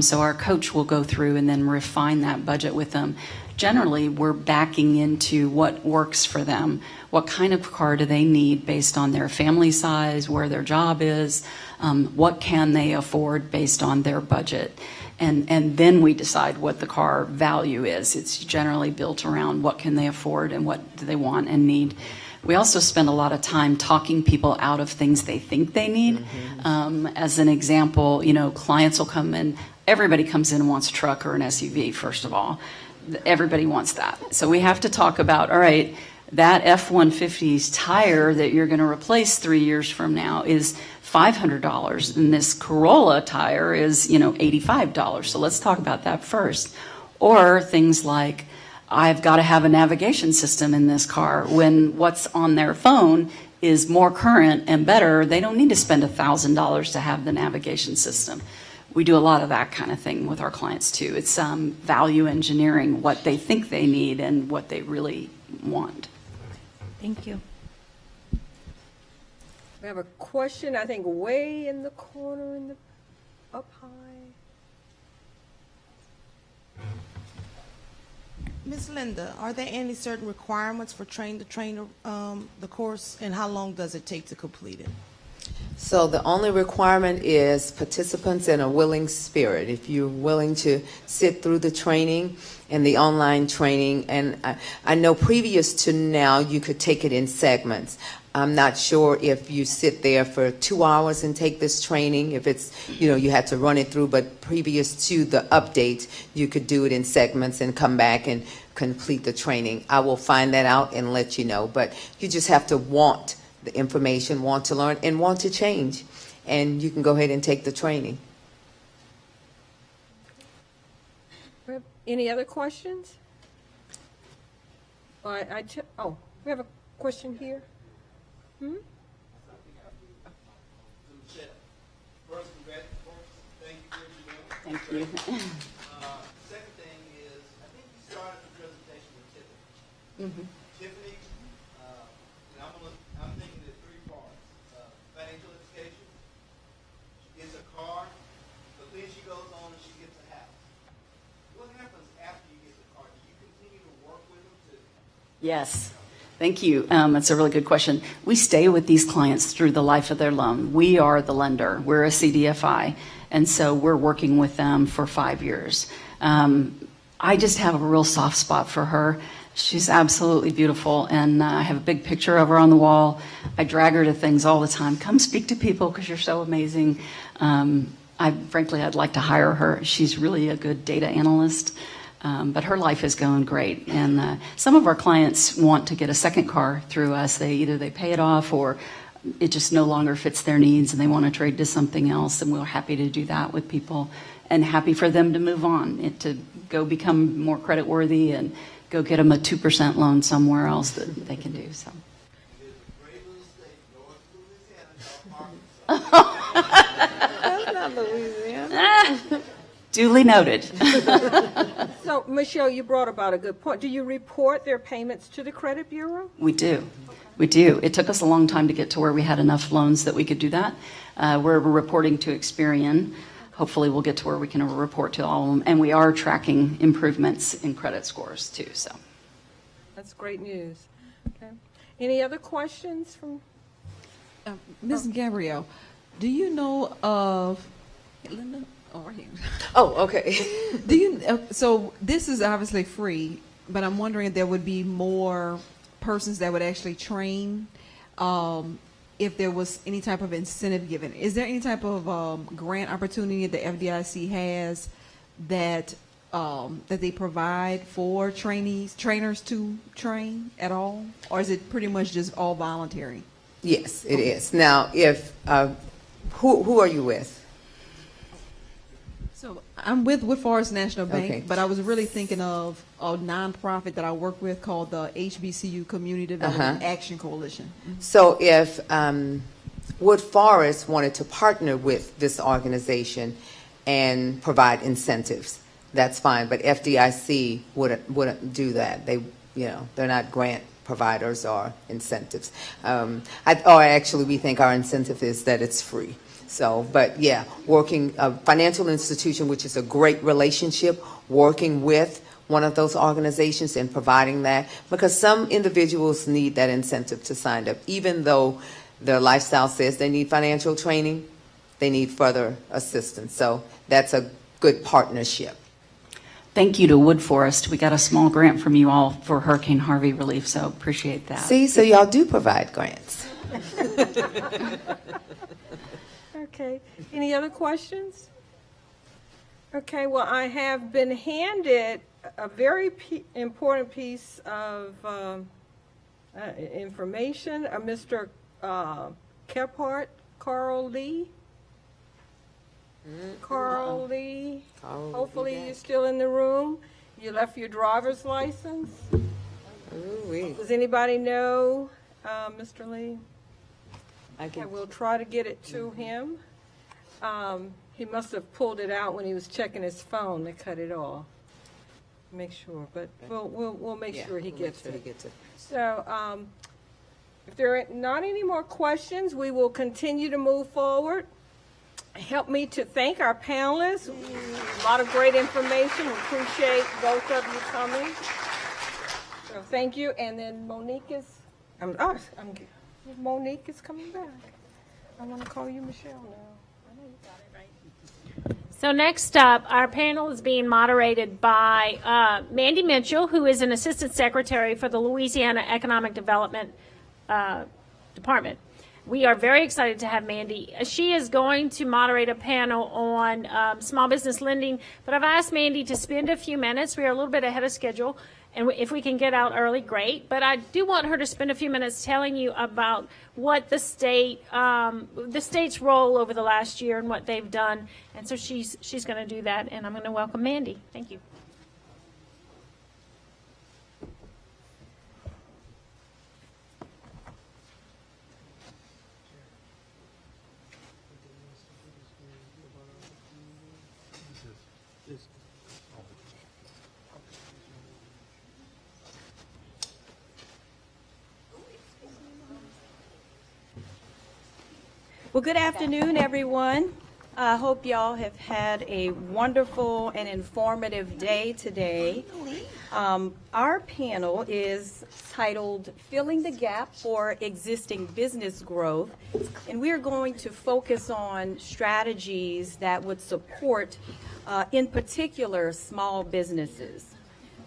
So our coach will go through and then refine that budget with them. Generally, we're backing into what works for them. What kind of car do they need based on their family size, where their job is, what can they afford based on their budget. And then we decide what the car value is. It's generally built around what can they afford and what do they want and need. We also spend a lot of time talking people out of things they think they need. As an example, clients will come in, everybody comes in and wants a truck or an SUV, first of all. Everybody wants that. So we have to talk about, all right, that F-150's tire that you're going to replace 3 years from now is $500, and this Corolla tire is, $85. So let's talk about that first. Or things like, I've got to have a navigation system in this car, when what's on their phone is more current and better. They don't need to spend $1,000 to have the navigation system. We do a lot of that kind of thing with our clients too. It's value engineering what they think they need and what they really want. Thank you. We have a question, I think, way in the corner, up high. Ms. Linda, are there any certain requirements for train the course, and how long does it take to complete it? So the only requirement is participants in a willing spirit. If you're willing to sit through the training and the online training, and I know previous to now you could take it in segments. I'm not sure if you sit there for 2 hours and take this training, if it's, you had to run it through, but previous to the update, you could do it in segments and come back and complete the training. I will find that out and let you know, but you just have to want the information, want to learn, and want to change. And you can go ahead and take the training. Any other questions? We have a question here. Thank you for Thank you. Second thing is, I think you started the presentation with Tiffany. Tiffany, I'm thinking there's 3 parts. Financial education, she gets a car, but then she goes on and she gets a house. What happens after you get the car? Do you continue to work with them to? Yes. Thank you. That's a really good question. We stay with these clients through the life of their loan. We are the lender. We're a CDFI. And so we're working with them for 5 years. I just have a real soft spot for her. She's absolutely beautiful, and I have a big picture of her on the wall. I drag her to things all the time. Come speak to people because you're so amazing. Frankly, I'd like to hire her. She's really a good data analyst. But her life is going great. And some of our clients want to get a second car through us. Either they pay it off or it just no longer fits their needs and they want to trade to something else. And we're happy to do that with people and happy for them to move on, to go become more credit worthy and go get them a 2% loan somewhere else that they can do. So. That's not Louisiana. Duly noted. So, Michelle, you brought about a good point. Do you report their payments to the credit bureau? We do. We do. It took us a long time to get to where we had enough loans that we could do that. We're reporting to Experian. Hopefully we'll get to where we can report to all of them. And we are tracking improvements in credit scores too. So That's great news. Okay. Any other questions from? Ms. Gabrielle, do you know of Linda? Oh, right here. Oh, okay. Do you? So this is obviously free, but I'm wondering if there would be more persons that would actually train, if there was any type of incentive given. Is there any type of grant opportunity that the FDIC has that that they provide for trainers to train at all, or is it pretty much just all voluntary? Yes, it is. Now, if who are you with? So I'm with Forest National Bank, Okay. but I was really thinking of a nonprofit that I work with called the HBCU Community Development Action Coalition. So if Wood Forest wanted to partner with this organization and provide incentives, that's fine. But FDIC wouldn't do that. They're not grant providers or incentives. Actually, we think our incentive is that it's free. So, but yeah, working a financial institution, which is a great relationship, working with one of those organizations and providing that, because some individuals need that incentive to sign up, even though their lifestyle says they need financial training, they need further assistance. So that's a good partnership. thank you to Wood Forest. We got a small grant from you all for Hurricane Harvey relief, so appreciate that. See, so y'all do provide grants. Okay. Any other questions? Okay, well, I have been handed a very important piece of information. Mr. Kephart, Carl Lee. Carl Lee. Hopefully you're still in the room. You left your driver's license. Does anybody know Mr. Lee? Okay, we'll try to get it to him. He must have pulled it out when he was checking his phone to cut it off. Make sure, but we'll make sure he gets it. So, if there are not any more questions, we will continue to move forward. Help me to thank our panelists. A lot of great information. We appreciate both of you coming. So thank you. And then Monique is. Monique is coming back. I want to call you Michelle now. I know you got it right. So next up, our panel is being moderated by Mandy Mitchell, who is an Assistant Secretary for the Louisiana Economic Development Department. We are very excited to have Mandy. She is going to moderate a panel on small business lending, but I've asked Mandy to spend a few minutes. We are a little bit ahead of schedule, and if we can get out early, great. But I do want her to spend a few minutes telling you about what the state's role over the last year and what they've done. And so she's going to do that, and I'm going to welcome Mandy. Thank you. Well, good afternoon, everyone. I hope y'all have had a wonderful and informative day today. Our panel is titled Filling the Gap for Existing Business Growth, and we are going to focus on strategies that would support, in particular, small businesses.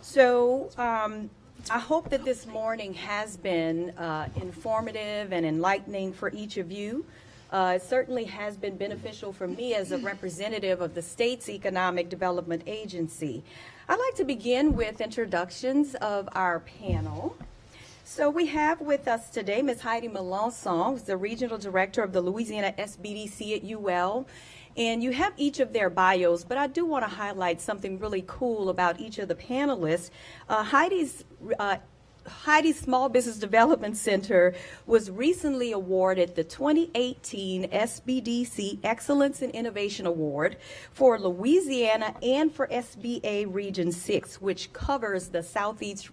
So I hope that this morning has been informative and enlightening for each of you. It certainly has been beneficial for me as a representative of the state's Economic Development Agency. I'd like to begin with introductions of our panel. So we have with us today Ms. Heidi Melanson, who's the Regional Director of the Louisiana SBDC at UL. And you have each of their bios, but I do want to highlight something really cool about each of the panelists. Heidi's Heidi Small Business Development Center was recently awarded the 2018 SBDC Excellence in Innovation Award for Louisiana and for SBA Region 6, which covers the Southeast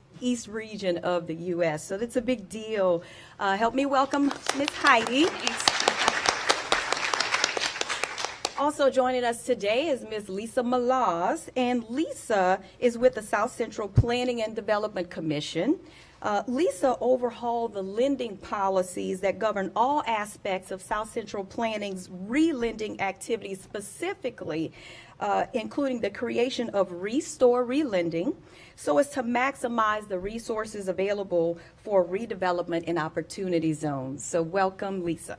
region of the U.S. So that's a big deal. Help me welcome Ms. Heidi. Also joining us today is Ms. Lisa Malaz, and Lisa is with the South Central Planning and Development Commission. Lisa overhauled the lending policies that govern all aspects of South Central Planning's re-lending activities, specifically including the creation of Restore Relending, so as to maximize the resources available for redevelopment in opportunity zones. So welcome, Lisa.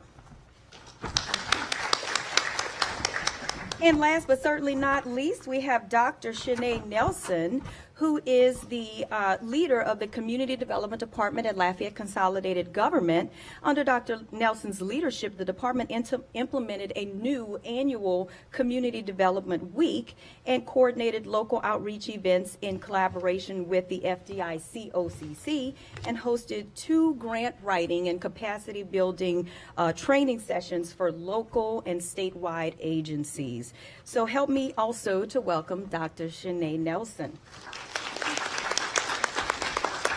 And last but certainly not least, we have Dr. Shanae Nelson, who is the leader of the Community Development Department at Lafayette Consolidated Government. Under Dr. Nelson's leadership, the department implemented a new annual Community Development Week and coordinated local outreach events in collaboration with the FDIC OCC and hosted 2 grant writing and capacity building training sessions for local and statewide agencies. So help me also to welcome Dr. Shanae Nelson.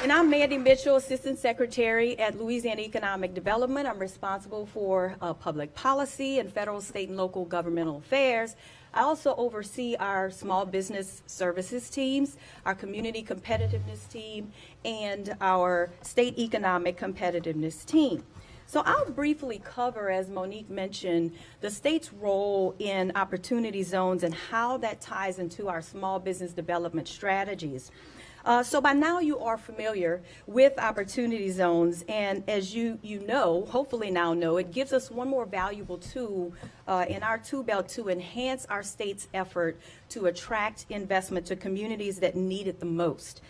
And I'm Mandy Mitchell, Assistant Secretary at Louisiana Economic Development. I'm responsible for public policy and federal, state, and local governmental affairs. I also oversee our small business services teams, our community competitiveness team, and our state economic competitiveness team. So I'll briefly cover, as Monique mentioned, the state's role in opportunity zones and how that ties into our small business development strategies. So by now you are familiar with opportunity zones, and as you know, hopefully now know, it gives us one more valuable tool in our tool belt to enhance our state's effort to attract investment to communities that need it the most.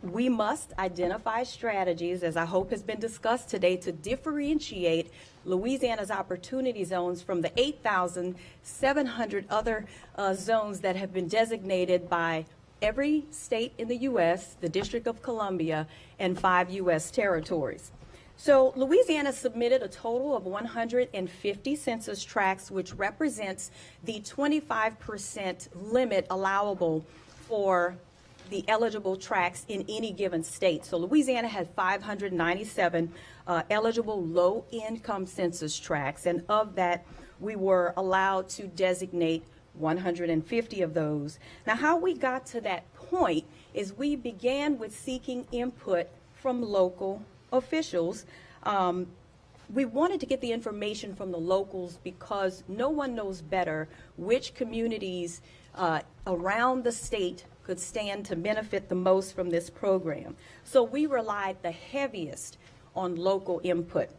We must identify strategies, as I hope has been discussed today, to differentiate Louisiana's opportunity zones from the 8,700 other zones that have been designated by every state in the U.S., the District of Columbia, and 5 U.S. territories. So Louisiana submitted a total of 150 census tracts, which represents the 25% limit allowable for the eligible tracts in any given state. So Louisiana had 597 eligible low-income census tracts, and of that, we were allowed to designate 150 of those. Now, how we got to that point is we began with seeking input from local officials. We wanted to get the information from the locals because no one knows better which communities around the state could stand to benefit the most from this program. So we relied the heaviest on local input.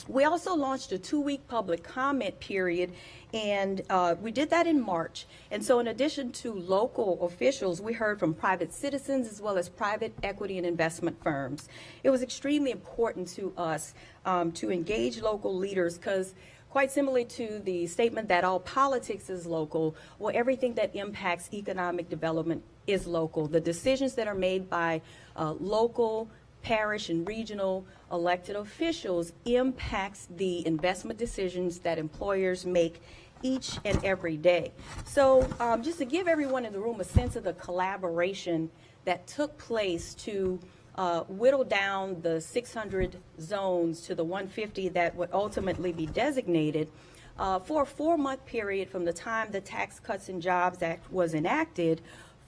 We also launched a 2-week public comment period, and we did that in March. And so in addition to local officials, we heard from private citizens as well as private equity and investment firms. It was extremely important to us to engage local leaders because, quite similarly to the statement that all politics is local, well, everything that impacts economic development is local. The decisions that are made by local, parish, and regional elected officials impacts the investment decisions that employers make each and every day. So just to give everyone in the room a sense of the collaboration that took place to whittle down the 600 zones to the 150 that would ultimately be designated, for a 4-month period from the time the Tax Cuts and Jobs Act was enacted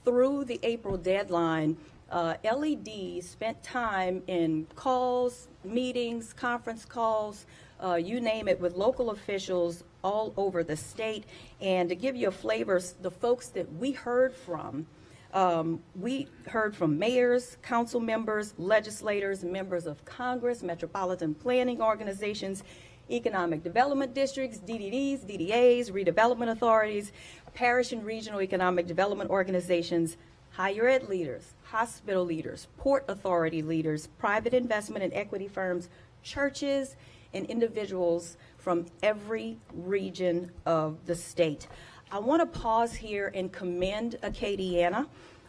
through the April deadline, LED spent time in calls, meetings, conference calls, you name it, with local officials all over the state. And to give you a flavor, the folks that we heard from mayors, council members, legislators, members of Congress, metropolitan planning organizations, economic development districts, DDDs, DDAs, redevelopment authorities, parish and regional economic development organizations, higher ed leaders, hospital leaders, port authority leaders, private investment and equity firms, churches, and individuals from every region of the state. I want to pause here and commend Acadiana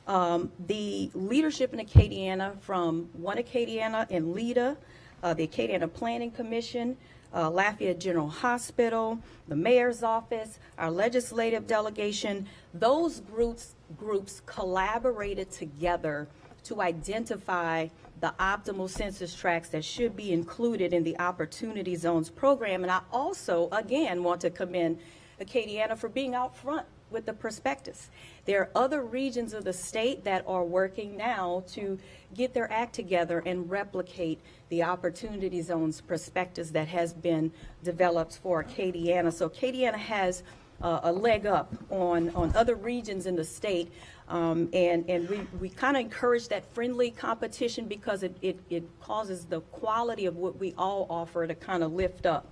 The leadership in Acadiana, from One Acadiana and LEDA, the Acadiana Planning Commission, Lafayette General Hospital, the mayor's office, our legislative delegation, those groups collaborated together to identify the optimal census tracts that should be included in the Opportunity Zones program. And I also, again, want to commend Acadiana for being out front with the prospectus. There are other regions of the state that are working now to get their act together and replicate the Opportunity Zones prospectus that has been developed for Acadiana. So Acadiana has a leg up on other regions in the state, and we kind of encourage that friendly competition because it causes the quality of what we all offer to kind of lift up.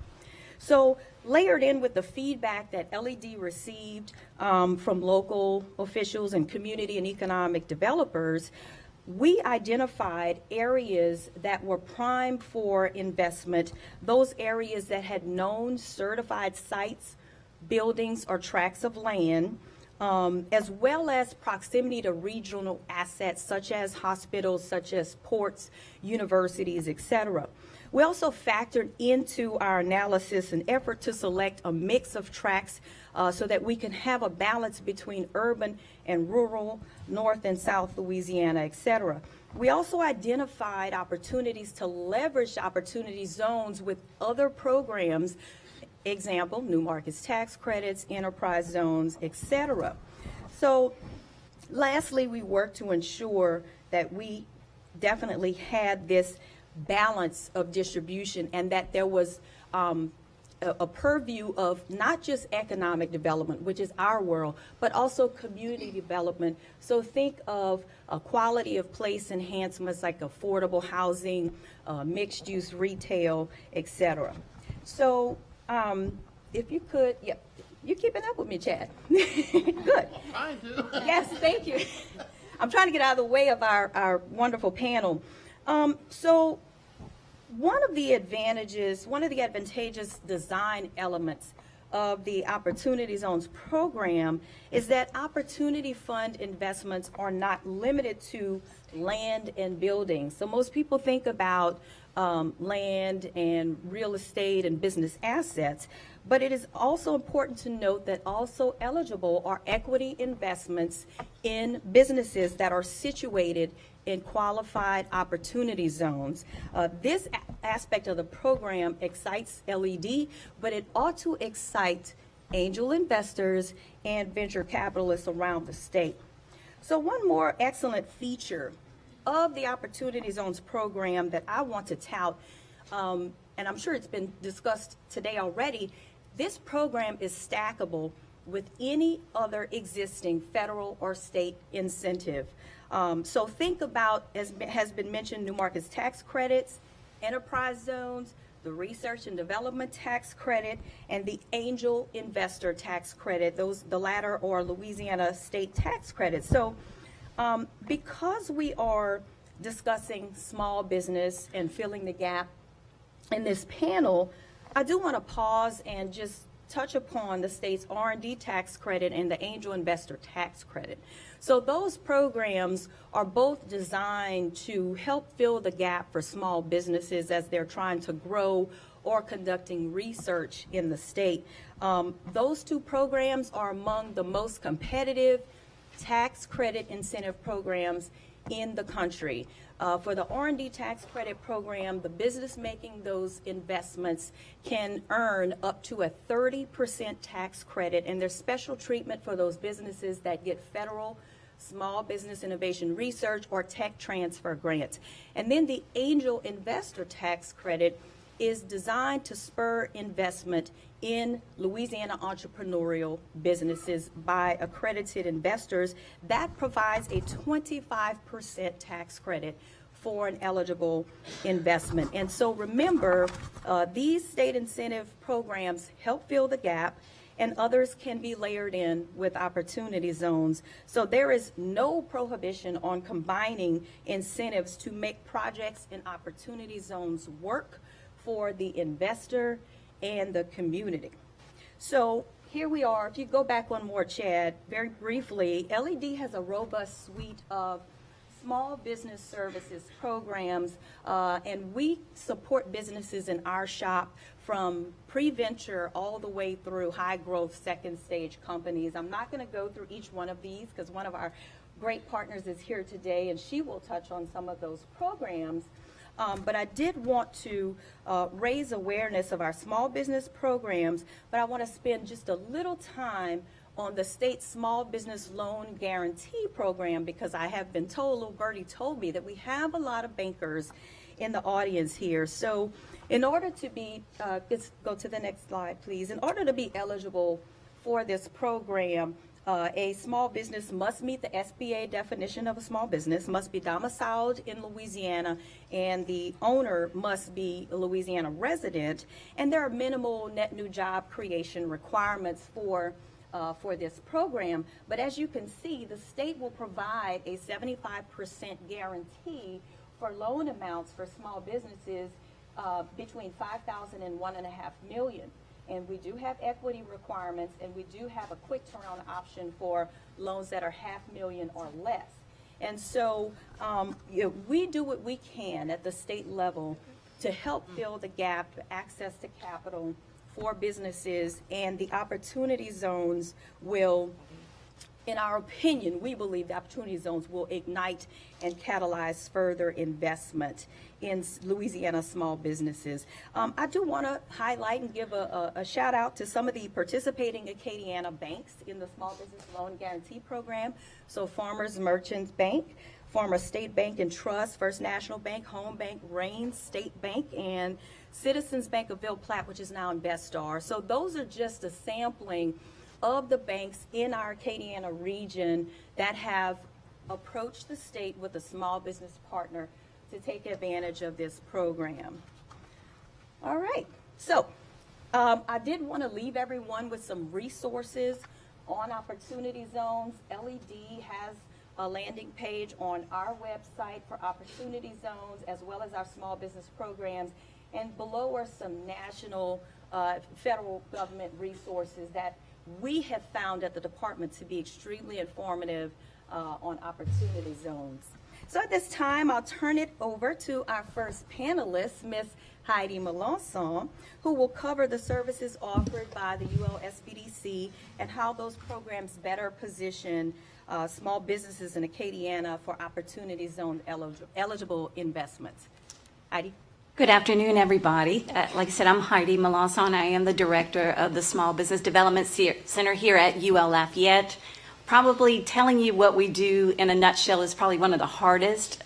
So layered in with the feedback that LED received from local officials and community and economic developers, we identified areas that were primed for investment, those areas that had known certified sites, buildings, or tracts of land, as well as proximity to regional assets such as hospitals, such as ports, universities, etc. We also factored into our analysis an effort to select a mix of tracts so that we can have a balance between urban and rural, North and South Louisiana, etc. We also identified opportunities to leverage opportunity zones with other programs, example, new markets tax credits, enterprise zones, etc. So lastly, we worked to ensure that we definitely had this balance of distribution and that there was a purview of not just economic development, which is our world, but also community development. So think of a quality of place enhancements like affordable housing, mixed use retail, etc. So if you could, yeah, you're keeping up with me, Chad. Good. Trying to. Yes, thank you. I'm trying to get out of the way of our wonderful panel. So one of the advantageous design elements of the Opportunity Zones program is that opportunity fund investments are not limited to land and buildings. So most people think about land and real estate and business assets, but it is also important to note that also eligible are equity investments in businesses that are situated in qualified opportunity zones. This aspect of the program excites LED, but it ought to excite angel investors and venture capitalists around the state. So one more excellent feature of the Opportunity Zones program that I want to tout, and I'm sure it's been discussed today already, this program is stackable with any other existing federal or state incentive. So think about, as has been mentioned, new markets tax credits, enterprise zones, the research and development tax credit, and the angel investor tax credit. The latter are Louisiana state tax credits. So because we are discussing small business and filling the gap in this panel, I do want to pause and just touch upon the state's R&D tax credit and the angel investor tax credit. So those programs are both designed to help fill the gap for small businesses as they're trying to grow or conducting research in the state. Those two programs are among the most competitive tax credit incentive programs in the country. For the R&D tax credit program, the business making those investments can earn up to a 30% tax credit, and there's special treatment for those businesses that get federal small business innovation research or tech transfer grants. And then the angel investor tax credit is designed to spur investment in Louisiana entrepreneurial businesses by accredited investors. That provides a 25% tax credit for an eligible investment. And so remember, these state incentive programs help fill the gap, and others can be layered in with opportunity zones. So there is no prohibition on combining incentives to make projects in opportunity zones work for the investor and the community. So here we are. If you go back one more, Chad, very briefly, LED has a robust suite of small business services programs, and we support businesses in our shop from pre-venture all the way through high-growth second-stage companies. I'm not going to go through each one of these because one of our great partners is here today, and she will touch on some of those programs. But I did want to raise awareness of our small business programs, but I want to spend just a little time on the state small business loan guarantee program because I have been told, little birdie told me, that we have a lot of bankers in the audience here. So in order to be, let's go to the next slide, please. In order to be eligible for this program, a small business must meet the SBA definition of a small business, must be domiciled in Louisiana, and the owner must be a Louisiana resident. And there are minimal net new job creation requirements for this program. But as you can see, the state will provide a 75% guarantee for loan amounts for small businesses between $5,000 and $1.5 million. And we do have equity requirements, and we do have a quick turnaround option for loans that are $500,000 or less. And so we do what we can at the state level to help fill the gap, access to capital for businesses, and the opportunity zones will, in our opinion, we believe the opportunity zones will ignite and catalyze further investment in Louisiana small businesses. I do want to highlight and give a shout out to some of the participating Acadiana banks in the Small Business Loan Guarantee Program. So Farmers Merchants Bank, Farmer State Bank and Trust, First National Bank, Home Bank, Rains State Bank, and Citizens Bank of Ville Platte, which is now Investar. So those are just a sampling of the banks in our Acadiana region that have approached the state with a small business partner to take advantage of this program. All right, so I did want to leave everyone with some resources on opportunity zones. LED has a landing page on our website for opportunity zones as well as our small business programs, and below are some national federal government resources that we have found at the department to be extremely informative on opportunity zones. So at this time, I'll turn it over to our first panelist, Ms. Heidi Melanson, who will cover the services offered by the UL SBDC and how those programs better position small businesses in Acadiana for opportunity zone eligible investments. Heidi. Good afternoon, everybody. Like I said, I'm Heidi Melanson. I am the director of the Small Business Development Center here at UL Lafayette. Probably telling you what we do in a nutshell is probably one of the hardest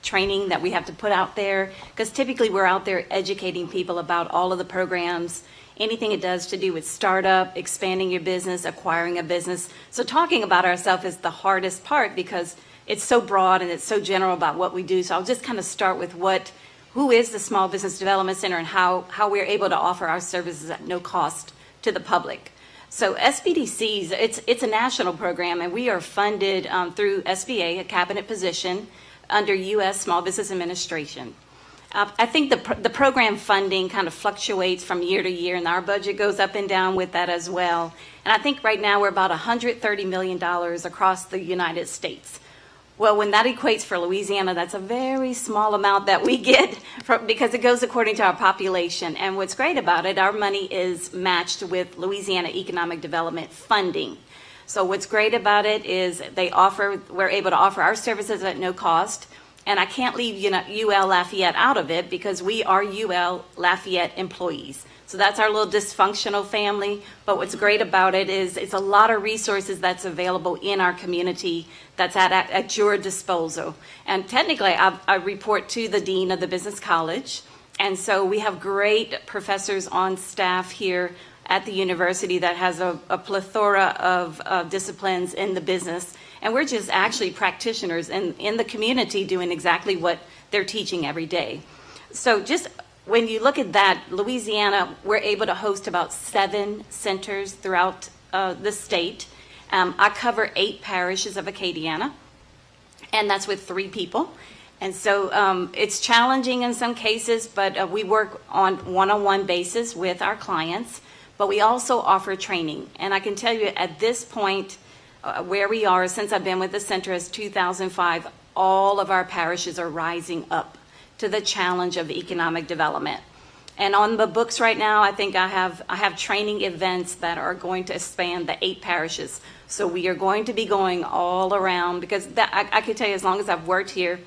training that we have to put out there, because typically we're out there educating people about all of the programs, anything it does to do with startup, expanding your business, acquiring a business. So talking about ourselves is the hardest part because it's so broad and it's so general about what we do. So I'll just kind of start with who is the Small Business Development Center and how we're able to offer our services at no cost to the public. So SBDCs, it's a national program, and we are funded through SBA, a cabinet position, under U.S. Small Business Administration. I think the program funding kind of fluctuates from year to year, and our budget goes up and down with that as well. And I think right now we're about $130 million across the United States. Well, when that equates for Louisiana, that's a very small amount that we get because it goes according to our population. And what's great about it, our money is matched with Louisiana economic development funding. So what's great about it is we're able to offer our services at no cost. And I can't leave UL Lafayette out of it because we are UL Lafayette employees. So that's our little dysfunctional family. But what's great about it is it's a lot of resources that's available in our community that's at your disposal. And technically, I report to the dean of the business college. And so we have great professors on staff here at the university that has a plethora of disciplines in the business. And we're just actually practitioners in the community doing exactly what they're teaching every day. So just when you look at that, Louisiana, we're able to host about 7 centers throughout the state. I cover 8 parishes of Acadiana, and that's with 3 people. And so it's challenging in some cases, but we work on one-on-one basis with our clients. but we also offer training. And I can tell you at this point, where we are, since I've been with the center as 2005, all of our parishes are rising up to the challenge of economic development. And on the books right now, I think I have training events that are going to span the 8 parishes. So we are going to be going all around, because I can tell you, as long as I've worked here,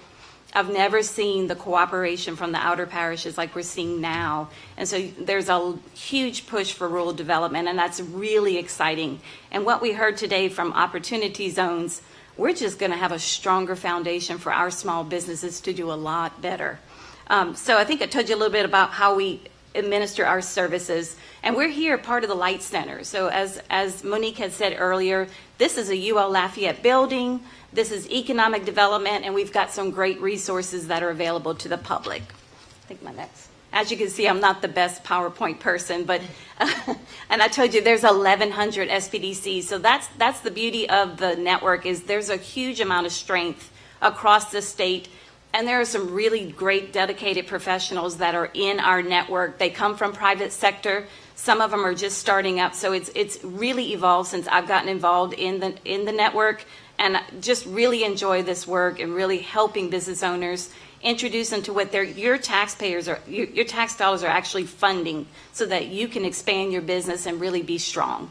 I've never seen the cooperation from the outer parishes like we're seeing now. And so there's a huge push for rural development, and that's really exciting. And what we heard today from Opportunity Zones, we're just going to have a stronger foundation for our small businesses to do a lot better. So I think I told you a little bit about how we administer our services. And we're here part of the Light Center. So as Monique had said earlier, this is a UL Lafayette building. This is economic development, and we've got some great resources that are available to the public. I think my next. As you can see, I'm not the best PowerPoint person, but, and I told you there's 1,100 SPDCs. So that's the beauty of the network, is there's a huge amount of strength across the state. And there are some really great dedicated professionals that are in our network. They come from private sector. Some of them are just starting up. So it's really evolved since I've gotten involved in the network, and just really enjoy this work and really helping business owners introduce them to what your taxpayers are, your tax dollars are actually funding, so that you can expand your business and really be strong.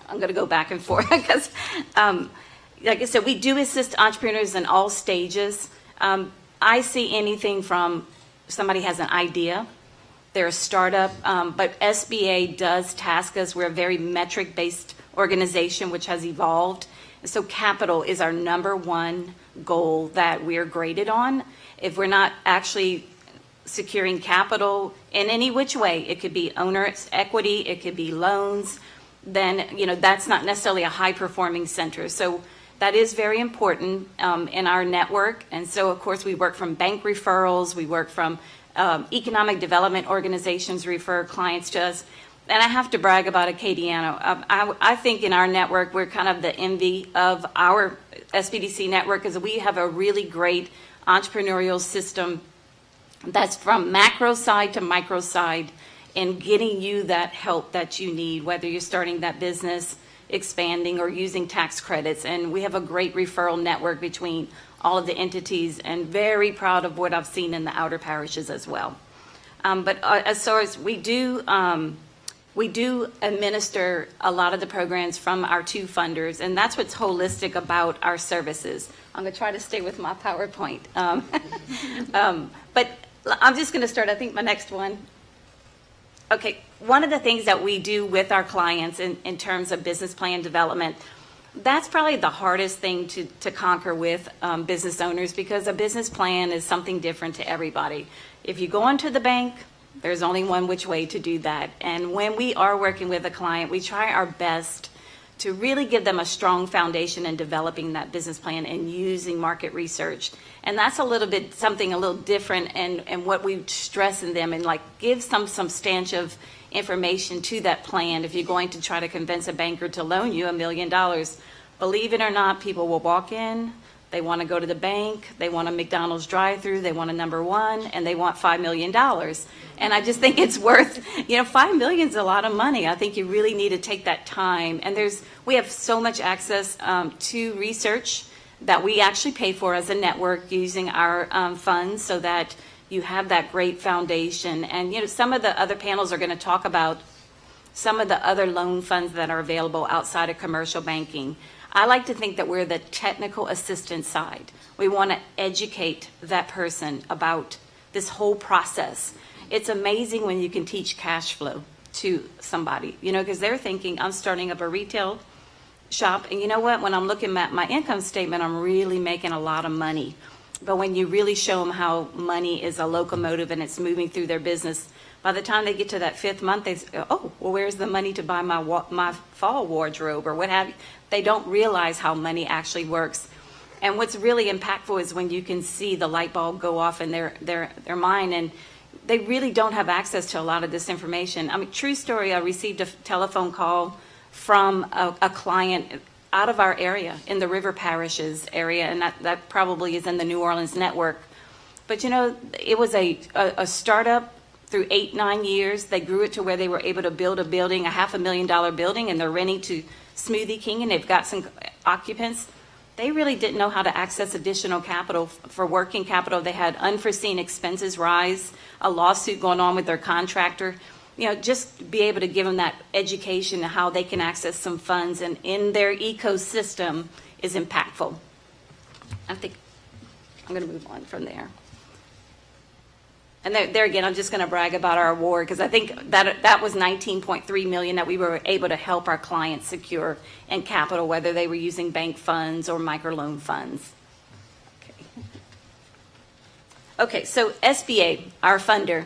I'm going to go back and forth because, like I said, we do assist entrepreneurs in all stages. I see anything from somebody has an idea, they're a startup, but SBA does task us. We're a very metric-based organization which has evolved. So capital is our #1 goal that we're graded on. If we're not actually securing capital in any which way, it could be owner's equity, it could be loans, then that's not necessarily a high-performing center. So that is very important in our network. And so, of course, we work from bank referrals, we work from economic development organizations refer clients to us. And I have to brag about Acadiana. I think in our network, we're kind of the envy of our SPDC network, because we have a really great entrepreneurial system that's from macro side to micro side in getting you that help that you need, whether you're starting that business, expanding, or using tax credits. And we have a great referral network between all of the entities, and very proud of what I've seen in the outer parishes as well. But as far as we do administer a lot of the programs from our 2 funders, and that's what's holistic about our services. I'm going to try to stay with my PowerPoint. But I'm just going to start, I think, my next one. Okay, one of the things that we do with our clients in terms of business plan development, that's probably the hardest thing to conquer with business owners, because a business plan is something different to everybody. If you go into the bank, there's only one which way to do that. And when we are working with a client, we try our best to really give them a strong foundation in developing that business plan and using market research. And that's something a little different, and what we stress in them, and like give some substantive information to that plan. If you're going to try to convince a banker to loan you $1 million, believe it or not, people will walk in, they want to go to the bank, they want a McDonald's drive-through, they want a #1, and they want $5 million. And I just think it's worth, $5 million is a lot of money. I think you really need to take that time. And we have so much access to research that we actually pay for as a network using our funds, so that you have that great foundation. And some of the other panels are going to talk about some of the other loan funds that are available outside of commercial banking. I like to think that we're the technical assistance side. We want to educate that person about this whole process. It's amazing when you can teach cash flow to somebody, because they're thinking, I'm starting up a retail shop, and you know what? When I'm looking at my income statement, I'm really making a lot of money. But when you really show them how money is a locomotive and it's moving through their business, by the time they get to that 5th month, they say, oh, well, where's the money to buy my fall wardrobe or what have you? They don't realize how money actually works. And what's really impactful is when you can see the light bulb go off in their mind, and they really don't have access to a lot of this information. I mean, true story, I received a telephone call from a client out of our area, in the River Parishes area, and that probably is in the New Orleans network. But it was a startup through 8-9 years. They grew it to where they were able to build a building, a $500,000 building, and they're renting to Smoothie King, and they've got some occupants. They really didn't know how to access additional capital for working capital. They had unforeseen expenses rise, a lawsuit going on with their contractor. Just be able to give them that education of how they can access some funds and in their ecosystem is impactful. I think I'm going to move on from there. And there again, I'm just going to brag about our award because I think that was $19.3 million that we were able to help our clients secure in capital, whether they were using bank funds or microloan funds. Okay, so SBA, our funder,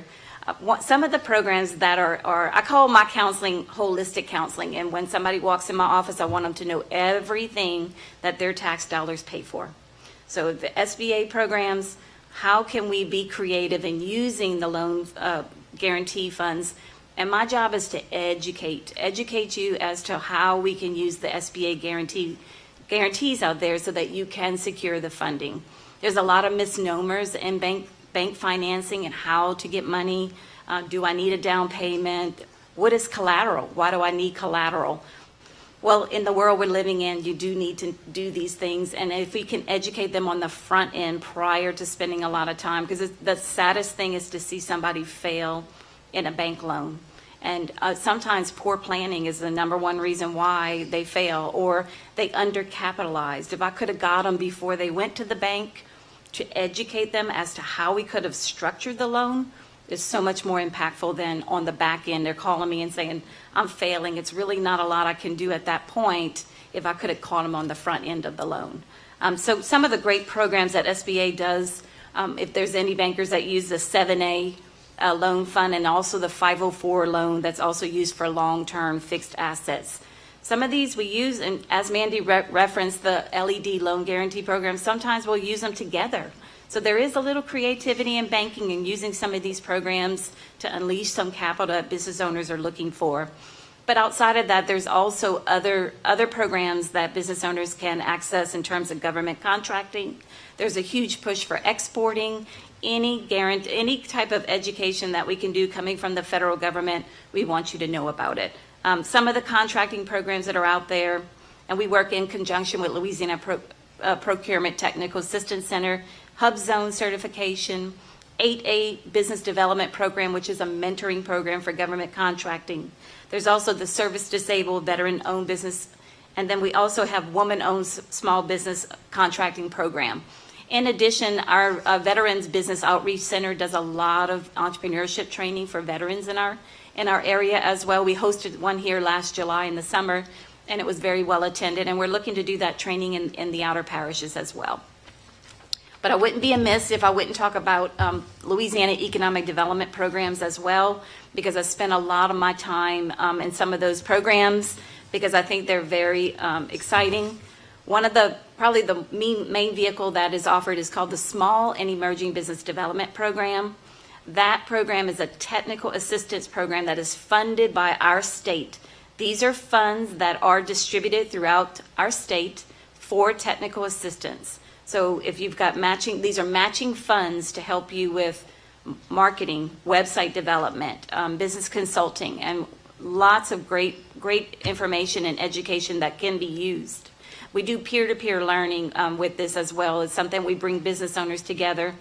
some of the programs that are, I call my counseling holistic counseling. And when somebody walks in my office, I want them to know everything that their tax dollars pay for. So the SBA programs, how can we be creative in using the loan guarantee funds? And my job is to educate you as to how we can use the SBA guarantees out there so that you can secure the funding. There's a lot of misnomers in bank financing and how to get money. Do I need a down payment? What is collateral? Why do I need collateral? Well, in the world we're living in, you do need to do these things. And if we can educate them on the front end prior to spending a lot of time, because the saddest thing is to see somebody fail in a bank loan. And sometimes poor planning is the number one reason why they fail, or they undercapitalized. If I could have got them before they went to the bank to educate them as to how we could have structured the loan, is so much more impactful than on the back end. They're calling me and saying, I'm failing. It's really not a lot I can do at that point if I could have caught them on the front end of the loan. So some of the great programs that SBA does, if there's any bankers that use the 7A loan fund and also the 504 loan that's also used for long-term fixed assets. Some of these we use, and as Mandy referenced, the LED loan guarantee program, sometimes we'll use them together. So there is a little creativity in banking and using some of these programs to unleash some capital that business owners are looking for. But outside of that, there's also other programs that business owners can access in terms of government contracting. There's a huge push for exporting. Any type of education that we can do coming from the federal government, we want you to know about it. Some of the contracting programs that are out there, and we work in conjunction with Louisiana Procurement Technical Assistance Center, Hub Zone certification, 8A business development program, which is a mentoring program for government contracting. There's also the service disabled veteran-owned business, and then we also have woman-owned small business contracting program. In addition, our Veterans Business Outreach Center does a lot of entrepreneurship training for veterans in our area as well. We hosted one here last July in the summer, and it was very well attended, and we're looking to do that training in the outer parishes as well. But I wouldn't be amiss if I wouldn't talk about Louisiana economic development programs as well, because I spent a lot of my time in some of those programs because I think they're very exciting. One of probably the main vehicle that is offered is called the Small and Emerging Business Development Program. That program is a technical assistance program that is funded by our state. These are funds that are distributed throughout our state for technical assistance. So if you've got these are matching funds to help you with marketing, website development, business consulting, and lots of great information and education that can be used. We do peer-to-peer learning with this as well. It's something we bring business owners together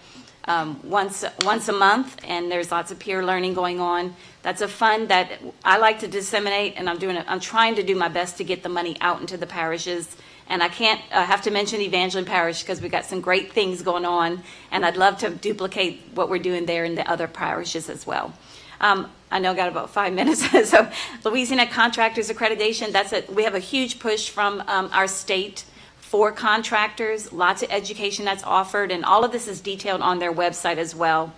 once a month, and there's lots of peer learning going on. That's a fund that I like to disseminate, and I'm trying to do my best to get the money out into the parishes. And I can't have to mention Evangeline Parish because we've got some great things going on, and I'd love to duplicate what we're doing there in the other parishes as well. I know I got about 5 minutes. So Louisiana Contractors Accreditation, we have a huge push from our state for contractors, lots of education that's offered, and all of this is detailed on their website as well.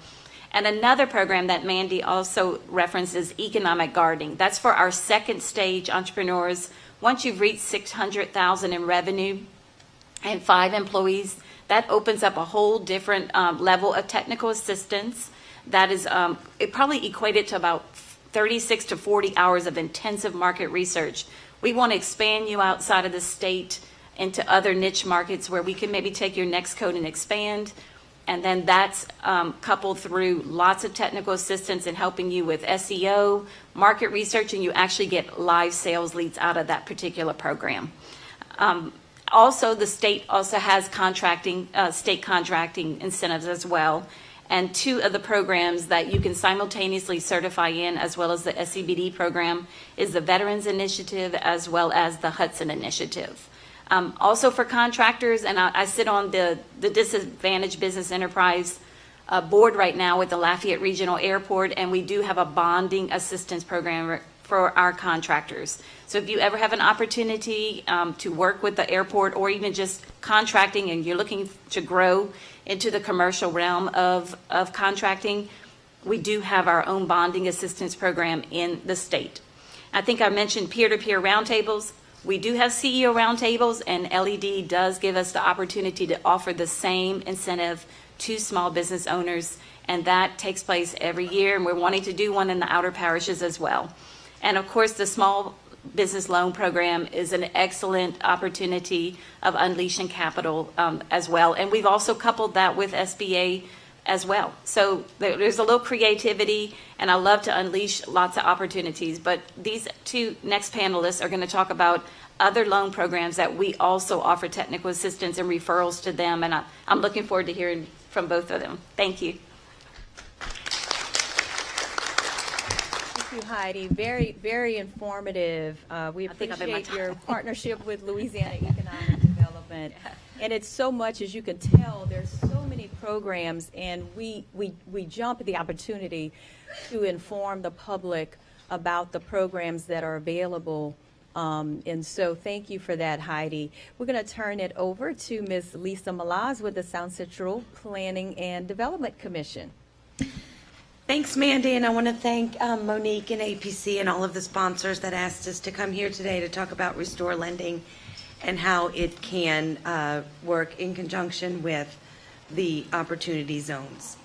And another program that Mandy also references, economic gardening. That's for our second stage entrepreneurs. Once you've reached $600,000 in revenue and 5 employees, that opens up a whole different level of technical assistance. That is, it probably equated to about 36 to 40 hours of intensive market research. We want to expand you outside of the state into other niche markets where we can maybe take your next code and expand. And then that's coupled through lots of technical assistance in helping you with SEO, market research, and you actually get live sales leads out of that particular program. Also, the state also has state contracting incentives as well. And two of the programs that you can simultaneously certify in, as well as the SCBD program, is the Veterans Initiative as well as the Hudson Initiative. Also for contractors, and I sit on the Disadvantaged Business Enterprise board right now with the Lafayette Regional Airport, and we do have a bonding assistance program for our contractors. So if you ever have an opportunity to work with the airport or even just contracting and you're looking to grow into the commercial realm of contracting, we do have our own bonding assistance program in the state. I think I mentioned peer-to-peer roundtables. We do have CEO roundtables, and LED does give us the opportunity to offer the same incentive to small business owners, and that takes place every year, and we're wanting to do one in the outer parishes as well. And of course, the small business loan program is an excellent opportunity of unleashing capital as well, and we've also coupled that with SBA as well. So there's a little creativity, and I love to unleash lots of opportunities. But these two next panelists are going to talk about other loan programs that we also offer technical assistance and referrals to them, and I'm looking forward to hearing from both of them. Thank you. Thank you, Heidi. Very, very informative. We appreciate your partnership with Louisiana Economic Development. And it's so much, as you can tell, there's so many programs, and we jump at the opportunity to inform the public about the programs that are available. And so thank you for that, Heidi. We're going to turn it over to Ms. Lisa Malaz with the South Central Planning and Development Commission. Thanks, Mandy, and I want to thank Monique and APC and all of the sponsors that asked us to come here today to talk about Restore Lending and how it can work in conjunction with the opportunity zones.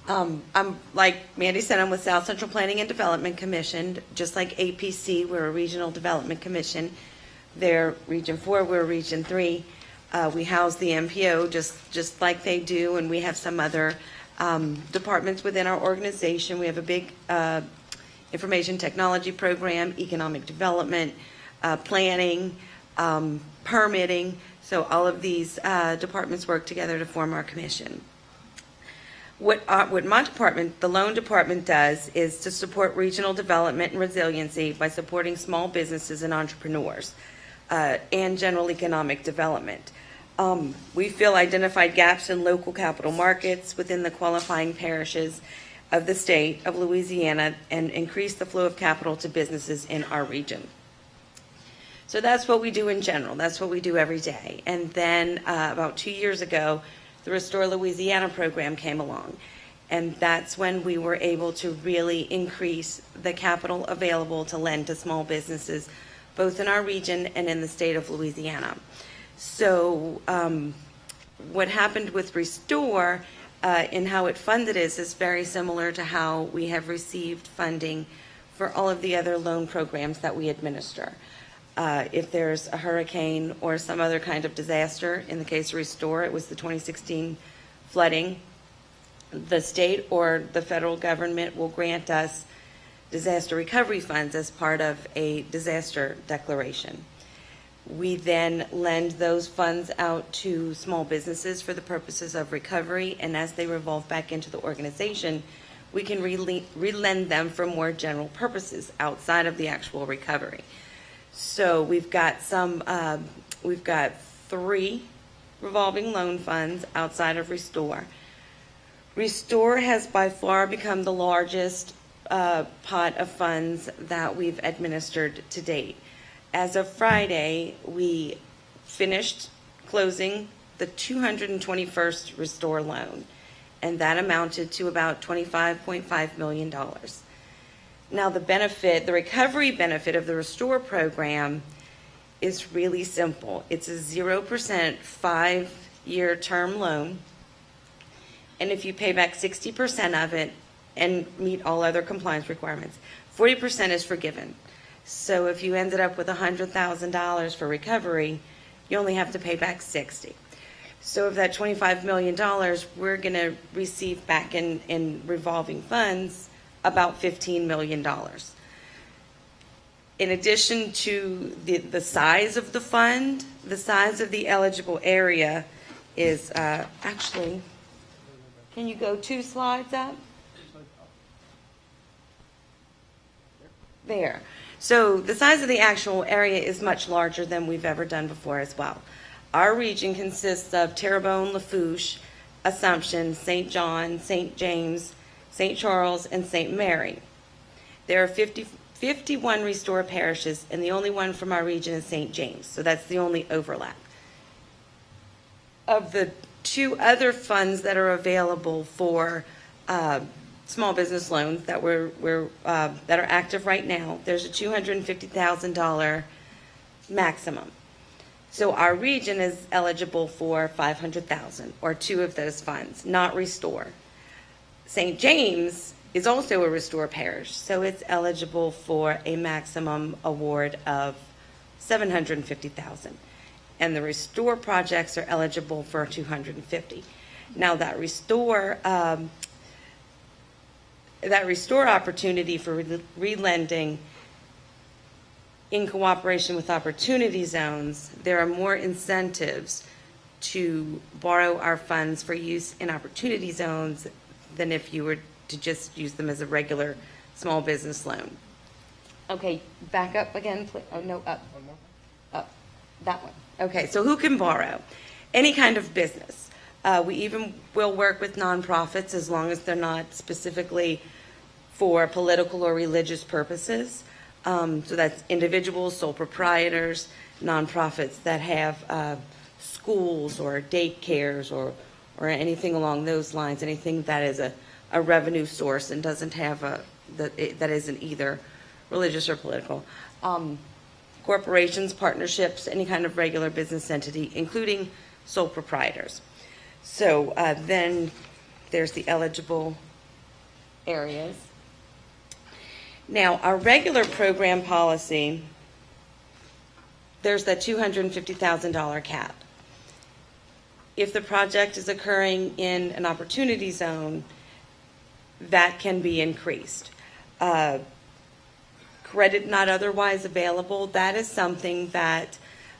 I'm, like Mandy said, I'm with South Central Planning and Development Commission. Just like APC, we're a regional development commission. They're Region 4, we're Region 3. We house the MPO just like they do, and we have some other departments within our organization. We have a big information technology program, economic development, planning, permitting. So all of these departments work together to form our commission. What my department, the loan department, does is to support regional development and resiliency by supporting small businesses and entrepreneurs and general economic development. We fill identified gaps in local capital markets within the qualifying parishes of the state of Louisiana and increase the flow of capital to businesses in our region. So that's what we do in general. That's what we do every day. And then about 2 years ago, the Restore Louisiana program came along. And that's when we were able to really increase the capital available to lend to small businesses, both in our region and in the state of Louisiana. So what happened with Restore and how it funded is very similar to how we have received funding for all of the other loan programs that we administer. If there's a hurricane or some other kind of disaster, in the case of Restore, it was the 2016 flooding, the state or the federal government will grant us disaster recovery funds as part of a disaster declaration. We then lend those funds out to small businesses for the purposes of recovery, and as they revolve back into the organization, we can relend them for more general purposes outside of the actual recovery. So we've got 3 revolving loan funds outside of Restore. Restore has by far become the largest pot of funds that we've administered to date. As of Friday, we finished closing the 221st Restore loan, and that amounted to about $25.5 million. Now the recovery benefit of the Restore program is really simple. It's a 0% 5-year term loan, and if you pay back 60% of it and meet all other compliance requirements, 40% is forgiven. So if you ended up with $100,000 for recovery, you only have to pay back $60,000. So of that $25 million, we're going to receive back in revolving funds about $15 million. In addition to the size of the fund, the size of the eligible area is actually, can you go 2 slides up? There. So the size of the actual area is much larger than we've ever done before as well. Our region consists of Terrebonne, Lafourche, Assumption, St. John, St. James, St. Charles, and St. Mary. There are 51 restore parishes, and the only one from our region is St. James, so that's the only overlap. Of the 2 other funds that are available for small business loans that that are active right now, there's a $250,000 maximum. So our region is eligible for $500,000 or 2 of those funds, not restore. St. James is also a restore parish, so it's eligible for a maximum award of $750,000. And the restore projects are eligible for $250,000. Now that restore opportunity for relending in cooperation with opportunity zones, there are more incentives to borrow our funds for use in opportunity zones than if you were to just use them as a regular small business loan. Okay, back up again, please. Oh, no, up. One more. Up. That one. Okay, so who can borrow? Any kind of business. We even will work with nonprofits as long as they're not specifically for political or religious purposes. So that's individuals, sole proprietors, nonprofits that have schools or daycares or anything along those lines, anything that is a revenue source and doesn't have that isn't either religious or political. Corporations, partnerships, any kind of regular business entity, including sole proprietors. So then there's the eligible areas. Now, our regular program policy, there's that $250,000 cap. If the project is occurring in an opportunity zone, that can be increased. Credit not otherwise available, that is something that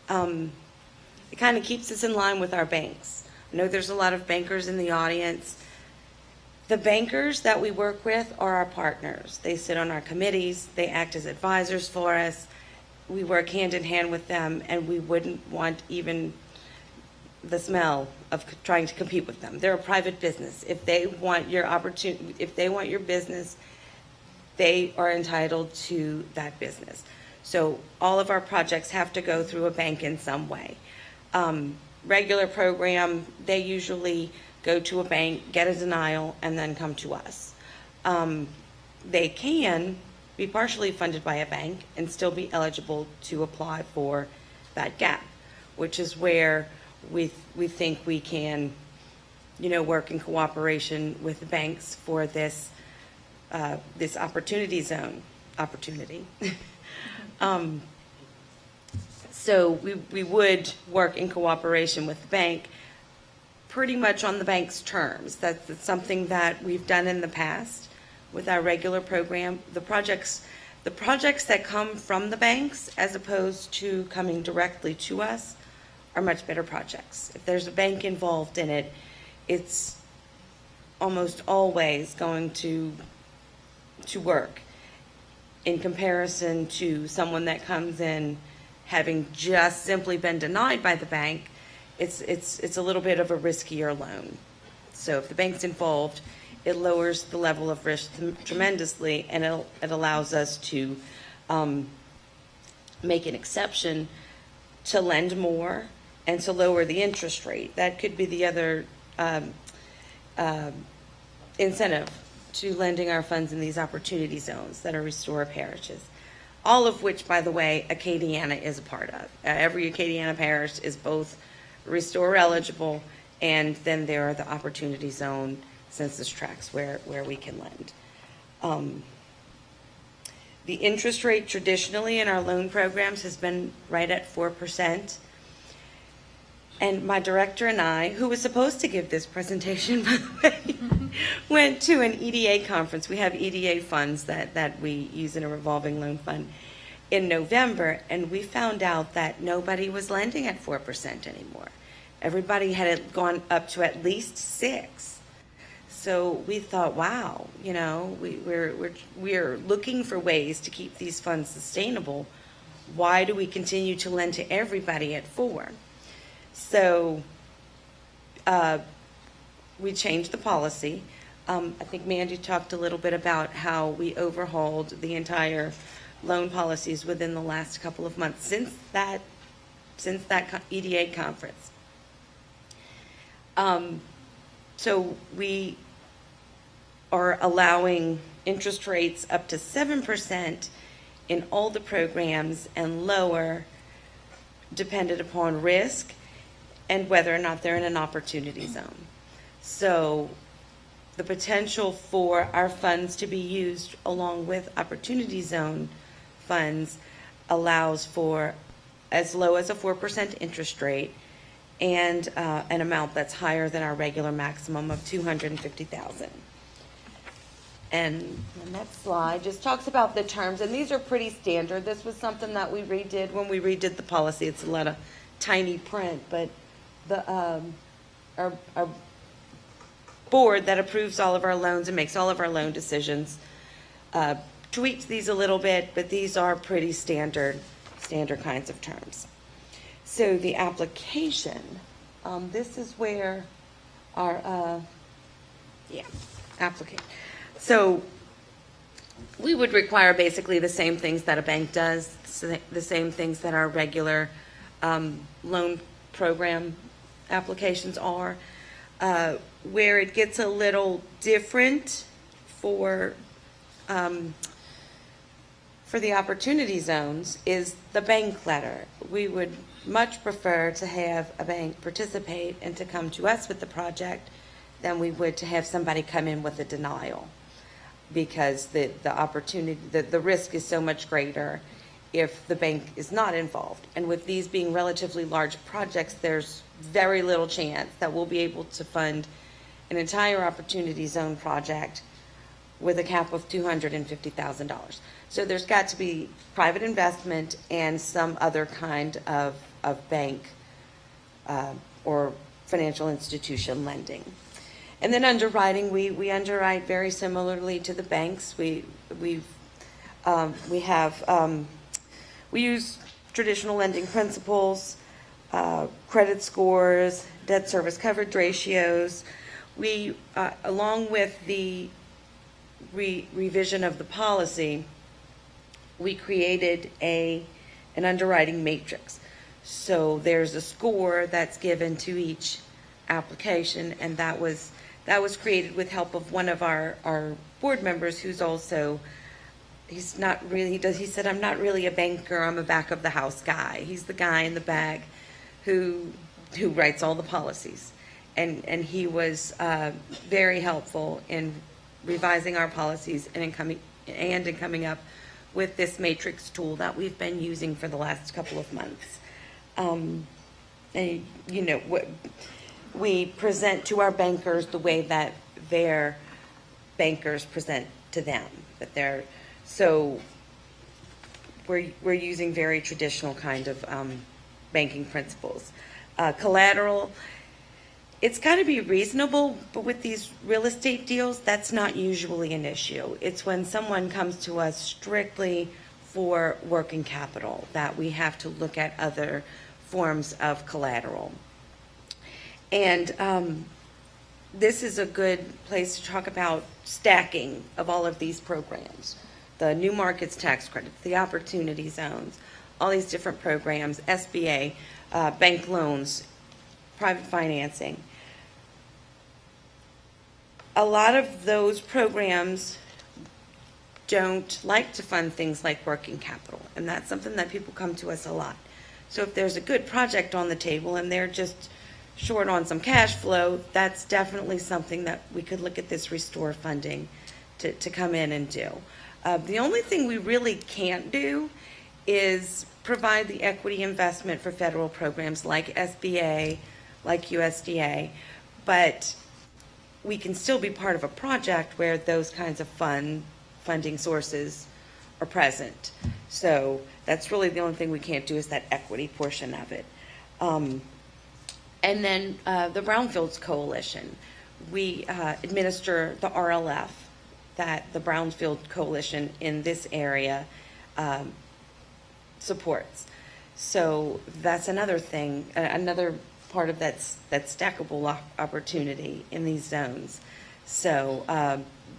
it kind of keeps us in line with our banks. I know there's a lot of bankers in the audience. The bankers that we work with are our partners. They sit on our committees, they act as advisors for us. We work hand in hand with them, and we wouldn't want even the smell of trying to compete with them. They're a private business. If they want your opportunity, if they want your business, they are entitled to that business. So all of our projects have to go through a bank in some way. Regular program, they usually go to a bank, get a denial, and then come to us. They can be partially funded by a bank and still be eligible to apply for that gap, which is where we think we can, work in cooperation with the banks for this this opportunity zone opportunity. So we would work in cooperation with the bank pretty much on the bank's terms. That's something that we've done in the past with our regular program. The projects that come from the banks as opposed to coming directly to us are much better projects. If there's a bank involved in it, it's almost always going to work in comparison to someone that comes in having just simply been denied by the bank. It's a little bit of a riskier loan. So if the bank's involved, it lowers the level of risk tremendously, and it allows us to make an exception to lend more and to lower the interest rate. That could be the other incentive to lending our funds in these opportunity zones that are restore parishes. All of which, by the way, Acadiana is a part of. Every Acadiana parish is both restore eligible, and then there are the opportunity zone census tracts where we can lend. The interest rate traditionally in our loan programs has been right at 4%. And my director and I, who was supposed to give this presentation, by the way, went to an EDA conference. We have EDA funds that we use in a revolving loan fund in November, and we found out that nobody was lending at 4% anymore. Everybody had gone up to at least 6%. So we thought, wow, you know, we're looking for ways to keep these funds sustainable. Why do we continue to lend to everybody at 4%? So we changed the policy. I think Mandy talked a little bit about how we overhauled the entire loan policies within the last couple of months since that EDA conference. So we are allowing interest rates up to 7% in all the programs and lower dependent upon risk and whether or not they're in an opportunity zone. So the potential for our funds to be used along with opportunity zone funds allows for as low as a 4% interest rate and an amount that's higher than our regular maximum of $250,000. And the next slide just talks about the terms, and these are pretty standard. This was something that we redid when we redid the policy. It's a lot of tiny print, but the our board that approves all of our loans and makes all of our loan decisions tweaks these a little bit, but these are pretty standard kinds of terms. So the application, this is where our application. So we would require basically the same things that a bank does, the same things that our regular loan program applications are. Where it gets a little different for the opportunity zones is the bank letter. We would much prefer to have a bank participate and to come to us with the project than we would to have somebody come in with a denial, because the opportunity, the risk is so much greater if the bank is not involved. And with these being relatively large projects, there's very little chance that we'll be able to fund an entire opportunity zone project with a cap of $250,000. So there's got to be private investment and some other kind of bank or financial institution lending. And then underwriting, we underwrite very similarly to the banks. We use traditional lending principles, credit scores, debt service coverage ratios. We, along with the revision of the policy, we created an underwriting matrix. So there's a score that's given to each application, and that was created with help of one of our board members, who's also, he said, I'm not really a banker, I'm a back of the house guy. He's the guy in the back who writes all the policies. And he was very helpful in revising our policies and in coming up with this matrix tool that we've been using for the last couple of months. And you know, we present to our bankers the way that their bankers present to them. So we're using very traditional kind of banking principles. Collateral, it's got to be reasonable, but with these real estate deals, that's not usually an issue. It's when someone comes to us strictly for working capital that we have to look at other forms of collateral. And this is a good place to talk about stacking of all of these programs. The new markets tax credits, the opportunity zones, all these different programs, SBA, bank loans, private financing. A lot of those programs don't like to fund things like working capital, and that's something that people come to us a lot. So if there's a good project on the table and they're just short on some cash flow, that's definitely something that we could look at this restore funding to come in and do. The only thing we really can't do is provide the equity investment for federal programs like SBA, like USDA, but we can still be part of a project where those kinds of funding sources are present. So that's really the only thing we can't do is that equity portion of it. And then the Brownfields Coalition. We administer the RLF that the Brownfield Coalition in this area supports. So that's another thing, another part of that stackable opportunity in these zones. So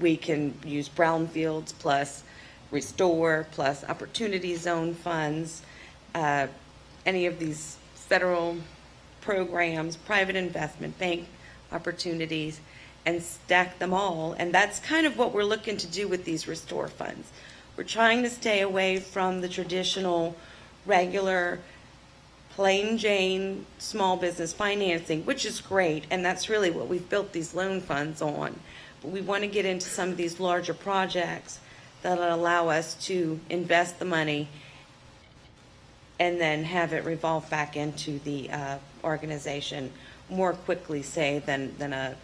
we can use brownfields plus restore plus opportunity zone funds, any of these federal programs, private investment bank opportunities, and stack them all. And that's kind of what we're looking to do with these restore funds. We're trying to stay away from the traditional, regular, plain Jane small business financing, which is great, and that's really what we've built these loan funds on. But we want to get into some of these larger projects that will allow us to invest the money and then have it revolve back into the organization more quickly, say, than a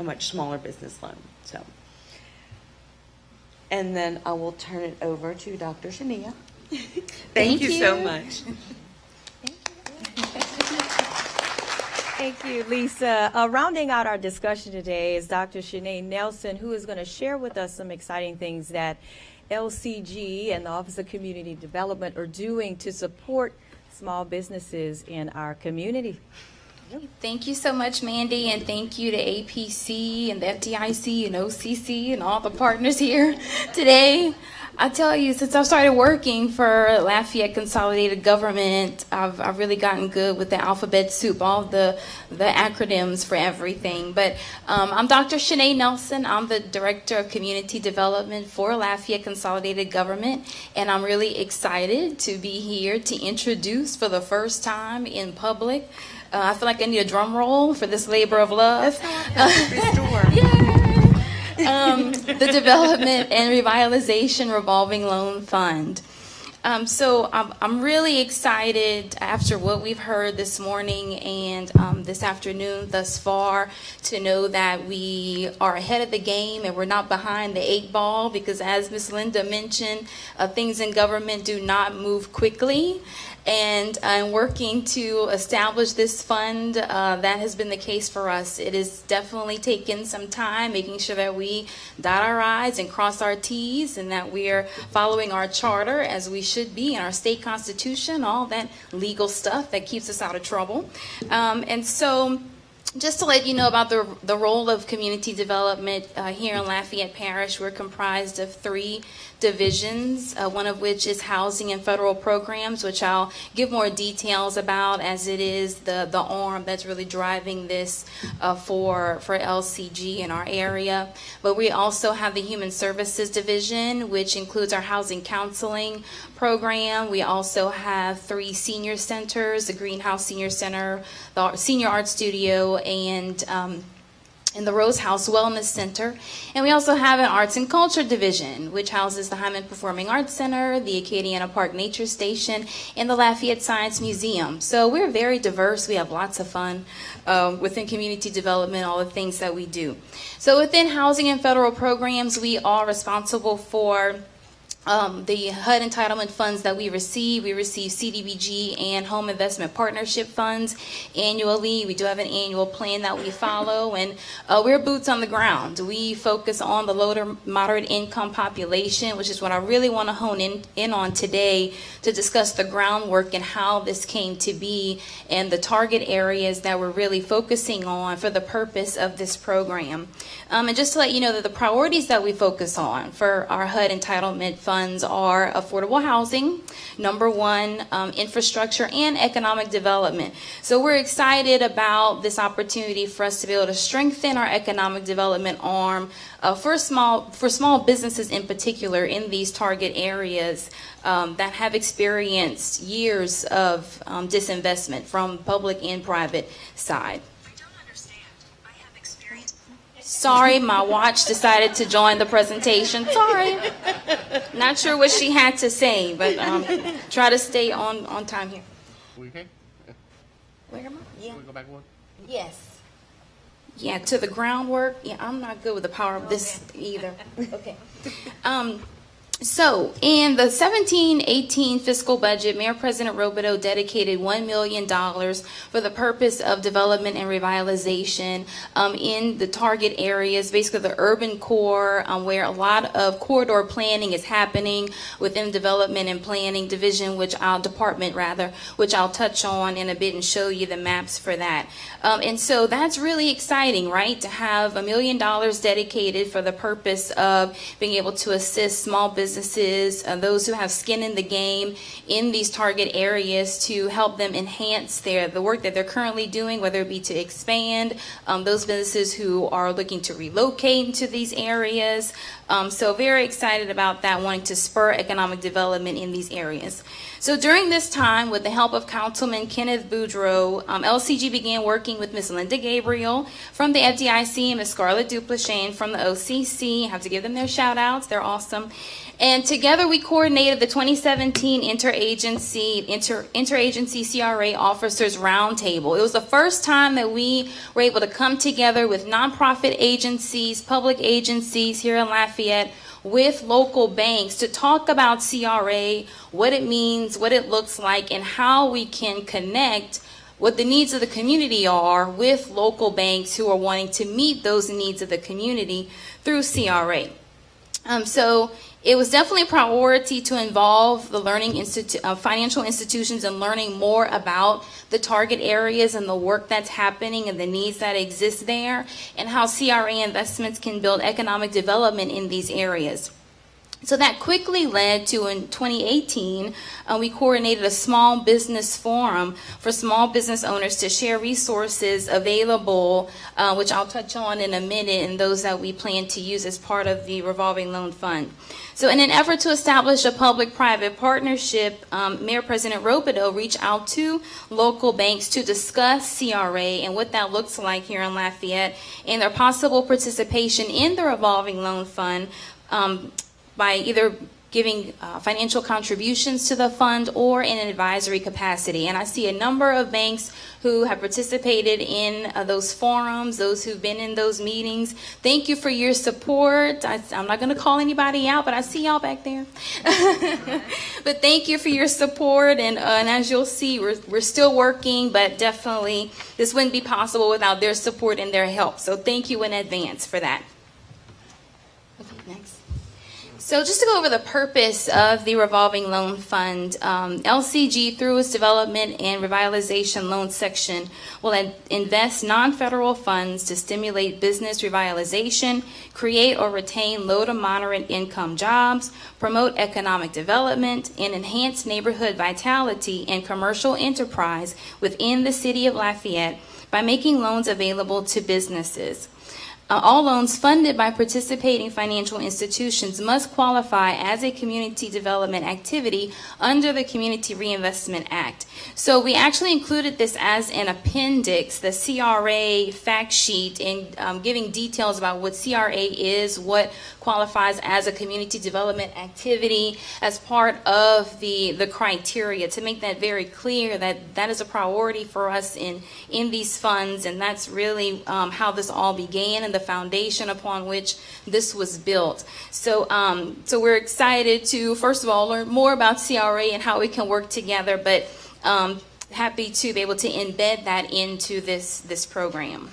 much smaller business loan. So, and then I will turn it over to Dr. Shania. Thank you so much. Thank you, Lisa. Rounding out our discussion today is Dr. Shanae Nelson, who is going to share with us some exciting things that LCG and the Office of Community Development are doing to support small businesses in our community. Thank you so much, Mandy, and thank you to APC and the FDIC and OCC and all the partners here today. I tell you, since I started working for Lafayette Consolidated Government, I've really gotten good with the alphabet soup, all the acronyms for everything. But I'm Dr. Shanae Nelson. I'm the Director of Community Development for Lafayette Consolidated Government, and I'm really excited to be here to introduce for the first time in public. I feel like I need a drum roll for this labor of love. The Development and Revitalization Revolving Loan Fund. So I'm really excited after what we've heard this morning and this afternoon thus far to know that we are ahead of the game and we're not behind the 8 ball, because as Ms. Linda mentioned, things in government do not move quickly. And I'm working to establish this fund. That has been the case for us. It has definitely taken some time, making sure that we dot our I's and cross our T's, and that we're following our charter as we should be, and our state constitution, all that legal stuff that keeps us out of trouble. And so, just to let you know about the role of community development here in Lafayette Parish, we're comprised of 3 divisions, one of which is housing and federal programs, which I'll give more details about, as it is the arm that's really driving this for LCG in our area. But we also have the human services division, which includes our housing counseling program. We also have 3 senior centers, the Greenhouse Senior Center, the Senior Art Studio, and the Rose House Wellness Center. And we also have an Arts and Culture Division, which houses the Hyman Performing Arts Center, the Acadiana Park Nature Station, and the Lafayette Science Museum. So we're very diverse. We have lots of fun within community development, all the things that we do. So within housing and federal programs, we are responsible for the HUD entitlement funds that we receive. We receive CDBG and home investment partnership funds annually. We do have an annual plan that we follow, and we're boots on the ground. We focus on the low to moderate income population, which is what I really want to hone in on today to discuss the groundwork and how this came to be and the target areas that we're really focusing on for the purpose of this program. And just to let you know that the priorities that we focus on for our HUD entitlement funds are affordable housing, number 1, infrastructure, and economic development. So we're excited about this opportunity for us to be able to strengthen our economic development arm for small businesses in particular in these target areas that have experienced years of disinvestment from public and private side. Sorry, my watch decided to join the presentation. Sorry. Not sure what she had to say, but try to stay on time here. We okay? Where am I? Yeah. Can we go back one? Yes. Yeah, to the groundwork. Yeah, I'm not good with the power of this either. Okay. So, in the 17-18 fiscal budget, Mayor President Robideau dedicated $1 million for the purpose of development and revitalization in the target areas, basically the urban core, where a lot of corridor planning is happening within development and planning division, which I'll touch on in a bit and show you the maps for that. And so that's really exciting, right? To have $1 million dedicated for the purpose of being able to assist small businesses, those who have skin in the game in these target areas, to help them enhance the work that they're currently doing, whether it be to expand, those businesses who are looking to relocate into these areas. So very excited about that, wanting to spur economic development in these areas. So during this time, with the help of Councilman Kenneth Boudreau, LCG began working with Ms. Linda Gabriel from the FDIC and Ms. Scarlett Dupleshin from the OCC. I have to give them their shout outs. They're awesome. And together we coordinated the 2017 Interagency CRA Officers Roundtable. It was the first time that we were able to come together with nonprofit agencies, public agencies here in Lafayette, with local banks to talk about CRA, what it means, what it looks like, and how we can connect what the needs of the community are with local banks who are wanting to meet those needs of the community through CRA. So it was definitely a priority to involve the financial institutions in learning more about the target areas and the work that's happening and the needs that exist there, and how CRA investments can build economic development in these areas. So that quickly led to, in 2018, we coordinated a small business forum for small business owners to share resources available, which I'll touch on in a minute, and those that we plan to use as part of the revolving loan fund. So in an effort to establish a public-private partnership, Mayor President Robideau reached out to local banks to discuss CRA and what that looks like here in Lafayette, and their possible participation in the revolving loan fund, by either giving financial contributions to the fund or in an advisory capacity. And I see a number of banks who have participated in those forums, those who've been in those meetings. Thank you for your support. I'm not going to call anybody out, but I see y'all back there. But thank you for your support. And as you'll see, we're still working, but definitely this wouldn't be possible without their support and their help. So thank you in advance for that. Okay, next. So just to go over the purpose of the revolving loan fund, LCG, through its development and revitalization loan section, will invest non-federal funds to stimulate business revitalization, create or retain low to moderate income jobs, promote economic development, and enhance neighborhood vitality and commercial enterprise within the city of Lafayette by making loans available to businesses. All loans funded by participating financial institutions must qualify as a community development activity under the Community Reinvestment Act. So we actually included this as an appendix, the CRA fact sheet, in giving details about what CRA is, what qualifies as a community development activity, as part of the criteria, to make that very clear that that is a priority for us in these funds, and that's really how this all began and the foundation upon which this was built. So we're excited to, first of all, learn more about CRA and how we can work together, but happy to be able to embed that into this program.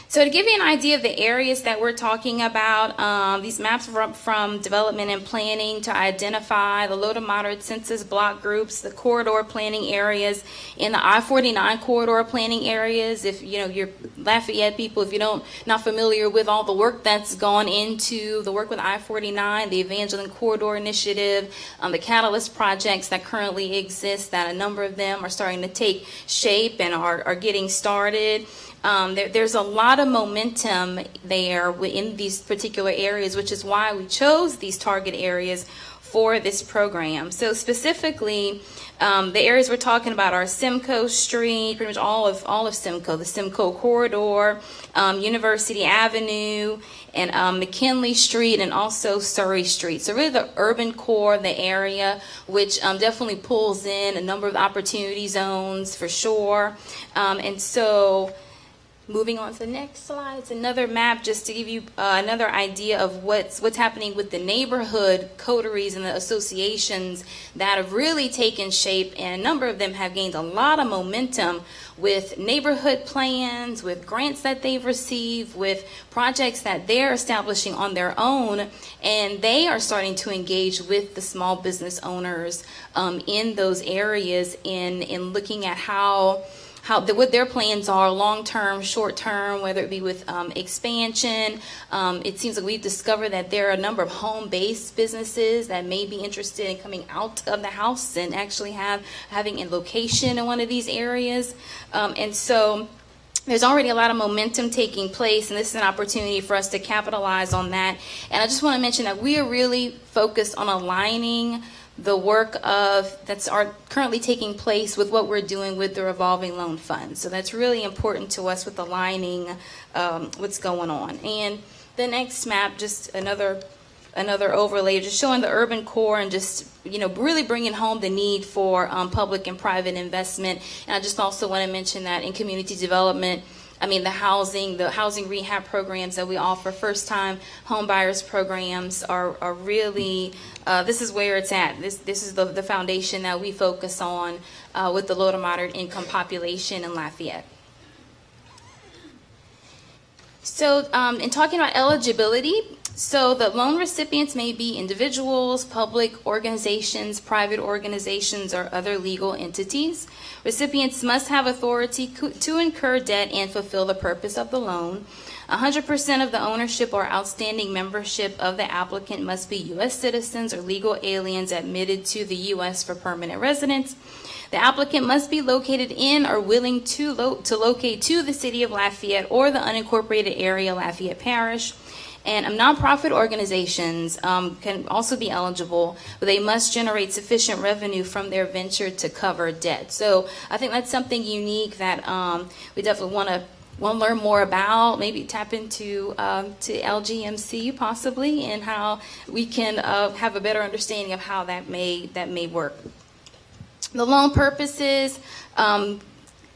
So to give you an idea of the areas that we're talking about, these maps are up from development and planning to identify the low to moderate census block groups, the corridor planning areas, in the I-49 corridor planning areas. If you're Lafayette people, if you're not familiar with all the work that's gone into the work with I-49, the Evangeline Corridor Initiative, the Catalyst projects that currently exist, that a number of them are starting to take shape and are getting started. There's a lot of momentum there in these particular areas, which is why we chose these target areas for this program. So specifically, The areas we're talking about are Simcoe Street, pretty much all of Simcoe, the Simcoe corridor, University Avenue, and McKinley Street, and also Surrey Street. So really the urban core of the area, which definitely pulls in a number of opportunity zones for sure. And so moving on to the next slide, it's another map just to give you another idea of what's happening with the neighborhood coteries and the associations that have really taken shape, and a number of them have gained a lot of momentum with neighborhood plans, with grants that they've received, with projects that they're establishing on their own, and they are starting to engage with the small business owners in those areas in looking at what their plans are, long-term, short-term, whether it be with expansion. It seems like we've discovered that there are a number of home-based businesses that may be interested in coming out of the house and actually having a location in one of these areas. And so there's already a lot of momentum taking place, and this is an opportunity for us to capitalize on that. And I just want to mention that we are really focused on aligning the work that's currently taking place with what we're doing with the revolving loan fund. So that's really important to us with aligning what's going on. And the next map, just another overlay, just showing the urban core and just really bringing home the need for public and private investment. And I just also want to mention that in community development, the housing rehab programs that we offer, first-time home buyers programs are really, this is where it's at. This is the foundation that we focus on with the low to moderate income population in Lafayette. So in talking about eligibility, so the loan recipients may be individuals, public organizations, private organizations, or other legal entities. Recipients must have authority to incur debt and fulfill the purpose of the loan. 100% of the ownership or outstanding membership of the applicant must be U.S. citizens or legal aliens admitted to the U.S. for permanent residence. The applicant must be located in or willing to locate to the city of Lafayette or the unincorporated area Lafayette Parish. And nonprofit organizations can also be eligible, but they must generate sufficient revenue from their venture to cover debt. So I think that's something unique that we definitely want to learn more about, maybe tap into to LGMC possibly, and how we can have a better understanding of how that may work. The loan purposes.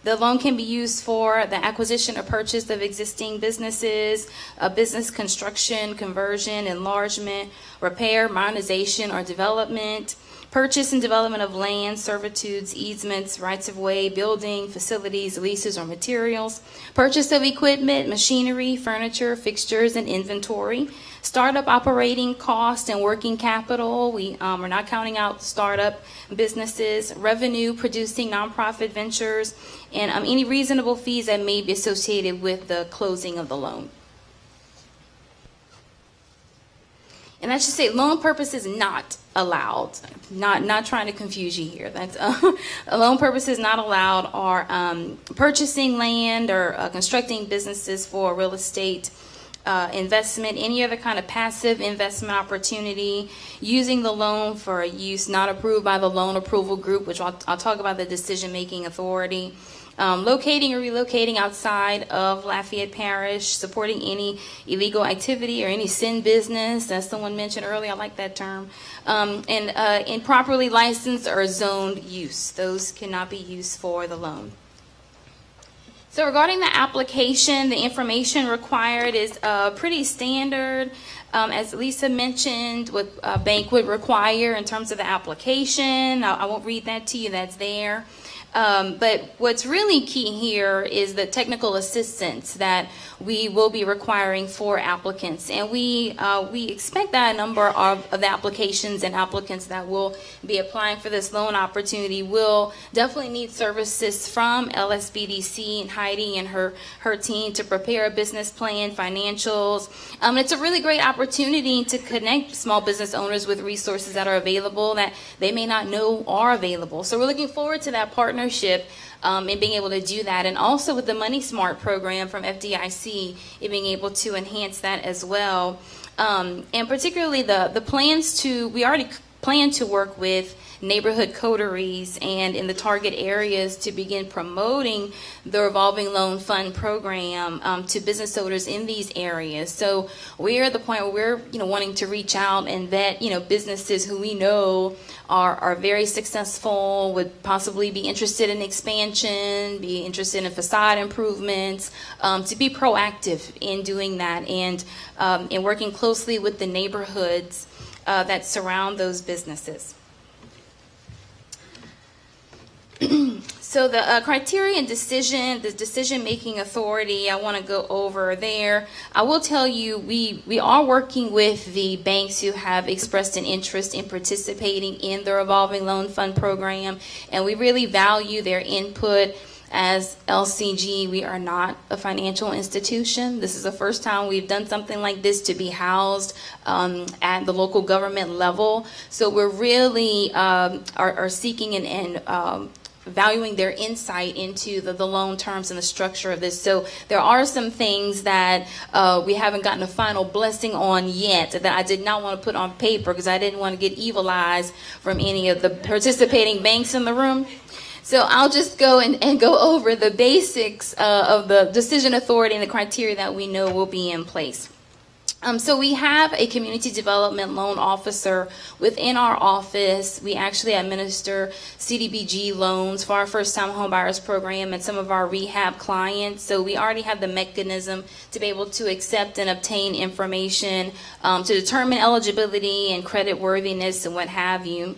The loan can be used for the acquisition or purchase of existing businesses, business construction, conversion, enlargement, repair, modernization, or development, purchase and development of land, servitudes, easements, rights-of-way, building, facilities, leases, or materials, purchase of equipment, machinery, furniture, fixtures, and inventory, startup operating cost and working capital. We are not counting out startup businesses, revenue producing nonprofit ventures, and any reasonable fees that may be associated with the closing of the loan. And I should say, loan purposes not allowed. Not trying to confuse you here. That's loan purposes not allowed are purchasing land or constructing businesses for real estate investment, any other kind of passive investment opportunity, using the loan for a use not approved by the loan approval group, which I'll talk about the decision-making authority, locating or relocating outside of Lafayette Parish, supporting any illegal activity or any sin business, as someone mentioned earlier, I like that term, and improperly licensed or zoned use. Those cannot be used for the loan. So regarding the application, the information required is pretty standard. As Lisa mentioned, what a bank would require in terms of the application. I won't read that to you, that's there. But what's really key here is the technical assistance that we will be requiring for applicants. And we expect that a number of the applications and applicants that will be applying for this loan opportunity will definitely need services from LSBDC and Heidi and her team to prepare a business plan, financials. It's a really great opportunity to connect small business owners with resources that are available that they may not know are available. So we're looking forward to that partnership and being able to do that, and also with the Money Smart program from FDIC, and being able to enhance that as well. And particularly the plans we already plan to work with neighborhood coteries and in the target areas to begin promoting the revolving loan fund program to business owners in these areas. So we're at the point where we're wanting to reach out and vet businesses who we know are very successful, would possibly be interested in expansion, be interested in facade improvements, to be proactive in doing that and in working closely with the neighborhoods that surround those businesses. So the criteria and the decision-making authority, I want to go over there. I will tell you, we are working with the banks who have expressed an interest in participating in the revolving loan fund program, and we really value their input. As LCG, we are not a financial institution. This is the first time we've done something like this to be housed at the local government level. So we're really are seeking and valuing their insight into the loan terms and the structure of this. So there are some things that we haven't gotten a final blessing on yet that I did not want to put on paper because I didn't want to get evil eyes from any of the participating banks in the room. So I'll just go and go over the basics of the decision authority and the criteria that we know will be in place. So we have a community development loan officer within our office. We actually administer CDBG loans for our first-time homebuyers program and some of our rehab clients. So we already have the mechanism to be able to accept and obtain information to determine eligibility and credit worthiness and what have you.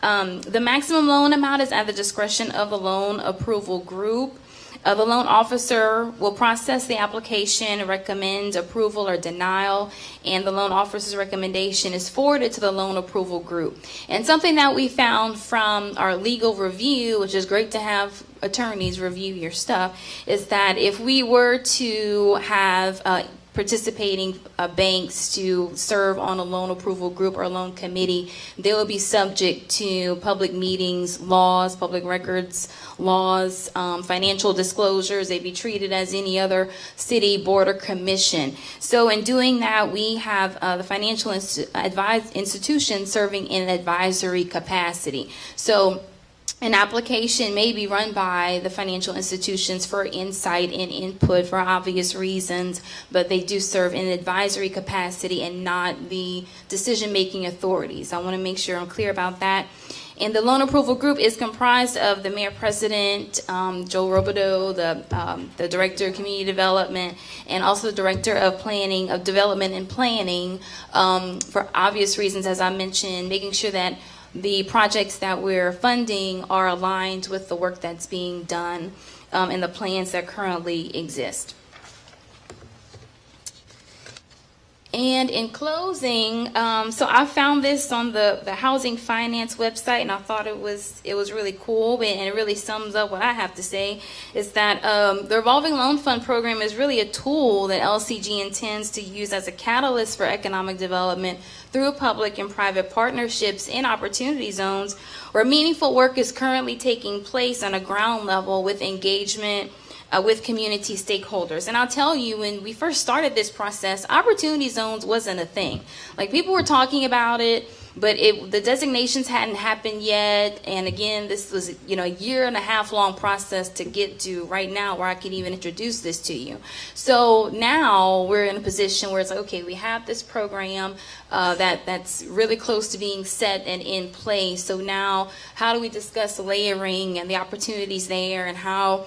The maximum loan amount is at the discretion of the loan approval group. The loan officer will process the application, recommend approval or denial, and the loan officer's recommendation is forwarded to the loan approval group. And something that we found from our legal review, which is great to have attorneys review your stuff, is that if we were to have participating banks to serve on a loan approval group or loan committee, they will be subject to public meetings laws, public records laws, financial disclosures. They'd be treated as any other city board or commission. So in doing that, we have the financial institution serving in an advisory capacity. So an application may be run by the financial institutions for insight and input for obvious reasons, but they do serve in an advisory capacity and not the decision-making authorities. I want to make sure I'm clear about that. And the loan approval group is comprised of the mayor president, Joe Robideau, the director of community development, and also the director of planning, of development and planning, for obvious reasons, as I mentioned, making sure that the projects that we're funding are aligned with the work that's being done and the plans that currently exist. And in closing, so I found this on the Housing Finance website, and I thought it was really cool, and it really sums up what I have to say, is that the Revolving Loan Fund program is really a tool that LCG intends to use as a catalyst for economic development through public and private partnerships in opportunity zones where meaningful work is currently taking place on a ground level with engagement with community stakeholders. And I'll tell you, when we first started this process, opportunity zones wasn't a thing. Like, people were talking about it, but the designations hadn't happened yet. And again, this was, a 1.5 year long process to get to right now where I can even introduce this to you. So now we're in a position where it's like, okay, we have this program that's really close to being set and in place. So now how do we discuss layering and the opportunities there, and how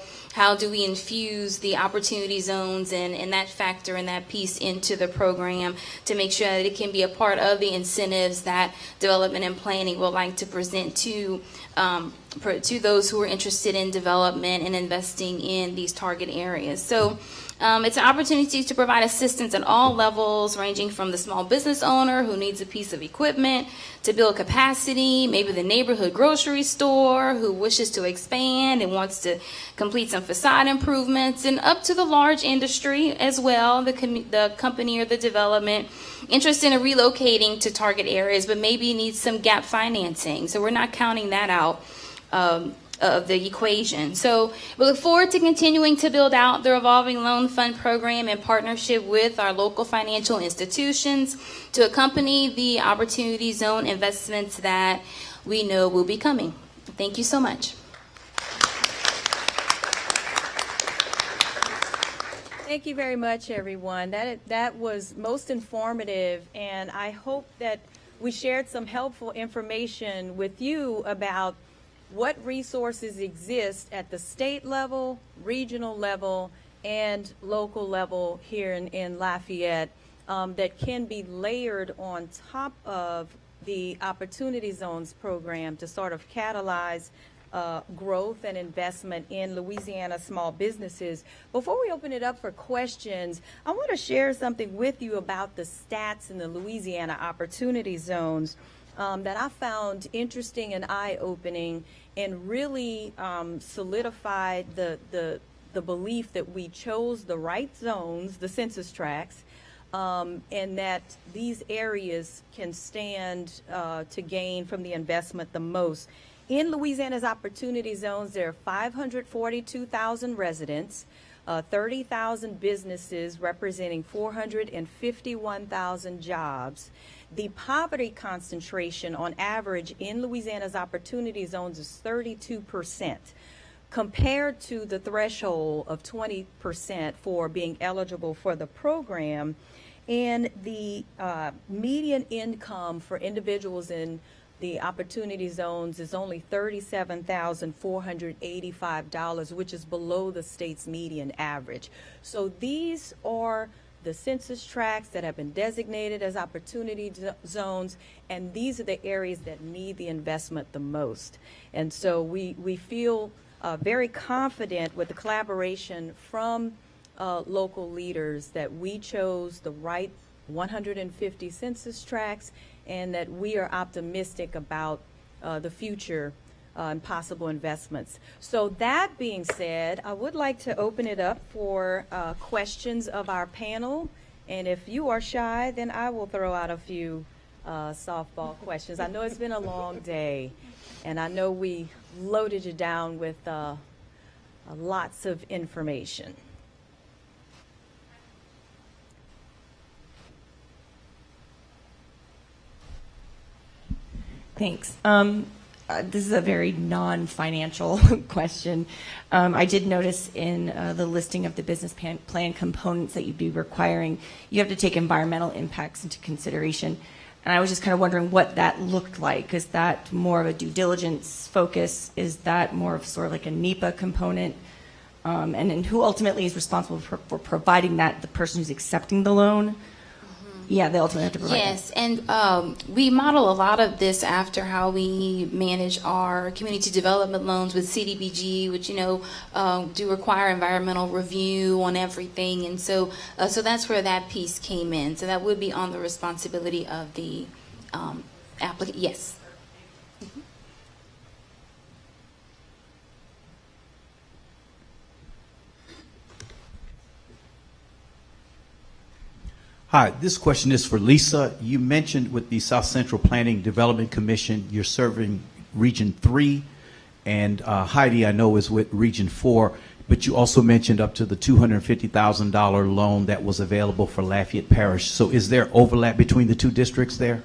do we infuse the opportunity zones and that factor and that piece into the program to make sure that it can be a part of the incentives that development and planning would like to present to those who are interested in development and investing in these target areas. So it's an opportunity to provide assistance at all levels, ranging from the small business owner who needs a piece of equipment to build capacity, maybe the neighborhood grocery store who wishes to expand and wants to complete some facade improvements, and up to the large industry as well, the company or the development interested in relocating to target areas but maybe needs some gap financing. So we're not counting that out. the equation. So we look forward to continuing to build out the revolving loan fund program in partnership with our local financial institutions to accompany the Opportunity Zone investments that we know will be coming. Thank you so much. Thank you very much, everyone. That was most informative, and I hope that we shared some helpful information with you about what resources exist at the state level, regional level, and local level here in Lafayette that can be layered on top of the Opportunity Zones program to sort of catalyze growth and investment in Louisiana small businesses. Before we open it up for questions, I want to share something with you about the stats in the Louisiana Opportunity Zones that I found interesting and eye-opening, and really solidified the belief that we chose the right zones, the census tracts, and that these areas can stand to gain from the investment the most. In Louisiana's Opportunity Zones, there are 542,000 residents, 30,000 businesses representing 451,000 jobs. The poverty concentration on average in Louisiana's Opportunity Zones is 32%, compared to the threshold of 20% for being eligible for the program. And the median income for individuals in the Opportunity Zones is only $37,485, which is below the state's median average. So these are the census tracts that have been designated as Opportunity Zones, and these are the areas that need the investment the most. And so we feel very confident with the collaboration from local leaders that we chose the right 150 census tracts, and that we are optimistic about the future and possible investments. So that being said, I would like to open it up for questions of our panel. And if you are shy, then I will throw out a few softball questions. I know it's been a long day, and I know we loaded you down with lots of information. Thanks. This is a very non-financial question. I did notice in the listing of the business plan components that you'd be requiring, you have to take environmental impacts into consideration. And I was just kind of wondering what that looked like. Is that more of a due diligence focus? Is that more of sort of like a NEPA component? And then who ultimately is responsible for providing that? The person who's accepting the loan? Yeah, they ultimately have to provide Yes, and we model a lot of this after how we manage our community development loans with CDBG, which, you know, do require environmental review on everything. And so that's where that piece came in. So that would be on the responsibility of the applicant. Yes. Hi, this question is for Lisa. You mentioned with the South Central Planning Development Commission, you're serving Region 3, and Heidi, I know, is with Region 4, but you also mentioned up to the $250,000 loan that was available for Lafayette Parish. So is there overlap between the two districts there?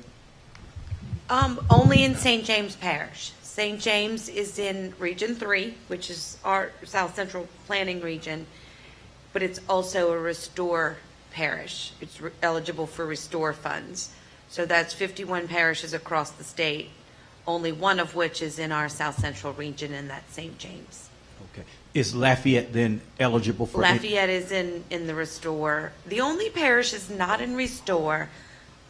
Only in St. James Parish. St. James is in Region 3, which is our South Central Planning Region, but it's also a Restore parish. It's eligible for Restore funds. So that's 51 parishes across the state, only one of which is in our South Central region, and that's St. James. Okay. Is Lafayette then eligible for? Lafayette is in the Restore. The only parish is not in Restore.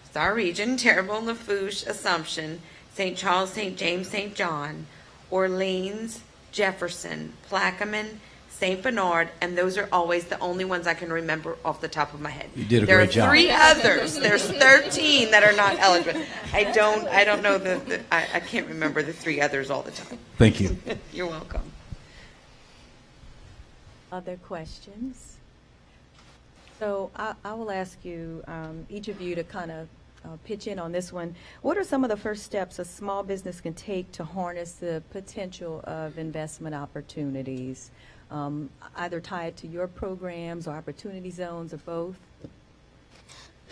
It's our region: Terrebonne, Lafourche, Assumption, St. Charles, St. James, St. John, Orleans, Jefferson, Plaquemine, St. Bernard, and those are always the only ones I can remember off the top of my head. You did a great job. There are 3 others. There's 13 that are not eligible. I don't know I can't remember the 3 others all the time. Thank you. You're welcome. Other questions? So I will ask you, each of you, to kind of pitch in on this one. What are some of the first steps a small business can take to harness the potential of investment opportunities, either tied to your programs or opportunity zones or both?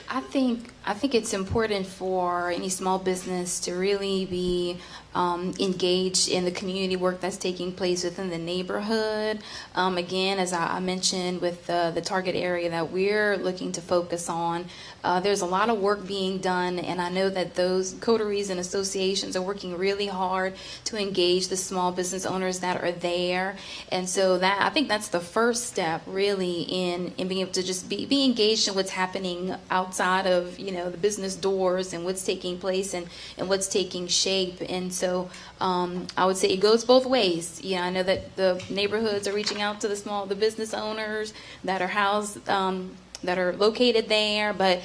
I think it's important for any small business to really be engaged in the community work that's taking place within the neighborhood. Again, as I mentioned with the target area that we're looking to focus on, there's a lot of work being done, and I know that those coteries and associations are working really hard to engage the small business owners that are there. And so that, I think that's the first step really in being able to just be engaged in what's happening outside of, you know, the business doors and what's taking place and what's taking shape. And so I would say it goes both ways. Yeah, I know that the neighborhoods are reaching out to the business owners that are housed, that are located there, but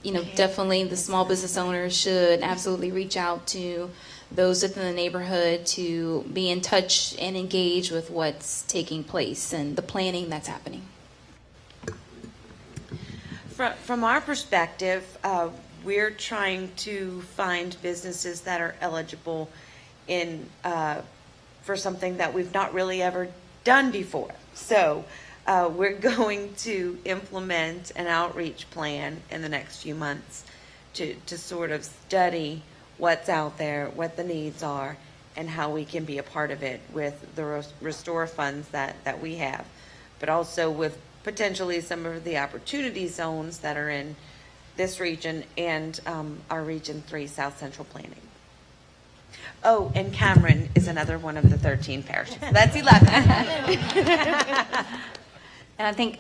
you know, definitely the small business owners should absolutely reach out to those within the neighborhood to be in touch and engage with what's taking place and the planning that's happening. From our perspective, we're trying to find businesses that are eligible in for something that we've not really ever done before. So we're going to implement an outreach plan in the next few months to sort of study what's out there, what the needs are, and how we can be a part of it with the restore funds that we have, but also with potentially some of the opportunity zones that are in this region and our Region 3 South Central Planning. Oh, and Cameron is another one of the 13 parishes. That's 11. And I think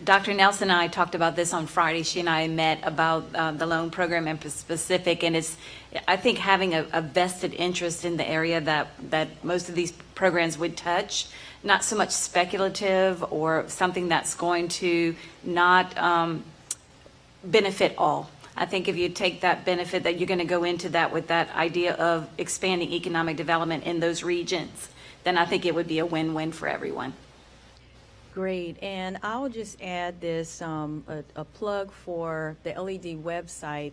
Dr. Nelson and I talked about this on Friday. She and I met about the loan program in specific, and it's, I think, having a vested interest in the area that most of these programs would touch, not so much speculative or something that's going to not benefit all. I think if you take that benefit that you're going to go into that with that idea of expanding economic development in those regions, then I think it would be a win-win for everyone. Great, and I'll just add this, a plug for the LED website.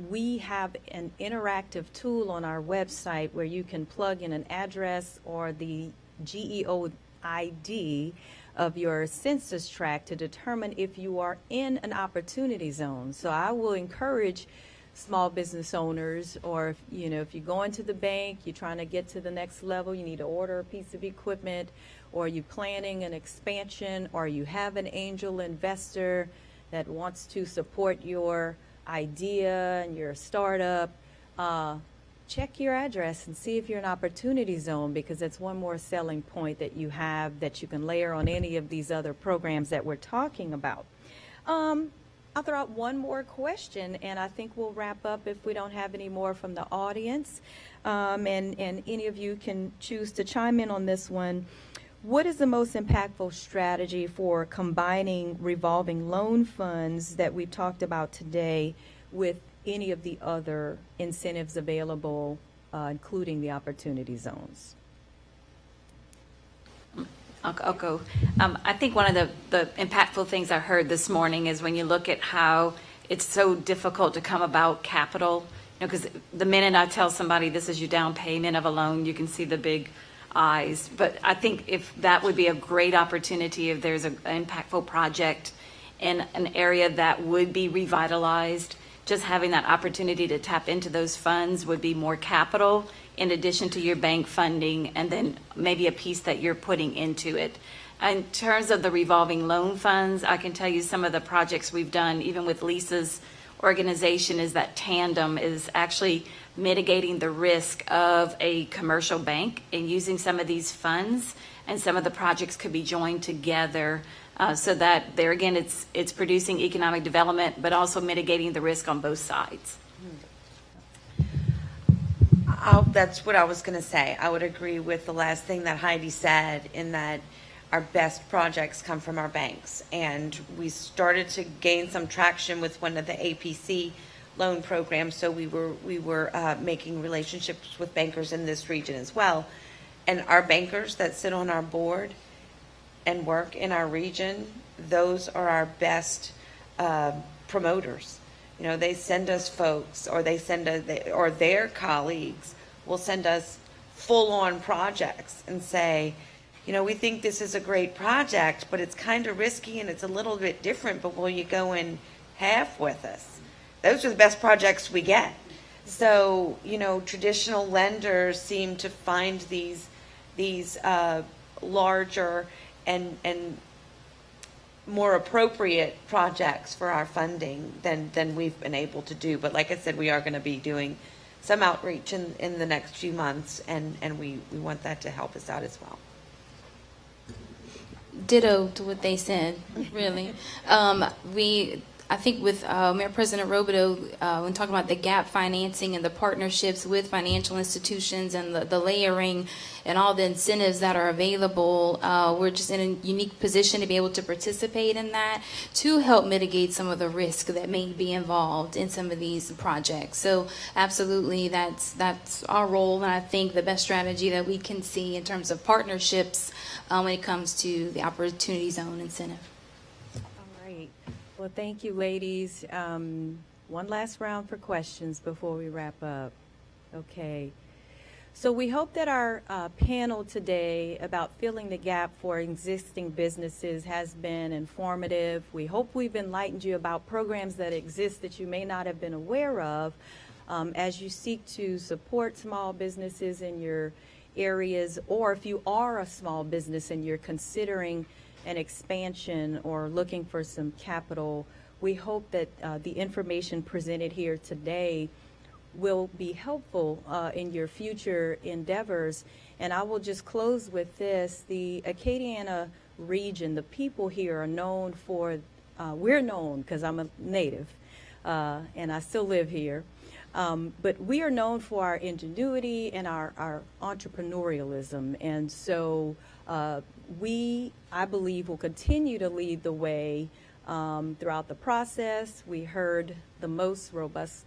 We have an interactive tool on our website where you can plug in an address or the GEO ID of your census tract to determine if you are in an opportunity zone. So I will encourage small business owners, or if you're going to the bank, you're trying to get to the next level, you need to order a piece of equipment, or you're planning an expansion, or you have an angel investor that wants to support your idea and your startup, check your address and see if you're an opportunity zone, because that's one more selling point that you have that you can layer on any of these other programs that we're talking about. I'll throw out one more question, and I think we'll wrap up if we don't have any more from the audience. And any of you can choose to chime in on this one. What is the most impactful strategy for combining revolving loan funds that we've talked about today with any of the other incentives available, including the opportunity zones? I'll go. I think one of the impactful things I heard this morning is when you look at how it's so difficult to come about capital, because the minute I tell somebody this is your down payment of a loan, you can see the big eyes. But I think if that would be a great opportunity, if there's an impactful project in an area that would be revitalized, just having that opportunity to tap into those funds would be more capital in addition to your bank funding, and then maybe a piece that you're putting into it. In terms of the revolving loan funds, I can tell you some of the projects we've done, even with Lisa's organization, is that Tandem is actually mitigating the risk of a commercial bank and using some of these funds, and some of the projects could be joined together so that there again it's producing economic development but also mitigating the risk on both sides. That's what I was going to say. I would agree with the last thing that Heidi said, in that our best projects come from our banks, and we started to gain some traction with one of the APC loan programs, so we were making relationships with bankers in this region as well. And our bankers that sit on our board and work in our region, those are our best promoters. You know, they send us folks, or they send us, or their colleagues will send us full-on projects and say, you know, we think this is a great project, but it's kind of risky and it's a little bit different, but will you go in half with us? Those are the best projects we get. So, you know, traditional lenders seem to find these larger and more appropriate projects for our funding than we've been able to do. But like I said, we are going to be doing some outreach in the next few months, and we want that to help us out as well. Ditto to what they said, really. I think with Mayor President Robideau, when talking about the gap financing and the partnerships with financial institutions and the layering and all the incentives that are available, we're just in a unique position to be able to participate in that to help mitigate some of the risk that may be involved in some of these projects. So absolutely, that's our role, and I think the best strategy that we can see in terms of partnerships when it comes to the Opportunity Zone incentive. Well, thank you, ladies. One last round for questions before we wrap up. Okay. So we hope that our panel today about filling the gap for existing businesses has been informative. We hope we've enlightened you about programs that exist that you may not have been aware of as you seek to support small businesses in your areas, or if you are a small business and you're considering an expansion or looking for some capital. We hope that the information presented here today will be helpful in your future endeavors. And I will just close with this. The Acadiana region, the people here are known for, we're known because I'm a native and I still live here, but we are known for our ingenuity and our entrepreneurialism. And so I believe, will continue to lead the way throughout the process. We heard the most robust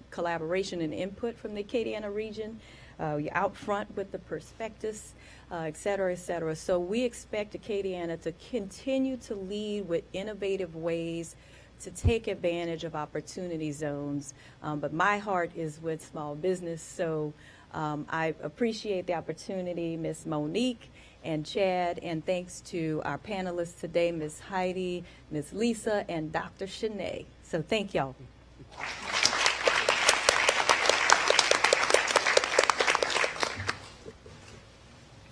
collaboration and input from the Acadiana region. You're out front with the prospectus, et cetera, et cetera. So we expect Acadiana to continue to lead with innovative ways to take advantage of opportunity zones. But my heart is with small business. So I appreciate the opportunity, Ms. Monique and Chad, and thanks to our panelists today, Ms. Heidi, Ms. Lisa, and Dr. Shanae. So thank y'all.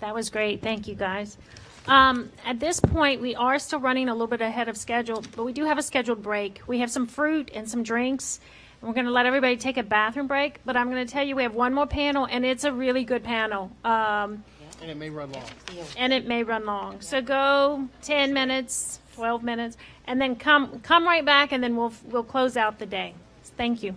That was great. Thank you, guys. At this point, we are still running a little bit ahead of schedule, but we do have a scheduled break. We have some fruit and some drinks, and we're going to let everybody take a bathroom break. But I'm going to tell you, we have one more panel, and it's a really good panel. And it may run long. So go 10 minutes, 12 minutes, and then come right back, and then we'll close out the day. Thank you.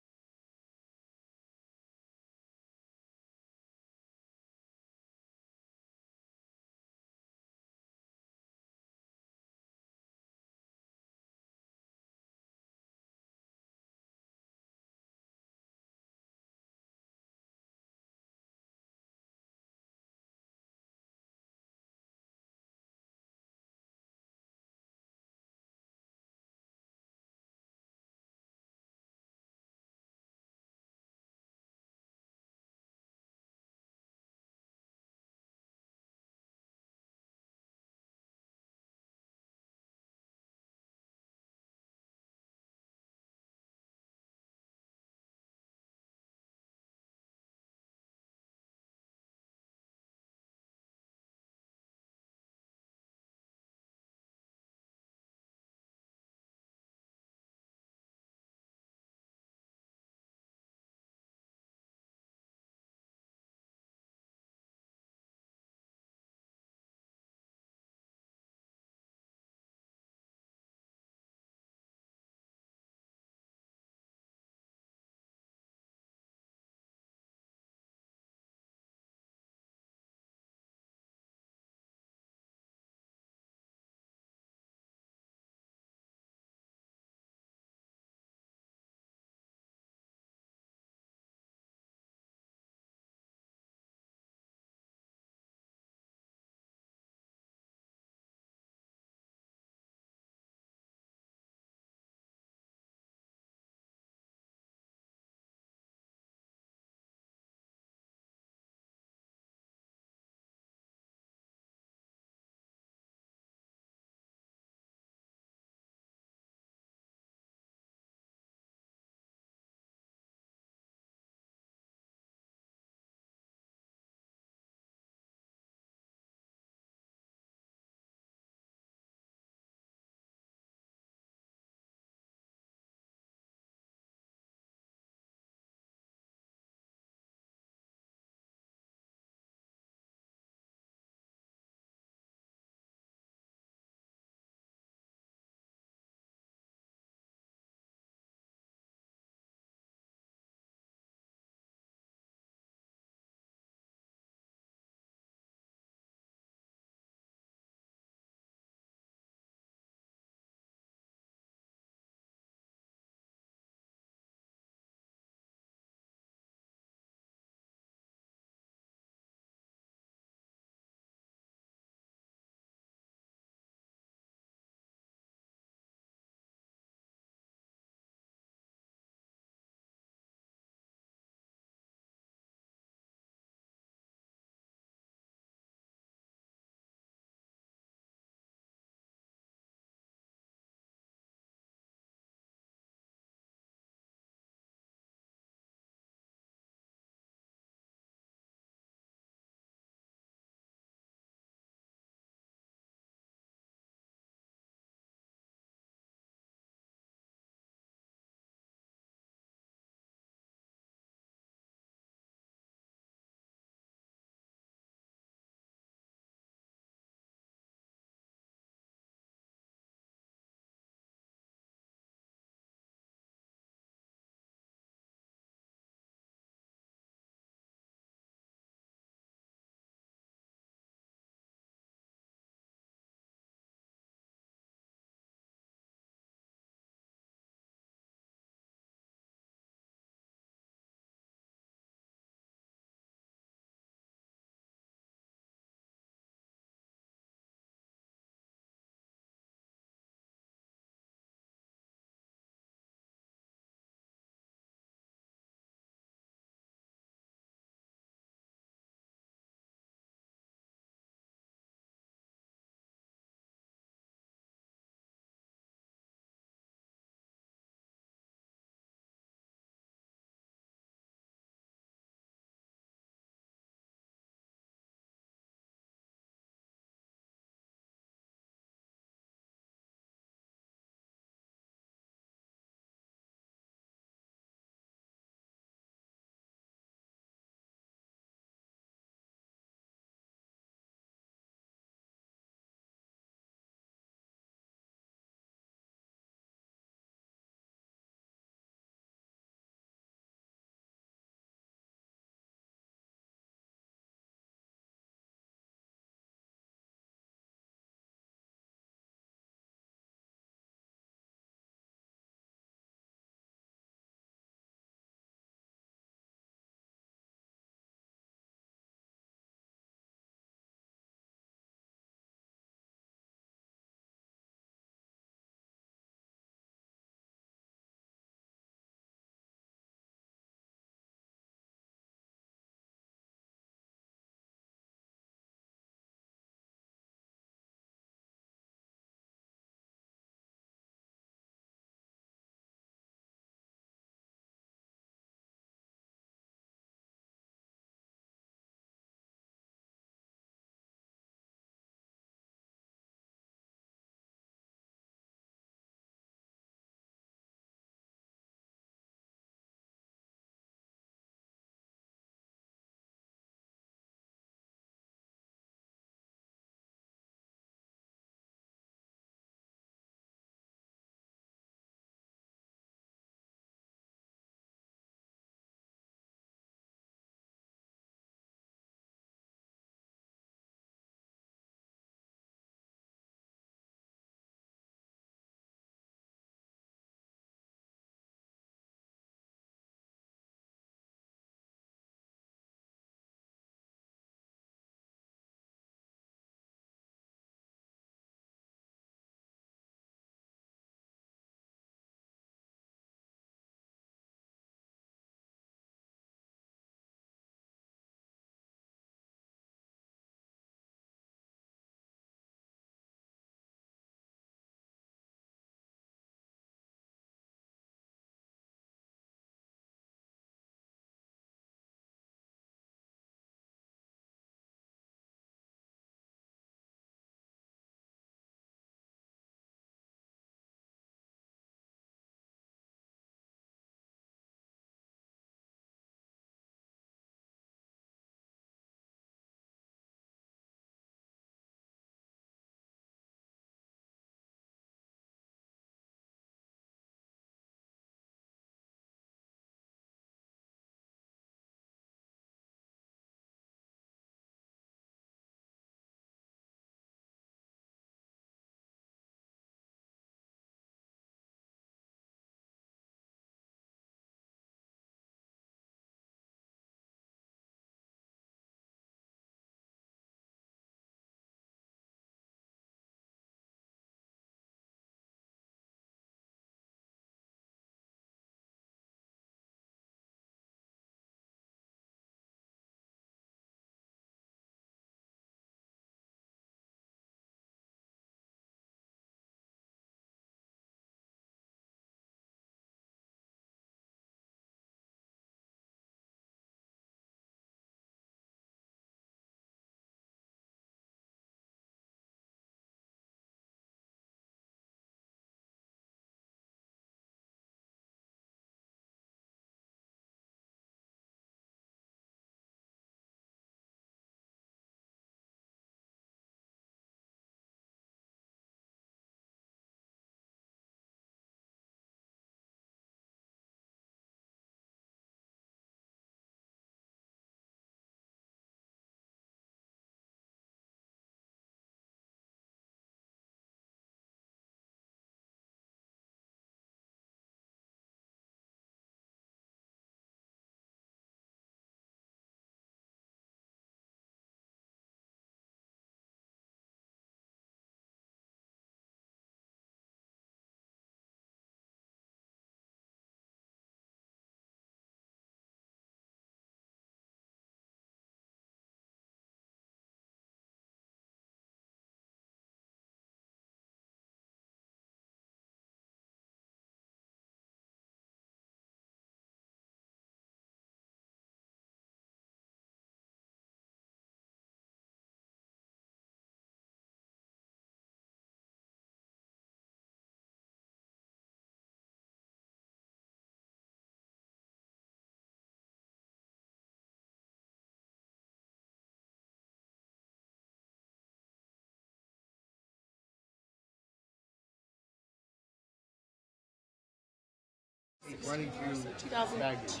running through 2002.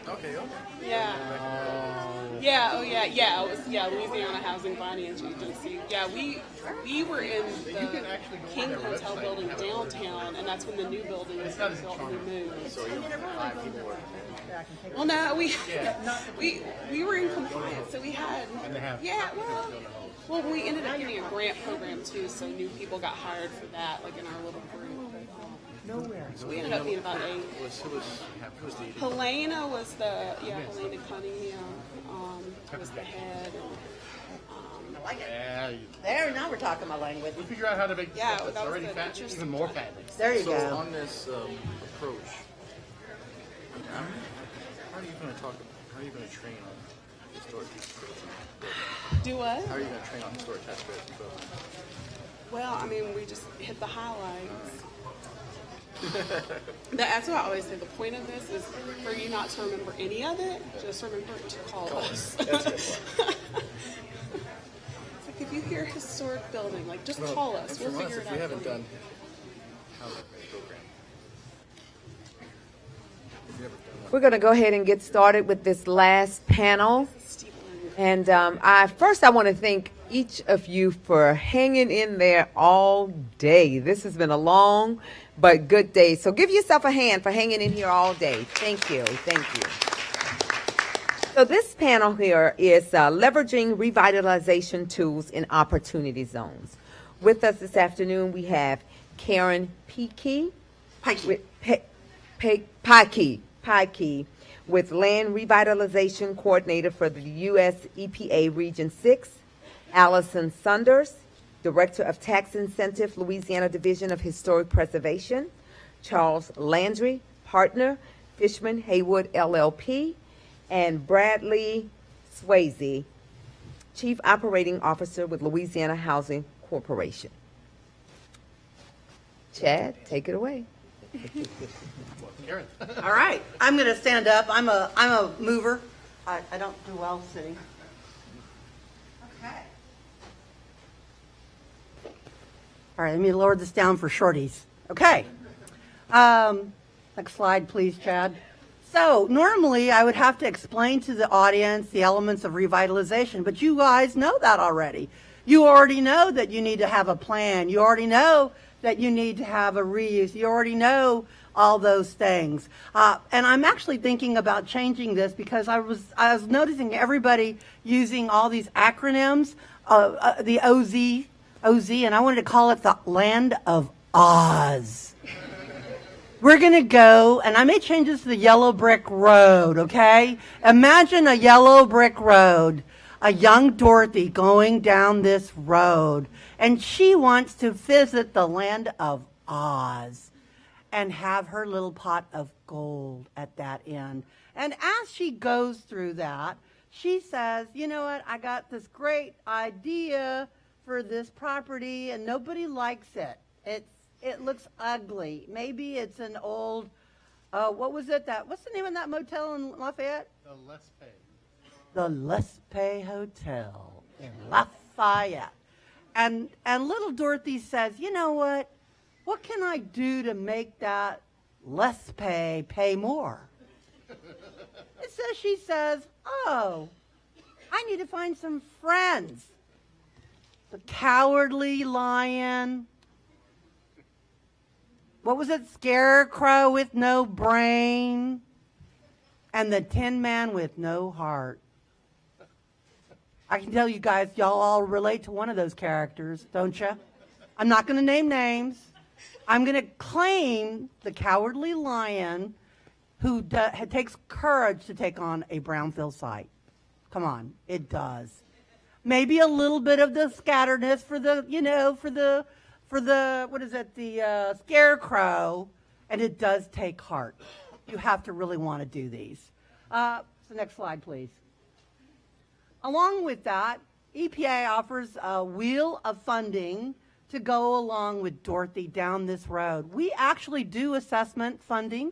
Okay. Yeah. Yeah. It was Louisiana Housing Finance Agency. Yeah, we were in the King Hotel building downtown, and that's when the new building was built and we moved. So you had 5 people working. Well, no, we were in compliance, so we had well, we ended up getting a grant program too, so new people got hired for that, like in our little group. Nowhere. So we ended up being about 8. Who was the Helena was Helena Cunningham was the head. I like it. There, now we're talking my language. We figure out how to make Yeah, stuff that's that was already the fat interesting even more fat. There you so go. on this approach, how are you going to talk? How are you going to train on historic tax credits? Do what? How are you going to train on historic tax credits? Well, I mean, we just hit the highlights. That's what I always say. The point of this is for you not to remember any of it, just remember to call us. It's like if you hear historic building, like just call us. We'll figure it out. We haven't for you. done housing program. We're going to go ahead and get started with this last panel. And I want to thank each of you for hanging in there all day. This has been a long but good day. So give yourself a hand for hanging in here all day. Thank you. Thank you. So this panel here is leveraging revitalization tools in opportunity zones. With us this afternoon, we have Karen Pikey with Land Revitalization Coordinator for the U.S. EPA Region 6, Allison Sunders, Director of Tax Incentive, Louisiana Division of Historic Preservation, Charles Landry, Partner, Fishman Haywood LLP, and Bradley Swayze, Chief Operating Officer with Louisiana Housing Corporation. Chad, take it away. All right, I'm going to stand up. I'm a mover. I don't do well sitting. Okay. All right, let me lower this down for shorties. Okay. Next slide, please, Chad. So normally I would have to explain to the audience the elements of revitalization, but you guys know that already. You already know that you need to have a plan. You already know that you need to have a reuse. You already know all those things. And I'm actually thinking about changing this because I was noticing everybody using all these acronyms, the OZ, and I wanted to call it the Land of Oz. We're going to go, and I may change this to the yellow brick road, okay? Imagine a yellow brick road, a young Dorothy going down this road, and she wants to visit the Land of Oz and have her little pot of gold at that end. And as she goes through that, she says, you know what, I got this great idea for this property and nobody likes it. It looks ugly. Maybe it's an old, what's the name of that motel in Lafayette? The LUS Pay. The LUS Pay Hotel in Lafayette. And little Dorothy says, you know what? What can I do to make that LUS pay more? And so she says, oh, I need to find some friends. The Cowardly Lion. What was it? Scarecrow with no brain. And the Tin Man with no heart. I can tell you guys, y'all all relate to one of those characters, don't you? I'm not going to name names. I'm going to claim the Cowardly Lion who takes courage to take on a brownfield site. Come on, it does. Maybe a little bit of the scatteredness for the scarecrow, and it does take heart. You have to really want to do these. So next slide, please. Along with that, EPA offers a wheel of funding to go along with Dorothy down this road. We actually do assessment funding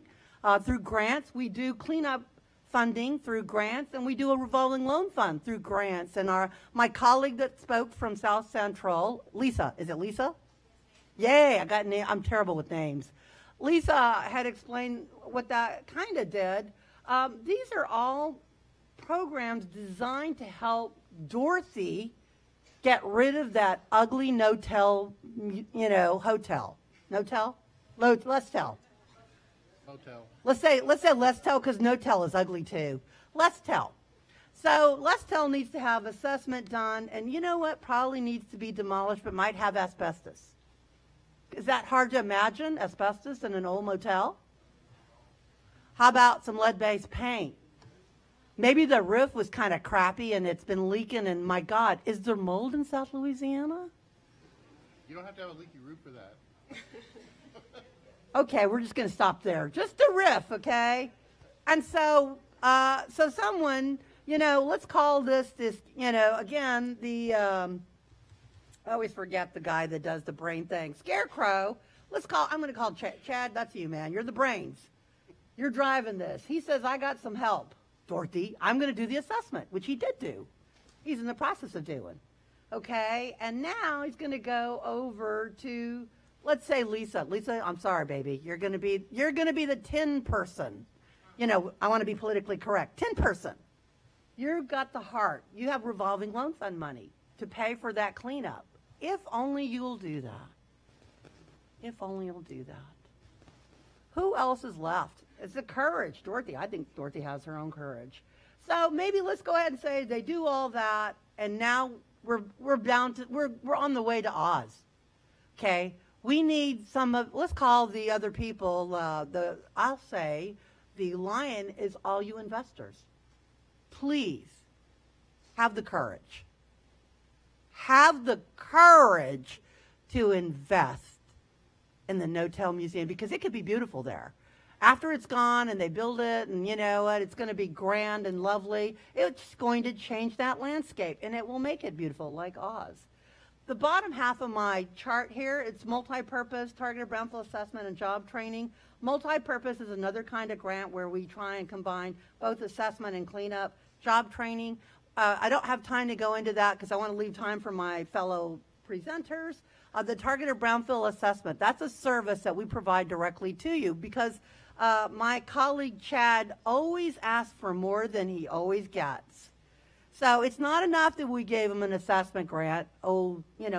through grants. We do cleanup funding through grants, and we do a revolving loan fund through grants. And my colleague that spoke from South Central, Lisa, is it Lisa? Yay, I'm terrible with names. Lisa had explained what that kind of did. These are all programs designed to help Dorothy get rid of that ugly no-tell, hotel. No-tell? Let's tell. Hotel. Let's say let's tell because no-tell is ugly too. Let's tell. So let's tell needs to have assessment done, and you know what? Probably needs to be demolished, but might have asbestos. Is that hard to imagine, asbestos in an old motel? How about some lead-based paint? Maybe the roof was kind of crappy and it's been leaking, and my God, is there mold in South Louisiana? You don't have to have a leaky roof for that. Okay, we're just going to stop there. Just a riff, okay? And so someone, let's call this, again, I always forget the guy that does the brain thing. Scarecrow. I'm going to call Chad, that's you, man. You're the brains. You're driving this. He says, I got some help, Dorothy. I'm going to do the assessment, which he did do. He's in the process of doing. Okay, and now he's going to go over to, let's say Lisa. Lisa, I'm sorry, baby. You're going to be the 10 person. I want to be politically correct. 10 person. You've got the heart. You have revolving loan fund money to pay for that cleanup. If only you'll do that. If only you'll do that. Who else is left? It's the courage. Dorothy. I think Dorothy has her own courage. So maybe let's go ahead and say they do all that, and now we're on the way to Oz. Okay? We need let's call the other people, I'll say the lion is all you investors. Please have the courage. Have the courage to invest in the No-Tell Museum, because it could be beautiful there. After it's gone and they build it, and you know what, it's going to be grand and lovely. It's going to change that landscape, and it will make it beautiful like Oz. The bottom half of my chart here, it's multi-purpose, targeted brownfield assessment and job training. Multi-purpose is another kind of grant where we try and combine both assessment and cleanup, job training. I don't have time to go into that because I want to leave time for my fellow presenters. The targeted brownfield assessment, that's a service that we provide directly to you because my colleague Chad always asks for more than he always gets. So it's not enough that we gave him an assessment grant,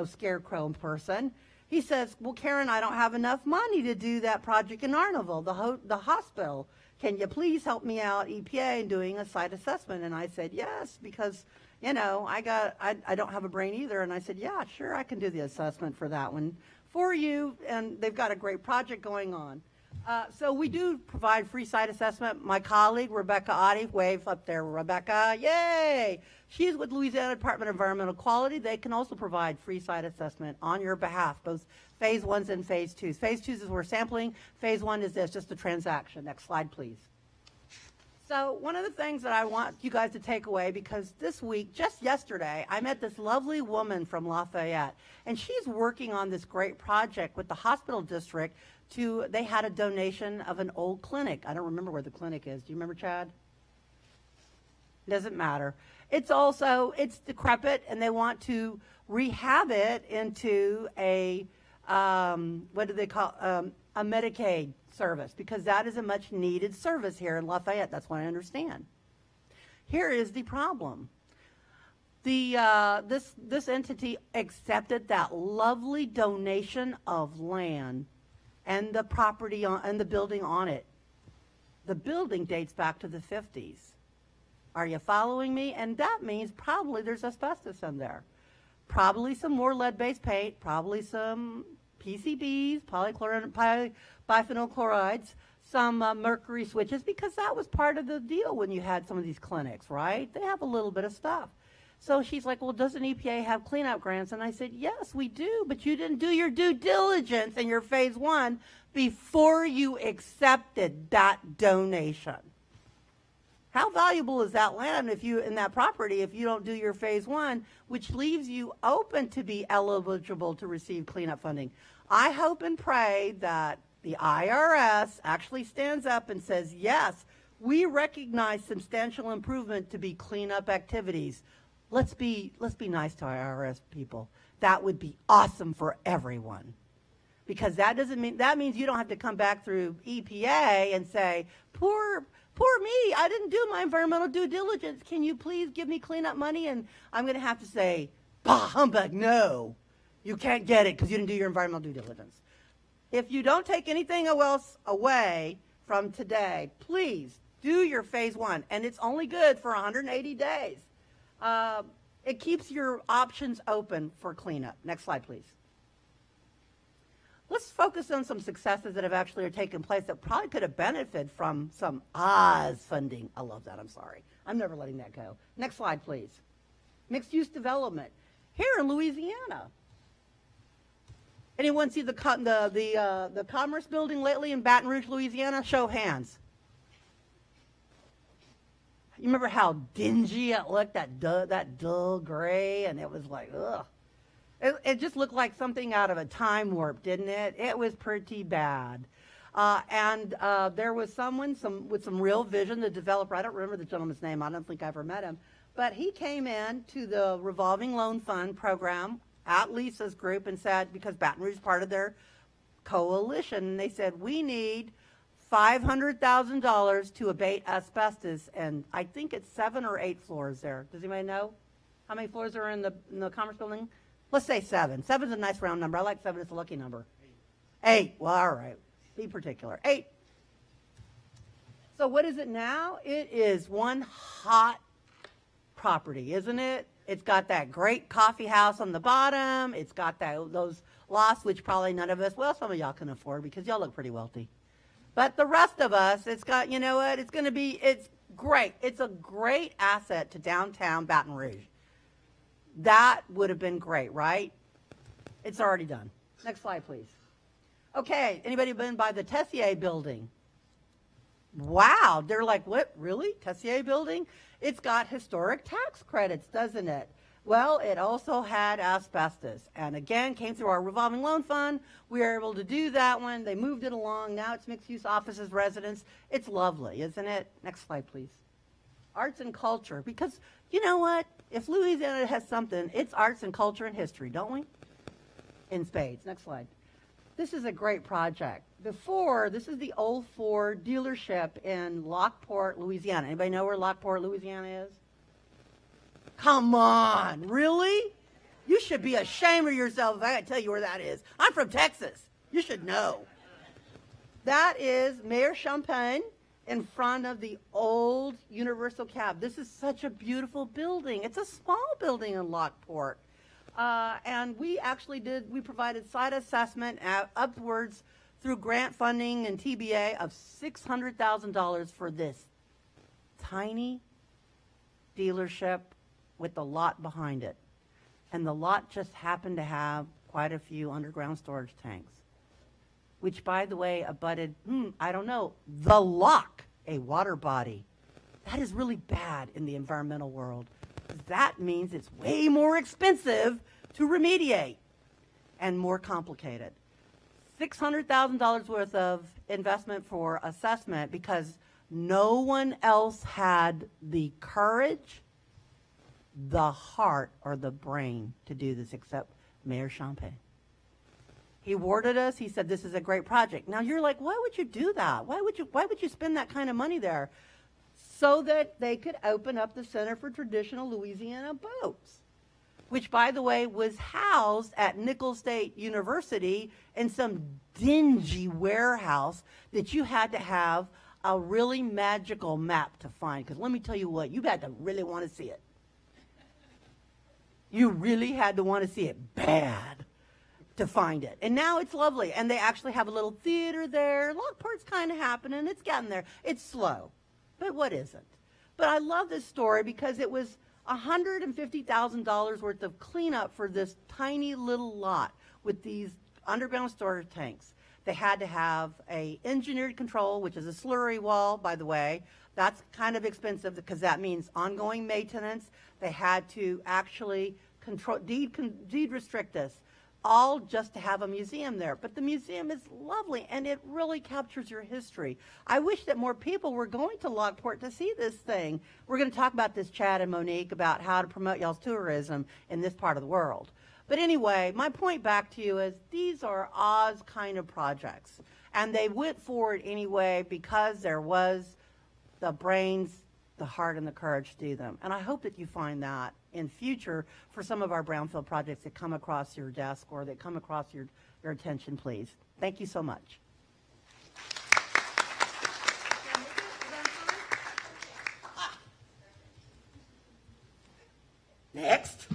scarecrow person. He says, well, Karen, I don't have enough money to do that project in Arnaville, the hospital. Can you please help me out, EPA, in doing a site assessment? And I said, yes, because, I don't have a brain either. And I said, yeah, sure, I can do the assessment for that one for you. And they've got a great project going on. So we do provide free site assessment. My colleague, Rebecca Oddie, wave up there, Rebecca, yay! She's with Louisiana Department of Environmental Quality. They can also provide free site assessment on your behalf, both phase 1s and phase 2s. Phase 2s is where sampling. Phase 1 is this, just a transaction. Next slide, please. So one of the things that I want you guys to take away, because this week, just yesterday, I met this lovely woman from Lafayette, and she's working on this great project with the hospital district. They had a donation of an old clinic. I don't remember where the clinic is. Do you remember, Chad? Doesn't matter. It's decrepit, and they want to rehab it into a what do they call a Medicaid service, because that is a much needed service here in Lafayette. That's what I understand. Here is the problem. This entity accepted that lovely donation of land and the property and the building on it. The building dates back to the 50s. Are you following me? And that means probably there's asbestos in there. Probably some more lead-based paint, probably some PCBs, biphenyl chlorides, some mercury switches, because that was part of the deal when you had some of these clinics, right? They have a little bit of stuff. So she's like, well, doesn't EPA have cleanup grants? And I said, yes, we do, but you didn't do your due diligence in your phase 1 before you accepted that donation. How valuable is that land in that property if you don't do your phase 1, which leaves you open to be eligible to receive cleanup funding? I hope and pray that the IRS actually stands up and says, yes, we recognize substantial improvement to be cleanup activities. Let's be nice to our IRS people. That would be awesome for everyone. because that means you don't have to come back through EPA and say, poor me, I didn't do my environmental due diligence. Can you please give me cleanup money? And I'm going to have to say, bah, humbug, no. You can't get it because you didn't do your environmental due diligence. If you don't take anything else away from today, please do your phase 1. And it's only good for 180 days. It keeps your options open for cleanup. Next slide, please. Let's focus on some successes that have actually taken place that probably could have benefited from some Oz funding. I love that. I'm sorry. I'm never letting that go. Next slide, please. Mixed-use development here in Louisiana. Anyone see the Commerce Building lately in Baton Rouge, Louisiana? Show of hands. You remember how dingy it looked, that dull gray, and it was like, ugh. It just looked like something out of a time warp, didn't it? It was pretty bad. And there was someone with some real vision, the developer. I don't remember the gentleman's name. I don't think I ever met him. But he came in to the revolving loan fund program at Lisa's group and said, because Baton Rouge is part of their coalition, and they said, we need $500,000 to abate asbestos. And I think it's 7 or 8 floors there. Does anybody know how many floors are in the Commerce Building? Let's say 7. 7's a nice round number. I like 7. It's a lucky number. 8. Well, all right. Be particular. 8. So what is it now? It is one hot property, isn't it? It's got that great coffee house on the bottom. It's got those lofts, which probably none of us, well, some of y'all can afford because y'all look pretty wealthy. But the rest of us, it's got, you know what? It's great. It's a great asset to downtown Baton Rouge. That would have been great, right? It's already done. Next slide, please. Okay, anybody been by the Tessier building? Wow, they're like, what, really? Tessier building? It's got historic tax credits, doesn't it? Well, it also had asbestos. And again, came through our revolving loan fund. We were able to do that one. They moved it along. Now it's mixed-use offices, residents. It's lovely, isn't it? Next slide, please. Arts and culture, because you know what? If Louisiana has something, it's arts and culture and history, don't we? In spades. Next slide. This is a great project. This is the old Ford dealership in Lockport, Louisiana. Anybody know where Lockport, Louisiana is? Come on, really? You should be ashamed of yourself if I gotta tell you where that is. I'm from Texas. You should know. That is Mayor Champagne in front of the old Universal Cab. This is such a beautiful building. It's a small building in Lockport. And we provided site assessment upwards through grant funding and TBA of $600,000 for this tiny dealership with the lot behind it. And the lot just happened to have quite a few underground storage tanks, which, by the way, abutted, the lock, a water body. That is really bad in the environmental world. That means it's way more expensive to remediate and more complicated. $600,000 worth of investment for assessment because no one else had the courage, the heart, or the brain to do this except Mayor Champagne. He awarded us. He said, this is a great project. Now you're like, why would you do that? Why would you spend that kind of money there? So that they could open up the Center for Traditional Louisiana Boats, which, by the way, was housed at Nicholls State University in some dingy warehouse that you had to have a really magical map to find. Because let me tell you what, you had to really want to see it. You really had to want to see it bad to find it. And now it's lovely. And they actually have a little theater there. Lockport's kind of happening. It's getting there. It's slow. But what isn't? But I love this story because it was $150,000 worth of cleanup for this tiny little lot with these underground storage tanks. They had to have a engineered control, which is a slurry wall, by the way. That's kind of expensive because that means ongoing maintenance. They had to actually deed restrict this, all just to have a museum there. But the museum is lovely, and it really captures your history. I wish that more people were going to Lockport to see this thing. We're going to talk about this, Chad and Monique, about how to promote y'all's tourism in this part of the world. But anyway, my point back to you is these are Oz kind of projects. And they went forward anyway because there was the brains, the heart, and the courage to do them. And I hope that you find that in future for some of our brownfield projects that come across your desk or that come across your attention, please. Thank you so much. Next.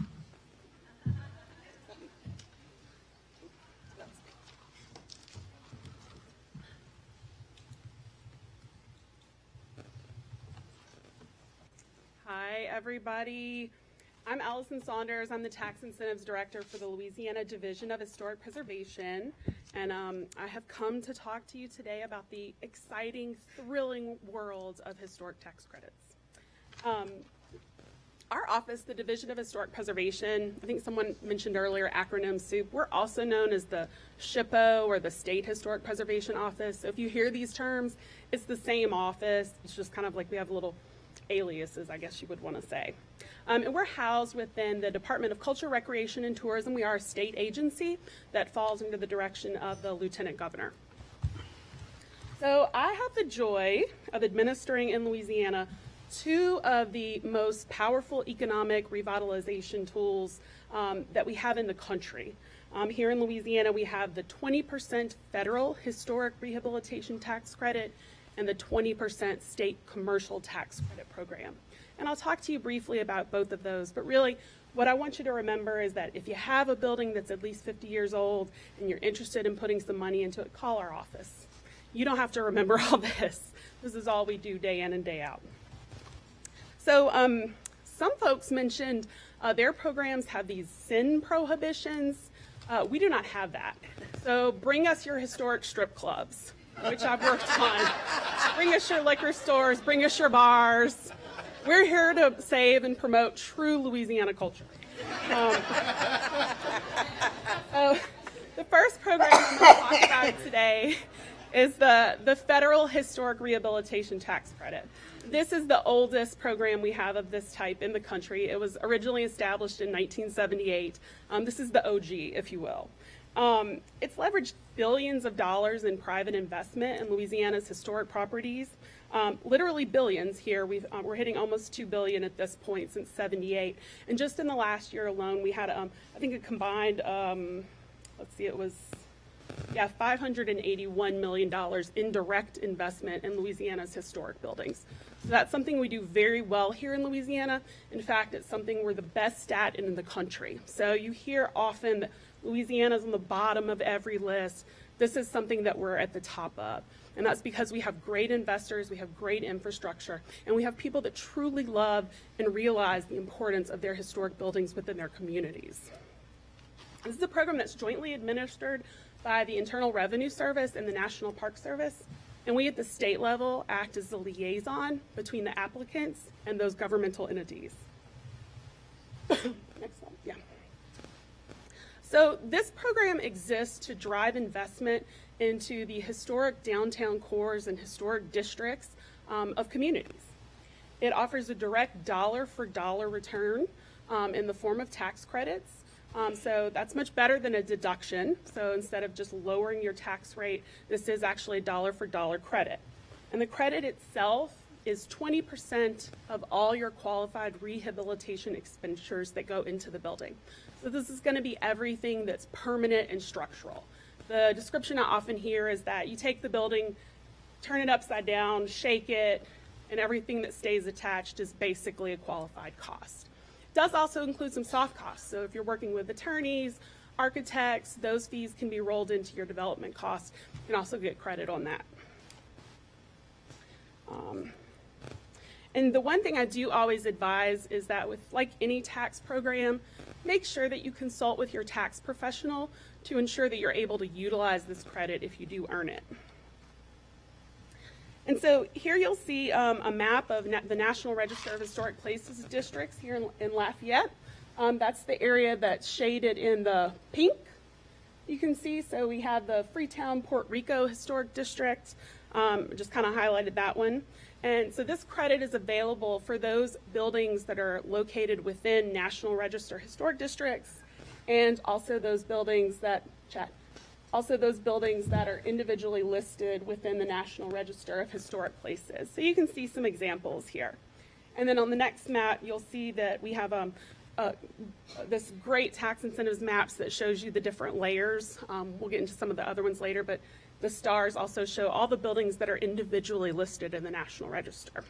Hi, everybody. I'm Allison Saunders. I'm the Tax Incentives Director for the Louisiana Division of Historic Preservation. And I have come to talk to you today about the exciting, thrilling world of historic tax credits. Our office, the Division of Historic Preservation, I think someone mentioned earlier acronym soup. We're also known as the SHPO, or the State Historic Preservation Office. So if you hear these terms, it's the same office. It's just kind of like we have little aliases, I guess you would want to say. And we're housed within the Department of Culture, Recreation, and Tourism. We are a state agency that falls under the direction of the Lieutenant Governor. So I have the joy of administering in Louisiana two of the most powerful economic revitalization tools that we have in the country. Here in Louisiana, we have the 20% federal historic rehabilitation tax credit and the 20% state commercial tax credit program. And I'll talk to you briefly about both of those, but really what I want you to remember is that if you have a building that's at least 50 years old and you're interested in putting some money into it, call our office. You don't have to remember all this. This is all we do day in and day out. So some folks mentioned their programs have these sin prohibitions. We do not have that. So bring us your historic strip clubs, which I've worked on. Bring us your liquor stores, bring us your bars. We're here to save and promote true Louisiana culture. So the first program I'm going to talk about today is the Federal Historic Rehabilitation Tax Credit. This is the oldest program we have of this type in the country. It was originally established in 1978. This is the OG, if you will. It's leveraged billions of dollars in private investment in Louisiana's historic properties. Literally billions here. We're hitting almost $2 billion at this point since '78. And just in the last year alone, we had, I think, a combined, it was $581 million in direct investment in Louisiana's historic buildings. So that's something we do very well here in Louisiana. In fact, it's something we're the best at in the country. So you hear often that Louisiana's on the bottom of every list. This is something that we're at the top of. And that's because we have great investors, we have great infrastructure, and we have people that truly love and realize the importance of their historic buildings within their communities. This is a program that's jointly administered by the Internal Revenue Service and the National Park Service. And we at the state level act as the liaison between the applicants and those governmental entities. Next slide, yeah. So this program exists to drive investment into the historic downtown cores and historic districts of communities. It offers a direct dollar-for-dollar return in the form of tax credits. So that's much better than a deduction. So instead of just lowering your tax rate, this is actually a dollar-for-dollar credit. And the credit itself is 20% of all your qualified rehabilitation expenditures that go into the building. So this is going to be everything that's permanent and structural. The description I often hear is that you take the building, turn it upside down, shake it, and everything that stays attached is basically a qualified cost. It does also include some soft costs. So if you're working with attorneys, architects, those fees can be rolled into your development costs. You can also get credit on that. And the one thing I do always advise is that with like any tax program, make sure that you consult with your tax professional to ensure that you're able to utilize this credit if you do earn it. And so here you'll see a map of the National Register of Historic Places districts here in Lafayette. That's the area that's shaded in the pink, you can see. So we have the Freetown, Puerto Rico Historic District. Just kind of highlighted that one. And so this credit is available for those buildings that are located within National Register Historic Districts and also those buildings that are individually listed within the National Register of Historic Places. So you can see some examples here. And then on the next map, you'll see that we have this great tax incentives maps that shows you the different layers. We'll get into some of the other ones later, but the stars also show all the buildings that are individually listed in the National Register.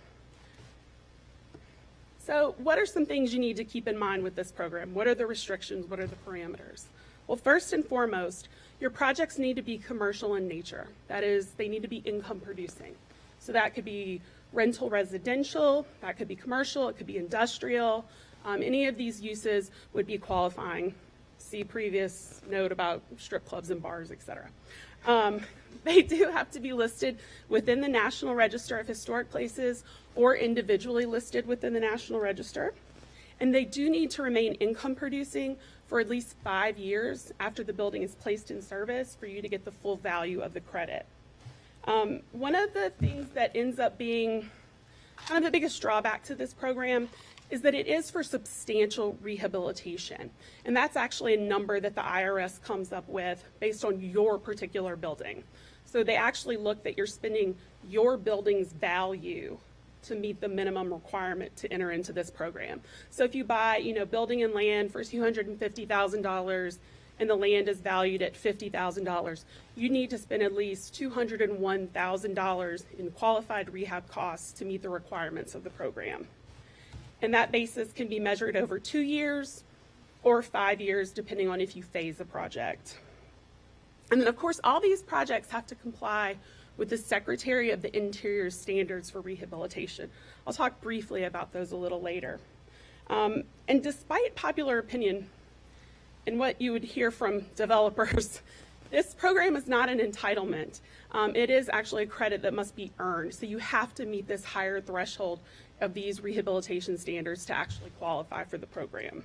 So what are some things you need to keep in mind with this program? What are the restrictions? What are the parameters? Well, first and foremost, your projects need to be commercial in nature. That is, they need to be income producing. So that could be rental residential, that could be commercial, it could be industrial. Any of these uses would be qualifying. See previous note about strip clubs and bars, etc. They do have to be listed within the National Register of Historic Places or individually listed within the National Register. And they do need to remain income producing for at least 5 years after the building is placed in service for you to get the full value of the credit. One of the things that ends up being kind of the biggest drawback to this program is that it is for substantial rehabilitation. And that's actually a number that the IRS comes up with based on your particular building. So they actually look that you're spending your building's value to meet the minimum requirement to enter into this program. So if you buy, building and land for $250,000 and the land is valued at $50,000, you need to spend at least $201,000 in qualified rehab costs to meet the requirements of the program. And that basis can be measured over 2 years or 5 years, depending on if you phase a project. And then, of course, all these projects have to comply with the Secretary of the Interior standards for rehabilitation. I'll talk briefly about those a little later. And despite popular opinion and what you would hear from developers, this program is not an entitlement. It is actually a credit that must be earned. So you have to meet this higher threshold of these rehabilitation standards to actually qualify for the program.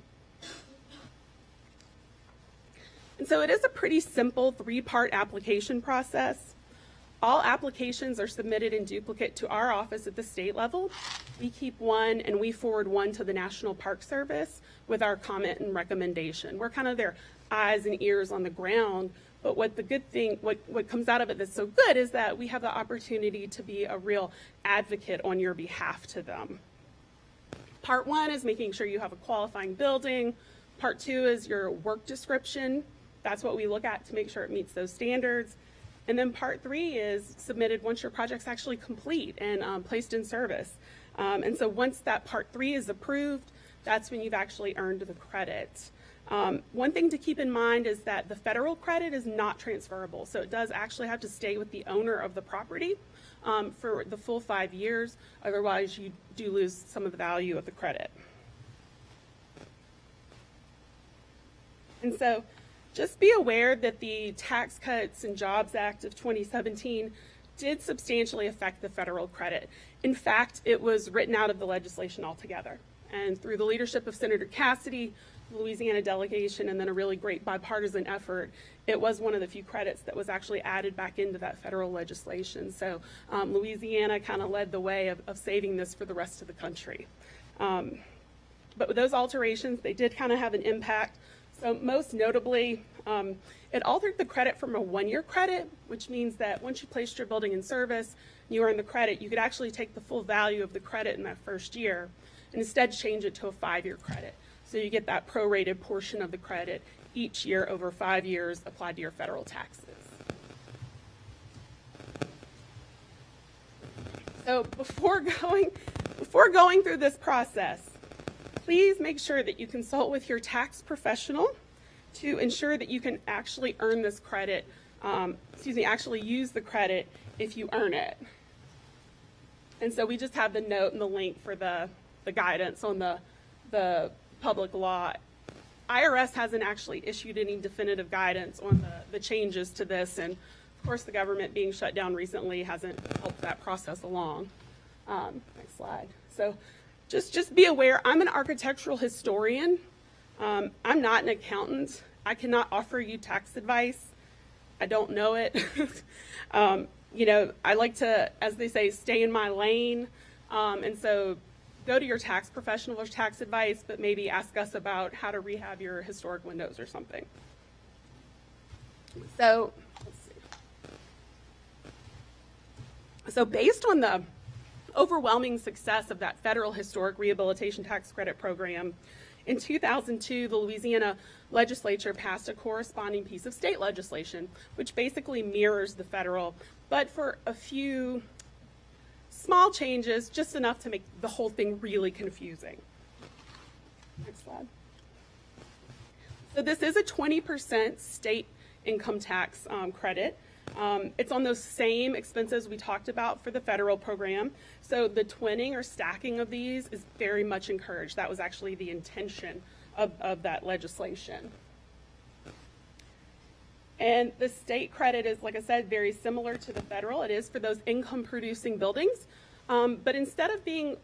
And so it is a pretty simple 3-part application process. All applications are submitted in duplicate to our office at the state level. We keep one and we forward one to the National Park Service with our comment and recommendation. We're kind of their eyes and ears on the ground, but what comes out of it that's so good is that we have the opportunity to be a real advocate on your behalf to them. Part 1 is making sure you have a qualifying building. Part 2 is your work description. That's what we look at to make sure it meets those standards. And then Part 3 is submitted once your project's actually complete and placed in service. And so once that Part 3 is approved, that's when you've actually earned the credit. One thing to keep in mind is that the federal credit is not transferable. So it does actually have to stay with the owner of the property for the full 5 years. Otherwise, you do lose some of the value of the credit. And so just be aware that the Tax Cuts and Jobs Act of 2017 did substantially affect the federal credit. In fact, it was written out of the legislation altogether. And through the leadership of Senator Cassidy, the Louisiana delegation, and then a really great bipartisan effort, it was one of the few credits that was actually added back into that federal legislation. So Louisiana kind of led the way of saving this for the rest of the country. But with those alterations, they did kind of have an impact. So most notably, it altered the credit from a 1-year credit, which means that once you placed your building in service, you earn the credit, you could actually take the full value of the credit in that first year and instead change it to a 5-year credit. So you get that prorated portion of the credit each year over 5 years applied to your federal taxes. So before going through this process, please make sure that you consult with your tax professional to ensure that you can actually earn this credit, actually use the credit if you earn it. And so we just have the note and the link for the guidance on the public law. IRS hasn't actually issued any definitive guidance on the changes to this, and of course the government being shut down recently hasn't helped that process along. Next slide. So just be aware, I'm an architectural historian. I'm not an accountant. I cannot offer you tax advice. I don't know it. I like to, as they say, stay in my lane. And so go to your tax professional for tax advice, but maybe ask us about how to rehab your historic windows or something. So, let's see. So based on the overwhelming success of that federal historic rehabilitation tax credit program, in 2002, the Louisiana legislature passed a corresponding piece of state legislation, which basically mirrors the federal, but for a few small changes, just enough to make the whole thing really confusing. Next slide. So this is a 20% state income tax credit. It's on those same expenses we talked about for the federal program. So the twinning or stacking of these is very much encouraged. That was actually the intention of that legislation. And the state credit is, like I said, very similar to the federal. It is for those income-producing buildings. But instead of being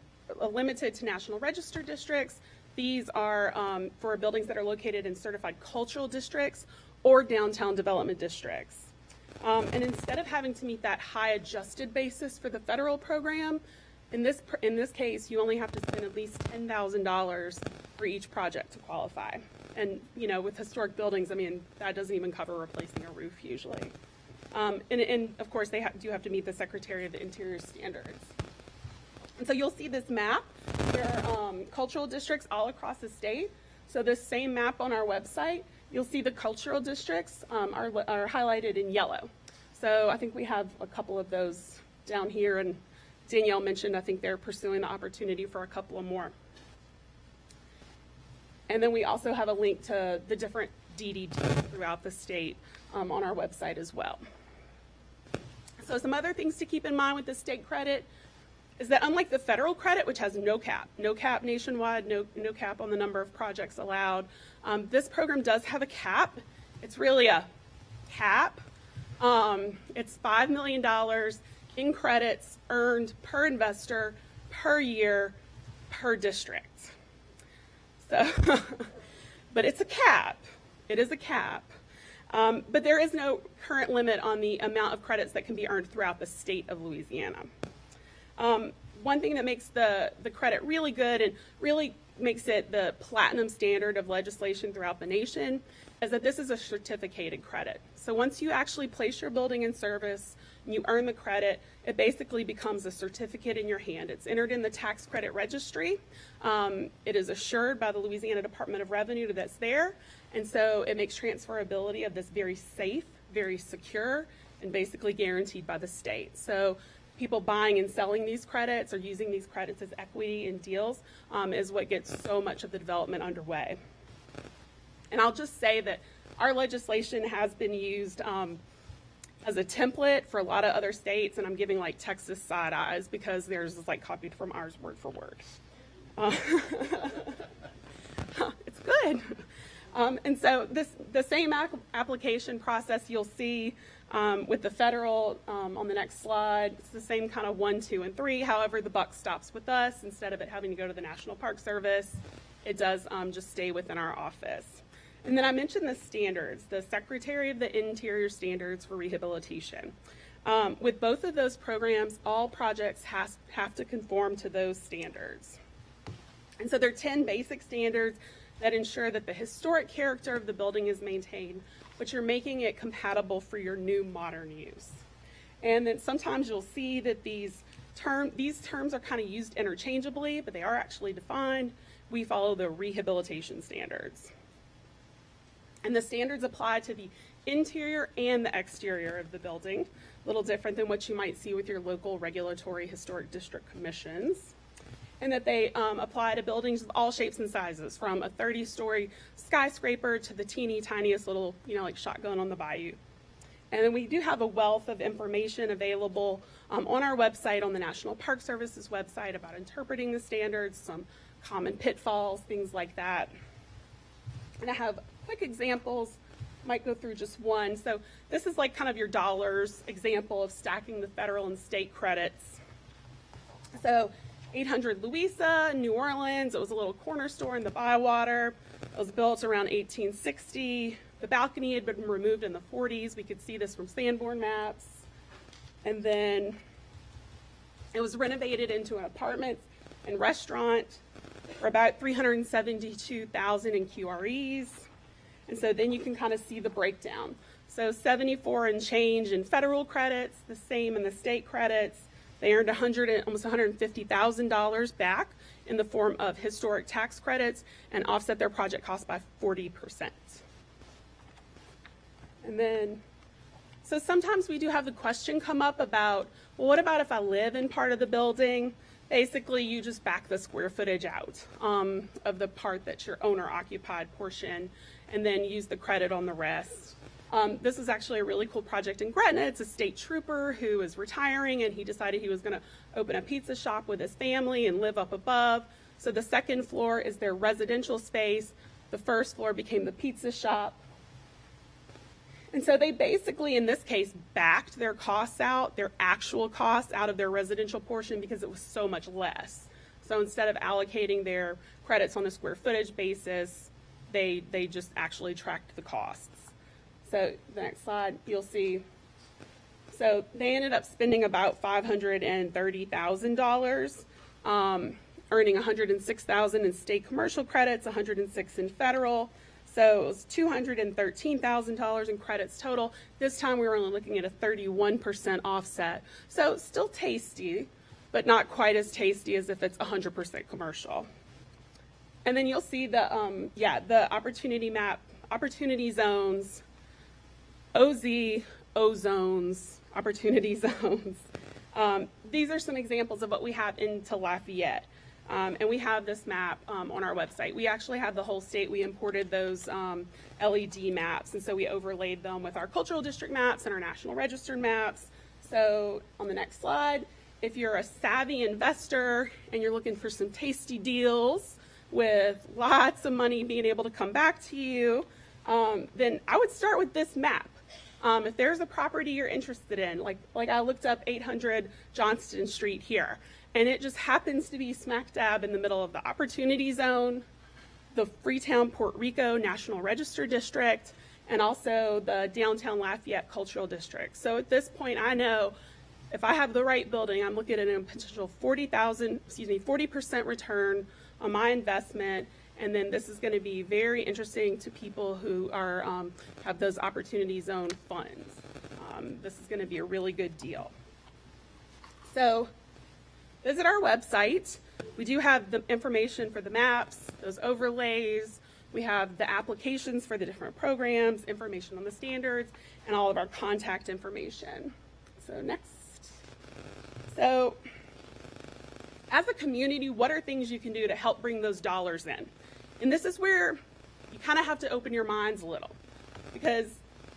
limited to National Register districts, these are for buildings that are located in certified cultural districts or downtown development districts. And instead of having to meet that high adjusted basis for the federal program, in this case, you only have to spend at least $10,000 for each project to qualify. And, you know, with historic buildings, I mean, that doesn't even cover replacing a roof usually. And of course, they do have to meet the Secretary of the Interior standards. And so you'll see this map. There are cultural districts all across the state. So this same map on our website, you'll see the cultural districts are highlighted in yellow. So I think we have a couple of those down here, and Danielle mentioned I think they're pursuing the opportunity for a couple of more. And then we also have a link to the different DDDs throughout the state on our website as well. So some other things to keep in mind with the state credit is that unlike the federal credit, which has no cap nationwide, no cap on the number of projects allowed, this program does have a cap. It's really a cap. It's $5 million in credits earned per investor, per year, per district. So, but it's a cap. It is a cap. But there is no current limit on the amount of credits that can be earned throughout the state of Louisiana. One thing that makes the credit really good and really makes it the platinum standard of legislation throughout the nation is that this is a certificated credit. So once you actually place your building in service and you earn the credit, it basically becomes a certificate in your hand. It's entered in the tax credit registry. It is assured by the Louisiana Department of Revenue that that's there. And so it makes transferability of this very safe, very secure, and basically guaranteed by the state. So people buying and selling these credits or using these credits as equity in deals is what gets so much of the development underway. And I'll just say that our legislation has been used as a template for a lot of other states, and I'm giving like Texas side eyes because theirs is like copied from ours word for word. It's good. And so the same application process you'll see with the federal on the next slide. It's the same kind of 1, 2, and 3. However, the buck stops with us. Instead of it having to go to the National Park Service, it does just stay within our office. And then I mentioned the standards, the Secretary of the Interior standards for rehabilitation. With both of those programs, all projects have to conform to those standards. And so there are 10 basic standards that ensure that the historic character of the building is maintained, but you're making it compatible for your new modern use. And then sometimes you'll see that these terms are kind of used interchangeably, but they are actually defined. We follow the rehabilitation standards. And the standards apply to the interior and the exterior of the building, a little different than what you might see with your local regulatory historic district commissions. And that they apply to buildings of all shapes and sizes, from a 30-story skyscraper to the teeny tiniest little, like shotgun on the bayou. And then we do have a wealth of information available on our website, on the National Park Service's website, about interpreting the standards, some common pitfalls, things like that. And I have quick examples, might go through just one. So this is like kind of your dollars example of stacking the federal and state credits. So 800 Louisa, New Orleans. It was a little corner store in the Bywater. It was built around 1860. The balcony had been removed in the 40s. We could see this from Sanborn maps. And then it was renovated into an apartment and restaurant, or about 372,000 in QREs. And so then you can kind of see the breakdown. So 74 and change in federal credits, the same in the state credits. They earned almost $150,000 back in the form of historic tax credits and offset their project cost by 40%. And then, so sometimes we do have the question come up about, well, what about if I live in part of the building? Basically, you just back the square footage out of the part that's your owner-occupied portion, and then use the credit on the rest. This is actually a really cool project in Gretna. It's a state trooper who is retiring, and he decided he was going to open a pizza shop with his family and live up above. So the second floor is their residential space. The first floor became the pizza shop. And so they basically, in this case, backed their costs out, their actual costs out of their residential portion because it was so much less. So instead of allocating their credits on a square footage basis, they just actually tracked the costs. So the next slide, you'll see. So they ended up spending about $530,000, earning $106,000 in state commercial credits, $106,000 in federal. So it was $213,000 in credits total. This time we were only looking at a 31% offset. So still tasty, but not quite as tasty as if it's 100% commercial. And then you'll see the opportunity map, opportunity zones, OZ, O-zones, opportunity zones. These are some examples of what we have into Lafayette. And we have this map on our website. We actually have the whole state. We imported those LED maps, and so we overlaid them with our cultural district maps and our National Register maps. So on the next slide, if you're a savvy investor and you're looking for some tasty deals with lots of money being able to come back to you, then I would start with this map. If there's a property you're interested in, like I looked up 800 Johnston Street here, and it just happens to be smack dab in the middle of the Opportunity Zone, the Freetown Puerto Rico National Register District, and also the Downtown Lafayette Cultural District. So at this point, I know if I have the right building, I'm looking at a potential 40% return on my investment. And then this is going to be very interesting to people who are have those Opportunity Zone funds. This is going to be a really good deal. So visit our website. We do have the information for the maps, those overlays. We have the applications for the different programs, information on the standards, and all of our contact information. So next. So as a community, what are things you can do to help bring those dollars in? And this is where you kind of have to open your minds a little, because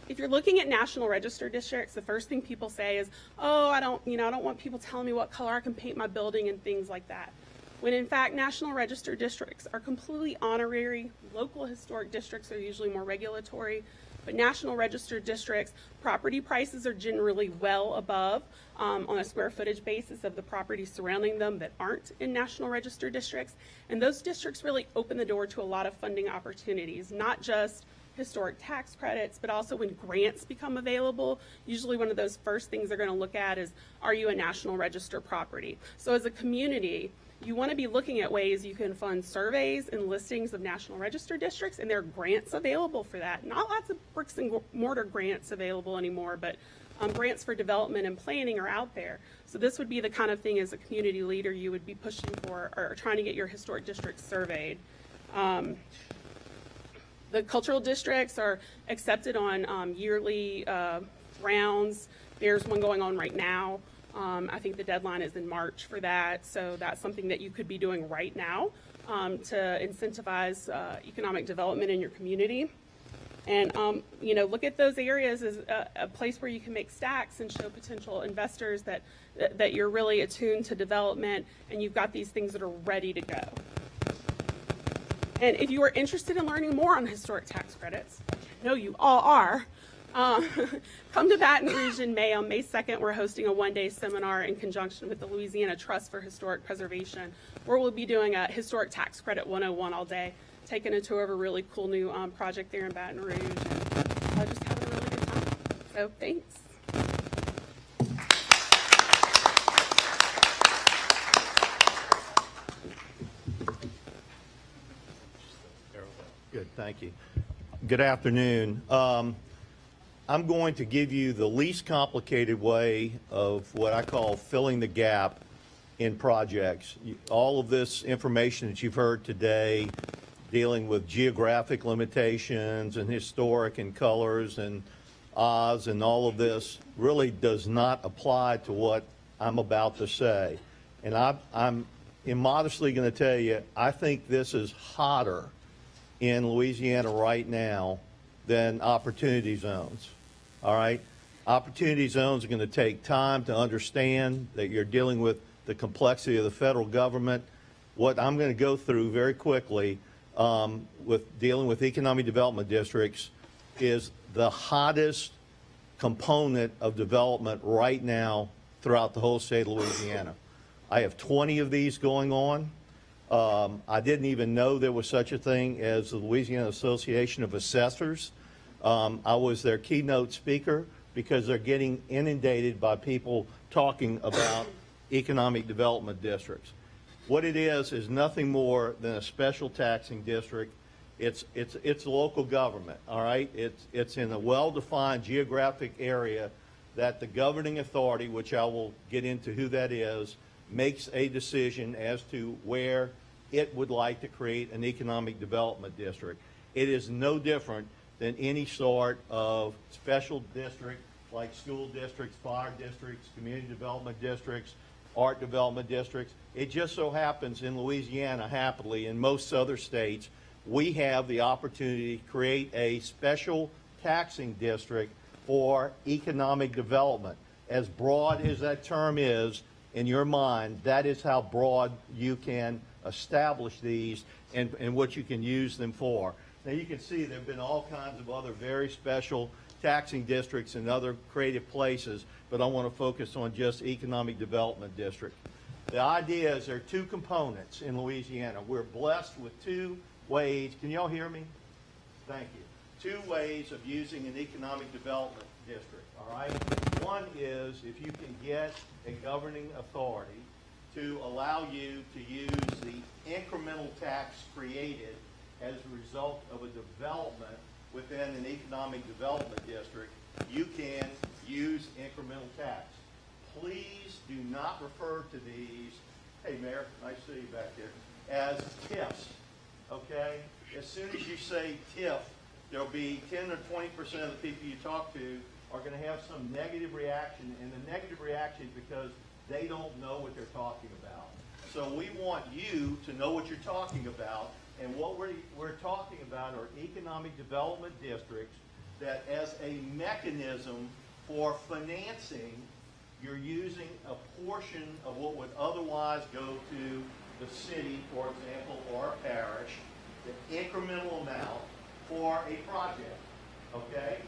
if you're looking at National Register districts, the first thing people say is, "Oh, I don't want people telling me what color I can paint my building and things like that." When in fact, National Register districts are completely honorary. Local historic districts are usually more regulatory, but National Register districts, property prices are generally well above on a square footage basis of the properties surrounding them that aren't in National Register districts. And those districts really open the door to a lot of funding opportunities, not just historic tax credits, but also when grants become available. Usually one of those first things they're going to look at is, are you a National Register property? So as a community, you want to be looking at ways you can fund surveys and listings of National Register districts, and there are grants available for that. Not lots of bricks and mortar grants available anymore, but grants for development and planning are out there. So this would be the kind of thing as a community leader you would be pushing for or trying to get your historic districts surveyed. The cultural districts are accepted on yearly rounds. There's one going on right now. I think the deadline is in March for that, so that's something that you could be doing right now to incentivize economic development in your community. And look at those areas as a place where you can make stacks and show potential investors that you're really attuned to development and you've got these things that are ready to go. And if you are interested in learning more on historic tax credits, I know you all are, come to Baton Rouge in May. On May 2nd, we're hosting a one-day seminar in conjunction with the Louisiana Trust for Historic Preservation, where we'll be doing a Historic Tax Credit 101 all day, taking a tour of a really cool new project there in Baton Rouge, and just having a really good time. So thanks. Thank you. Good afternoon. I'm going to give you the least complicated way of what I call filling the gap in projects. All of this information that you've heard today, dealing with geographic limitations and historic and colors and Oz and all of this, really does not apply to what I'm about to say. And I'm immodestly going to tell you, I think this is hotter in Louisiana right now than opportunity zones. All right? Opportunity zones are going to take time to understand that you're dealing with the complexity of the federal government. What I'm going to go through very quickly with dealing with economic development districts is the hottest component of development right now throughout the whole state of Louisiana. I have 20 of these going on. I didn't even know there was such a thing as the Louisiana Association of Assessors. I was their keynote speaker because they're getting inundated by people talking about economic development districts. What it is nothing more than a special taxing district. It's local government, all right? It's in a well-defined geographic area that the governing authority, which I will get into who that is, makes a decision as to where it would like to create an economic development district. It is no different than any sort of special district like school districts, fire districts, community development districts, art development districts. It just so happens in Louisiana, happily, in most other states, we have the opportunity to create a special taxing district for economic development. As broad as that term is, in your mind, that is how broad you can establish these and what you can use them for. Now you can see there have been all kinds of other very special taxing districts in other creative places, but I want to focus on just economic development district. The idea is there are two components in Louisiana. We're blessed with two ways. Can y'all hear me? Thank you. Two ways of using an economic development district, all right? One is if you can get a governing authority to allow you to use the incremental tax created as a result of a development within an economic development district, you can use incremental tax. Please do not refer to these, hey Mayor, nice to see you back there, as TIFs, okay? As soon as you say TIF, there'll be 10 or 20% of the people you talk to are going to have some negative reaction, and the negative reaction is because they don't know what they're talking about. So we want you to know what you're talking about, and what we're talking about are economic development districts that as a mechanism for financing, you're using a portion of what would otherwise go to the city, for example, or a parish, the incremental amount for a project, okay?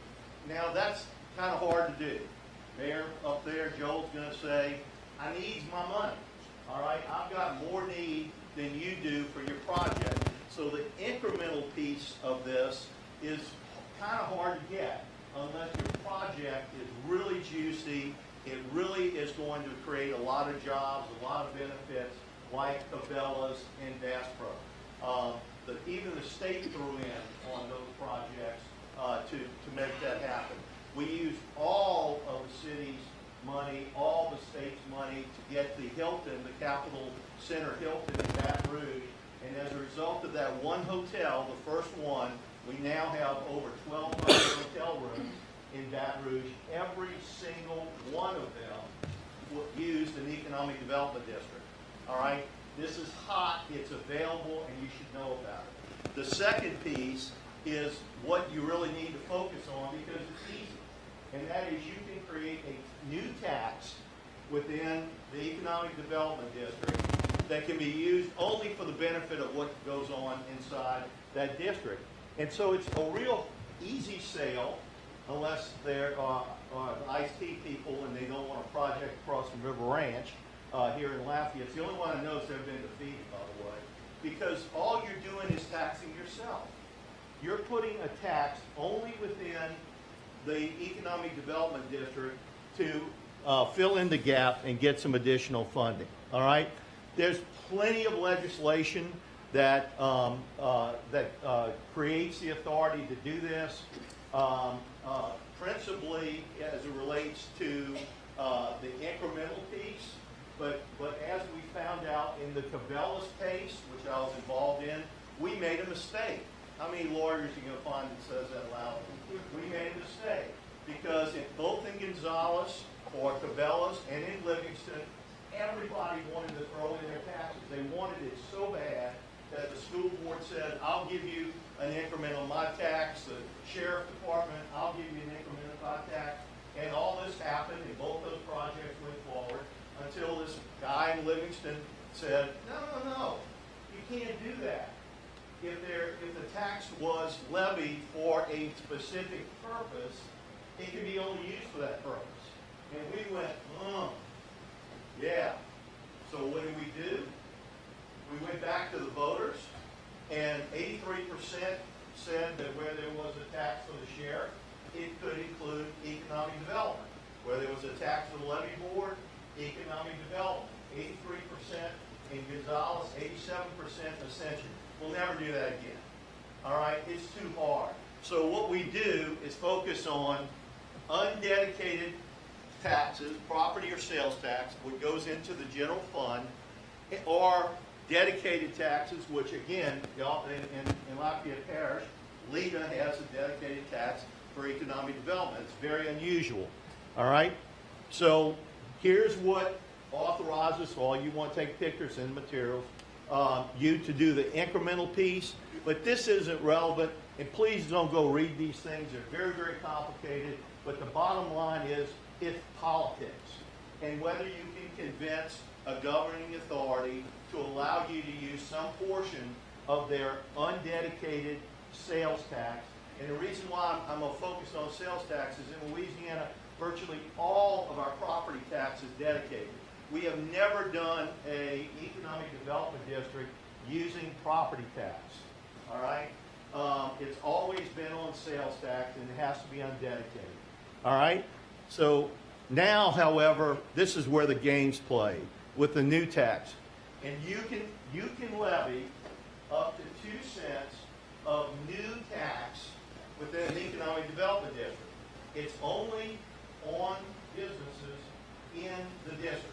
Now that's kind of hard to do. Mayor up there, Joel's going to say, I need my money, all right? I've got more need than you do for your project. So the incremental piece of this is kind of hard to get unless your project is really juicy. It really is going to create a lot of jobs, a lot of benefits, like Cabela's and Bass Pro. Even the state threw in on those projects to make that happen. We use all of the city's money, all the state's money to get the Hilton, the Capitol Center Hilton in Baton Rouge. And as a result of that one hotel, the first one, we now have over 1,200 hotel rooms in Baton Rouge. Every single one of them used an economic development district. All right? This is hot, it's available, and you should know about it. The second piece is what you really need to focus on because it's easy. And that is you can create a new tax within the economic development district that can be used only for the benefit of what goes on inside that district. And so it's a real easy sale unless they're iced tea people and they don't want a project across from River Ranch here in Lafayette. It's the only one I know that's ever been defeated, by the way, because all you're doing is taxing yourself. You're putting a tax only within the economic development district to fill in the gap and get some additional funding. All right? There's plenty of legislation that creates the authority to do this, principally as it relates to the incremental piece. But as we found out in the Cabela's case, which I was involved in, we made a mistake. How many lawyers are you going to find that says that loud? We made a mistake because both in Gonzales or Cabela's and in Livingston, everybody wanted to throw in their taxes. They wanted it so bad that the school board said, I'll give you an increment on my tax. The sheriff department, I'll give you an increment on my tax. And all this happened, and both those projects went forward until this guy in Livingston said, no, you can't do that. If the tax was levied for a specific purpose, it can be only used for that purpose. And we went, yeah. So what did we do? We went back to the voters, and 83% said that where there was a tax for the sheriff, it could include economic development. Where there was a tax for the levy board, economic development. 83% in Gonzales, 87% Ascension. We'll never do that again. All right? It's too hard. So what we do is focus on undedicated taxes, property or sales tax, which goes into the general fund, or dedicated taxes, which again, y'all, in Lafayette Parish, LEDA has a dedicated tax for economic development. It's very unusual. All right? So here's what authorizes, all you want to take pictures and materials, you to do the incremental piece, but this isn't relevant, and please don't go read these things. They're very, very complicated, but the bottom line is it's politics, and whether you can convince a governing authority to allow you to use some portion of their undedicated sales tax. And the reason why I'm focused on sales tax is in Louisiana, virtually all of our property tax is dedicated. We have never done an economic development district using property tax. All right? It's always been on sales tax, and it has to be undedicated. All right? So now, however, this is where the game's played with the new tax. And you can levy up to 2 cents of new tax within an economic development district. It's only on businesses in the district.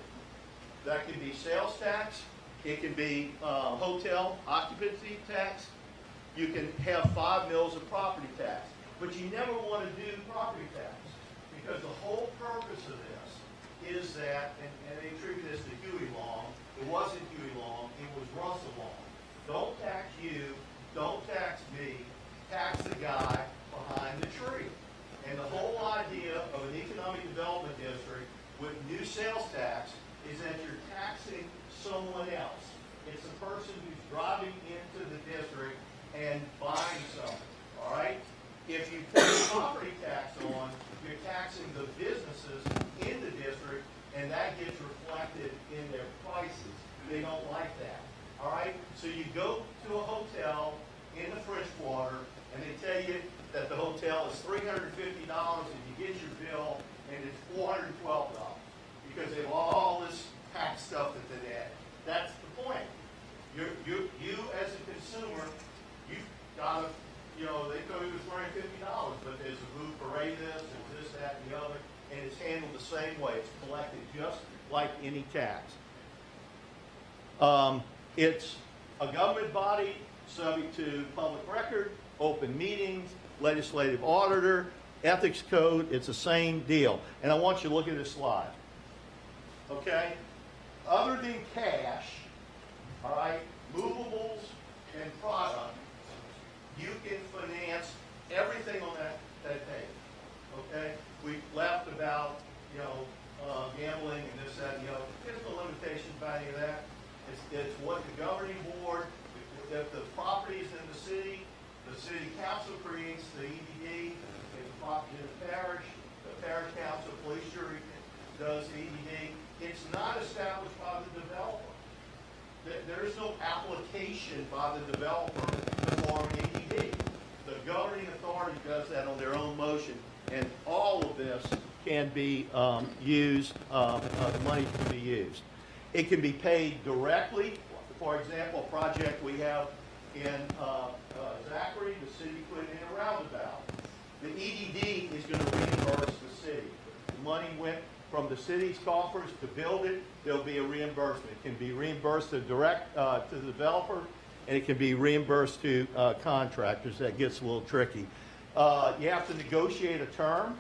That can be sales tax. It can be hotel occupancy tax. You can have 5 mils of property tax. But you never want to do property tax because the whole purpose of this is that, and they attribute this to Huey Long. It wasn't Huey Long. It was Russell Long. Don't tax you. Don't tax me. Tax the guy behind the tree. And the whole idea of an economic development district with new sales tax is that you're taxing someone else. It's the person who's driving into the district and buying something. All right? If you put property tax on, you're taxing the businesses in the district, and that gets reflected in their prices. They don't like that. All right? So you go to a hotel in the French Quarter, and they tell you that the hotel is $350, and you get your bill, and it's $412 because they have all this tax stuff that they add. That's the point. You as a consumer, you've got to, they tell you it's $350, but there's a booth parade this, there's this, that, and the other, and it's handled the same way. It's collected just like any tax. It's a government body subject to public record, open meetings, legislative auditor, ethics code. It's the same deal. And I want you to look at this slide. Okay? Other than cash, all right, movables and product, you can finance everything on that page. Okay? We left about, gambling and this, that, and the other. There's no limitations by any of that. It's what the governing board, if the property is in the city council creates the EDD. If the property in the parish council, police jury does the EDD. It's not established by the developer. There is no application by the developer to form an EDD. The governing authority does that on their own motion, and all of this can be used, the money can be used. It can be paid directly for example, a project we have in Zachary, the city put in a roundabout. The EDD is going to reimburse the city. The money went from the city's coffers to build it. There'll be a reimbursement. It can be reimbursed to direct to the developer, and it can be reimbursed to contractors. That gets a little tricky. You have to negotiate a term.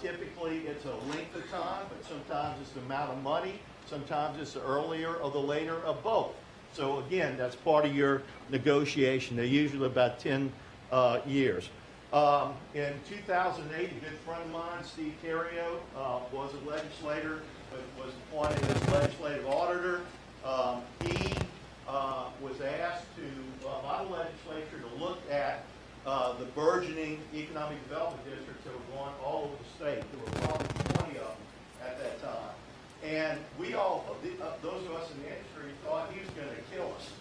Typically, it's a length of time, but sometimes it's the amount of money. Sometimes it's the earlier or the later of both. So again, that's part of your negotiation. They're usually about 10 years. In 2008, a good friend of mine, Steve Terrio, was a legislator, but was appointed as legislative auditor. He was asked to, by the legislature, to look at the burgeoning economic development districts that were going all over the state. There were probably 20 of them at that time. And we all, those of us in the industry, thought he was going to kill us.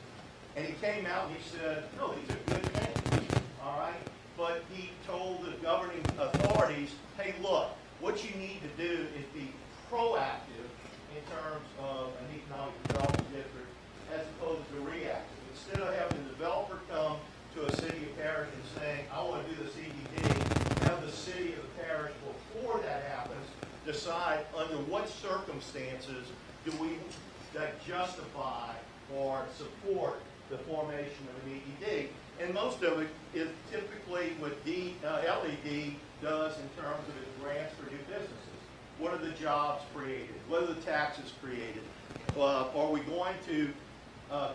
And he came out and he said, no, these are good things, all right? But he told the governing authorities, hey, look, what you need to do is be proactive in terms of an economic development district as opposed to reactive. Instead of having the developer come to a city or parish and saying, I want to do this EDD, have the city or the parish, before that happens, decide under what circumstances do we justify or support the formation of an EDD. And most of it is typically what LED does in terms of its grants for new businesses. What are the jobs created? What are the taxes created? Are we going to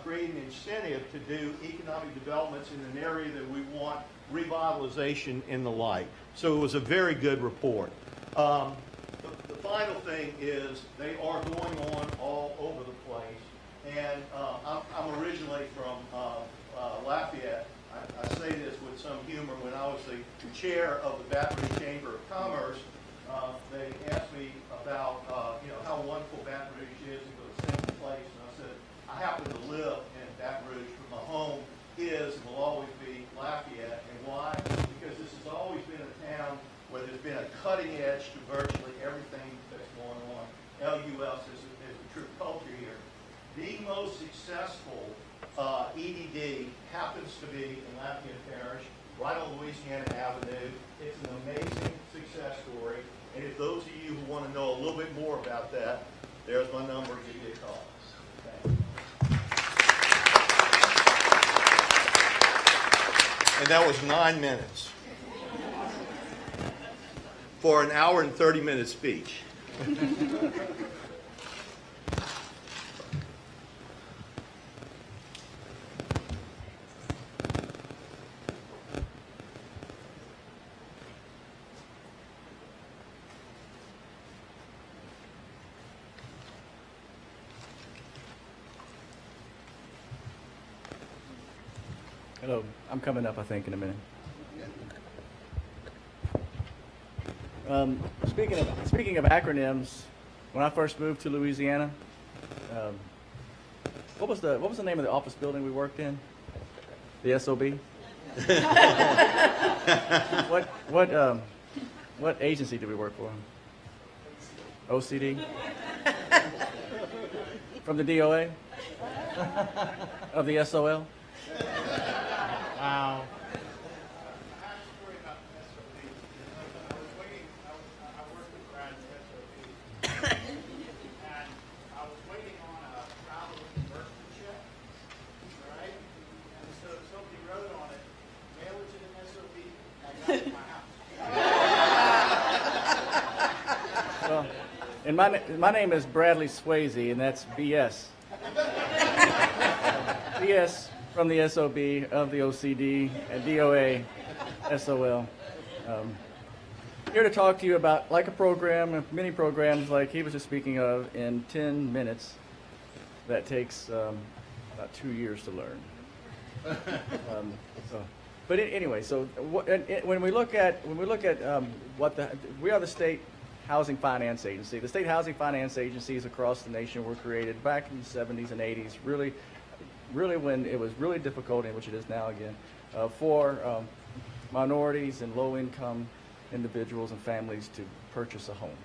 create an incentive to do economic developments in an area that we want revitalization and the like? So it was a very good report. The final thing is they are going on all over the place. And I'm originally from Lafayette. I say this with some humor. When I was the chair of the Baton Rouge Chamber of Commerce, they asked me about how wonderful Baton Rouge is and go to the same place. And I said, I happen to live in Baton Rouge, but my home is and will always be Lafayette. And why? Because this has always been a town where there's been a cutting edge to virtually everything that's going on. LUS is a true culture here. The most successful EDD happens to be in Lafayette Parish, right on Louisiana Avenue. It's an amazing success story. And if those of you who want to know a little bit more about that, there's my number, give me a call. And that was 9 minutes for an hour and 30-minute speech. Hello, I'm coming up, I think, in a minute. Speaking of acronyms, when I first moved to Louisiana, what was the name of the office building we worked in? The SOB. What agency did we work for? OCD. From the DOA. Of the SOL. Wow. Well, and my name is Bradley Swayze, and that's BS. BS from the SOB, of the OCD, and DOA, SOL. Here to talk to you about like a program, many programs like he was just speaking of in 10 minutes that takes about 2 years to learn. Anyway, so when we look at we are the state housing finance agency. The state housing finance agencies across the nation were created back in the 70s and 80s, really when it was really difficult, and which it is now again, for minorities and low-income individuals and families to purchase a home.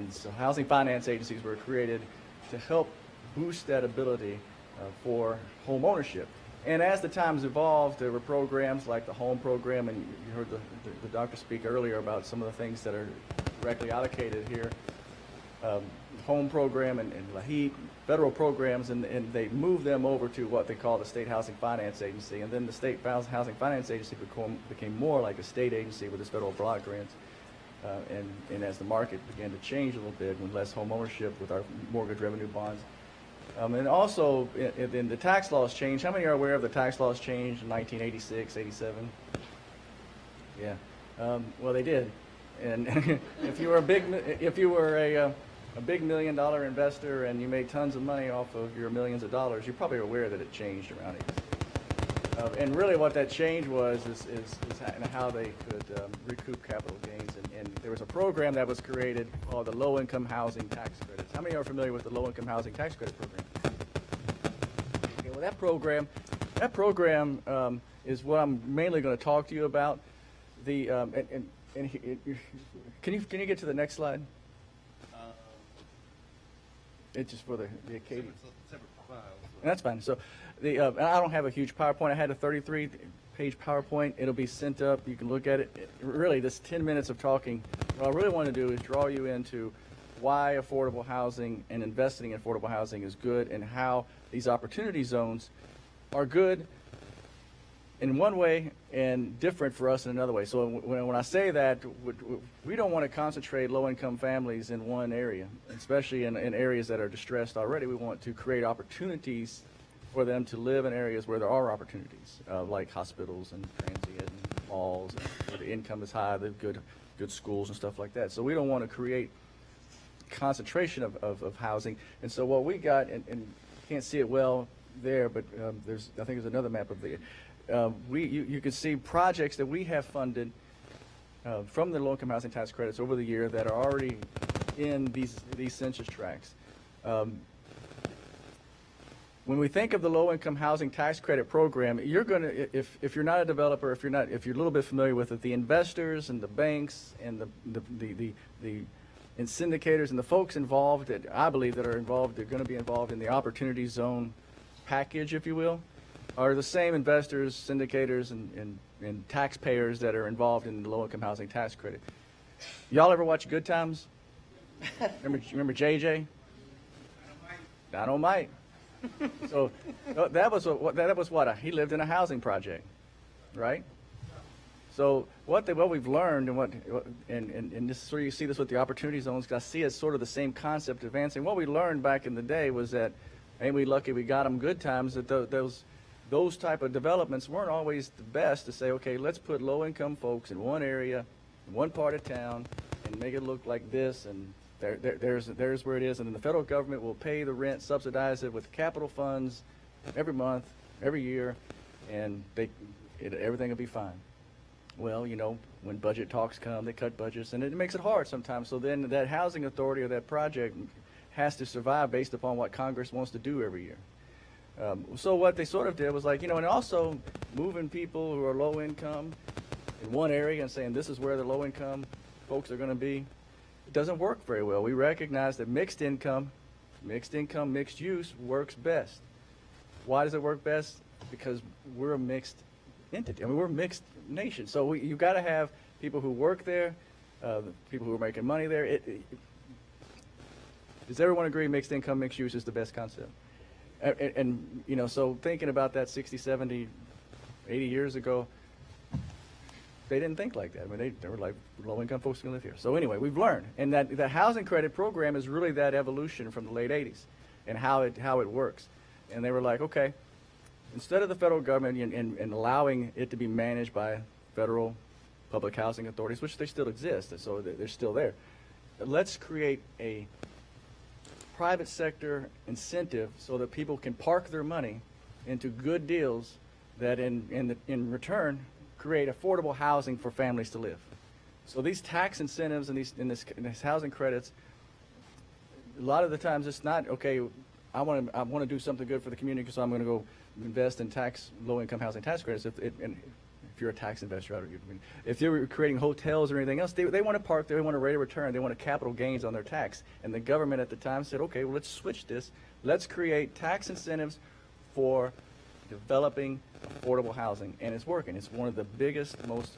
So housing finance agencies were created to help boost that ability for home ownership. And as the times evolved, there were programs like the home program, and you heard the doctor speak earlier about some of the things that are directly allocated here. Home program and LAHEAP, federal programs, and they moved them over to what they call the State Housing Finance Agency. And then the State Housing Finance Agency became more like a state agency with its federal block grants. And as the market began to change a little bit, with less home ownership with our mortgage revenue bonds. And also, in the tax laws changed. How many are aware of the tax laws changed in 1986, 87? Yeah. Well, they did. And if you were a big $1 million investor and you made tons of money off of your millions of dollars, you're probably aware that it changed around 86. And really, what that change was is how they could recoup capital gains. And there was a program that was created called the Low-Income Housing Tax Credits. How many are familiar with the Low-Income Housing Tax Credit program? Okay, well, that program is what I'm mainly going to talk to you about. The can you get to the next slide? It's just for the Acadiana. And that's fine. So, and I don't have a huge PowerPoint. I had a 33-page PowerPoint. It'll be sent up. You can look at it. Really, this 10 minutes of talking, what I really want to do is draw you into why affordable housing and investing in affordable housing is good, and how these opportunity zones are good in one way and different for us in another way. So when I say that, we don't want to concentrate low-income families in one area, especially in areas that are distressed already. We want to create opportunities for them to live in areas where there are opportunities, like hospitals and transient and malls, and where the income is high, the good schools and stuff like that. So we don't want to create concentration of housing. And so what we got, and you can't see it well there, but I think there's another map of the. You can see projects that we have funded from the low-income housing tax credits over the year that are already in these census tracts. When we think of the low-income housing tax credit program, you're going to, if you're not a developer, if you're a little bit familiar with it, the investors and the banks and the syndicators and the folks involved that I believe that are involved, they're going to be involved in the opportunity zone package, if you will, are the same investors, syndicators, and taxpayers that are involved in the low-income housing tax credit. Y'all ever watch Good Times? Remember JJ? Dynamite. So that was what he lived in a housing project, right? So what we've learned and this is where you see this with the opportunity zones, because I see it's sort of the same concept advancing. What we learned back in the day was that, ain't we lucky we got them good times, that those type of developments weren't always the best to say, okay, let's put low-income folks in one area, in one part of town, and make it look like this, and there's where it is, and then the federal government will pay the rent, subsidize it with capital funds every month, every year, and everything will be fine. Well, when budget talks come, they cut budgets, and it makes it hard sometimes. So then that housing authority or that project has to survive based upon what Congress wants to do every year. So what they sort of did was and also moving people who are low income in one area and saying this is where the low income folks are going to be, it doesn't work very well. We recognize that mixed income, mixed use works best. Why does it work best? Because we're a mixed entity. I mean, we're a mixed nation. So you've got to have people who work there, people who are making money there. Does everyone agree mixed income, mixed use is the best concept? And so thinking about that 60, 70, 80 years ago, they didn't think like that. I mean, they were like, low-income folks can live here. So anyway, we've learned. And that the housing credit program is really that evolution from the late 80s and how it works. And they were like, okay, instead of the federal government and allowing it to be managed by federal public housing authorities, which they still exist, so they're still there, let's create a private sector incentive so that people can park their money into good deals that in return create affordable housing for families to live. So these tax incentives and these housing credits, a lot of the times it's not, okay, I want to do something good for the community, so I'm going to go invest in low-income housing tax credits. If you're a tax investor, if they're creating hotels or anything else, they want to park there, they want a rate of return, they want a capital gains on their tax. And the government at the time said, okay, well, let's switch this. Let's create tax incentives for developing affordable housing, and it's working. It's one of the biggest, most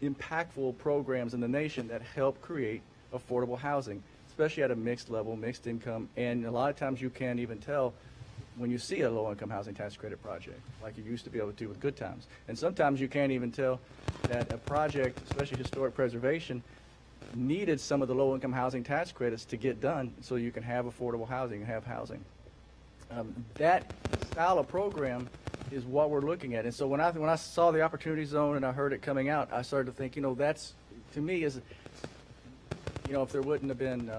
impactful programs in the nation that help create affordable housing, especially at a mixed level, mixed income, and a lot of times you can't even tell when you see a low-income housing tax credit project, like you used to be able to with Good Times. And sometimes you can't even tell that a project, especially historic preservation, needed some of the low-income housing tax credits to get done so you can have affordable housing and have housing. That style of program is what we're looking at. And so when I saw the Opportunity Zone and I heard it coming out, I started to think, that's, to me, is, if there wouldn't have been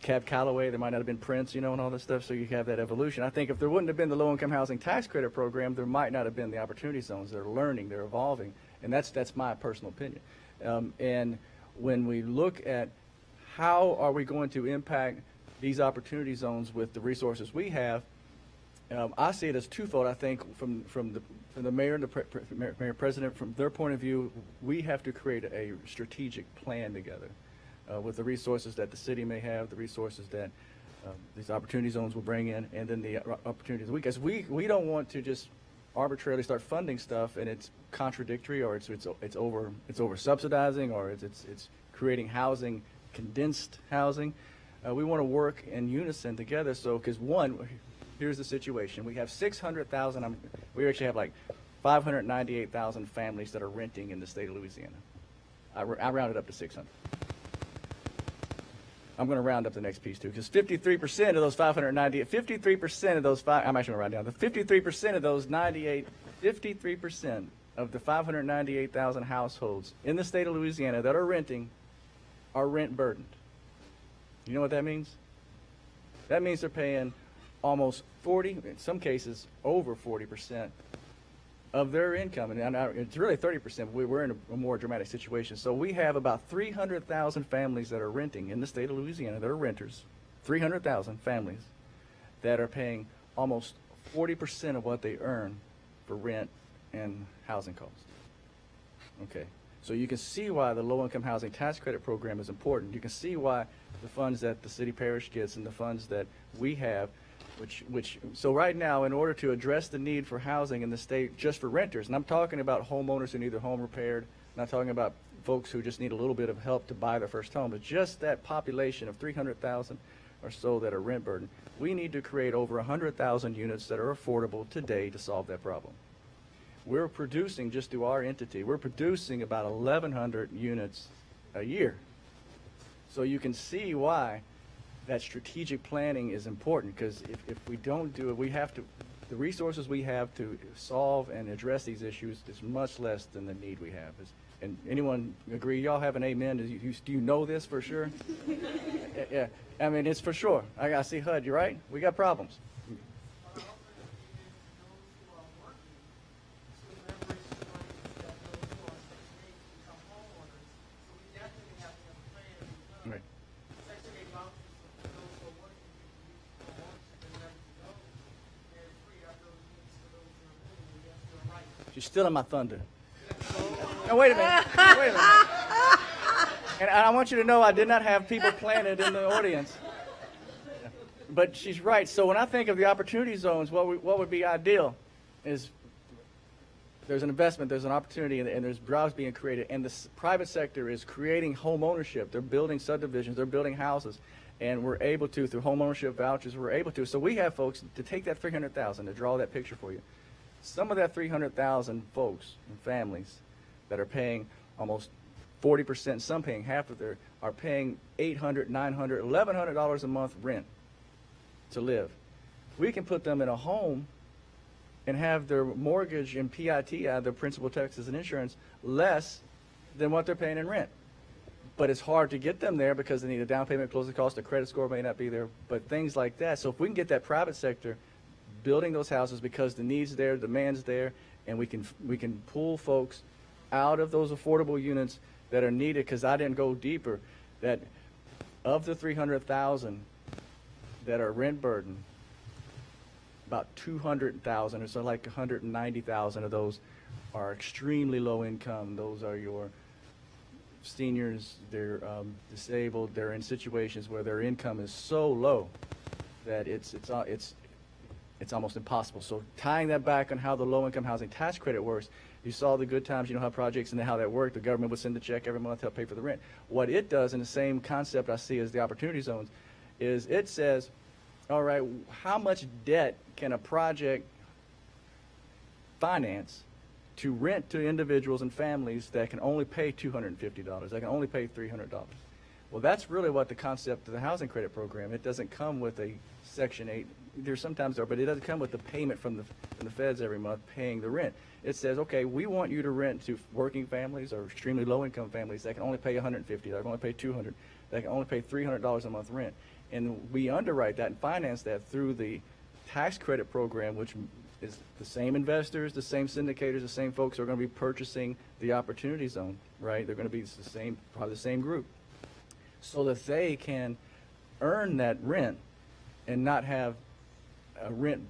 Cab Calloway, there might not have been Prince, and all this stuff, so you have that evolution. I think if there wouldn't have been the low-income housing tax credit program, there might not have been the Opportunity Zones. They're learning, they're evolving, and that's my personal opinion. And when we look at how are we going to impact these Opportunity Zones with the resources we have, I see it as twofold. I think from the mayor and the mayor president, from their point of view, we have to create a strategic plan together with the resources that the city may have, the resources that these Opportunity Zones will bring in, and then the opportunities of the week. Because we don't want to just arbitrarily start funding stuff and it's contradictory, or it's over subsidizing, or it's creating housing, condensed housing. We want to work in unison together. So, because here's the situation: we have 600,000. We actually have like 598,000 families that are renting in the state of Louisiana. I rounded up to 600. I'm going to round up the next piece too, because 53% of those 53% of those I'm actually going to round down. The 53% of those 53% of the 598,000 households in the state of Louisiana that are renting are rent burdened. You know what that means? That means they're paying almost 40, in some cases over 40% of their income. And it's really 30%, but we're in a more dramatic situation. So we have about 300,000 families that are renting in the state of Louisiana that are renters, 300,000 families that are paying almost 40% of what they earn for rent and housing costs. Okay. So you can see why the low-income housing tax credit program is important. You can see why the funds that the city parish gets and the funds that we have, so right now, in order to address the need for housing in the state just for renters, and I'm talking about homeowners who need their home repaired, I'm not talking about folks who just need a little bit of help to buy their first home, but just that population of 300,000 or so that are rent burdened, we need to create over 100,000 units that are affordable today to solve that problem. We're producing, just through our entity, we're producing about 1,100 units a year. So you can see why that strategic planning is important, because if we don't do it, the resources we have to solve and address these issues is much less than the need we have. And anyone agree? Y'all have an amen? Do you know this for sure? Yeah, I mean, it's for sure. I see HUD, you're right. We got problems. She's stealing my thunder. Now, wait a minute. And I want you to know I did not have people planted in the audience. But she's right. So when I think of the Opportunity Zones, what would be ideal is there's an investment, there's an opportunity, and there's jobs being created. And the private sector is creating home ownership. They're building subdivisions. They're building houses. And we're able to, through home ownership vouchers, we're able to. So we have folks to take that 300,000, to draw that picture for you. Some of that 300,000 folks and families that are paying almost 40%, some paying half of are paying $800, $900, $1,100 a month rent to live. We can put them in a home and have their mortgage and PIT, their principal, taxes, and insurance, less than what they're paying in rent. But it's hard to get them there because they need a down payment, closing cost, the credit score may not be there, but things like that. So if we can get that private sector building those houses because the need's there, the demand's there, and we can pull folks out of those affordable units that are needed, because I didn't go deeper, that of the 300,000 that are rent burdened, about 200,000 or so, like 190,000 of those are extremely low income. Those are your seniors, they're disabled, they're in situations where their income is so low that it's almost impossible. So tying that back on how the low-income housing tax credit works, you saw the good times, you know how projects and how that worked. The government would send a check every month to help pay for the rent. What it does, in the same concept I see as the opportunity zones, is it says, all right, how much debt can a project finance to rent to individuals and families that can only pay $250, that can only pay $300? Well, that's really what the concept of the housing credit program. It doesn't come with a Section 8. There sometimes are, but it doesn't come with the payment from the feds every month paying the rent. It says, okay, we want you to rent to working families or extremely low-income families that can only pay $150, that can only pay $200, that can only pay $300 a month rent. And we underwrite that and finance that through the tax credit program, which is the same investors, the same syndicators, the same folks who are going to be purchasing the opportunity zone, right? They're going to be the same, probably the same group, so that they can earn that rent and not have a rent.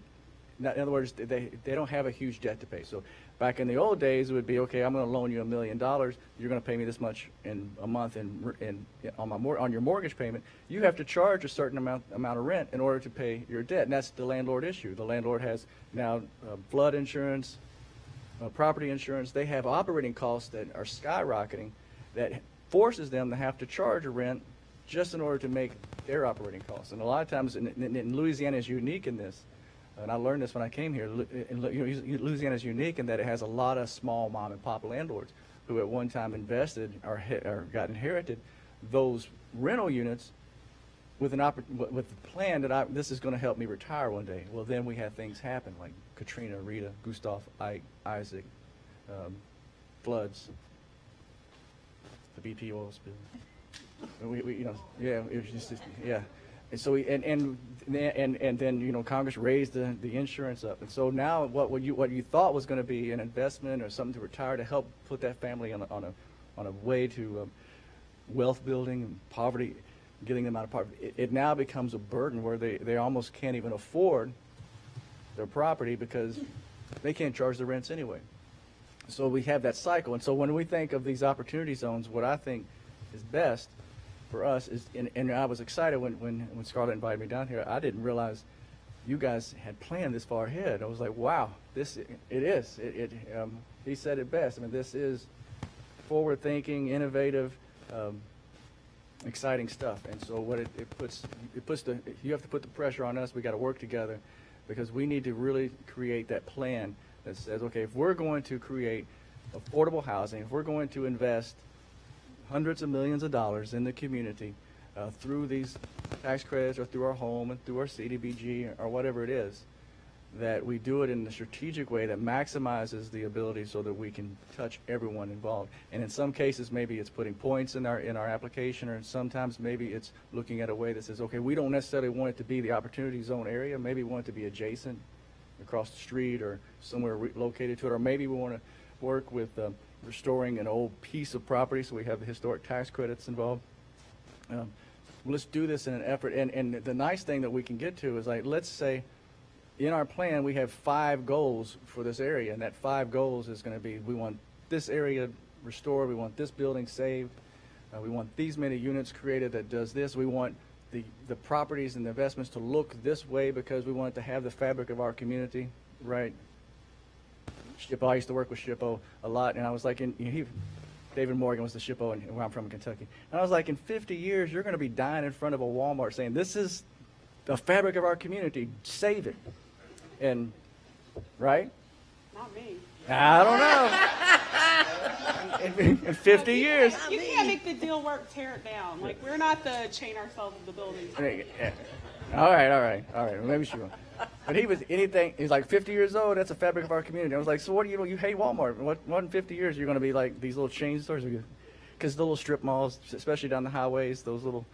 In other words, they don't have a huge debt to pay. So back in the old days, it would be, okay, I'm going to loan you $1 million. You're going to pay me this much in a month on your mortgage payment. You have to charge a certain amount of rent in order to pay your debt, and that's the landlord issue. The landlord has now flood insurance, property insurance. They have operating costs that are skyrocketing that forces them to have to charge a rent just in order to make their operating costs. And a lot of times, and Louisiana is unique in this, and I learned this when I came here. Louisiana is unique in that it has a lot of small mom and pop landlords who at one time invested or got inherited those rental units with with the plan that this is going to help me retire one day. Well, then we had things happen like Katrina, Rita, Gustav, Ike, Isaac, floods, the BP oil spill. It was just yeah. And so and then Congress raised the insurance up, and so now what you thought was going to be an investment or something to retire to help put that family on a way to wealth building and poverty, getting them out of poverty, it now becomes a burden where they almost can't even afford their property because they can't charge the rents anyway. So we have that cycle, and so when we think of these opportunity zones, what I think is best for us is, and I was excited when Scarlett invited me down here. I didn't realize you guys had planned this far ahead. I was like, wow, it is. He said it best. I mean, this is forward-thinking, innovative, exciting stuff. And so what you have to put the pressure on us. We got to work together because we need to really create that plan that says, okay, if we're going to create affordable housing, if we're going to invest hundreds of millions of dollars in the community through these tax credits or through our home and through our CDBG or whatever it is, that we do it in a strategic way that maximizes the ability so that we can touch everyone involved. And in some cases, maybe it's putting points in our application, or sometimes maybe it's looking at a way that says, okay, we don't necessarily want it to be the opportunity zone area. Maybe we want it to be adjacent, across the street or somewhere located to it, or maybe we want to work with restoring an old piece of property, so we have the historic tax credits involved. Let's do this in an effort, and the nice thing that we can get to is, like, let's say in our plan we have 5 goals for this area, and that 5 goals is going to be, we want this area restored, we want this building saved, we want these many units created that does this, we want the properties and the investments to look this way because we want it to have the fabric of our community, right? SHPO, I used to work with SHPO a lot, and I was like, David Morgan was the SHPO, and where I'm from in Kentucky. And I was like, in 50 years, you're going to be dying in front of a Walmart saying, this is the fabric of our community, save it. And, right? Not me. I don't know. in 50 years. You can't make the deal work, tear it down. Like, we're not the chain ourselves of the building. All right. Well, maybe she won't. But he's like 50 years old, that's the fabric of our community. I was like, so what do you hate Walmart? What in 50 years you're going to be like these little chain stores? Because the little strip malls, especially down the highways, those little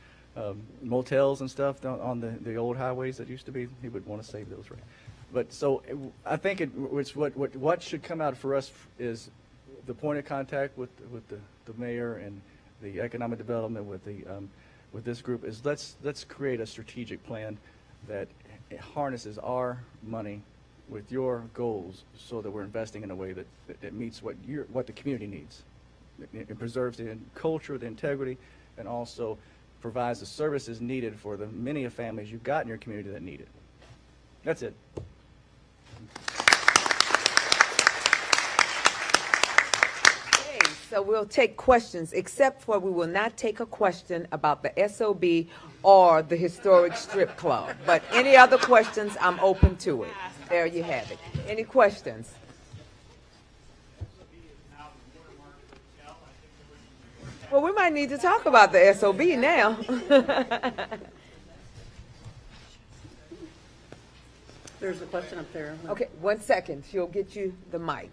motels and stuff on the old highways that used to be, he would want to save those, right? But so I think it's what should come out for us is the point of contact with the mayor and the economic development with this group is let's create a strategic plan that harnesses our money with your goals so that we're investing in a way that meets what the community needs. It preserves the culture, the integrity, and also provides the services needed for the many of families you've got in your community that need it. That's it. Okay, so we'll take questions, except for we will not take a question about the SOB or the Historic Strip Club. But any other questions, I'm open to it. There you have it. Any questions? Well, we might need to talk about the SOB now. There's a question up there. Okay, 1 second. She'll get you the mic.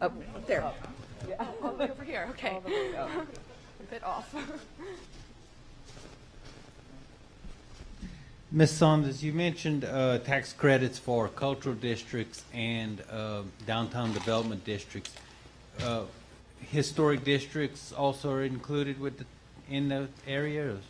Up there. Over here, okay. A bit off. Ms. Saunders, you mentioned tax credits for cultural districts and downtown development districts. Historic districts also are included in the areas?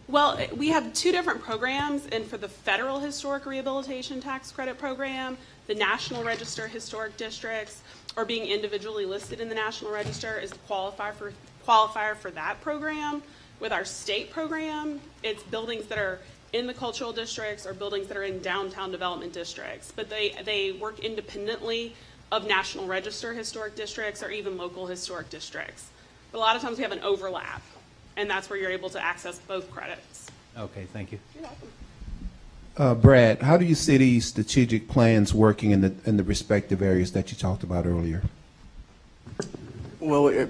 Well, we have two different programs, and for the Federal Historic Rehabilitation Tax Credit Program, the National Register Historic Districts are being individually listed in the National Register as the qualifier for that program. With our state program, it's buildings that are in the cultural districts or buildings that are in downtown development districts, but they work independently of National Register historic districts or even local historic districts. But a lot of times we have an overlap, and that's where you're able to access both credits. Okay, thank you. You're welcome. Brad, how do you see these strategic plans working in the respective areas that you talked about earlier? Well,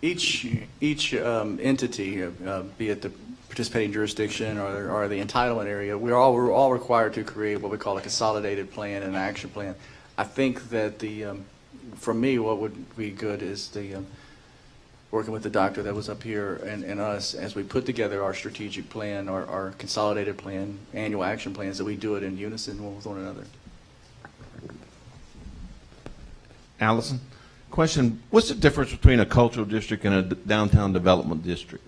each entity, be it the participating jurisdiction or the entitlement area, we're all required to create what we call a consolidated plan and an action plan. I think that for me, what would be good is working with the doctor that was up here and us as we put together our strategic plan, our consolidated plan, annual action plans, that we do it in unison with one another. Allison, question, what's the difference between a cultural district and a downtown development district?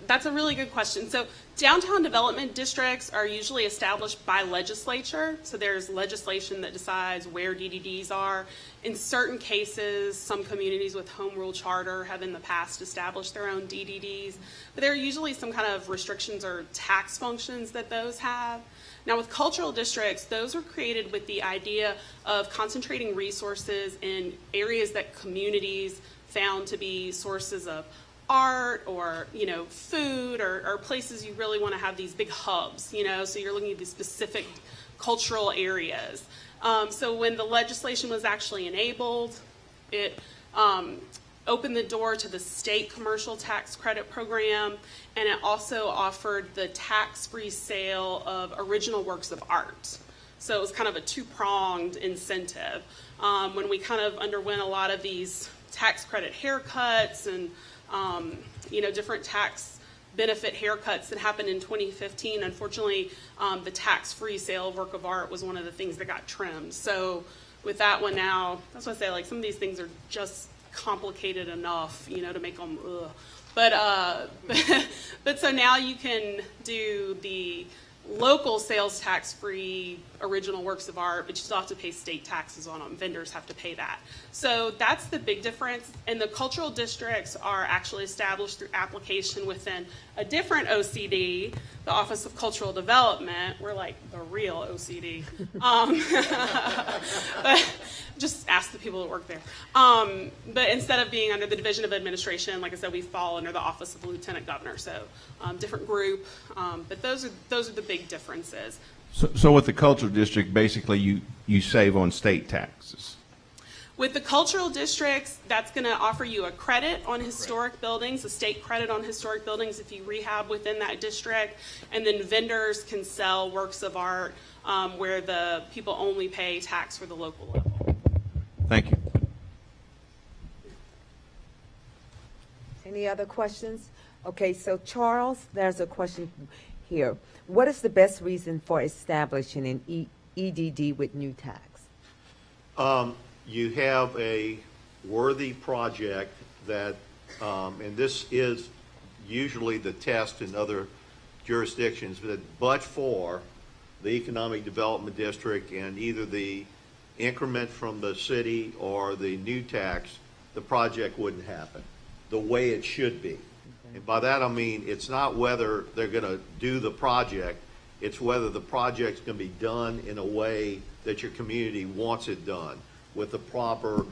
That's a really good question. So downtown development districts are usually established by legislature. So there's legislation that decides where DDDs are. In certain cases, some communities with home rule charter have in the past established their own DDDs. But there are usually some kind of restrictions or tax functions that those have. Now with cultural districts, those were created with the idea of concentrating resources in areas that communities found to be sources of art or, food or places you really want to have these big hubs, so you're looking at these specific cultural areas. So when the legislation was actually enabled, it opened the door to the state commercial tax credit program, and it also offered the tax-free sale of original works of art. So it was kind of a two-pronged incentive. When we kind of underwent a lot of these tax credit haircuts and different tax benefit haircuts that happened in 2015. Unfortunately, the tax-free sale of work of art was one of the things that got trimmed. So with that one now, that's what I say, some of these things are just complicated enough, to make them, ugh. But so now you can do the local sales tax-free original works of art, but you still have to pay state taxes on them. Vendors have to pay that. So that's the big difference. And the cultural districts are actually established through application within a different OCD, the Office of Cultural Development. We're like the real OCD. But just ask the people that work there. But instead of being under the Division of Administration, like I said, we fall under the Office of the Lieutenant Governor. So different group. But those are the big differences. So with the cultural district, basically you save on state taxes. With the cultural districts, that's going to offer you a credit on historic buildings, a state credit on historic buildings if you rehab within that district, and then vendors can sell works of art where the people only pay tax for the local level. Thank you. Any other questions? Okay, so Charles, there's a question here. What is the best reason for establishing an EDD with new tax? You have a worthy project that, and this is usually the test in other jurisdictions, but for the Economic Development District and either the increment from the city or the new tax, the project wouldn't happen the way it should be. And by that I mean it's not whether they're going to do the project, it's whether the project's going to be done in a way that your community wants it done with the proper,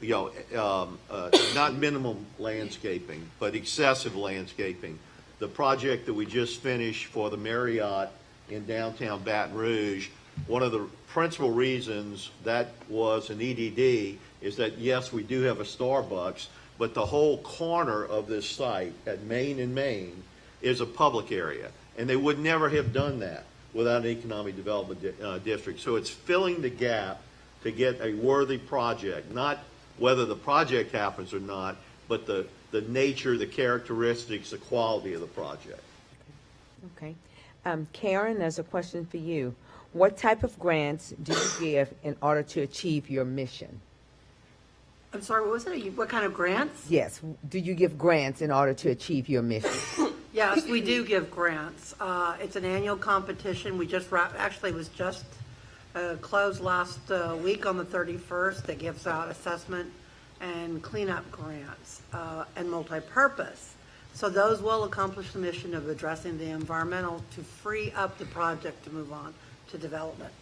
not minimum landscaping, but excessive landscaping. The project that we just finished for the Marriott in downtown Baton Rouge, one of the principal reasons that was an EDD is that, yes, we do have a Starbucks, but the whole corner of this site at Main and Main is a public area. And they would never have done that without an economic development district. So it's filling the gap to get a worthy project, not whether the project happens or not, but the nature, the characteristics, the quality of the project. Okay. Karen, there's a question for you. What type of grants do you give in order to achieve your mission? I'm sorry, what was it? What kind of grants? Yes. Do you give grants in order to achieve your mission? Yes, we do give grants. It's an annual competition. We just actually was just closed last week on the 31st that gives out assessment and cleanup grants and multi-purpose. So those will accomplish the mission of addressing the environmental to free up the project to move on to development.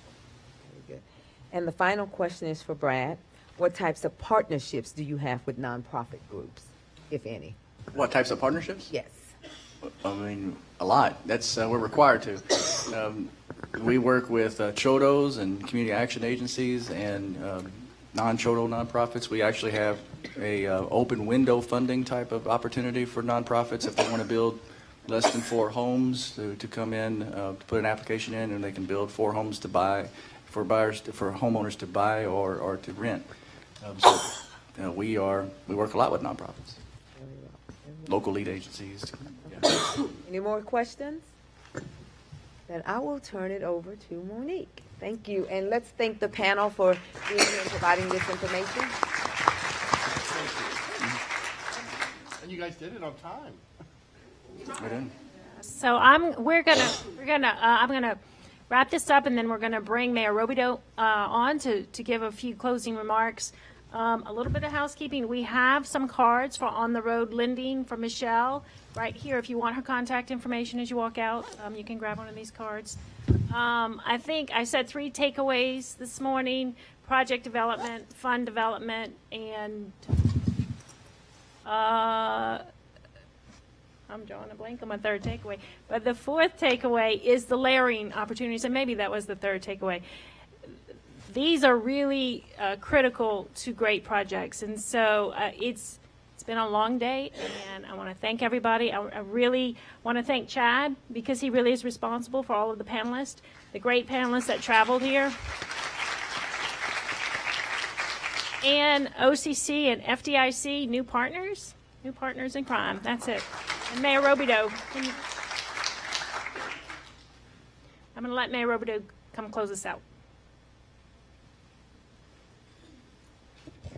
Very good. And the final question is for Brad. What types of partnerships do you have with nonprofit groups, if any? What types of partnerships? Yes. I mean, a lot. That's we're required to. We work with CHODOs and community action agencies and non-CHODO nonprofits. We actually have a open window funding type of opportunity for nonprofits if they want to build less than 4 homes to come in, to put an application in, and they can build 4 homes to buy, for homeowners to buy or to rent. We work a lot with nonprofits, local lead agencies. Yeah. Any more questions? Then I will turn it over to Monique. Thank you. And let's thank the panel for being here and providing this information. And you guys did it on time. So I'm gonna wrap this up, and then we're gonna bring Mayor Robideau on to give a few closing remarks. A little bit of housekeeping. We have some cards for on the road lending from Michelle right here. If you want her contact information as you walk out, you can grab one of these cards. I think I said 3 takeaways this morning: project development, fund development, and I'm drawing a blank on my 3rd takeaway. But the 4th takeaway is the layering opportunities, and maybe that was the 3rd takeaway. These are really critical to great projects, and so it's been a long day, and I want to thank everybody. I really want to thank Chad, because he really is responsible for all of the panelists, the great panelists that traveled here, and OCC and FDIC, new partners in crime. That's it. And Mayor Robideau, I'm going to let Mayor Robideau come close us out.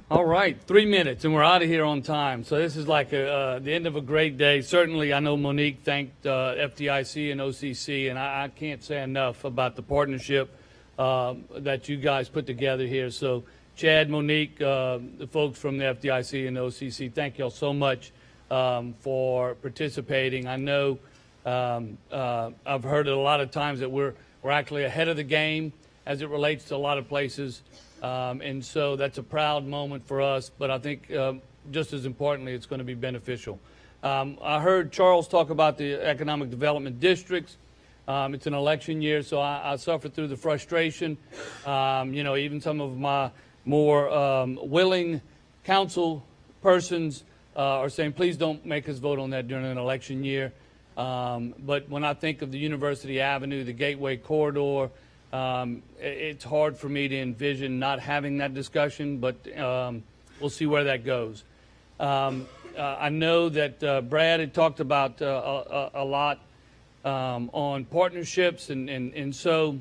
All right, 3 minutes, and we're out of here on time. So this is like the end of a great day. Certainly, I know Monique thanked FDIC and OCC, and I can't say enough about the partnership that you guys put together here. So Chad, Monique, the folks from the FDIC and OCC, thank y'all so much for participating. I know I've heard it a lot of times that we're actually ahead of the game as it relates to a lot of places. And so that's a proud moment for us, but I think just as importantly, it's going to be beneficial. I heard Charles talk about the economic development districts. It's an election year, so I suffer through the frustration. Even some of my more willing council persons are saying, please don't make us vote on that during an election year. But when I think of the University Avenue, the Gateway Corridor, it's hard for me to envision not having that discussion, but we'll see where that goes. I know that Brad had talked about a lot on partnerships, and so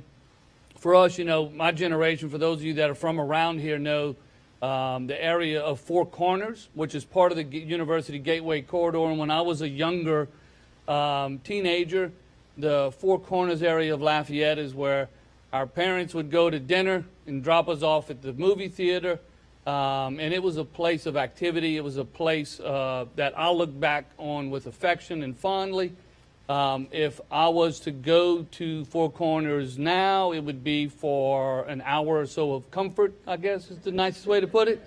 for us, my generation, for those of you that are from around here, know the area of Four Corners, which is part of the University Gateway Corridor. And when I was a younger teenager, the Four Corners area of Lafayette is where our parents would go to dinner and drop us off at the movie theater. And it was a place of activity. It was a place that I'll look back on with affection and fondly. If I was to go to Four Corners now, it would be for an hour or so of comfort, I guess is the nicest way to put it,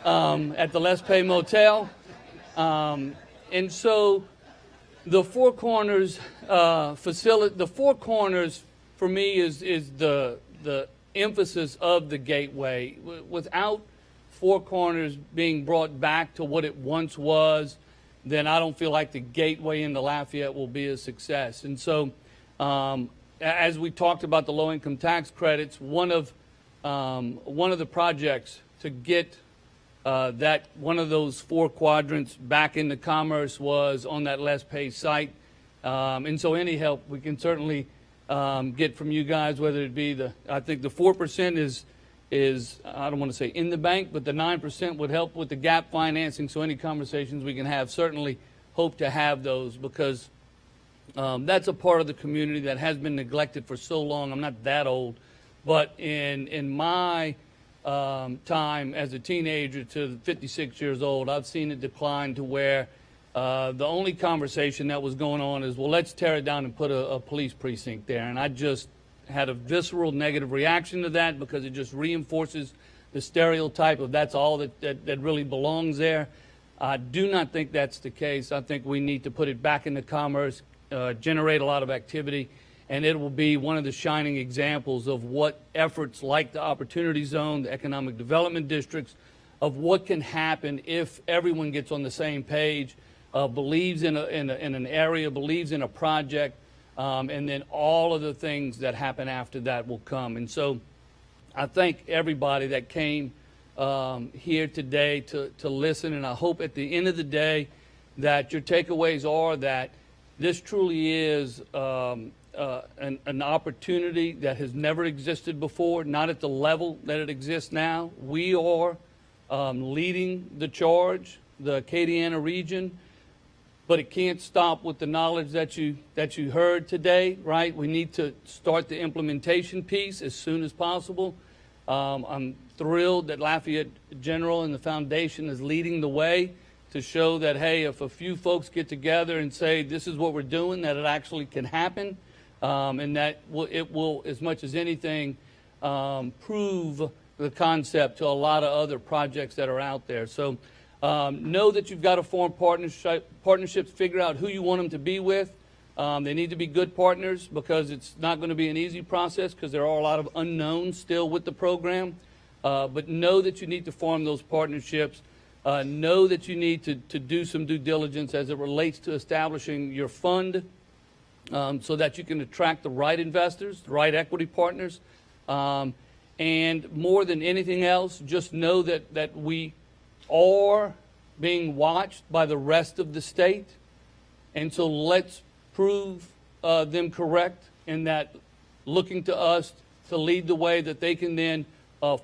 at the Let's Pay Motel. And so the Four Corners facility, the Four Corners for me is the emphasis of the gateway. Without Four Corners being brought back to what it once was, then I don't feel like the gateway into Lafayette will be a success. And so, as we talked about the low-income tax credits, one of the projects to get that one of those four quadrants back into commerce was on that Let's Pay site. And so, any help we can certainly get from you guys, whether it be I think the 4% is I don't want to say in the bank, but the 9% would help with the gap financing. So any conversations we can have, certainly hope to have those, because that's a part of the community that has been neglected for so long. I'm not that old, but in my time as a teenager to 56 years old, I've seen it decline to where the only conversation that was going on is, well, let's tear it down and put a police precinct there. And I just had a visceral negative reaction to that, because it just reinforces the stereotype of that's all that really belongs there. I do not think that's the case. I think we need to put it back into commerce, generate a lot of activity, and it will be one of the shining examples of what efforts like the Opportunity Zone, the Economic Development Districts, of what can happen if everyone gets on the same page, believes in an area, believes in a project, and then all of the things that happen after that will come. And so I thank everybody that came here today to listen, and I hope at the end of the day that your takeaways are that this truly is an opportunity that has never existed before, not at the level that it exists now. We are leading the charge, the Acadiana region, but it can't stop with the knowledge that you heard today, right? We need to start the implementation piece as soon as possible. I'm thrilled that Lafayette General and the Foundation is leading the way to show that, hey, if a few folks get together and say this is what we're doing, that it actually can happen, and that it will, as much as anything, prove the concept to a lot of other projects that are out there. So know that you've got to form partnerships, figure out who you want them to be with. They need to be good partners, because it's not going to be an easy process, because there are a lot of unknowns still with the program. But know that you need to form those partnerships. Know that you need to do some due diligence as it relates to establishing your fund, so that you can attract the right investors, the right equity partners. And more than anything else, just know that we are being watched by the rest of the state. And so let's prove them correct, in that looking to us to lead the way, that they can then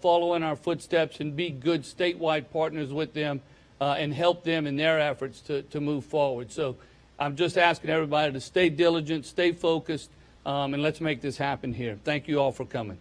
follow in our footsteps and be good statewide partners with them and help them in their efforts to move forward. So I'm just asking everybody to stay diligent, stay focused, and let's make this happen here. Thank you all for coming.